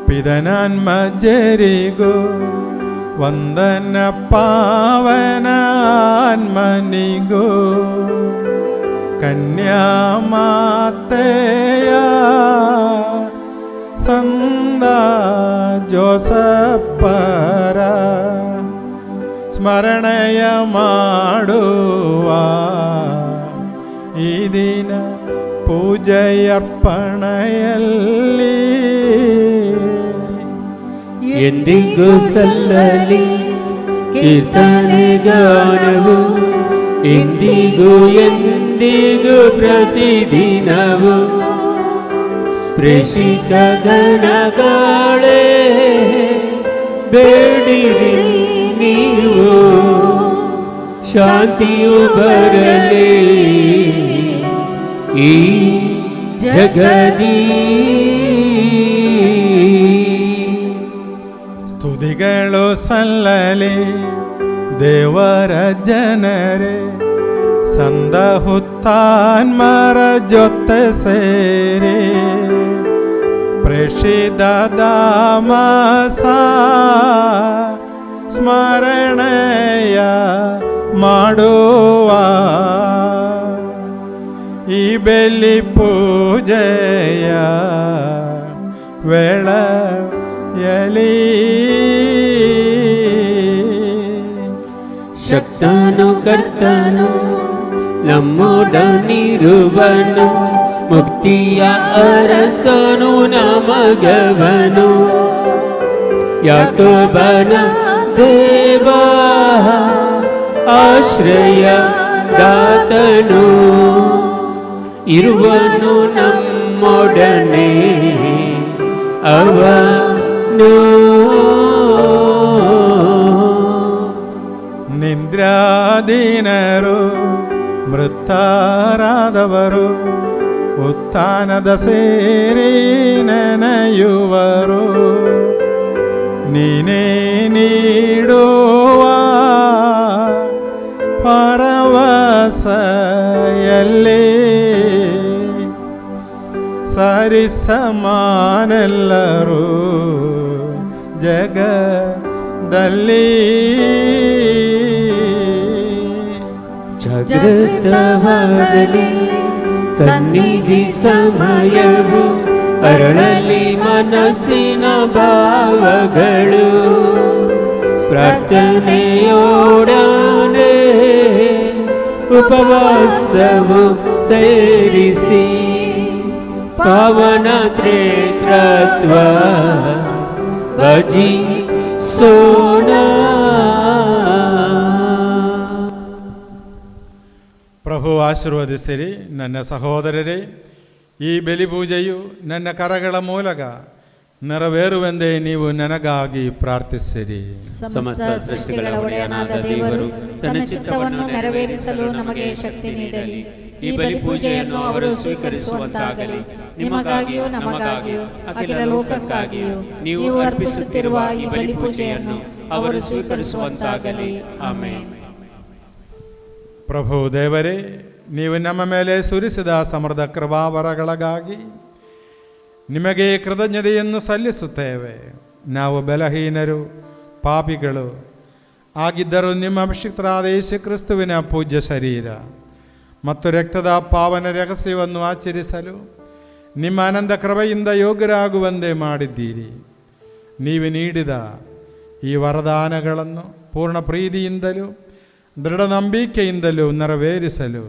ಪಿದನಾನ್ಮಜರಿಗೋ ವಂದನ ಪಾವನಾನ್ಮನಿಗೋ ಕನ್ಯಾಮಾತೆಯ ಸಂದ ಜೋಸಪ್ಪರ ಸ್ಮರಣೆಯ ಮಾಡುವ ಈ ದಿನ ಪೂಜೆಯರ್ಪಣೆಯಲ್ಲಿ ಎಂದಿಗೂ ಸಲ್ಲಲಿ ಕೀರ್ತನೆ ಗಾನವು ಎಂದಿಗೂ ಎಂದಿಗೂ ಪ್ರತಿದಿನವು ಪ್ರೇಷಿತ ಗಣಗಳೇ ಬೇಡಿರಿ ನೀವು ಶಾಂತಿಯು ಬರಲಿ ಈ ಜಗದಿ. ಸ್ತುತಿಗಳು ಸಲ್ಲಲಿ ದೇವರ ಜನರೇ ಸಂದ ಹುತ್ತಾನ್ಮರ ಜೊತೆ ಸೇರಿ ಪ್ರೇಷಿತ ದಾಮಸ ಸ್ಮರಣೆಯ ಮಾಡುವ ಈ ಬೆಲಿ ಪೂಜೆಯ ವೇಳೆಯಲ್ಲಿ ಶಕ್ತನು ಕರ್ತನು ನಮ್ಮೊಡನಿರುವನು ಮುಕ್ತಿಯ ಅರಸನು ನಮಗವನು ಯಾಕೋಬನ ದೇವ ಆಶ್ರಯ ದಾತನು ಇರುವನು ನಮ್ಮೊಡನೆ ಅವನು ನಿದ್ರಾದೀನರು ಮೃತರಾದವರು ಉತ್ಥಾನದ ಸೇರಿ ನೆನೆಯುವರು ನೀನೇ ನೀಡುವ ಪರವಸೆಯಲ್ಲಿ ಸಹ ಸರಿಸಮಾನೆಲ್ಲರೂ ಜಗದಲ್ಲಿ ಜಾಗೃತವಾಗಲಿ ಸನ್ನಿಧಿ ಸಮಯವು ಅರಳಲಿ ಮನಸ್ಸಿನ ಭಾವಗಳು ಪ್ರಾರ್ಥನೆಯೋಡನೆ ಉಪವಾಸವು ಸೇರಿಸಿ ಪಾವನ ತ್ರೇತ್ರತ್ವ ಭಜಿಸೋಣ. ಪ್ರಭು ಆಶೀರ್ವದಿಸಿರಿ. ನನ್ನ ಸಹೋದರರೇ, ಈ ಬಲಿಪೂಜೆಯು ನನ್ನ ಕರಗಳ ಮೂಲಕ ನೆರವೇರುವೆಂದೇ ನೀವು ನನಗಾಗಿ ಪ್ರಾರ್ಥಿಸಿರಿ. ಸಮಸ್ತ ಸೃಷ್ಟಿಗಳ ಒಡೆಯನಾದ ದೇವರು ತನ್ನ ಚಿತ್ತವನ್ನು ನೆರವೇರಿಸಲು ನಮಗೆ ಶಕ್ತಿ ನೀಡಲಿ. ಈ ಬಲಿಪೂಜೆಯನ್ನು ಅವರು ಸ್ವೀಕರಿಸುವಂತಾಗಲಿ. ನಿಮಗಾಗಿಯೂ ನಮಗಾಗಿಯೂ ಅಖಿಲ ಲೋಕಕ್ಕಾಗಿಯೂ ನೀವು ಅರ್ಪಿಸುತ್ತಿರುವ ಈ ಬಲಿಪೂಜೆಯನ್ನು ಅವರು ಸ್ವೀಕರಿಸುವಂತಾಗಲಿ. ಆಮೆನ್. ಪ್ರಭು ದೇವರೇ, ನೀವು ನಮ್ಮ ಮೇಲೆ ಸುರಿಸಿದ ಸಮೃದ್ಧ ಕೃಪಾವರಗಳಿಗಾಗಿ ನಿಮಗೆ ಕೃತಜ್ಞತೆಯನ್ನು ಸಲ್ಲಿಸುತ್ತೇವೆ. ನಾವು ಬಲಹೀನರು, ಪಾಪಿಗಳು ಆಗಿದ್ದರೂ ನಿಮ್ಮ ಅಭಿಷಿಕ್ತರಾದ ಯೇಸು ಕ್ರಿಸ್ತುವಿನ ಪೂಜ್ಯ ಶರೀರ ಮತ್ತು ರಕ್ತದ ಪಾವನ ರಹಸ್ಯವನ್ನು ಆಚರಿಸಲು ನಿಮ್ಮ ಆನಂದ ಕೃಪೆಯಿಂದ ಯೋಗ್ಯರಾಗುವಂತೆ ಮಾಡಿದ್ದೀರಿ. ನೀವು ನೀಡಿದ ಈ ವರದಾನಗಳನ್ನು ಪೂರ್ಣ ಪ್ರೀತಿಯಿಂದಲೂ ದೃಢ ನಂಬಿಕೆಯಿಂದಲೂ ನೆರವೇರಿಸಲು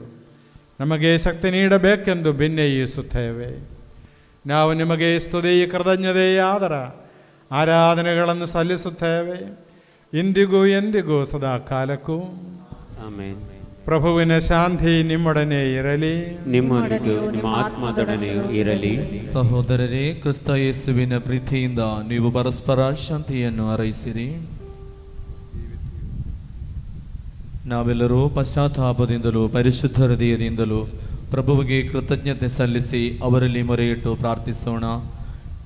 ನಮಗೆ ಶಕ್ತಿ ನೀಡಬೇಕೆಂದು ಭಿನ್ನಯಿಸುತ್ತೇವೆ. ನಾವು ನಿಮಗೆ ಸ್ತುತಿ, ಕೃತಜ್ಞತೆಯ ಆರಾಧನೆಗಳನ್ನು ಸಲ್ಲಿಸುತ್ತೇವೆ, ಇಂದಿಗೂ ಎಂದಿಗೂ ಸದಾ ಕಾಲಕ್ಕೂ. ಆಮೆನ್. ಪ್ರಭುವಿನ ಶಾಂತಿ ನಿಮ್ಮೊಡನೆ ಇರಲಿ, ನಿಮ್ಮೊಡನೆಯೂ ನಿಮ್ಮ ಆತ್ಮದೊಡನೆಯೂ ಇರಲಿ. ಸಹೋದರರೇ, ಕ್ರಿಸ್ತ ಯೇಸುವಿನ ಪ್ರೀತಿಯಿಂದ ನೀವು ಪರಸ್ಪರ ಶಾಂತಿಯನ್ನು ಹಾರೈಸಿರಿ. ನಾವೆಲ್ಲರೂ ಪಶ್ಚಾತ್ತಾಪದಿಂದಲೂ ಪರಿಶುದ್ಧ ಹೃದಯದಿಂದಲೂ ಪ್ರಭುವಿಗೆ ಕೃತಜ್ಞತೆ ಸಲ್ಲಿಸಿ ಅವರಲ್ಲಿ ಮೊರೆಯಿಟ್ಟು ಪ್ರಾರ್ಥಿಸೋಣ.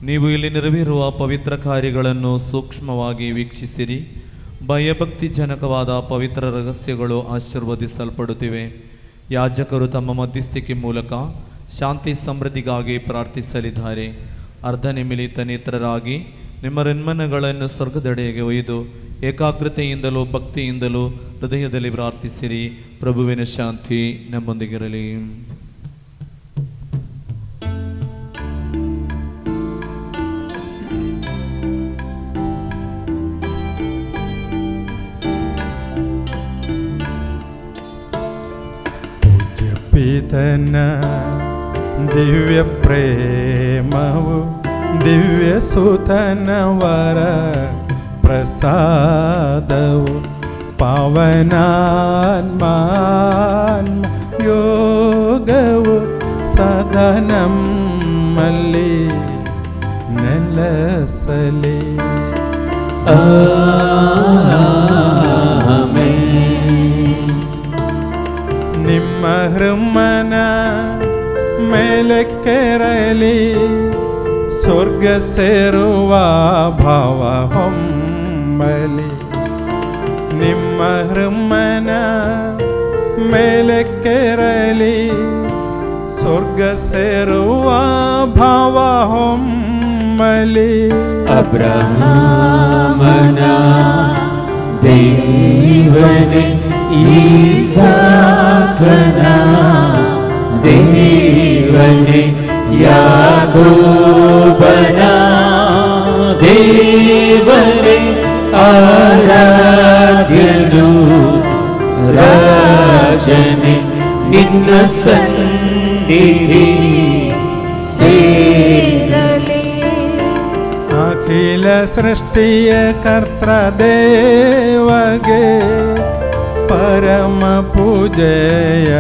ನೀವು ಇಲ್ಲಿ ನೆರವೇರುವ ಪವಿತ್ರ ಕಾರ್ಯಗಳನ್ನು ಸೂಕ್ಷ್ಮವಾಗಿ ವೀಕ್ಷಿಸಿರಿ. ಭಯಭಕ್ತಿಜನಕವಾದ ಪವಿತ್ರ ರಹಸ್ಯಗಳು ಆಶೀರ್ವದಿಸಲ್ಪಡುತ್ತಿವೆ. ಯಾಜಕರು ತಮ್ಮ ಮಧ್ಯಸ್ಥಿಕೆ ಮೂಲಕ ಶಾಂತಿ ಸಮೃದ್ಧಿಗಾಗಿ ಪ್ರಾರ್ಥಿಸಲಿದ್ದಾರೆ. ಅರ್ಧ ನಿಮಿಲಿತ ನೇತ್ರರಾಗಿ ನಿಮ್ಮ ರೆನ್ಮನಗಳನ್ನು ಸ್ವರ್ಗದೆಡೆಗೆ ಒಯ್ದು ಏಕಾಗ್ರತೆಯಿಂದಲೂ ಭಕ್ತಿಯಿಂದಲೂ ಹೃದಯದಲ್ಲಿ ಪ್ರಾರ್ಥಿಸಿರಿ. ಪ್ರಭುವಿನ ಶಾಂತಿ ನಮ್ಮೊಂದಿಗಿರಲಿ. ಪೂಜ್ಯ ಪಿತನ ದಿವ್ಯ ಪ್ರೇಮವು ದಿವ್ಯ ಸುತನವರ ಪ್ರಸಾದವು ಪಾವನಾತ್ಮ ಯೋಗವು ಸದನಮ್ಮಲ್ಲಿ ನೆಲೆಸಲಿ. ನಿಮ್ಮ ಹೃಮನ ಮೇಲೆ ಕೆರಲಿ, ಸ್ವರ್ಗ ಸೇರುವ ಭಾವ ಹೊಮ್ಮಲಿ. ನಿಮ್ಮ ಹೃಮನ ಮೇಲೆ ಕೆರಲಿ, ಸ್ವರ್ಗ ಸೇರುವ ಭಾವ ಹೊಮ್ಮಲಿ. ಅಬ್ರಹಾಮನ ದೇವನೇ, ಈಸಾಕನ ದೇವನೇ, ಯಾಕೋಬನ ದೇವನೇ, ಆರಾಧ್ಯನು ರಾಜನೇ, ನಿನ್ನ ಸನ್ನಿಧಿ ಸೇರಲಿ. ಅಖಿಲ ಸೃಷ್ಟಿಯ ಕರ್ತೃದೇವಗೆ ಪರಮ ಪೂಜೆಯ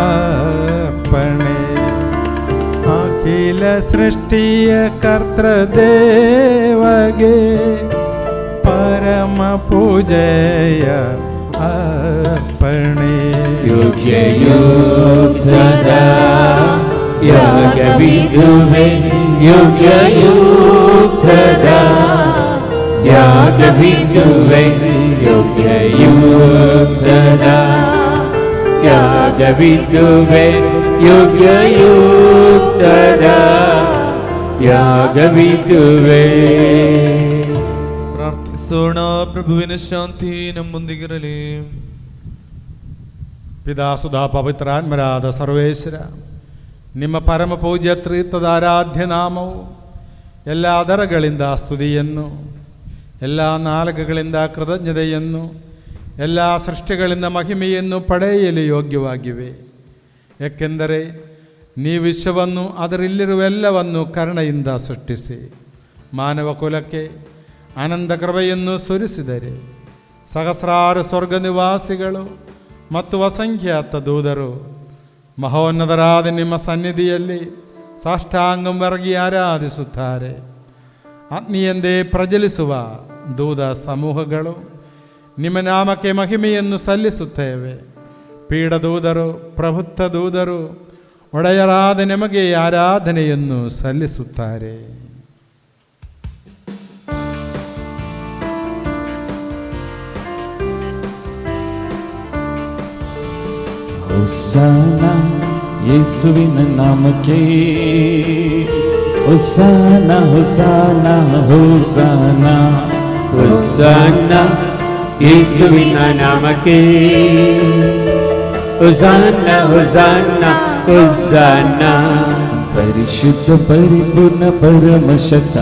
ಅರ್ಪಣೆ. ಅಖಿಲ ಸೃಷ್ಟಿಯ ಕರ್ತೃದೇವಗೆ ಪರಮ ಪೂಜೆಯ ಅರ್ಪಣೆ. ಯೋಗ್ಯ ಯೋಗ್ಯದ ಯಾಗವಿದುವೆ, ಯೋಗ್ಯ ಯೋಗ್ಯದ ಯಾಗವಿದುವೆ, ಯೋಗ್ಯ ಯೋಗ್ಯದ ಯಾಗವಿದುವೆ, ಯೋಗ್ಯ ಯೋಗ್ಯದ ಯಾಗವಿದುವೆ. ಪ್ರಾರ್ಥಿಸೋಣ. ಪ್ರಭುವಿನ ಶಾಂತಿ ನಮ್ಮೊಂದಿಗಿರಲಿ. ಪಿತಾಸುಧಾ ಪವಿತ್ರಾತ್ಮರಾದ ಸರ್ವೇಶ್ವರ, ನಿಮ್ಮ ಪರಮ ಪೂಜ್ಯ ತ್ರಿತ್ವದ ಆರಾಧ್ಯ ನಾಮವು ಎಲ್ಲ ಆದರಗಳಿಂದ ಸ್ತುತಿಯನ್ನು, ಎಲ್ಲ ನಾಲ್ಕಗಳಿಂದ ಕೃತಜ್ಞತೆಯನ್ನು, ಎಲ್ಲ ಸೃಷ್ಟಿಗಳಿಂದ ಮಹಿಮೆಯನ್ನು ಪಡೆಯಲು ಯೋಗ್ಯವಾಗಿವೆ. ಏಕೆಂದರೆ ನೀವು ವಿಶ್ವವನ್ನು ಅದರಲ್ಲಿರುವೆಲ್ಲವನ್ನು ಕರುಣೆಯಿಂದ ಸೃಷ್ಟಿಸಿ ಮಾನವ ಕುಲಕ್ಕೆ ಆನಂದ ಕೃಪೆಯನ್ನು ಸುರಿಸಿದರೆ, ಸಹಸ್ರಾರು ಸ್ವರ್ಗ ನಿವಾಸಿಗಳು ಮತ್ತು ಅಸಂಖ್ಯಾತ ದೂತರು ಮಹೋನ್ನತರಾದ ನಿಮ್ಮ ಸನ್ನಿಧಿಯಲ್ಲಿ ಸಾಷ್ಟಾಂಗವರೆಗಿ ಆರಾಧಿಸುತ್ತಾರೆ. ಆತ್ಮೀಯಂದೇ ಪ್ರಜ್ವಲಿಸುವ ದೂತ ಸಮೂಹಗಳು ನಿಮ್ಮ ನಾಮಕ್ಕೆ ಮಹಿಮೆಯನ್ನು ಸಲ್ಲಿಸುತ್ತೇವೆ. ಪೀಡದೂತರು, ಪ್ರಭುತ್ವ ದೂತರು ಒಡೆಯರಾದ ನಿಮಗೆ ಆರಾಧನೆಯನ್ನು ಸಲ್ಲಿಸುತ್ತಾರೆ. ಹೊಸನ ಯೇಸುವಿನ ನಾಮಕ್ಕೆ, ಹೊಸನ ಹೊಸನ ಹೊಸನ ಹೊಸನ್ನ ಯೇಸುವಿನ ನಾಮಕ್ಕೆ, ಹೊಸನ್ನ ಹೊಸನ್ನ ಹೊಸನ್ನ. ಪರಿಶುದ್ಧ ಪರಿಪೂರ್ಣ ಪರಮಶತ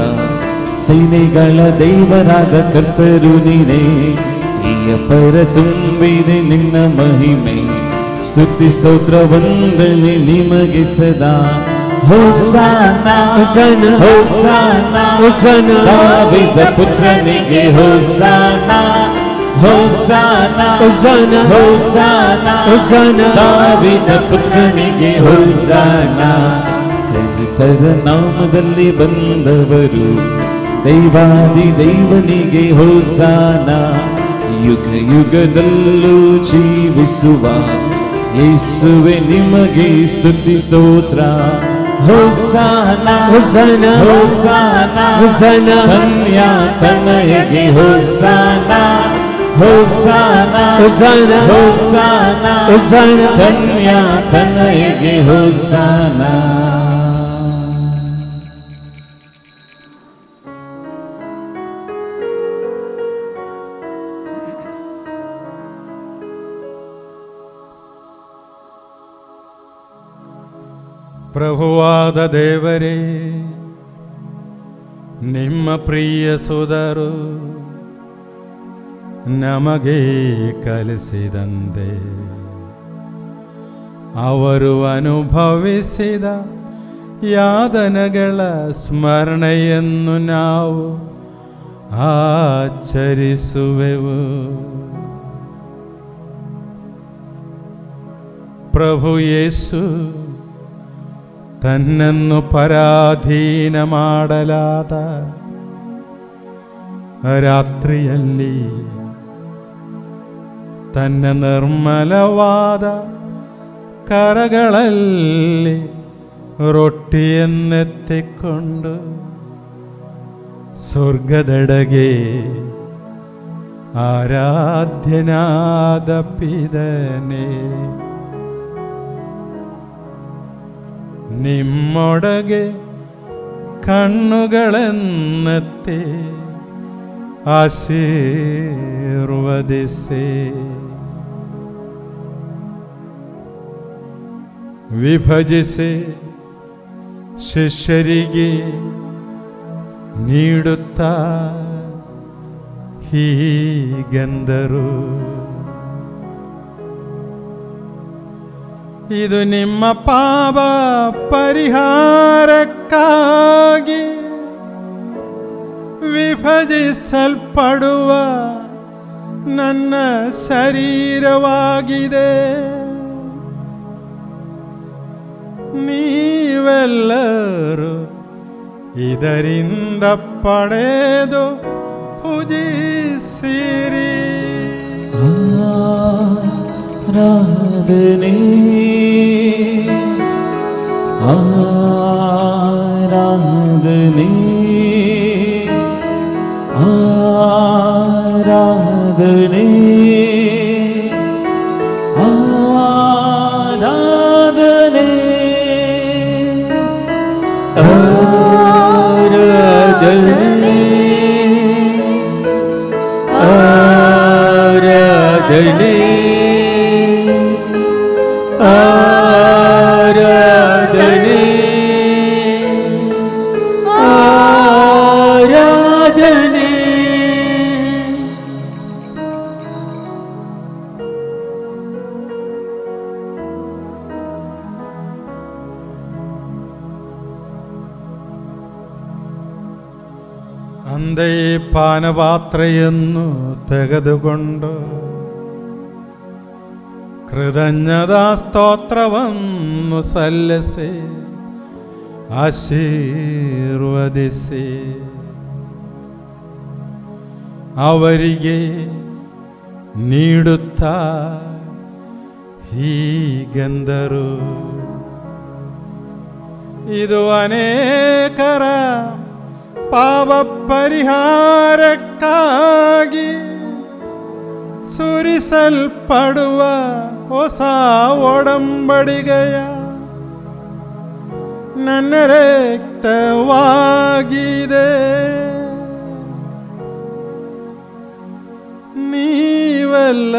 ಸೇನೆಗಳ ದೇವರಾದ ಕರ್ತರು ನೀನೇ. ಈಯ ಪರ ತುಂಬಿದೆ ನಿನ್ನ ಮಹಿಮೆ, ಸ್ತುತಿ ಸ್ತೋತ್ರ ವಂದನೆ ನಿಮಗೆ ಸದಾ. ಹೊಸನ ಹೊಸನ ಹೊಸನ ಹೊಸನ ದಾವೀದ ಪುತ್ರನಿಗೆ ಹೊಸನ, ಹೊಸನ ಹೊಸನ ಹೊಸನ ಹೊಸನ ದಾವೀದ ಪುತ್ರನಿಗೆ ಹೊಸನ. ಕರ್ತನ ನಾಮದಲ್ಲಿ ಬಂದವರು ದೈವಾದಿ ದೈವನಿಗೆ ಹೊಸನ. ಯುಗ ಯುಗದಲ್ಲೂ ಜೀವಿಸುವ ಯೇಸುವೆ ನಿಮಗೆ ಸ್ತುತಿ ಸ್ತೋತ್ರ. ಹೊಸನ ಹೊಸನ ಹೊಸನ ಹೊಸನ ಧನ್ಯ ತನಯಗೆ ಹೊಸನ, ಹೊಸನ ಹೊಸನ ಹೊಸನ ಹೊಸನ ಧನ್ಯ ತನಯಗೆ ಹೊಸನ. ಪ್ರಭುವಾದ ದೇವರೇ, ನಿಮ್ಮ ಪ್ರಿಯ ಸುಧರು ನಮಗೆ ಕಲಿಸಿದಂತೆ ಅವರು ಅನುಭವಿಸಿದ ಯಾತನೆಗಳ ಸ್ಮರಣೆಯನ್ನು ನಾವು ಆಚರಿಸುವೆವು. ಪ್ರಭು ಯೇಸು ತನ್ನನ್ನು ಪರಾಧೀನ ಮಾಡಲಾದ ರಾತ್ರಿಯಲ್ಲಿ ತನ್ನ ನಿರ್ಮಲವಾದ ಕರಗಳಲ್ಲಿ ರೊಟ್ಟಿಯನ್ನೆತ್ತಿಕೊಂಡು ಸ್ವರ್ಗದೆಡೆಗೆ ಆರಾಧ್ಯನಾದ ಪಿದನೇ, ನಿಮ್ಮೊಳಗೆ ಕಣ್ಣುಗಳನ್ನೆತ್ತಿ ಆಶೀರ್ವದಿಸಿ ವಿಭಜಿಸಿ ಶಿಷ್ಯರಿಗೆ ನೀಡುತ್ತಾ ಹೀಗೆಂದರು, ಇದು ನಿಮ್ಮ ಪಾಪ ಪರಿಹಾರಕ್ಕಾಗಿ ವಿಭಜಿಸಲ್ಪಡುವ ನನ್ನ ಶರೀರವಾಗಿದೆ. ನೀವೆಲ್ಲರೂ ಇದರಿಂದ ಪಡೆದು ಪೂಜಿಸಿರಿ. ಆರಾಧನೆ ಆರಾಧನೆ ಆರಾಧನೆ ಆರಾಧನೆ ಆರಾಧನೆ ಆರಾಧನೆ. ಅಂದೇ ಪಾನಪಾತ್ರೆಯನ್ನು ತೆಗೆದುಕೊಂಡು ಕೃತಜ್ಞತಾ ಸ್ತೋತ್ರವನ್ನು ಸಲ್ಲಿಸಿ ಆಶೀರ್ವದಿಸಿ ಅವರಿಗೆ ನೀಡುತ್ತಾ ಹೀಗೆಂದರು, ಇದು ಅನೇಕರ ಪಾಪ ಪರಿಹಾರಕ್ಕಾಗಿ ಸುರಿಸಲ್ಪಡುವ ಹೊಸ ಒಡಂಬಡಿಕೆಯ ನನ್ನ ರಕ್ತವಾಗಿದೆ. ನೀವೆಲ್ಲರೂ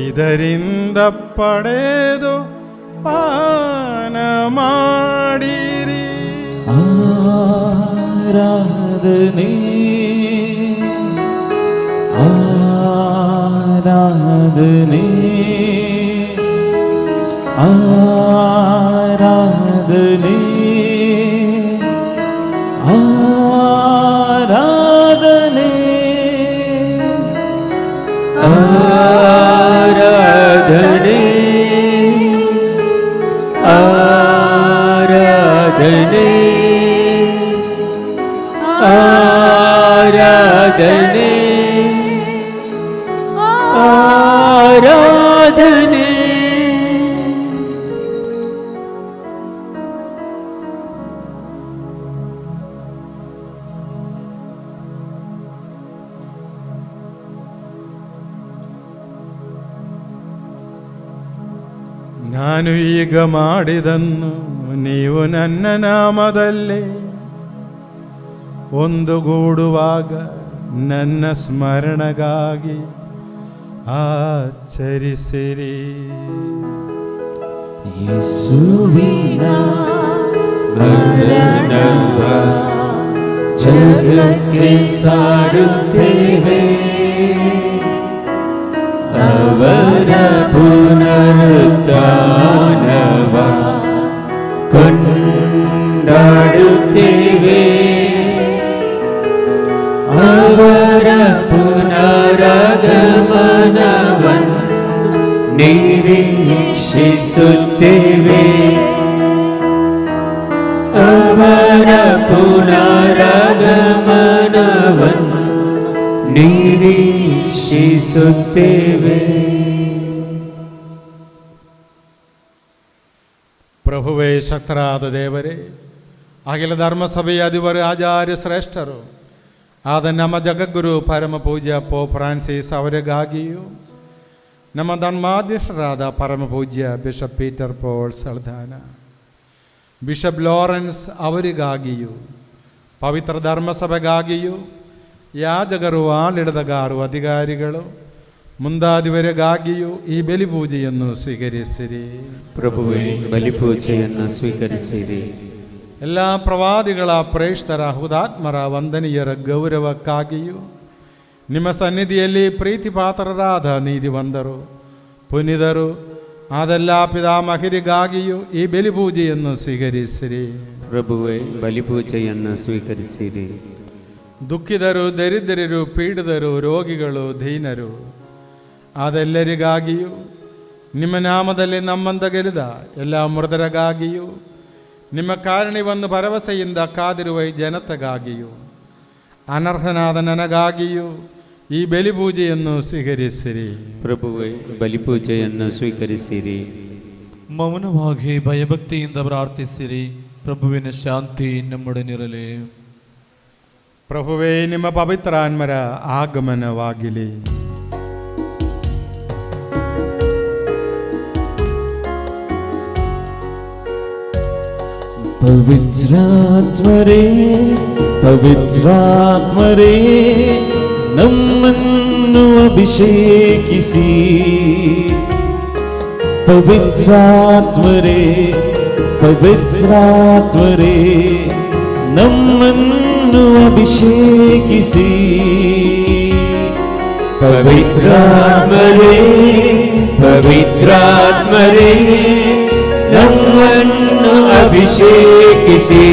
ಇದರಿಂದ ಪಡೆದು ಪಾನ ಮಾಡಿರಿ. ಆರಾಧನೆ ಆರಾಧನೆ ಆರಾಧನೆ ಆರಾಧನೆ ಆರಾಧನೆ ಆರಾಧನೆ ಆರಾಧನೆ ಆರಾಧನೆ. ನಾನು ಈಗ ಮಾಡಿದನ್ನು ನೀವು ನನ್ನ ನಾಮದಲ್ಲಿ ಒಂದುಗೂಡುವಾಗ ನನ್ನ ಸ್ಮರಣೆಗಾಗಿ ಆಚರಿಸಿರಿ. ಯೇಸುವಿನ ಮರಣವ ಜಗಕ್ಕೆ ಸಾರುತ್ತೇವೆ, ಅವರ ಪುನರುತ್ಥಾನವ ಕೊಂಡಾಡುತ್ತೇವೆ, ಅವರ ಪುನರಾಗಮನವನ್ನು ನಿರೀಕ್ಷಿಸುತ್ತೇವೆ, ಅವರ ಪುನರಾಗಮನವನ್ನು ನಿರೀಕ್ಷಿಸುತ್ತೇವೆ. ಪ್ರಭುವೇ ಶಕ್ತರಾದ ದೇವರೇ, ಅಖಿಲ ಧರ್ಮಸಭೆಯ ಅಧಿಪರು ಆಚಾರ್ಯ ಶ್ರೇಷ್ಠರು ಆದ ನಮ್ಮ ಜಗದ್ಗುರು ಪರಮ ಪೂಜ್ಯ ಪೋಪ್ ಫ್ರಾನ್ಸಿಸ್ ಅವರಿಗಾಗಿಯೂ, ನಮ್ಮ ಧರ್ಮಾಧ್ಯಕ್ಷರಾದ ಪರಮ ಪೂಜ್ಯ bishop Peter pole ಸಲ್ದಾನ, bishop Lawrence ಅವರಿಗಾಗಿಯೂ, ಪವಿತ್ರ ಧರ್ಮಸಭೆಗಾಗಿಯೂ, ಯಾಜಕರು, ಆಡಳಿತಗಾರರು, ಅಧಿಕಾರಿಗಳು ಮುಂದಾದವರಿಗಾಗಿಯೂ ಈ ಬಲಿಪೂಜೆಯನ್ನು ಸ್ವೀಕರಿಸಿರಿ. ಪ್ರಭುವೇ, ಬಲಿಪೂಜೆಯನ್ನು ಸ್ವೀಕರಿಸಿರಿ. ಎಲ್ಲ ಪ್ರವಾದಿಗಳ ಪ್ರೇಷ್ಠರ ಹುತಾತ್ಮರ ವಂದನೀಯರ ಗೌರವಕ್ಕಾಗಿಯೂ, ನಿಮ್ಮ ಸನ್ನಿಧಿಯಲ್ಲಿ ಪ್ರೀತಿಪಾತ್ರರಾದ ನೀತಿವಂತರು, ಪುನೀತರು ಆದೆಲ್ಲ ಪಿತಾಮಹರಿಗಾಗಿಯೂ ಈ ಬಲಿಪೂಜೆಯನ್ನು ಸ್ವೀಕರಿಸಿರಿ. ಪ್ರಭುವೇ, ಬಲಿಪೂಜೆಯನ್ನು ಸ್ವೀಕರಿಸಿರಿ. ದುಃಖಿತರು, ದರಿದ್ರರು, ಪೀಡಿತರು, ರೋಗಿಗಳು, ದೀನರು ಅದೆಲ್ಲರಿಗಾಗಿಯೂ, ನಿಮ್ಮ ನಾಮದಲ್ಲಿ ನಮ್ಮಂತ ಗೆಲಿದ ಎಲ್ಲ ಮೃತರಿಗಾಗಿಯೂ, ನಿಮ್ಮ ಕಾರಣವನ್ನು ಭರವಸೆಯಿಂದ ಕಾದಿರುವ ಈ ಜನತೆಗಾಗಿಯೂ, ಅನರ್ಹನಾದ ನನಗಾಗಿಯೂ ಈ ಬಲಿಪೂಜೆಯನ್ನು ಸ್ವೀಕರಿಸಿರಿ. ಪ್ರಭುವೇ, ಬಲಿಪೂಜೆಯನ್ನು ಸ್ವೀಕರಿಸಿರಿ. ಮೌನವಾಗಿ ಭಯಭಕ್ತಿಯಿಂದ ಪ್ರಾರ್ಥಿಸಿರಿ. ಪ್ರಭುವಿನ ಶಾಂತಿ ನಮ್ಮೊಡನಿರಲಿ. ಪ್ರಭುವೇ, ನಿಮ್ಮ ಪವಿತ್ರ ಆತ್ಮರ ಆಗಮನವಾಗಲಿ. ಪವಿತ್ರಾತ್ಮರೇ ಪವಿತ್ರಾತ್ಮರೇ, ನಮ್ಮನ್ನು ಅಭಿಷೇಕಿಸಿ ಪವಿತ್ರಾತ್ಮರೇ ಪವಿತ್ರಾತ್ಮರೇ ನಮ್ಮನ್ನು ಅಭಿಷೇಕಿಸಿ ಪವಿತ್ರಾತ್ಮರೇ ಪವಿತ್ರಾತ್ಮರೇ ನಮ್ಮನ್ನು ಅಭಿಷೇಕಿಸಿ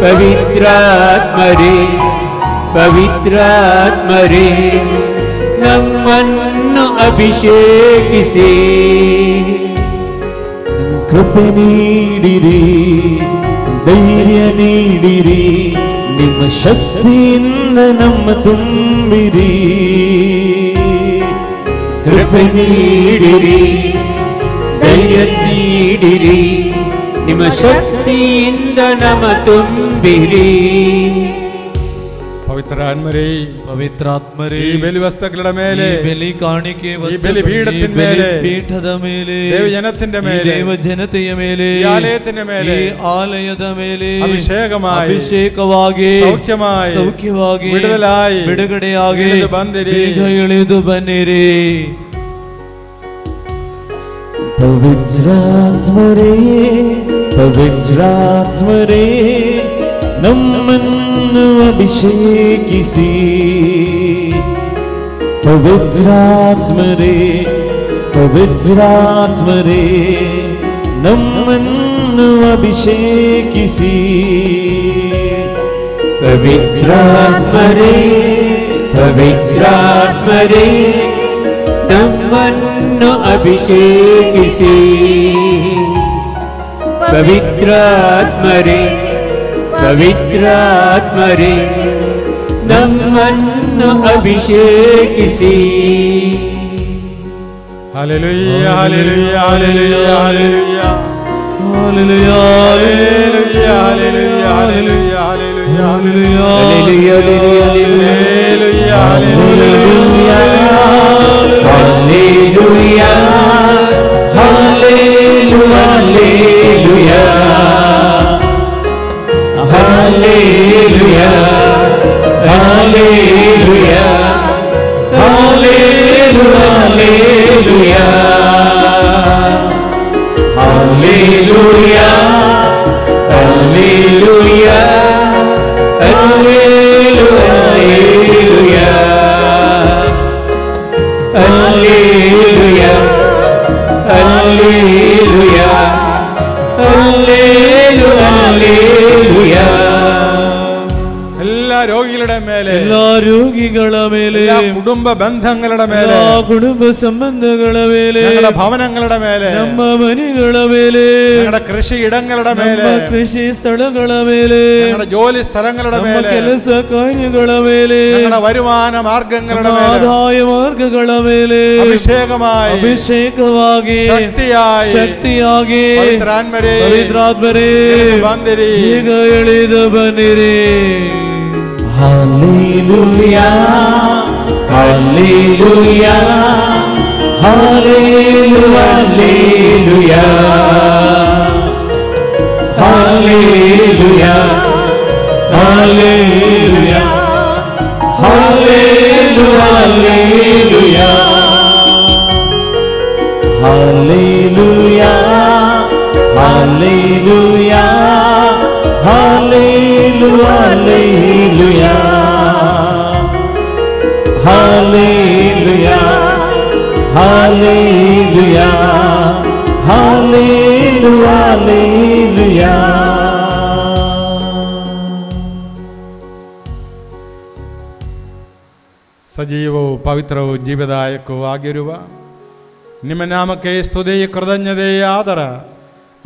ಪವಿತ್ರಾತ್ಮರೇ ಪವಿತ್ರಾತ್ಮರೇ ನಮ್ಮನ್ನು ಅಭಿಷೇಕಿಸಿ ಕೃಪೆ ನೀಡಿರಿ ಧೈರ್ಯ ನೀಡಿರಿ ನಿಮ್ಮ ಶಕ್ತಿಯಿಂದ ನಮ್ಮ ತುಂಬಿರಿ ಕೃಪೆ ನೀಡಿರಿ ಧೈರ್ಯ ನೀಡಿರಿ ನಿಮ್ಮ ಶಕ್ತಿಯಿಂದ ನಮ್ಮ ತುಂಬಿರಿ ಪವಿತ್ರಾತ್ಮರೇ ಪವಿತ್ರಾತ್ಮರೇ ಈ ಬಲಿ ವಸ್ತುಗಳ ಮೇಲೆ ಈ ಬಲಿ ಕಾಣಿಕೆ ಈ ಬಲಿ ಪೀಠದ ಮೇಲೆ ಪೀಠದ ಮೇಲೆ ದೇವ ಜನത്തിന്റെ ಮೇಲೆ ದೇವ ಜನತೆಯ ಮೇಲೆ ಈ ಆಲಯದ ಮೇಲೆ ಈ ಆಲಯದ ಮೇಲೆ ಅಭಿಷೇಕವಾಗಿ ಸೌಖ್ಯವಾಗಿ ಬಿಡುಗಡೆಯಾಗಿ ಇಳಿದು ಬಂದಿರಿ ಈಗ ಇಳಿದು ಬನ್ನಿರಿ ಪವಿತ್ರಾತ್ಮರೇ ಪವಿತ್ರಾತ್ಮರೇ ನಮ್ಮನ್ನು ಅಭಿಷೇಕಿಸಿ ಪವಿತ್ರಾತ್ಮರೇ ಪವಿತ್ರಾತ್ಮರೇ ನಮ್ಮನ್ನು ಅಭಿಷೇಕಿಸಿ ಪವಿತ್ರಾತ್ಮರೇ ಪವಿತ್ರಾತ್ಮರೇ ನಮ್ಮನ್ನು ಅಭಿಷೇಕಿಸಿ ಪವಿತ್ರಾತ್ಮರೇ ಪವಿತ್ರಾತ್ಮರೇ ನಮ್ಮನ್ನು ಅಭಿಷೇಕಿಸಿ ಹಲ್ಲೆಲೂಯಾ hallelujah hallelujah hallelujah hallelujah hallelujah hallelujah hallelujah hallelujah hallelujah hallelujah ಹಲ್ಲೆಲೂಯಾ Hallelujah, Hallelujah, Hallelujah, Hallelujah, Hallelujah, Hallelujah, Hallelujah, Hallelujah, Hallelujah. എല്ലാ രോഗികളുടെ മേലെ എല്ലാ രോഗിಗಳ ಮೇಲೆ കുടുംബ ബന്ധങ്ങളുടെ മേലെ കുടുംബ സംബന്ധಗಳ ಮೇಲೆ ഞങ്ങളുടെ ഭവനങ്ങളുടെ മേലെ ನಮ್ಮ ಮನೆಗಳ ಮೇಲೆ ഞങ്ങളുടെ കൃഷി ഇടങ്ങളുടെ മേലെ ಕೃಷಿ ಸ್ಥಳಗಳ ಮೇಲೆ ഞങ്ങളുടെ ജോലി സ്ഥലങ്ങളുടെ മേലെ ಕೆಲಸ ಕಾರ್ಯಗಳ ಮೇಲೆ ഞങ്ങളുടെ വരുമാന മാർഗങ്ങളുടെ മേലെ ಆದಾಯ ಮಾರ್ಗಗಳ ಮೇಲೆ ಅಭಿಷೇಕವಾಗಿ ಶಕ್ತಿಯಾಗಿ ಪವಿತ್ರಾತ್ಮರೇ ಬಂದಿರಿ ಈಗ ಇಳಿದು ಬನ್ನಿರಿ Hallelujah, Hallelujah, Hallelujah, Hallelujah, Hallelujah, Hallelujah, Hallelujah, Hallelujah, Hallelujah, Hallelujah, Hallelujah, Hallelujah. ಸಜೀವವು ಪವಿತ್ರವು ಜೀವದಾಯಕವೂ ಆಗಿರುವ ನಿಮ್ಮ ನಾಮಕ್ಕೆ ಸ್ತುತಿ ಕೃತಜ್ಞತೆ ಆದರ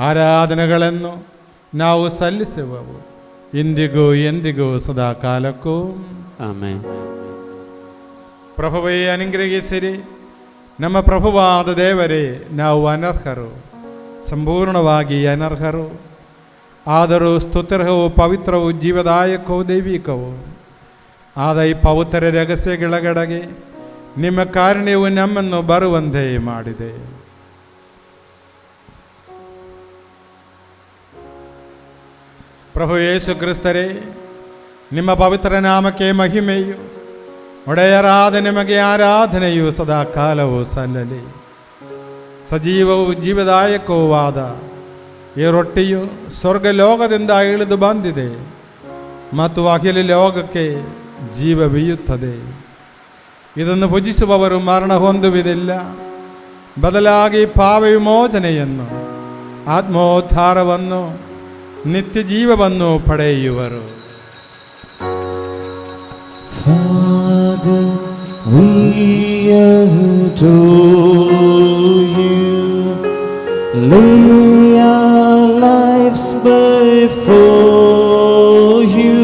ಆರಾಧನೆಗಳನ್ನು ನಾವು ಸಲ್ಲಿಸುವವು ಇಂದಿಗೂ ಎಂದಿಗೂ ಸದಾ ಕಾಲಕ್ಕೂ ಆಮೆನ್. ಪ್ರಭುವೇ ಅನುಗ್ರಹಿಸಿರಿ. ನಮ್ಮ ಪ್ರಭುವಾದ ದೇವರೇ, ನಾವು ಅನರ್ಹರು, ಸಂಪೂರ್ಣವಾಗಿ ಅನರ್ಹರು. ಆದರೂ ಸ್ತುತ್ಯರ್ಹವು ಪವಿತ್ರವು ಜೀವದಾಯಕವೂ ದೈವಿಕವು ಆದ ಈ ಪವಿತ್ರ ರಹಸ್ಯಗಳಗಡೆಗೆ ನಿಮ್ಮ ಕಾರುಣ್ಯವು ನಮ್ಮನ್ನು ಬರುವಂತೆ ಮಾಡಿದೆ. ಪ್ರಭು ಯೇಸು ಕ್ರಿಸ್ತರೇ, ನಿಮ್ಮ ಪವಿತ್ರ ನಾಮಕ್ಕೆ ಮಹಿಮೆಯು ಒಡೆಯರಾದ ನಿಮಗೆ ಆರಾಧನೆಯು ಸದಾ ಕಾಲವೂ ಸಲ್ಲಲಿ. ಸಜೀವವೂ ಜೀವದಾಯಕವೂ ಈ ರೊಟ್ಟಿಯು ಸ್ವರ್ಗಲೋಕದಿಂದ ಇಳಿದು ಬಂದಿದೆ ಮತ್ತು ಅಖಿಲ ಲೋಕಕ್ಕೆ ಜೀವ ಬೀಯುತ್ತದೆ. ಇದನ್ನು ಭುಜಿಸುವವರು ಮರಣ ಹೊಂದುವುದಿಲ್ಲ, ಬದಲಾಗಿ ಪಾಪ ವಿಮೋಚನೆಯನ್ನು, ಆತ್ಮೋದ್ಧಾರವನ್ನು, ನಿತ್ಯ ಜೀವವನ್ನು ಪಡೆಯುವರು. Father, we adore you. Lay our lives before you.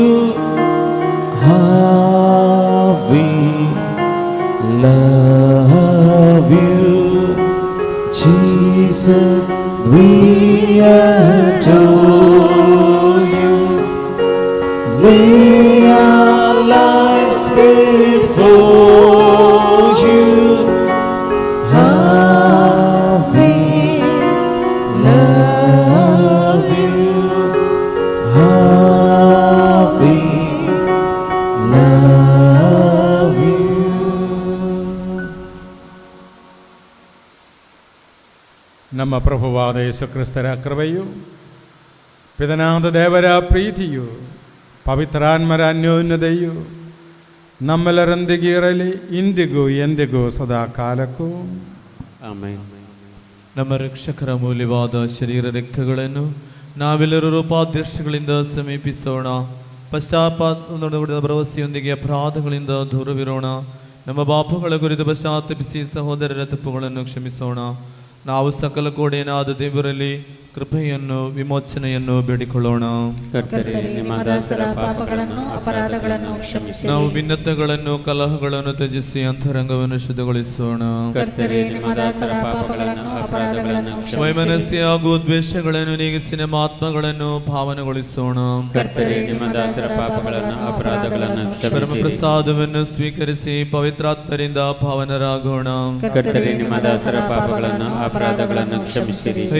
How we love you, Jesus. We adore you. Lay our lives before you. How we love you. How we love you. ನಮ್ಮ ಪ್ರಭುವಾದ ಯೇಸು ಕ್ರಿಸ್ತರ ಕೃಪೆಯು, ಪಿತನಾದ ದೇವರ ಪ್ರೀತಿಯು, ಪವಿತ್ರಾತ್ಮರ ಅನ್ಯೋನ್ಯತೆಯು ನಮ್ಮೆಲ್ಲರೊಂದಿಗೆ ಇರಲಿ, ಇಂದಿಗೂ ಎಂದಿಗೂ ಸದಾ ಕಾಲಕ್ಕೂ. ಆಮೆನ್. ನಮ್ಮ ರಕ್ಷಕರ ಮೌಲ್ಯವಾದ ಶರೀರ ರಕ್ತಗಳನ್ನು ನಾವೆಲ್ಲರೂ ರೂಪಾದೃಶ್ಯಗಳಿಂದ ಸಮೀಪಿಸೋಣ. ಪಶ್ಚಾತ್ತಾಪದ ಭರವಸೆಯೊಂದಿಗೆ ಅಪರಾಧಗಳಿಂದ ದೂರವಿರೋಣ. ನಮ್ಮ ಪಾಪಗಳ ಕುರಿತು ಪಶ್ಚಾತ್ತಾಪಿಸಿ ಸಹೋದರರ ತಪ್ಪುಗಳನ್ನು ಕ್ಷಮಿಸೋಣ. ನಾವು ಸಕಲ ಕೋಣೆಯನಾದ ದೇವರಲ್ಲಿ ಕೃಪೆಯನ್ನು, ವಿಮೋಚನೆಯನ್ನು ಬೇಡಿಕೊಳ್ಳೋಣ. ನಾವು ಭಿನ್ನತೆಗಳನ್ನು, ಕಲಹಗಳನ್ನು ತ್ಯಜಿಸಿ ಅಂತರಂಗವನ್ನು ಶುದ್ಧಗೊಳಿಸೋಣ. ವೈಮನಸ್ಯ ಹಾಗೂ ದ್ವೇಷಗಳನ್ನು ನೀಗಿಸಿ ನಮ್ಮ ಆತ್ಮಗಳನ್ನು ಭಾವನೆಗೊಳಿಸೋಣ. ಪರಮ ಪ್ರಸಾದವನ್ನು ಸ್ವೀಕರಿಸಿ ಪವಿತ್ರಾತ್ಮರಿಂದ ಭಾವನರಾಗೋಣ.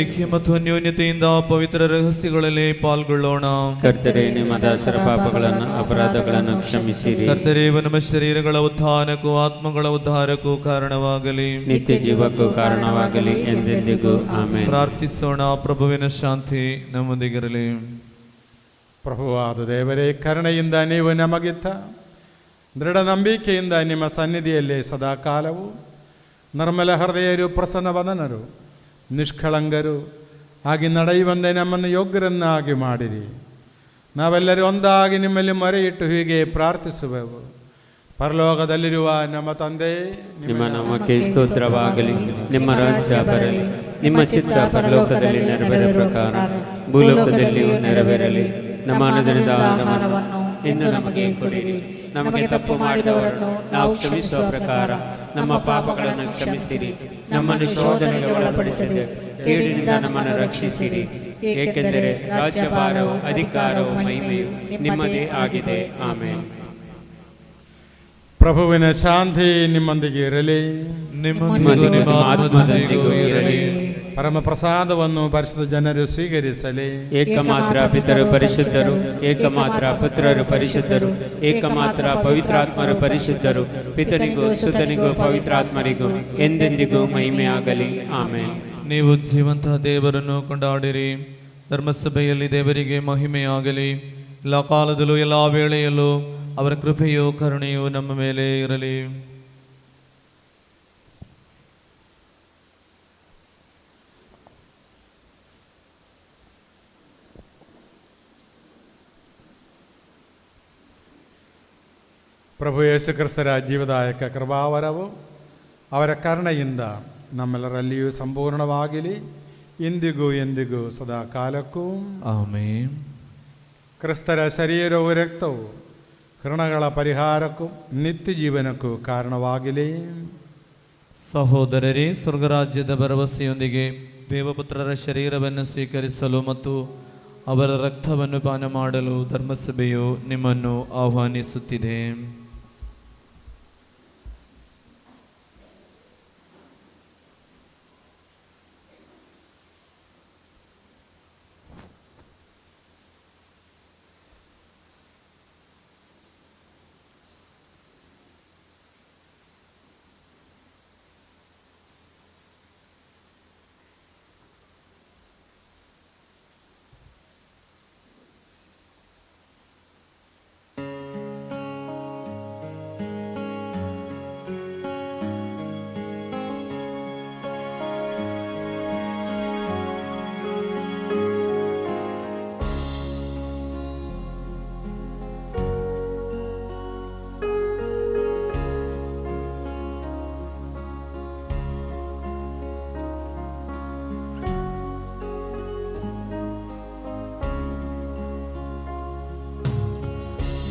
ಐಕ್ಯ ಮತ್ತು ಅನ್ಯೋನ್ಯತೆಯಿಂದ ಪವಿತ್ರ ರಹಸ್ಯಗಳಲ್ಲಿ ಪಾಲ್ಗೊಳ್ಳೋಣ. ಕರ್ತರೇ, ನಿಮ್ಮ ದಾಸರ ಪಾಪಗಳನ್ನು, ಅಪರಾಧಗಳನ್ನು ಕ್ಷಮಿಸಿರಿ. ಕರ್ತರೇ, ನಮ್ಮ ಶರೀರಗಳ ಉತ್ಥಾನಕ್ಕೂ ಆತ್ಮಗಳ ಉದ್ಧಾರಕ್ಕೂ ಕಾರಣವಾಗಲಿ, ನಿತ್ಯ ಜೀವಕ್ಕೂ ಕಾರಣವಾಗಲಿ ಎಂದೆಂದಿಗೂ. ಆಮೆನ್. ಪ್ರಾರ್ಥಿಸೋಣ. ಪ್ರಭುವಿನ ಶಾಂತಿ ನಮ್ಮೊಂದಿಗಿರಲಿ. ಪ್ರಭುವಾದ ದೇವರೇ, ಕರುಣೆಯಿಂದ ನೀವು ನಮಗಿತ್ತ ದೃಢ ನಂಬಿಕೆಯಿಂದ ನಿಮ್ಮ ಸನ್ನಿಧಿಯಲ್ಲಿ ಸದಾಕಾಲವು ನಿರ್ಮಲ ಹೃದಯರು, ಪ್ರಸನ್ನವದನರು, ನಿಷ್ಕಳಂಗರು ಆಗಿ ನಡೆಯುವಂತೆ ನಮ್ಮನ್ನು ಯೋಗ್ಯರನ್ನಾಗಿ ಮಾಡಿರಿ. ನಾವೆಲ್ಲರೂ ಒಂದಾಗಿ ನಿಮ್ಮಲ್ಲಿ ಮೊರೆಯಿಟ್ಟು ಹೀಗೆ ಪ್ರಾರ್ಥಿಸುವೆವು. ಪರಲೋಕದಲ್ಲಿರುವ ನಮ್ಮ ತಂದೆ, ನಿಮ್ಮ ನಾಮಕ್ಕೆ ಸ್ತೋತ್ರವಾಗಲಿ. ನಿಮ್ಮ ರಾಜ್ಯ ಬರಲಿ. ನಿಮ್ಮ ಚಿತ್ತ ಪರಲೋಕದಲ್ಲಿ ನೆರವೇರ ಪ್ರಕಾರ ಭೂಲೋಕದಲ್ಲಿಯೂ ನೆರವೇರಲಿ. ನಮ್ಮ ಅನುದಿನದ ಆಹಾರವನ್ನು ಇಂದು ನಮಗೆ ಕೊಡಿರಿ. ನಮಗೆ ತಪ್ಪು ಮಾಡಿದವರನ್ನು ನಾವು ಕ್ಷಮಿಸುವ ಪ್ರಕಾರ ನಮ್ಮ ಪಾಪಗಳನ್ನು ಕ್ಷಮಿಸಿರಿ. ನಮ್ಮನ್ನು ಶೋಧನೆಗೆ ಒಳಪಡಿಸದೆ ಕೇಡಿನಿಂದ ನಮ್ಮನ್ನು ರಕ್ಷಿಸಿರಿ. ಏಕೆಂದರೆ ರಾಜ್ಯಭಾರವು, ಅಧಿಕಾರವು, ಮಹಿಮೆಯು ನಿಮ್ಮದೇ ಆಗಿದೆ. ಆಮೆನ್. ಪ್ರಭುವಿನ ಶಾಂತಿ ನಿಮ್ಮೊಂದಿಗೆ ಇರಲಿ, ನಿಮ್ಮ ಆತ್ಮದೊಂದಿಗೂ ಇರಲಿ. ಪರಮ ಪ್ರಸಾದವನ್ನು ಪರಿಶುದ್ಧ ಜನರು ಸ್ವೀಕರಿಸಲಿ. ಏಕಮಾತ್ರ ಪಿತರು ಪರಿಶುದ್ಧರು, ಏಕಮಾತ್ರ ಪುತ್ರರು ಪರಿಶುದ್ಧರು, ಏಕಮಾತ್ರ ಪವಿತ್ರಾತ್ಮರು ಪರಿಶುದ್ಧರು. ಪಿತನಿಗೂ ಸುತನಿಗೂ ಪವಿತ್ರಾತ್ಮರಿಗೂ ಎಂದೆಂದಿಗೂ ಮಹಿಮೆಯಾಗಲಿ. ಆಮೆನ್. ನೀವು ಜೀವಂತ ದೇವರನ್ನು ಕೊಂಡಾಡಿರಿ. ಧರ್ಮಸಭೆಯಲ್ಲಿ ದೇವರಿಗೆ ಮಹಿಮೆಯಾಗಲಿ. ಎಲ್ಲ ಕಾಲದಲ್ಲೂ ಎಲ್ಲ ವೇಳೆಯಲ್ಲೂ ಅವರ ಕೃಪೆಯೂ ಕರುಣೆಯೂ ನಮ್ಮ ಮೇಲೆ ಇರಲಿ. ಪ್ರಭು ಯೇಸು ಕ್ರಿಸ್ತರ ಜೀವದಾಯಕ ಕೃಪಾವರವು ಅವರ ಕರುಣೆಯಿಂದ ನಮ್ಮೆಲ್ಲರಲ್ಲಿಯೂ ಸಂಪೂರ್ಣವಾಗಿಲಿ, ಇಂದಿಗೂ ಎಂದಿಗೂ ಸದಾ ಕಾಲಕ್ಕೂ. ಆಮೆನ್. ಕ್ರಿಸ್ತರ ಶರೀರವು, ರಕ್ತವು ಹೃಣಗಳ ಪರಿಹಾರಕ್ಕೂ ನಿತ್ಯ ಜೀವನಕ್ಕೂ ಕಾರಣವಾಗಲಿ. ಸಹೋದರರೇ, ಸ್ವರ್ಗರಾಜ್ಯದ ಭರವಸೆಯೊಂದಿಗೆ ದೇವಪುತ್ರರ ಶರೀರವನ್ನು ಸ್ವೀಕರಿಸಲು ಮತ್ತು ಅವರ ರಕ್ತವನ್ನು ಪಾನ ಮಾಡಲು ಧರ್ಮಸಭೆಯು ನಿಮ್ಮನ್ನು ಆಹ್ವಾನಿಸುತ್ತಿದೆ.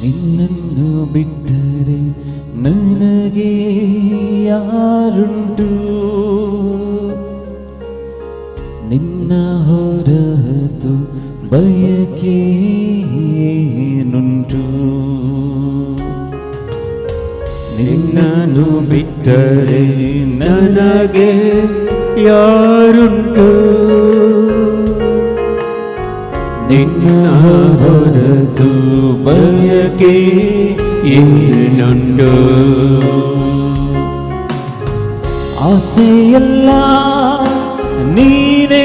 ನಿನ್ನನ್ನು ಬಿಟ್ಟರೆ ನನಗೆ ಯಾರುಂಟು, ನಿನ್ನ ಹೊರತು ಬಯಕೆ ಏನುಂಟು, ನಿನ್ನನ್ನು ಬಿಟ್ಟರೆ ನನಗೆ ಯಾರುಂಟು, ನಿನ್ನ ಹೊರತು ಬಯಕೆ ಏನುಂಟು. ಆಸೆಯೆಲ್ಲ ನೀನೇ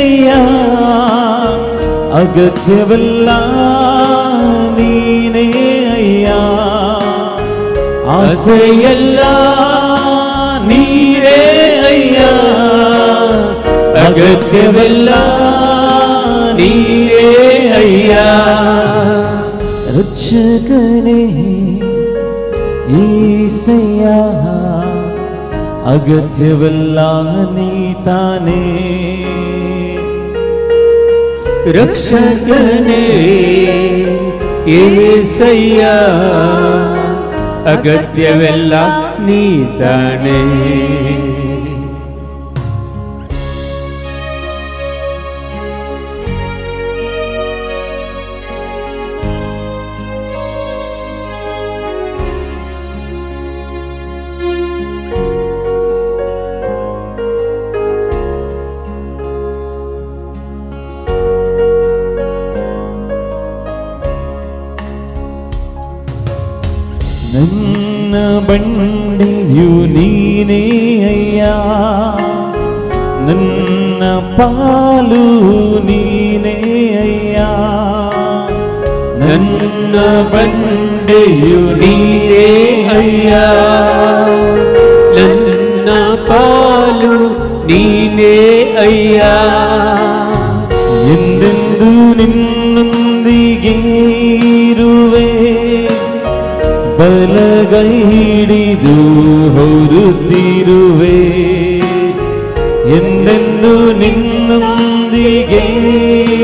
ಅಯ್ಯ, ಅಗತ್ಯವೆಲ್ಲ ನೀನೇ ಅಯ್ಯ. ಆಸೆಯೆಲ್ಲ ನೀರೇ ಅಯ್ಯ, ಅಗತ್ಯವೆಲ್ಲ ನೀರೇ ಅಯ್ಯ. ರಕ್ಷಕನೇ యేసయ్య, ಅಗತ್ಯವೆಲ್ಲ ನೀ ತಾನೇ. ರಕ್ಷಕನೇ యేసయ్య, ಅಗತ್ಯವೆಲ್ಲ ನೀ ತಾನೇ. ನನ್ನ ಬಂಡೆಯು ನೀನೇ ಅಯ್ಯ, ನನ್ನ ಪಾಲು ನೀನೇ ಅಯ್ಯ. ನನ್ನ ಬಂಡೆಯು ನೀರೇ ಅಯ್ಯ, ನನ್ನ ಪಾಲು ನೀನೇ ಅಯ್ಯ. ಎಂದೆಂದು ನಿನ್ನೊಂದಿಗೆ ಇರುವೆ, ಬಲಗೈ ಹಿಡಿದು ಹೊರುತ್ತಿರುವೆ. ಎಂದೆಂದು ನಿನ್ನೊಂದಿಗೆ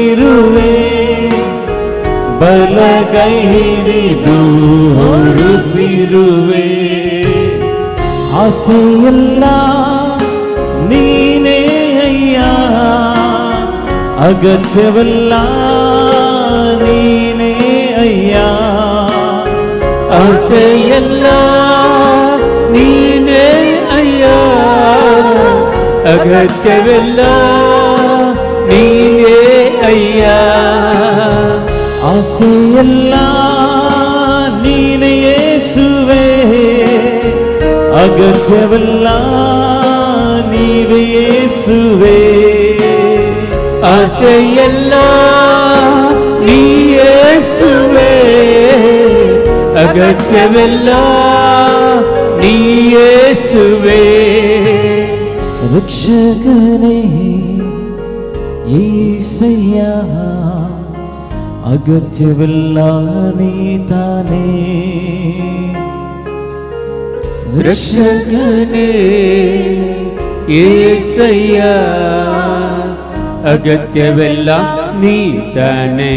ಇರುವೆ, ಬಲಗೈ ಹಿಡಿದು ಹೊರುತ್ತಿರುವೆ. ಆಸೆಯೆಲ್ಲ ನೀನೇ ಅಯ್ಯ, ಅಗತ್ಯವೆಲ್ಲ ನೀನೇ ಅಯ್ಯ. ಆಸೆಯೆಲ್ಲ ನೀನೇ ಅಯ್ಯ, ಅಗತ್ಯವೆಲ್ಲ ನೀನೇ ಅಯ್ಯ. ಆಸೆಯೆಲ್ಲ ನೀನೇ ಯೇಸುವೆ, ಅಗತ್ಯವೆಲ್ಲ ನೀವೇ ಯೇಸುವೆ. ಆಸೆಯೆಲ್ಲ ನೀ ಯೇಸುವೆ, ಅಗತ್ಯವೆಲ್ಲ ನೀ ಯೇಸುವೆ. ರಕ್ಷಕನೇ యేసయ్య, ಅಗತ್ಯವೆಲ್ಲ ನೀ ತಾನೇ. ರಕ್ಷಕನೇ యేసయ్య, ಅಗತ್ಯವೆಲ್ಲ ನೀ ತಾನೇ.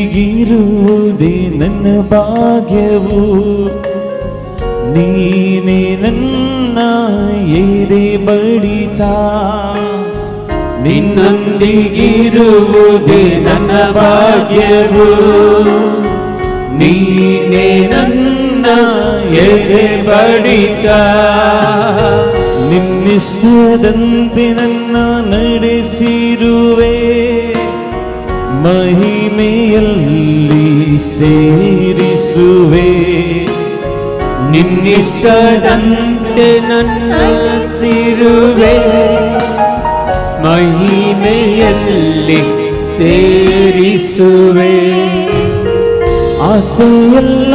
ನಿನ್ನೊಂದಿಗಿರುವುದೇ ನನ್ನ ಭಾಗ್ಯವು, ನೀನೇ ನನ್ನ ಎದೆ ಬಡಿತ. ನಿನ್ನೊಂದಿಗಿರುವುದೇ ನನ್ನ ಭಾಗ್ಯವು, ನೀನೇ ನನ್ನ ಎದೆ ಬಡಿತ. ನಿನ್ನಿಷ್ಟದಂತೆ ನನ್ನ ನಡೆಸಿರುವೆ, ಮಹಿಮೆಯಲ್ಲಿ ಸೇರಿಸುವೆ. ನಿನ್ನಿಷ್ಟದಂತೆ ನನ್ನ ನಡೆಸಿರುವೆ, ಮಹಿಮೆಯಲ್ಲಿ ಸೇರಿಸುವೆ. ಆಸೆಯೆಲ್ಲ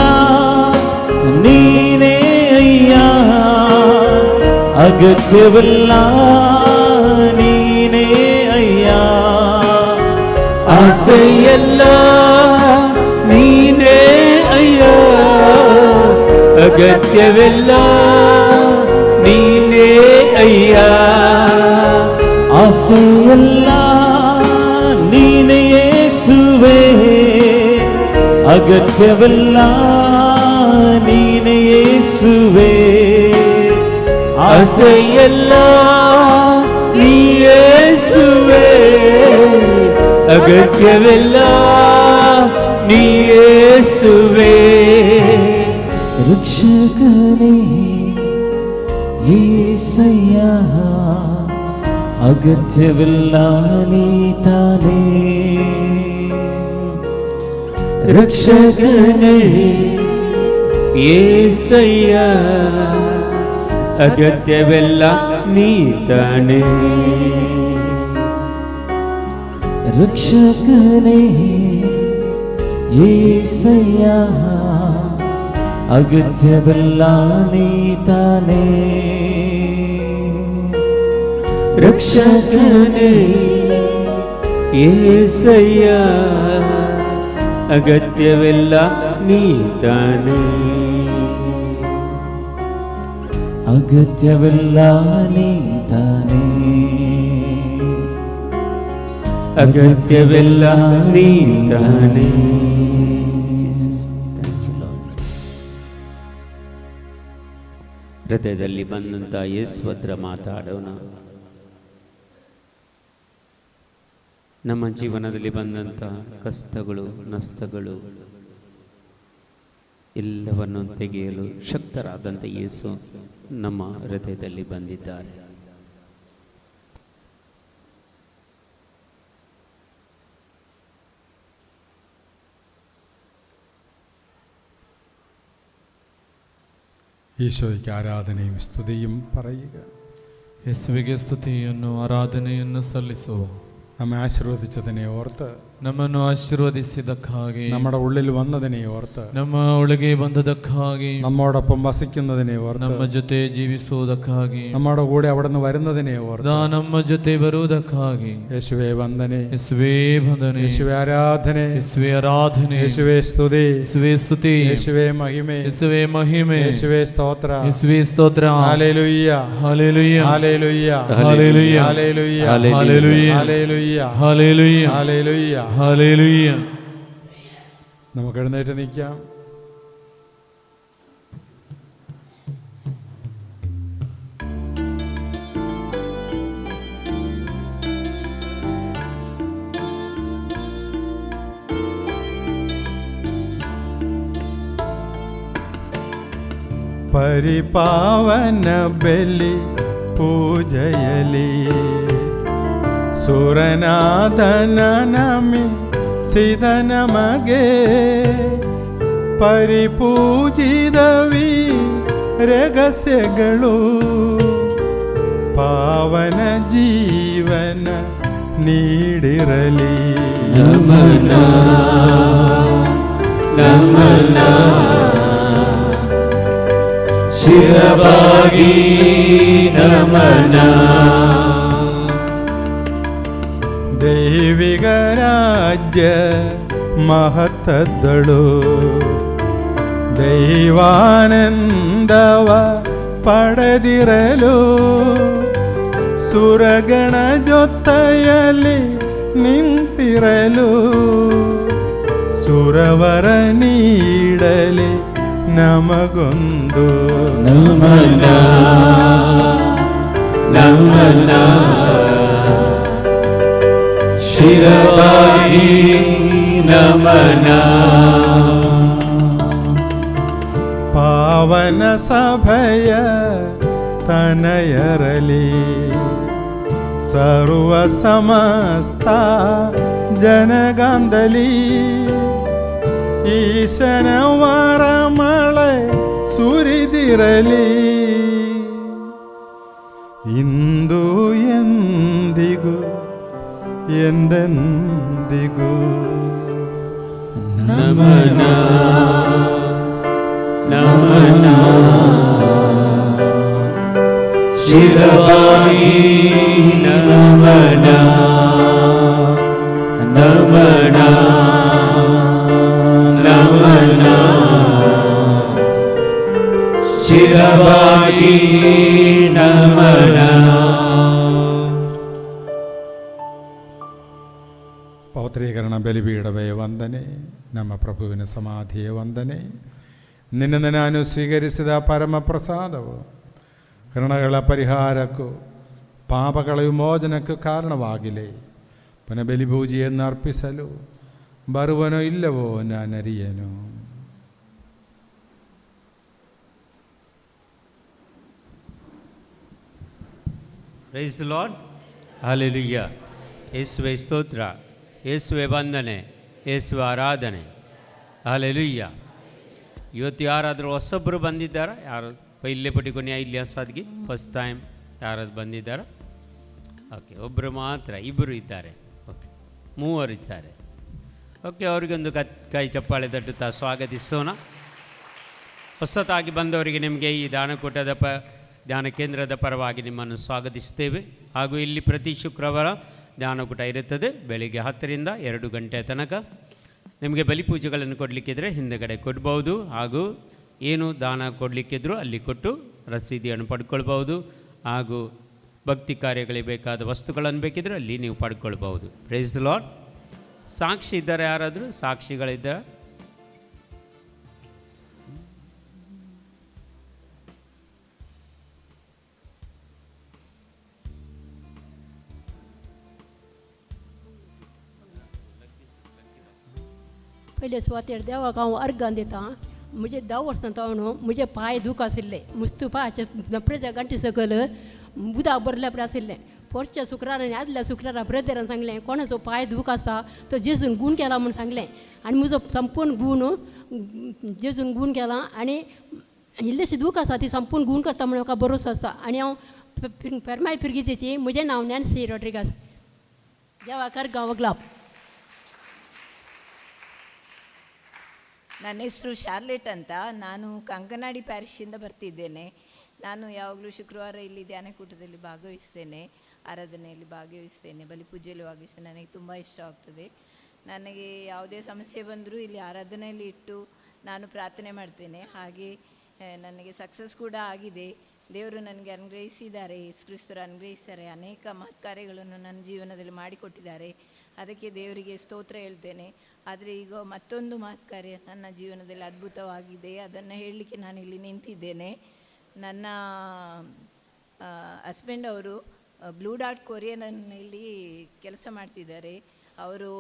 ನೀನೇ ಅಗತ್ಯವಿಲ್ಲ ನೀನೇ ಅಯ್ಯ. ಆಸೆಯೆಲ್ಲ ನೀನೇ ಅಯ್ಯ, ಅಗತ್ಯವಿಲ್ಲ ನೀನೇ ಅಯ್ಯ. ಆಸೆಯೆಲ್ಲ ನೀನೇ ಯೇಸುವೆ, ಅಗತ್ಯವಿಲ್ಲ ನೀನೇ ಯೇಸುವೆ. ಆಸೆಯೆಲ್ಲ ನೀ ಯೇಸುವೆ, ಅಗತ್ಯವಿಲ್ಲ ನೀ ಯೇಸುವೆ. ರಕ್ಷಕನೇ ಯೇಸಯ್ಯ, ಅಗತ್ಯವಿಲ್ಲ ನೀ ತಾನೇ. ರಕ್ಷಕನೇ ಯೇಸಯ್ಯ, ಅಗತ್ಯವಿಲ್ಲ ನೀ ತಾನೇ. ರಕ್ಷಕನೇ ಯೇಸಯ್ಯ, ಅಗತ್ಯವಿಲ್ಲ ನೀ ತಾನೇ. ರಕ್ಷಕನೇ ಯೇಸಯ್ಯ, ಅಗತ್ಯವಿಲ್ಲ ನೀ ತಾನೇ. ಅಗತ್ಯವಿಲ್ಲ ನೀ ತಾನೇ. ಅಗತ್ಯವಿಲ್ಲ ನೀ ತಾನೇ. ಹೃದಯದಲ್ಲಿ ಬಂದಂಥ ಯೇಸು ಹತ್ರ ಮಾತಾಡೋಣ. ನಮ್ಮ ಜೀವನದಲ್ಲಿ ಬಂದಂಥ ಕಷ್ಟಗಳು, ನಷ್ಟಗಳು ಎಲ್ಲವನ್ನು ತೆಗೆಯಲು ಶಕ್ತರಾದಂಥ ಯೇಸು ನಮ್ಮ ಹೃದಯದಲ್ಲಿ ಬಂದಿದ್ದಾರೆ. ഈശോയ്ക്ക് ആരാധനയും സ്തുതിയും പറയുക. ಯೇಸುವಿಗೆ ಸ್ತುತಿಯನ್ನು ಆರಾಧನೆಯನ್ನು ಸಲ್ಲಿಸುವ. നമ്മെ ആശീർവദിച്ചതിനെ ഓർത്ത്, ನಮ್ಮನ್ನು ಆಶೀರ್ವದಿಸಿದ್ದಕ್ಕಾಗಿ, നമ്മുടെ ഉള്ളിൽ വന്നതിനെ ഓർത്ത്, ನಮ್ಮ ಒಳಗೆ ಬಂದದಕ್ಕಾಗಿ, നമ്മോടൊപ്പം വസിക്കുന്നതിനെ ഓർത്ത്, ನಮ್ಮ ಜೊತೆ ಜೀವಿಸುವುದಕ್ಕಾಗಿ, നമ്മുടെ കൂടെ അവിടുന്ന് വരുന്നതിനെ ഓർത്ത്, ನಮ್ಮ ಜೊತೆ ಬರುವುದಕ್ಕಾಗಿ യേശുവേ വന്ദനെ, ಯೇಸುವೇ ವಂದನೆ, യേശുവേ ആരാധನೆ, ಯೇಸುವೇ ಆರಾಧನೆ, യേശുവേ സ്തുതി, ಯೇಸುವೇ ಸ್ತುತಿ, യേശുവേ മഹിമೆ, ಯೇಸುವೇ ಮಹಿಮೆ, യേശുവേ സ്തോത്ര, ಯೇಸುವೇ ಸ್ತೋತ್ರ. Hallelujah, hallelujah, hallelujah, hallelujah, hallelujah, hallelujah, hallelujah, hallelujah, hallelujah. ഹല്ലേലൂയ. നമുക്ക് എഴുന്നേറ്റ് നിൽക്കാം. ಪರಿಪಾವನ ಬಲಿ ಪೂಜೆಯಲಿ ಸುರನಾದನ ನಮಿ ಸಿದ ನಮಗೆ ಪರಿಪೂಜಿದವಿ ರಹಸ್ಯಗಳು ಪಾವನ ಜೀವನ ನೀಡಿರಲಿ. ನಮನ ನಮನ ಶಿರವಾಗಿ ನಮನ. ದೈವಿಕ ರಾಜ್ಯ ಮಹತ್ತದ್ದಳು ದೈವಾನಂದವ ಪಡೆದಿರಲು ಸುರಗಣ ಜೊತೆಯಲ್ಲಿ ನಿಂತಿರಲು ಸುರವರ ನೀಡಲಿ ನಮಗೊಂದು ನಮನ ನಮನ ಶಿರವಾಗಿ ನಮನ. ಪಾವನ ಸಭೆಯ ತನಯರಲಿ ಸರ್ವ ಸಮಸ್ತ ಜನಗಂದಲಿ ಈಶನ ವಾರ ಮಳೆ ಸುರಿದಿರಲಿ ಇಂದು ಎಂದಿಗೂ ಎಂದೆಂದಿಗೂ. ನಮನ ನಮನ ಶಿರವಾಗಿ ನಮನ ನಮನ ನಮನ ಶಿರವಾಗಿ ನಮನ. ಪೌತ್ರೀಕರಣ ಬಲಿಪೀಠವೇ ವಂದನೆ, ನಮ್ಮ ಪ್ರಭುವಿನ ಸಮಾಧಿಯ ವಂದನೆ. ನಿನ್ನನ್ನು ನಾನು ಸ್ವೀಕರಿಸಿದ ಪರಮ ಪ್ರಸಾದವು ಕರುಣಗಳ ಪರಿಹಾರಕ್ಕೂ ಪಾಪಗಳ ವಿಮೋಚನಕ್ಕೂ ಕಾರಣವಾಗಿಲೆ. ಪುನಃ ಬಲಿಪೂಜೆಯನ್ನು ಅರ್ಪಿಸಲು ಬರುವನೋ ಇಲ್ಲವೋ ನಾನರಿಯನು. Praise the Lord. ಹಲ್ಲೆಲೂಯಾ. ಯೇಸುವೆ ಸ್ತೋತ್ರ, ಯೇಸುವೆ ವಂದನೆ, ಯೇಸುವೆ ಆರಾಧನೆ. ಹಲ್ಲೆಲೂಯಾ. ಇವತ್ತು ಯಾರಾದರೂ ಹೊಸೊಬ್ಬರು ಬಂದಿದ್ದಾರಾ? ಯಾರು ಪೈಲ್ಲೆ ಪಟ್ಟಿಕೊನೆಯ ಇಲ್ಲಿ ಸಾದ್ಗಿ ಫಸ್ಟ್ ಟೈಮ್ ಯಾರಾದ್ರು ಬಂದಿದ್ದಾರಾ? ಓಕೆ, ಒಬ್ಬರು ಮಾತ್ರ, ಇಬ್ಬರು ಇದ್ದಾರೆ. ಓಕೆ, ಮೂವರು ಇದ್ದಾರೆ. ಓಕೆ, ಅವರಿಗೊಂದು ಕೈ ಚಪ್ಪಾಳೆ ತಟ್ಟುತ್ತಾ ಸ್ವಾಗತಿಸೋಣ. ಹೊಸತಾಗಿ ಬಂದವರಿಗೆ ನಿಮಗೆ ಈ ದಾನಕೂಟದ ಧ್ಯಾನ ಕೇಂದ್ರದ ಪರವಾಗಿ ನಿಮ್ಮನ್ನು ಸ್ವಾಗತಿಸ್ತೇವೆ. ಹಾಗೂ ಇಲ್ಲಿ ಪ್ರತಿ ಶುಕ್ರವಾರ ಧ್ಯಾನಕೂಟ ಇರುತ್ತದೆ ಬೆಳಿಗ್ಗೆ 10 ರಿಂದ 2 ಗಂಟೆ ತನಕ. ನಿಮಗೆ ಬಲಿಪೂಜೆಗಳನ್ನು ಕೊಡಲಿಕ್ಕಿದ್ರೆ ಹಿಂದೆಗಡೆ ಕೊಡ್ಬೋದು. ಹಾಗೂ ಏನು ದಾನ ಕೊಡಲಿಕ್ಕಿದ್ರು ಅಲ್ಲಿ ಕೊಟ್ಟು ರಸೀದಿಯನ್ನು ಪಡ್ಕೊಳ್ಬೋದು. ಹಾಗೂ ಭಕ್ತಿ ಕಾರ್ಯಗಳಿಗೆ ಬೇಕಾದ ವಸ್ತುಗಳನ್ನು ಬೇಕಿದ್ರೆ ಅಲ್ಲಿ ನೀವು ಪಡ್ಕೊಳ್ಬೋದು. Praise the Lord. ಸಾಕ್ಷಿ ಇದ್ದಾರೆ? ಯಾರಾದರೂ ಸಾಕ್ಷಿಗಳಿದ್ದಾರೆ? पहिले स्वातेर देवा गांव अर्गान देता मुझे 10 वर्ष मुझे पाय दुख आसिल्ले मुस्त पाय नपरेच्या गंटी सकल उदक भरल्या आसिल्ले. पोरच्या शुक्रारांनी आदल्या शुक्रारा ब्रदरान सांगलें कोणाचो पाय दूख आसा तो जेजून गूण केला म्हूण सांगलें. आनी म्हजो संपूर्ण गूण जेजून गूण केला आनी इल्लेशी दूख आसा ती संपूर्ण गूण करता म्हूण म्हाका भरोसो आसता. आनी हांव पेरमाय पिरगीजेची म्हजें नांव नॅन्सी रॉड्रिगास. देवाकार गांवग्लाप. ನನ್ನ ಹೆಸರು ಶಾರ್ಲೆಟ್ ಅಂತ. ನಾನು ಕಂಕನಾಡಿ ಪ್ಯಾರಿಶಿಂದ ಬರ್ತಿದ್ದೇನೆ. ನಾನು ಯಾವಾಗಲೂ ಶುಕ್ರವಾರ ಇಲ್ಲಿ ಧ್ಯಾನಕೂಟದಲ್ಲಿ ಭಾಗವಹಿಸ್ತೇನೆ, ಆರಾಧನೆಯಲ್ಲಿ ಭಾಗವಹಿಸ್ತೇನೆ, ಬಲಿಪೂಜೆಯಲ್ಲಿ ಭಾಗವಹಿಸ್ತೇನೆ. ನನಗೆ ತುಂಬ ಇಷ್ಟವಾಗ್ತದೆ. ನನಗೆ ಯಾವುದೇ ಸಮಸ್ಯೆ ಬಂದರೂ ಇಲ್ಲಿ ಆರಾಧನೆಯಲ್ಲಿ ಇಟ್ಟು ನಾನು ಪ್ರಾರ್ಥನೆ ಮಾಡ್ತೇನೆ. ಹಾಗೆ ನನಗೆ ಸಕ್ಸಸ್ ಕೂಡ ಆಗಿದೆ. ದೇವರು ನನಗೆ ಅನುಗ್ರಹಿಸಿದ್ದಾರೆ, ಯೇಸು ಕ್ರಿಸ್ತರು ಅನುಗ್ರಹಿಸಿದ್ದಾರೆ. ಅನೇಕ ಮಹತ್ ಕಾರ್ಯಗಳನ್ನು ನನ್ನ ಜೀವನದಲ್ಲಿ ಮಾಡಿಕೊಟ್ಟಿದ್ದಾರೆ. ಅದಕ್ಕೆ ದೇವರಿಗೆ ಸ್ತೋತ್ರ ಹೇಳ್ತೇನೆ. ಆದರೆ ಈಗ ಮತ್ತೊಂದು ಮಹತ್ ಕಾರ್ಯ ನನ್ನ ಜೀವನದಲ್ಲಿ ಅದ್ಭುತವಾಗಿದೆ. ಅದನ್ನು ಹೇಳಲಿಕ್ಕೆ ನಾನು ಇಲ್ಲಿ ನಿಂತಿದ್ದೇನೆ. ನನ್ನ ಹಸ್ಬೆಂಡ್ ಅವರು ಬ್ಲೂ ಡಾಟ್ ಕೊರಿಯನ್ನಲ್ಲಿ ಕೆಲಸ ಮಾಡ್ತಿದ್ದಾರೆ. ಅವರು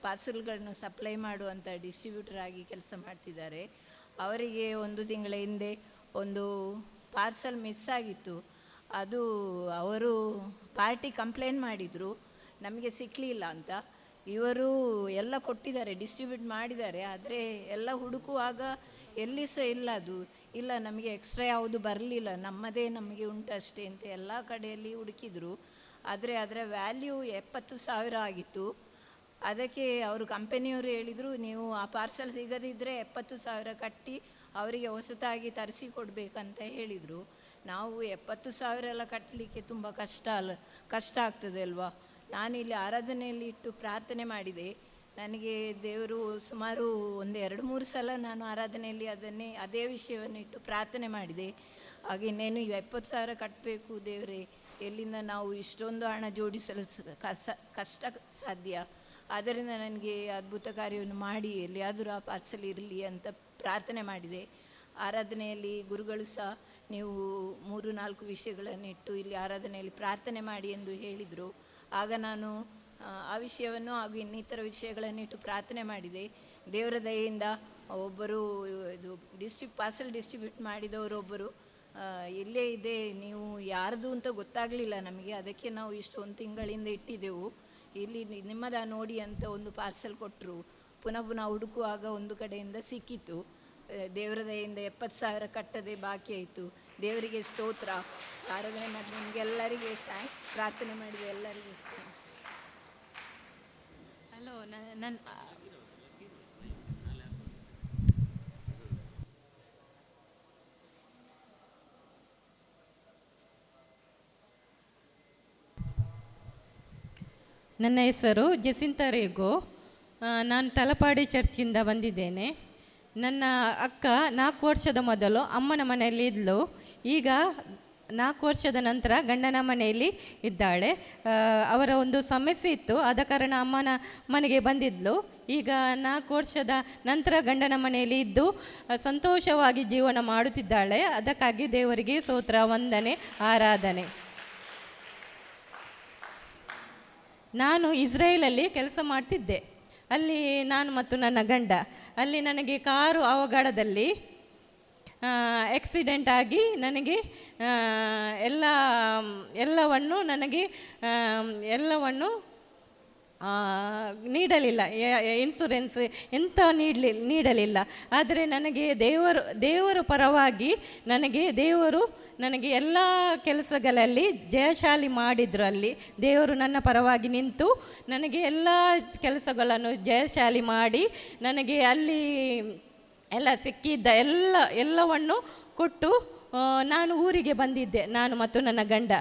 ಪಾರ್ಸಲ್ಗಳನ್ನು ಸಪ್ಲೈ ಮಾಡುವಂಥ ಡಿಸ್ಟ್ರಿಬ್ಯೂಟರ್ ಆಗಿ ಕೆಲಸ ಮಾಡ್ತಿದ್ದಾರೆ. ಅವರಿಗೆ 1 ತಿಂಗಳ ಹಿಂದೆ ಒಂದು ಪಾರ್ಸಲ್ ಮಿಸ್ ಆಗಿತ್ತು. ಅದು ಅವರು ಪಾರ್ಟಿ ಕಂಪ್ಲೇಂಟ್ ಮಾಡಿದರು, ನಮಗೆ ಸಿಕ್ಕಲಿಲ್ಲ ಅಂತ. ಇವರು ಎಲ್ಲ ಕೊಟ್ಟಿದ್ದಾರೆ, ಡಿಸ್ಟ್ರಿಬ್ಯೂಟ್ ಮಾಡಿದ್ದಾರೆ. ಆದರೆ ಎಲ್ಲ ಹುಡುಕುವಾಗ ಎಲ್ಲಿ ಸಹ ಇಲ್ಲ. ಅದು ಇಲ್ಲ, ನಮಗೆ ಎಕ್ಸ್ಟ್ರಾ ಯಾವುದು ಬರಲಿಲ್ಲ, ನಮ್ಮದೇ ನಮಗೆ ಉಂಟಷ್ಟೇ ಅಂತ ಎಲ್ಲ ಕಡೆಯಲ್ಲಿ ಹುಡುಕಿದರು. ಆದರೆ ಅದರ ವ್ಯಾಲ್ಯೂ 70,000 ಆಗಿತ್ತು. ಅದಕ್ಕೆ ಅವರು ಕಂಪನಿಯವರು ಹೇಳಿದರು, ನೀವು ಆ ಪಾರ್ಸಲ್ ಸಿಗದಿದ್ದರೆ 70,000 ಕಟ್ಟಿ ಅವರಿಗೆ ಹೊಸತಾಗಿ ತರಿಸಿ ಕೊಡಬೇಕಂತ ಹೇಳಿದರು. ನಾವು 70,000 ಎಲ್ಲ ಕಟ್ಟಲಿಕ್ಕೆ ತುಂಬ ಕಷ್ಟ ಆಗ್ತದೆ ಅಲ್ವಾ. ನಾನಿಲ್ಲಿ ಆರಾಧನೆಯಲ್ಲಿ ಇಟ್ಟು ಪ್ರಾರ್ಥನೆ ಮಾಡಿದೆ. ನನಗೆ ದೇವರು ಸುಮಾರು 1-2-3 ಸಲ ನಾನು ಆರಾಧನೆಯಲ್ಲಿ ಅದೇ ವಿಷಯವನ್ನು ಇಟ್ಟು ಪ್ರಾರ್ಥನೆ ಮಾಡಿದೆ. ಹಾಗೆ ಇನ್ನೇನು 70,000 ಕಟ್ಟಬೇಕು ದೇವರೇ, ಎಲ್ಲಿಂದ ನಾವು ಇಷ್ಟೊಂದು ಹಣ ಜೋಡಿಸಲು ಕಷ್ಟ ಸಾಧ್ಯ. ಆದ್ದರಿಂದ ನನಗೆ ಅದ್ಭುತ ಕಾರ್ಯವನ್ನು ಮಾಡಿ ಎಲ್ಲಿಯಾದರೂ ಆ ಪಾರ್ಸಲ್ ಇರಲಿ ಅಂತ ಪ್ರಾರ್ಥನೆ ಮಾಡಿದೆ. ಆರಾಧನೆಯಲ್ಲಿ ಗುರುಗಳು ಸಹ ನೀವು 3-4 ವಿಷಯಗಳನ್ನಿಟ್ಟು ಇಲ್ಲಿ ಆರಾಧನೆಯಲ್ಲಿ ಪ್ರಾರ್ಥನೆ ಮಾಡಿ ಎಂದು ಹೇಳಿದರು. ಆಗ ನಾನು ಆ ವಿಷಯವನ್ನು ಹಾಗೂ ಇನ್ನಿತರ ವಿಷಯಗಳನ್ನಿಟ್ಟು ಪ್ರಾರ್ಥನೆ ಮಾಡಿದೆ. ದೇವರ ದಯೆಯಿಂದ ಒಬ್ಬರು ಇದು ಪಾರ್ಸಲ್ ಡಿಸ್ಟ್ರಿಬ್ಯೂಟ್ ಮಾಡಿದವರೊಬ್ಬರು ಇಲ್ಲೇ ಇದೆ, ನೀವು ಯಾರ್ದು ಅಂತ ಗೊತ್ತಾಗಲಿಲ್ಲ ನಮಗೆ, ಅದಕ್ಕೆ ನಾವು ಇಷ್ಟು 1 ತಿಂಗಳಿಂದ ಇಟ್ಟಿದ್ದೆವು, ಇಲ್ಲಿ ನಿಮ್ಮದ ನೋಡಿ ಅಂತ ಒಂದು ಪಾರ್ಸಲ್ ಕೊಟ್ಟರು. ಪುನಃ ಹುಡುಕುವಾಗ ಒಂದು ಕಡೆಯಿಂದ ಸಿಕ್ಕಿತು. ದೇವರ ದಯೆಯಿಂದ 70,000 ಕಟ್ಟದೆ ಬಾಕಿ ಆಯಿತು. ದೇವರಿಗೆ ಸ್ತೋತ್ರ. ಆರಾಧನೆ ಮಾಡಿ ನಿಮಗೆಲ್ಲರಿಗೆ ಥ್ಯಾಂಕ್ಸ್. ಪ್ರಾರ್ಥನೆ ಮಾಡಿದ ಎಲ್ಲರಿಗೆ ಥ್ಯಾಂಕ್ಸ್. ಹಲೋ, ನನ್ನ ನನ್ನ ಹೆಸರು ಜೆಸಿಂತಾ ರೇಗೋ. ನಾನು ತಲಪಾಡಿ ಚರ್ಚಿಂದ ಬಂದಿದ್ದೇನೆ. ನನ್ನ ಅಕ್ಕ 4 ವರ್ಷದ ಮೊದಲು ಅಮ್ಮನ ಮನೆಯಲ್ಲಿ ಇದ್ಲು. ಈಗ 4 ವರ್ಷದ ನಂತರ ಗಂಡನ ಮನೆಯಲ್ಲಿ ಇದ್ದಾಳೆ. ಅವರ ಒಂದು ಸಮಸ್ಯೆ ಇತ್ತು, ಆದ ಕಾರಣ ಅಮ್ಮನ ಮನೆಗೆ ಬಂದಿದ್ಲು. ಈಗ 4 ವರ್ಷದ ನಂತರ ಗಂಡನ ಮನೆಯಲ್ಲಿ ಇದ್ದು ಸಂತೋಷವಾಗಿ ಜೀವನ ಮಾಡುತ್ತಿದ್ದಾಳೆ. ಅದಕ್ಕಾಗಿ ದೇವರಿಗೆ ಸ್ತೋತ್ರ, ವಂದನೆ, ಆರಾಧನೆ. ನಾನು ಇಸ್ರೇಲಲ್ಲಿ ಕೆಲಸ ಮಾಡ್ತಿದ್ದೆ. ಅಲ್ಲಿ ನಾನು ಮತ್ತು ನನ್ನ ಗಂಡ, ಅಲ್ಲಿ ನನಗೆ ಕಾರು ಅವಘಡದಲ್ಲಿ ಆಕ್ಸಿಡೆಂಟ್ ಆಗಿ ನನಗೆ ಎಲ್ಲವನ್ನು ನೀಡಲಿಲ್ಲ. ಇನ್ಶೂರೆನ್ಸ್ ಎಂಥ ನೀಡಲಿಲ್ಲ. ಆದರೆ ನನಗೆ ದೇವರ ಪರವಾಗಿ ದೇವರು ನನಗೆ ಎಲ್ಲ ಕೆಲಸಗಳಲ್ಲಿ ಜಯಶಾಲಿ ಮಾಡಿದರು. ಅಲ್ಲಿ ದೇವರು ನನ್ನ ಪರವಾಗಿ ನಿಂತು ನನಗೆ ಎಲ್ಲ ಕೆಲಸಗಳನ್ನು ಜಯಶಾಲಿ ಮಾಡಿ ನನಗೆ ಅಲ್ಲಿ ಎಲ್ಲ ಸಿಕ್ಕಿದ್ದ ಎಲ್ಲವನ್ನು ಕೊಟ್ಟು ನಾನು ಊರಿಗೆ ಬಂದಿದ್ದೆ, ನಾನು ಮತ್ತು ನನ್ನ ಗಂಡ.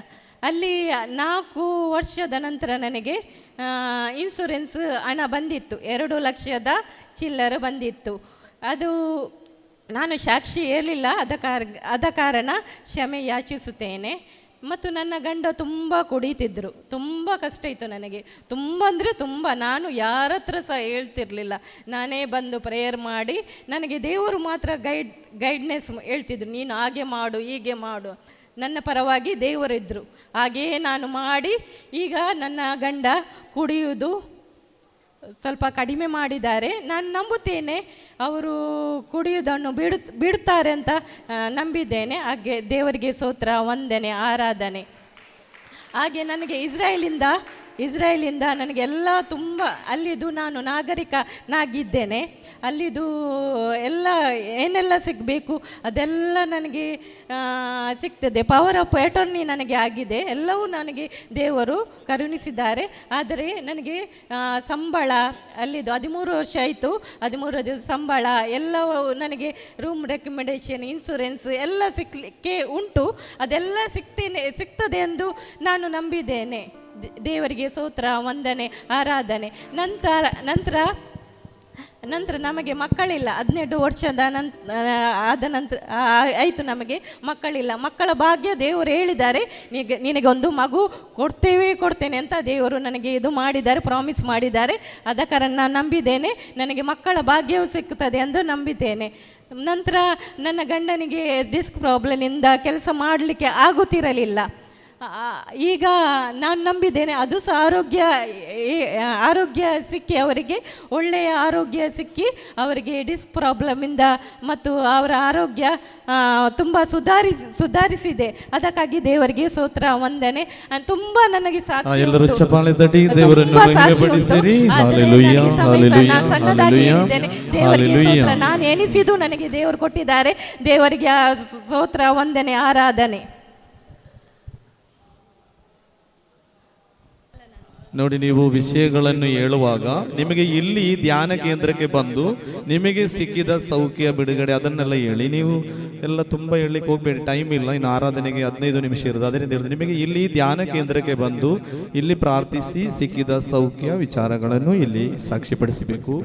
ಅಲ್ಲಿ 4 ವರ್ಷದ ನಂತರ ನನಗೆ ಇನ್ಶೂರೆನ್ಸ್ ಹಣ ಬಂದಿತ್ತು, 2 ಲಕ್ಷದ ಚಿಲ್ಲರೆ ಬಂದಿತ್ತು. ಅದು ನಾನು ಸಾಕ್ಷಿ ಹೇಳಲಿಲ್ಲ, ಆದ ಕಾರಣ ಕ್ಷಮೆ ಯಾಚಿಸುತ್ತೇನೆ. ಮತ್ತು ನನ್ನ ಗಂಡ ತುಂಬ ಕುಡಿತಿದ್ದರು. ತುಂಬ ಕಷ್ಟ ಇತ್ತು ನನಗೆ, ತುಂಬ ಅಂದರೆ ತುಂಬ. ನಾನು ಯಾರ ಹತ್ರ ಸಹ ಹೇಳ್ತಿರ್ಲಿಲ್ಲ, ನಾನೇ ಬಂದು ಪ್ರೇಯರ್ ಮಾಡಿ ನನಗೆ ದೇವರು ಮಾತ್ರ ಗೈಡ್ನೆಸ್ ಹೇಳ್ತಿದ್ರು, ನೀನು ಹಾಗೆ ಮಾಡು ಹೀಗೆ ಮಾಡು. ನನ್ನ ಪರವಾಗಿ ದೇವರಿದ್ದರು. ಹಾಗೆಯೇ ನಾನು ಮಾಡಿ ಈಗ ನನ್ನ ಗಂಡ ಕುಡಿಯುವುದು ಸ್ವಲ್ಪ ಕಡಿಮೆ ಮಾಡಿದ್ದಾರೆ. ನಾನು ನಂಬುತ್ತೇನೆ ಅವರು ಕುಡಿಯುವುದನ್ನು ಬಿಡುತ್ತಾರೆ ಅಂತ ನಂಬಿದ್ದೇನೆ. ಹಾಗೆ ದೇವರಿಗೆ ಸ್ತೋತ್ರ, ವಂದನೆ, ಆರಾಧನೆ. ಹಾಗೆ ನನಗೆ ಇಸ್ರಾಯೇಲಿಂದ ನನಗೆಲ್ಲ ತುಂಬ ಅಲ್ಲಿದು ನಾನು ನಾಗರಿಕನಾಗಿದ್ದೇನೆ. ಅಲ್ಲಿದು ಏನೆಲ್ಲ ಸಿಗಬೇಕು ಅದೆಲ್ಲ ನನಗೆ ಸಿಗ್ತದೆ. ಪವರ್ ಆಫ್ ಅಟಾರ್ನಿ ನನಗೆ ಆಗಿದೆ, ಎಲ್ಲವೂ ನನಗೆ ದೇವರು ಕರುಣಿಸಿದ್ದಾರೆ. ಆದರೆ ನನಗೆ ಸಂಬಳ ಅಲ್ಲಿದು 13 ವರ್ಷ ಆಯಿತು. 13 ಸಂಬಳ ಎಲ್ಲವೂ ನನಗೆ ರೂಮ್ ರೆಕಮೆಂಡೇಷನ್, ಇನ್ಶೂರೆನ್ಸ್ ಎಲ್ಲ ಸಿಕ್ಕಲಿಕ್ಕೆ ಉಂಟು. ಅದೆಲ್ಲ ಸಿಗ್ತದೆ ಎಂದು ನಾನು ನಂಬಿದ್ದೇನೆ. ದೇವರಿಗೆ ಸ್ತೋತ್ರ, ವಂದನೆ, ಆರಾಧನೆ. ನಂತರ ನಮಗೆ ಮಕ್ಕಳಿಲ್ಲ. 12 ವರ್ಷದ ಆದ ನಂತರ ಆಯಿತು, ನಮಗೆ ಮಕ್ಕಳಿಲ್ಲ. ಮಕ್ಕಳ ಭಾಗ್ಯ ದೇವರು ಹೇಳಿದ್ದಾರೆ, ನಿನಗೆ ಒಂದು ಮಗು ಕೊಡ್ತೇನೆ ಅಂತ ದೇವರು ನನಗೆ ಇದು ಮಾಡಿದ್ದಾರೆ, ಪ್ರಾಮಿಸ್ ಮಾಡಿದ್ದಾರೆ. ಆದ ಕಾರಣ ನಾನು ನಂಬಿದ್ದೇನೆ, ನನಗೆ ಮಕ್ಕಳ ಭಾಗ್ಯವು ಸಿಕ್ಕುತ್ತದೆ ಎಂದು ನಂಬಿದ್ದೇನೆ. ನಂತರ ನನ್ನ ಗಂಡನಿಗೆ ಡಿಸ್ಕ್ ಪ್ರಾಬ್ಲಮಿಂದ ಕೆಲಸ ಮಾಡಲಿಕ್ಕೆ ಆಗುತ್ತಿರಲಿಲ್ಲ. ಈಗ ನಾನು ನಂಬಿದ್ದೇನೆ, ಅದು ಸಹ ಆರೋಗ್ಯ ಸಿಕ್ಕಿ ಅವರಿಗೆ ಒಳ್ಳೆಯ ಆರೋಗ್ಯ ಸಿಕ್ಕಿ ಅವರಿಗೆ ಡಿಸ್ಕ್ ಪ್ರಾಬ್ಲಮಿಂದ ಮತ್ತು ಅವರ ಆರೋಗ್ಯ ತುಂಬ ಸುಧಾರಿಸಿದೆ. ಅದಕ್ಕಾಗಿ ದೇವರಿಗೆ ಸ್ತೋತ್ರ, ವಂದನೆ. ತುಂಬ ನನಗೆ ಸಾಕ್ಷಿ ಸಣ್ಣದಾಗಿ ಹೇಳಿದ್ದೇನೆ. ದೇವರಿಗೆ ಸ್ತೋತ್ರ. ನಾನು ಎನಿಸಿದ್ದು ನನಗೆ ದೇವರು ಕೊಟ್ಟಿದ್ದಾರೆ. ದೇವರಿಗೆ ಸ್ತೋತ್ರ, ವಂದನೆ, ಆರಾಧನೆ. ನೋಡಿ, ನೀವು ವಿಷಯಗಳನ್ನು ಹೇಳುವಾಗ ನಿಮಗೆ ಇಲ್ಲಿ ಧ್ಯಾನ ಕೇಂದ್ರಕ್ಕೆ ಬಂದು ನಿಮಗೆ ಸಿಕ್ಕಿದ ಸೌಖ್ಯ, ಬಿಡುಗಡೆ ಅದನ್ನೆಲ್ಲ ಹೇಳಿ. ನೀವು ಎಲ್ಲ ತುಂಬ ಹೇಳಲಿಕ್ಕೆ ಹೋಗ್ಬೇಡಿ, ಟೈಮ್ ಇಲ್ಲ, ಇನ್ನು ಆರಾಧನೆಗೆ 15 ನಿಮಿಷ ಇರೋದು. ಅದರಿಂದ ನಿಮಗೆ ಇಲ್ಲಿ ಧ್ಯಾನ ಕೇಂದ್ರಕ್ಕೆ ಬಂದು ಇಲ್ಲಿ ಪ್ರಾರ್ಥಿಸಿ ಸಿಕ್ಕಿದ ಸೌಖ್ಯ ವಿಚಾರಗಳನ್ನು ಇಲ್ಲಿ ಸಾಕ್ಷಿಪಡಿಸಬೇಕು.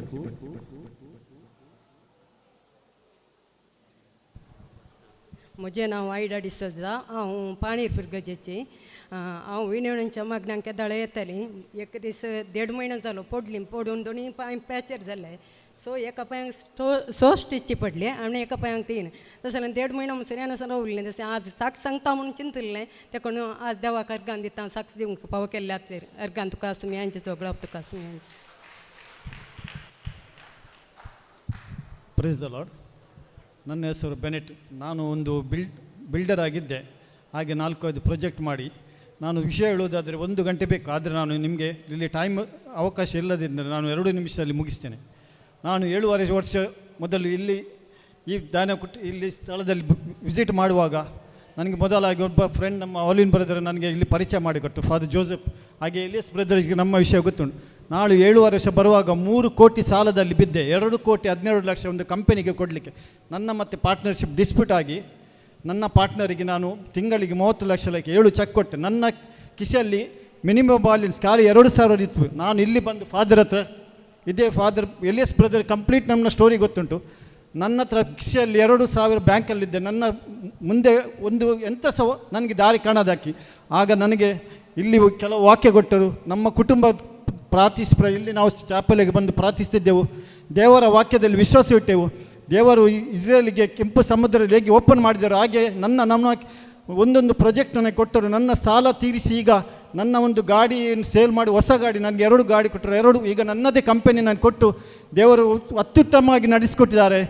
मुझे नाव आईडा डिसोजा हांव पाणीर फिरगजेची हांव विणेवणीच्या मग्नांक दळे येताली. एक दीस 1.5 म्हयनो जालो पडून दोनी पांय पॅचर जाले. सो एका पांयांक 6 स्टिची पडली आनी एका पांयांक 3. तशें जाल्यार 1.5 म्हयनो सरियान रावलें. तशें आज साक्ष सांगता म्हणून चिंतलें. तेका आज देवाक अर्गान दिता, साक्ष दिवंक फावो केल्ल्या खातीर. अर्गान तुका आसूं यांचे सगळो तुका आसूं. Praise the Lord. ನನ್ನ ಹೆಸರು ಬೆನೆಟ್. ನಾನು ಒಂದು ಬಿಲ್ಡರ್ ಆಗಿದ್ದೆ. ಹಾಗೆ 4-5 ಪ್ರಾಜೆಕ್ಟ್ ಮಾಡಿ ನಾನು ವಿಷಯ ಹೇಳುವುದಾದರೆ 1 ಗಂಟೆ ಬೇಕು. ಆದರೆ ನಾನು ನಿಮಗೆ ಇಲ್ಲಿ ಟೈಮ್ ಅವಕಾಶ ಇಲ್ಲದಿದ್ದರೆ ನಾನು 2 ನಿಮಿಷದಲ್ಲಿ ಮುಗಿಸ್ತೇನೆ. ನಾನು 7.5 ವರ್ಷ ಮೊದಲು ಇಲ್ಲಿ ಈ ಇಲ್ಲಿ ಸ್ಥಳದಲ್ಲಿ ವಿಸಿಟ್ ಮಾಡುವಾಗ ನನಗೆ ಮೊದಲಾಗಿ ಒಬ್ಬ ಫ್ರೆಂಡ್, ನಮ್ಮ ಆಲಿನ್ ಬ್ರದರ್ ನನಗೆ ಇಲ್ಲಿ ಪರಿಚಯ ಮಾಡಿಕೊಟ್ಟು, ಫಾದರ್ ಜೋಸೆಫ್. ಹಾಗೆ ಎಲಿಯಸ್ ಬ್ರದರ್ಗೆ ನಮ್ಮ ವಿಷಯ ಗೊತ್ತುಂಟು. ನಾನು 7 ವರ್ಷ ಬರುವಾಗ 3 ಕೋಟಿ ಸಾಲದಲ್ಲಿ ಬಿದ್ದೆ. 2 ಕೋಟಿ 12 ಲಕ್ಷ ಒಂದು ಕಂಪನಿಗೆ ಕೊಡಲಿಕ್ಕೆ. ನನ್ನ ಮತ್ತು ಪಾರ್ಟ್ನರ್ಶಿಪ್ ಡಿಸ್ಪ್ಯೂಟ್ ಆಗಿ ನನ್ನ ಪಾರ್ಟ್ನರಿಗೆ ನಾನು ತಿಂಗಳಿಗೆ 30 ಲಕ್ಷ 7 ಚೆಕ್ ಕೊಟ್ಟೆ. ನನ್ನ ಕಿಸೆಯಲ್ಲಿ ಮಿನಿಮಮ್ ಬಾಲಿನ ಖಾಲಿ 2,000 ಇತ್ತು. ನಾನು ಇಲ್ಲಿ ಬಂದು ಫಾದರ್ ಹತ್ರ, ಇದೇ ಫಾದರ್ ಎಲಿಯಸ್ ಬ್ರದರ್ ಕಂಪ್ಲೀಟ್ ನಮ್ಮ ಸ್ಟೋರಿ ಗೊತ್ತುಂಟು. ನನ್ನ ಹತ್ರ ಕಿಸೆಯಲ್ಲಿ 2,000 ಬ್ಯಾಂಕಲ್ಲಿದ್ದೆ. ನನ್ನ ಮುಂದೆ ಒಂದು ಎಂಥ ಸಹ ನನಗೆ ದಾರಿ ಕಾಣೋದಾಕಿ. ಆಗ ನನಗೆ ಇಲ್ಲಿ ಕೆಲವು ವಾಕ್ಯ ಕೊಟ್ಟರು. ನಮ್ಮ ಕುಟುಂಬ ಇಲ್ಲಿ ನಾವು ಚಾಪಲಿಗೆ ಬಂದು ಪ್ರಾರ್ಥಿಸ್ತಿದ್ದೆವು. ದೇವರ ವಾಕ್ಯದಲ್ಲಿ ವಿಶ್ವಾಸವಿಟ್ಟೆವು. ದೇವರು ಇಸ್ರೇಲಿಗೆ ಕೆಂಪು ಸಮುದ್ರದಲ್ಲಿ ಹೇಗೆ ಓಪನ್ ಮಾಡಿದರು ಹಾಗೆ ನಮ್ಮ ಒಂದೊಂದು ಪ್ರಾಜೆಕ್ಟನ್ನು ಕೊಟ್ಟರು. ನನ್ನ ಸಾಲ ತೀರಿಸಿ ಈಗ ನನ್ನ ಒಂದು ಗಾಡಿಯನ್ನು ಸೇಲ್ ಮಾಡಿ ಹೊಸ ಗಾಡಿ ನನಗೆ 2 ಗಾಡಿ ಕೊಟ್ಟರು. ಈಗ ನನ್ನದೇ ಕಂಪನಿ ನಾನು ಕೊಟ್ಟು ದೇವರು ಅತ್ಯುತ್ತಮವಾಗಿ ನಡೆಸಿಕೊಟ್ಟಿದ್ದಾರೆ.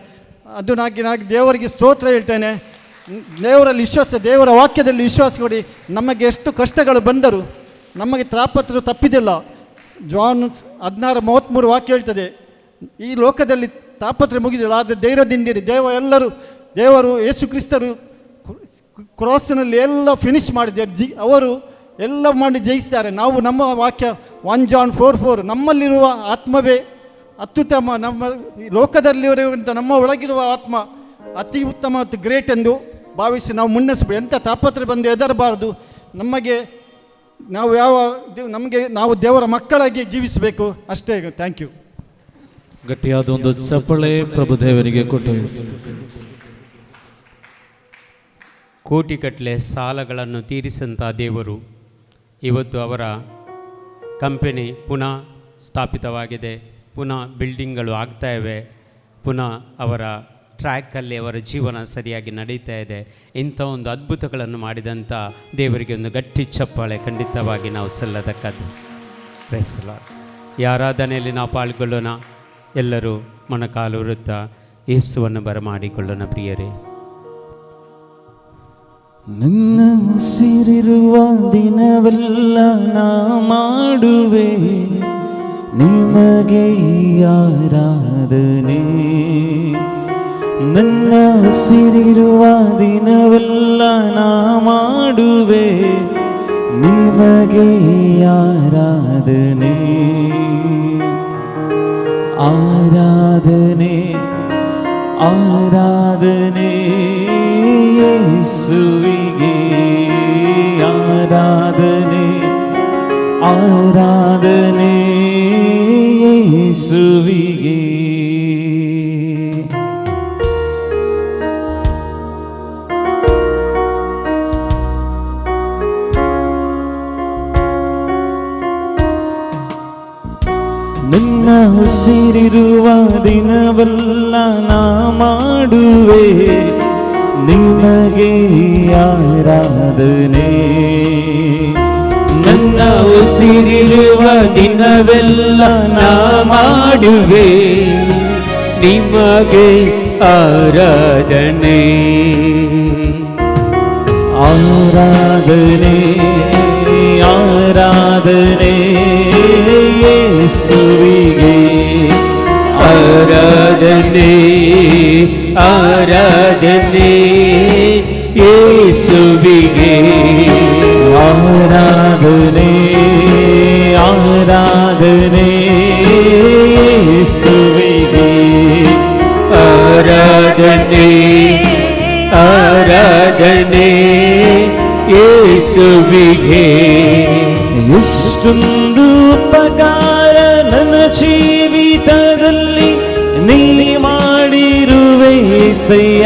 ಅದು ನಾಗಿ ದೇವರಿಗೆ ಸ್ತೋತ್ರ ಹೇಳ್ತೇನೆ. ದೇವರಲ್ಲಿ ವಿಶ್ವಾಸ, ದೇವರ ವಾಕ್ಯದಲ್ಲಿ ವಿಶ್ವಾಸ ಕೊಡಿ. ನಮಗೆ ಎಷ್ಟು ಕಷ್ಟಗಳು ಬಂದರೂ ನಮಗೆ ತಾಪತ್ರ ತಪ್ಪಿದಿಲ್ಲ. ಜಾನ್ 16:33 ವಾಕ್ಯ ಹೇಳ್ತದೆ, ಈ ಲೋಕದಲ್ಲಿ ತಾಪತ್ರ ಮುಗಿದಿಲ್ಲ, ಆದರೆ ಧೈರ್ಯದಿಂದಿರಿ. ದೇವರು ಯೇಸು ಕ್ರಿಸ್ತರು ಕ್ರಾಸ್ನಲ್ಲಿ ಎಲ್ಲ ಫಿನಿಶ್ ಮಾಡಿದ್ದಾರೆ. ಅವರು ಎಲ್ಲ ಮಾಡಿ ಜಯಿಸಿದ್ದಾರೆ. ನಾವು ನಮ್ಮ ವಾಕ್ಯ 1 ಜಾನ್ 4:4 ನಮ್ಮಲ್ಲಿರುವ ಆತ್ಮವೇ ಅತ್ಯುತ್ತಮ, ನಮ್ಮ ಲೋಕದಲ್ಲಿರುವಂಥ ನಮ್ಮ ಒಳಗಿರುವ ಆತ್ಮ ಅತಿ ಉತ್ತಮ ಮತ್ತು ಗ್ರೇಟ್ ಎಂದು ಭಾವಿಸಿ ನಾವು ಮುನ್ನಡೆಸಬೇಕು. ಎಂಥ ತಾಪತ್ರ ಬಂದು ಹೆದರಬಾರದು. ನಾವು ದೇವರ ಮಕ್ಕಳಾಗಿ ಜೀವಿಸಬೇಕು ಅಷ್ಟೇ. Thank you. ಗಟ್ಟಿಯಾದ ಒಂದು ಚಪ್ಪಳೆ ಪ್ರಭುದೇವರಿಗೆ ಕೊಟ್ಟು. ಕೋಟಿಗಟ್ಟಲೆ ಸಾಲಗಳನ್ನು ತೀರಿಸಂಥ ದೇವರು ಇವತ್ತು ಅವರ ಕಂಪನಿ ಪುನಃ ಸ್ಥಾಪಿತವಾಗಿದೆ. ಪುನಃ ಬಿಲ್ಡಿಂಗ್ಗಳು ಆಗ್ತಾ ಇವೆ. ಪುನಃ ಅವರ ಟ್ರ್ಯಾಕಲ್ಲಿ ಅವರ ಜೀವನ ಸರಿಯಾಗಿ ನಡೀತಾ ಇದೆ. ಇಂಥ ಒಂದು ಅದ್ಭುತಗಳನ್ನು ಮಾಡಿದಂಥ ದೇವರಿಗೆ ಒಂದು ಗಟ್ಟಿ ಚಪ್ಪಾಳೆ ಖಂಡಿತವಾಗಿ ನಾವು ಸಲ್ಲತಕ್ಕದ್ದು. Price the lord. ಈ ಆರಾಧನೆಯಲ್ಲಿ ನಾವು ಪಾಲ್ಗೊಳ್ಳೋಣ. ಎಲ್ಲರೂ ಮೊಣಕಾಲು ವೃತ್ತ ಯೇಸುವನ್ನು ಬರಮಾಡಿಕೊಳ್ಳೋಣ. ಪ್ರಿಯರೇ, ನನ್ನ ಉಸಿರಿರುವ ದಿನವೆಲ್ಲ ನಾ ಮಾಡುವೆ ನಿಮಗೆ ಆರಾಧನೆ. ನನ್ನ ಉಸಿರಿರುವ ದಿನವೆಲ್ಲ ನಾ ಮಾಡುವೆ ನಿಮಗೆ ಆರಾಧನೆ. ಆರಾಧನೆ ಆರಾಧನೆ ಯೇಸುವಿಗೆ. ಆರಾಧನೆ ಆರಾಧನೆ ಯೇಸುವಿಗೆ. ನನ್ನ ಉಸಿರಿರುವ ದಿನವೆಲ್ಲ ನಾ ಮಾಡುವೆ ನಿಮಗೆ ಆರಾಧನೆ. ನನ್ನ ಉಸಿರಿರುವ ದಿನವೆಲ್ಲ ನಾ ಮಾಡುವೆ ನಿಮಗೆ ಆರಾಧನೆ. ಆರಾಧನೆ ಆರಾಧನೆ ಯೇಸುವಿಗೆ. ಆರಾಧನೆ ಆರಾಧನೆ ಯೇಸುವಿಗೆ. ಆರಾಧನೆ ಆರಾಧನೆ ಯೇಸುವಿಗೆ. ಆರಾಧನೆ ಆರಾಧನೆ ಯೇಸುವಿಗೆ. ಎಷ್ಟೊಂದು ಉಪಕಾರ ನನ್ನ ಜೀವಿತದಲ್ಲಿ ನೀ ಮಾಡಿರುವೆ యేసయ్య.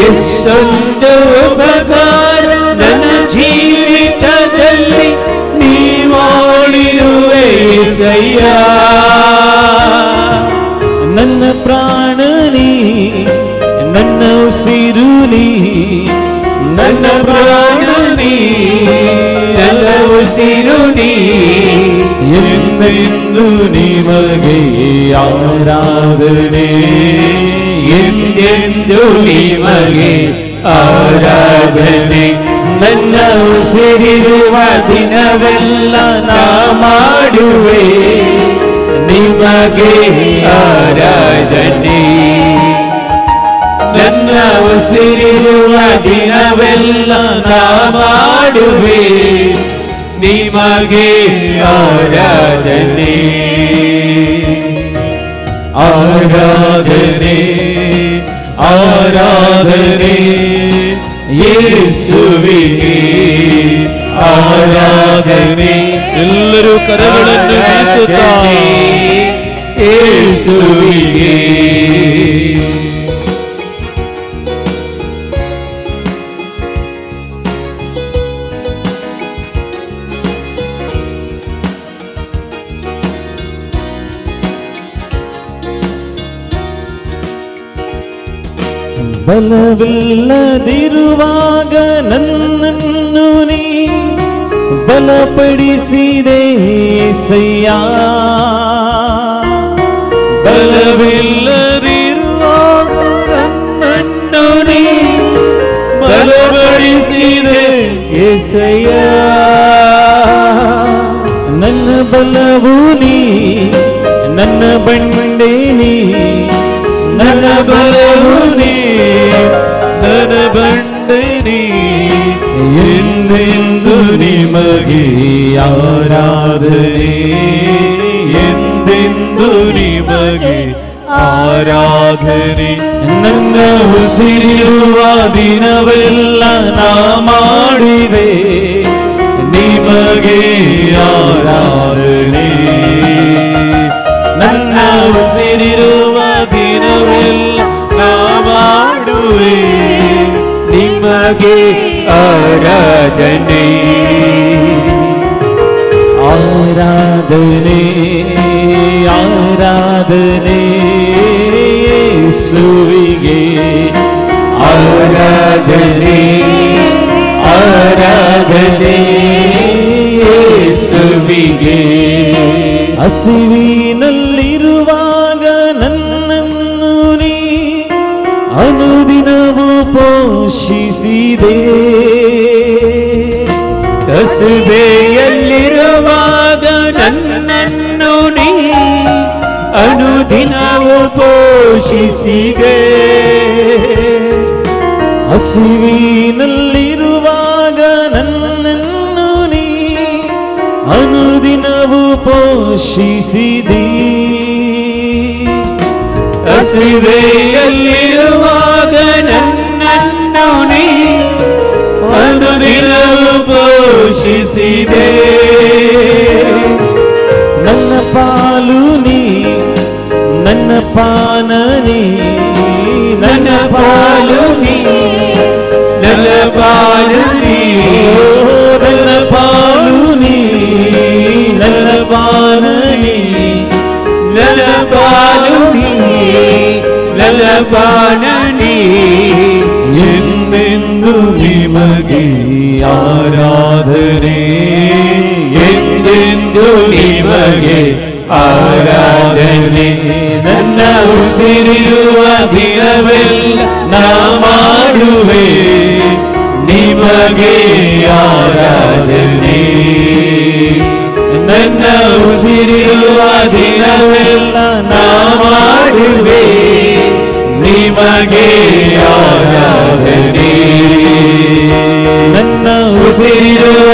ಎಷ್ಟೊಂದು ಉಪಕಾರ ನನ್ನ ಜೀವಿತದಲ್ಲಿ ನೀ ಮಾಡಿರುವೆ యేసయ్య. ನನ್ನ ಪ್ರಾಣ ನೀ, ನನ್ನ ಉಸಿರು ನೀ, ನನ್ನ ಪ್ರಾಣ ನೀ, ನನ್ನ ಉಸಿರು ನೀ. ಎಂದೆಂದು ನಿಮಗೆ ಆರಾಧನೆ, ಎಂದೆಂದು ನಿಮಗೆ ಆರಾಧನೆ. ನನ್ನ ಉಸಿರಿರುವ ದಿನವೆಲ್ಲ ನಾ ಮಾಡುವೆ ನಿಮಗೆ ಆರಾಧನೆ. ನನ್ನ ಉಸಿರಿರುವ ದಿನವೆಲ್ಲ ನಾ ಮಾಡುವೆ ನಿಮಗೆ ಆರಾಧನೆ. ಆರಾಧನೆ ಆರಾಧನೆ ಯೇಸುವಿಗೆ. ಆರಾಧನೆ. ಎಲ್ಲರೂ ಕರಗಳನ್ನು ಬೀಸುತ್ತಾ ಯೇಸುವಿಗೆ ಬಲವಿಲ್ಲದಿರುವಾಗ ನನ್ನನ್ನು ನೀ ಬಲಪಡಿಸಿದೆ యేసయ్య. ಬಲವಿಲ್ಲದಿರುವಾಗ ನನ್ನನ್ನು ನೀ ಬಲಪಡಿಸಿದೆ యేసయ్య. ನನ್ನ ಬಲವು ನೀ, ನನ್ನ ಬಂಡೆ ನೀ, ನನ್ನ ಬಲವು ನೀ, ನನ್ನ ಬಂಡೆ ನೀ, ಎಂದೆಂದು ನಿಮಗೆ ಆರಾಧನೆ, ಎಂದೆಂದು ನಿಮಗೆ ಆರಾಧನೆ. ನನ್ನ ಉಸಿರಿರುವ ದಿನವೆಲ್ಲ ನಾ ಮಾಡಿದೆ ನಿಮಗೆ ಆರಾಧನೆ. ನನ್ನ ಉಸಿರಿರುವ ದಿನವೆಲ್ಲ ನಾ ಮಾಡುವೆ ನಿಮಗೆ ಆರಾಧನೆ. ಆರಾಧನೆ ಆರಾಧನೆ ಯೇಸುವಿಗೆ. ಆರಾಧನೆ ಆರಾಧನೆ ಯೇಸುವಿಗೆ. ಹಸಿವಿನಲ್ಲಿರುವಾಗ ನನ್ನನ್ನು ನೀ ಅನುದಿನವೂ ಪೋಷಿಸಿದೆ. ಹಸಿವೆಯಲ್ಲಿರುವಾಗ ನನ್ನನ್ನು ನೀ ಅನುದಿನವೂ ಪೋಷಿಸಿದೆ. ಹಸಿವಿನಲ್ಲಿರುವಾಗ ನನ್ನನ್ನು ನೀ ಅನುದಿನವೂ ಪೋಷಿಸಿದೆ. ಹಸಿವೆಯಲ್ಲಿರುವಾಗ ನನ್ನನ್ನು ನೀ ಅನುದಿನವೂ ಪೋಷಿಸಿದೆ. ನನ್ನ ಪಾಲು ನೀ, ನನ್ನ ಪಾನ ನೀ, ನನ್ನ ಪಾಲು ನೀ, ನನ್ನ ಪಾಲು ನೀ, ನನ್ನ ಪಾಲು ನೀ, ನನ್ನ ಪಾನ ನೀ, ನನ್ನ ಪಾಲು ನೀ, ನನ್ನ ಪಾನ ನೀ, ಎಂದೆಂದು ನಿಮಗೆ ಆರಾಧನೆ, ಎಂದೆಂದು ನಿಮಗೆ ಆರಾಧನೆ. ನನ್ನ ಉಸಿರಿರುವ ದಿನವೆಲ್ಲ ನಾ ಮಾಡುವೆ ನಿಮಗೆ ಆರಾಧನೆ. ನನ್ನ ಉಸಿರಿರುವ ದಿನವೆಲ್ಲ ನಾ ಮಾಡುವೆ ನಿಮಗೆ ಆರಾಧನೆ. ನನ್ನ ಉಸಿರಿರುವ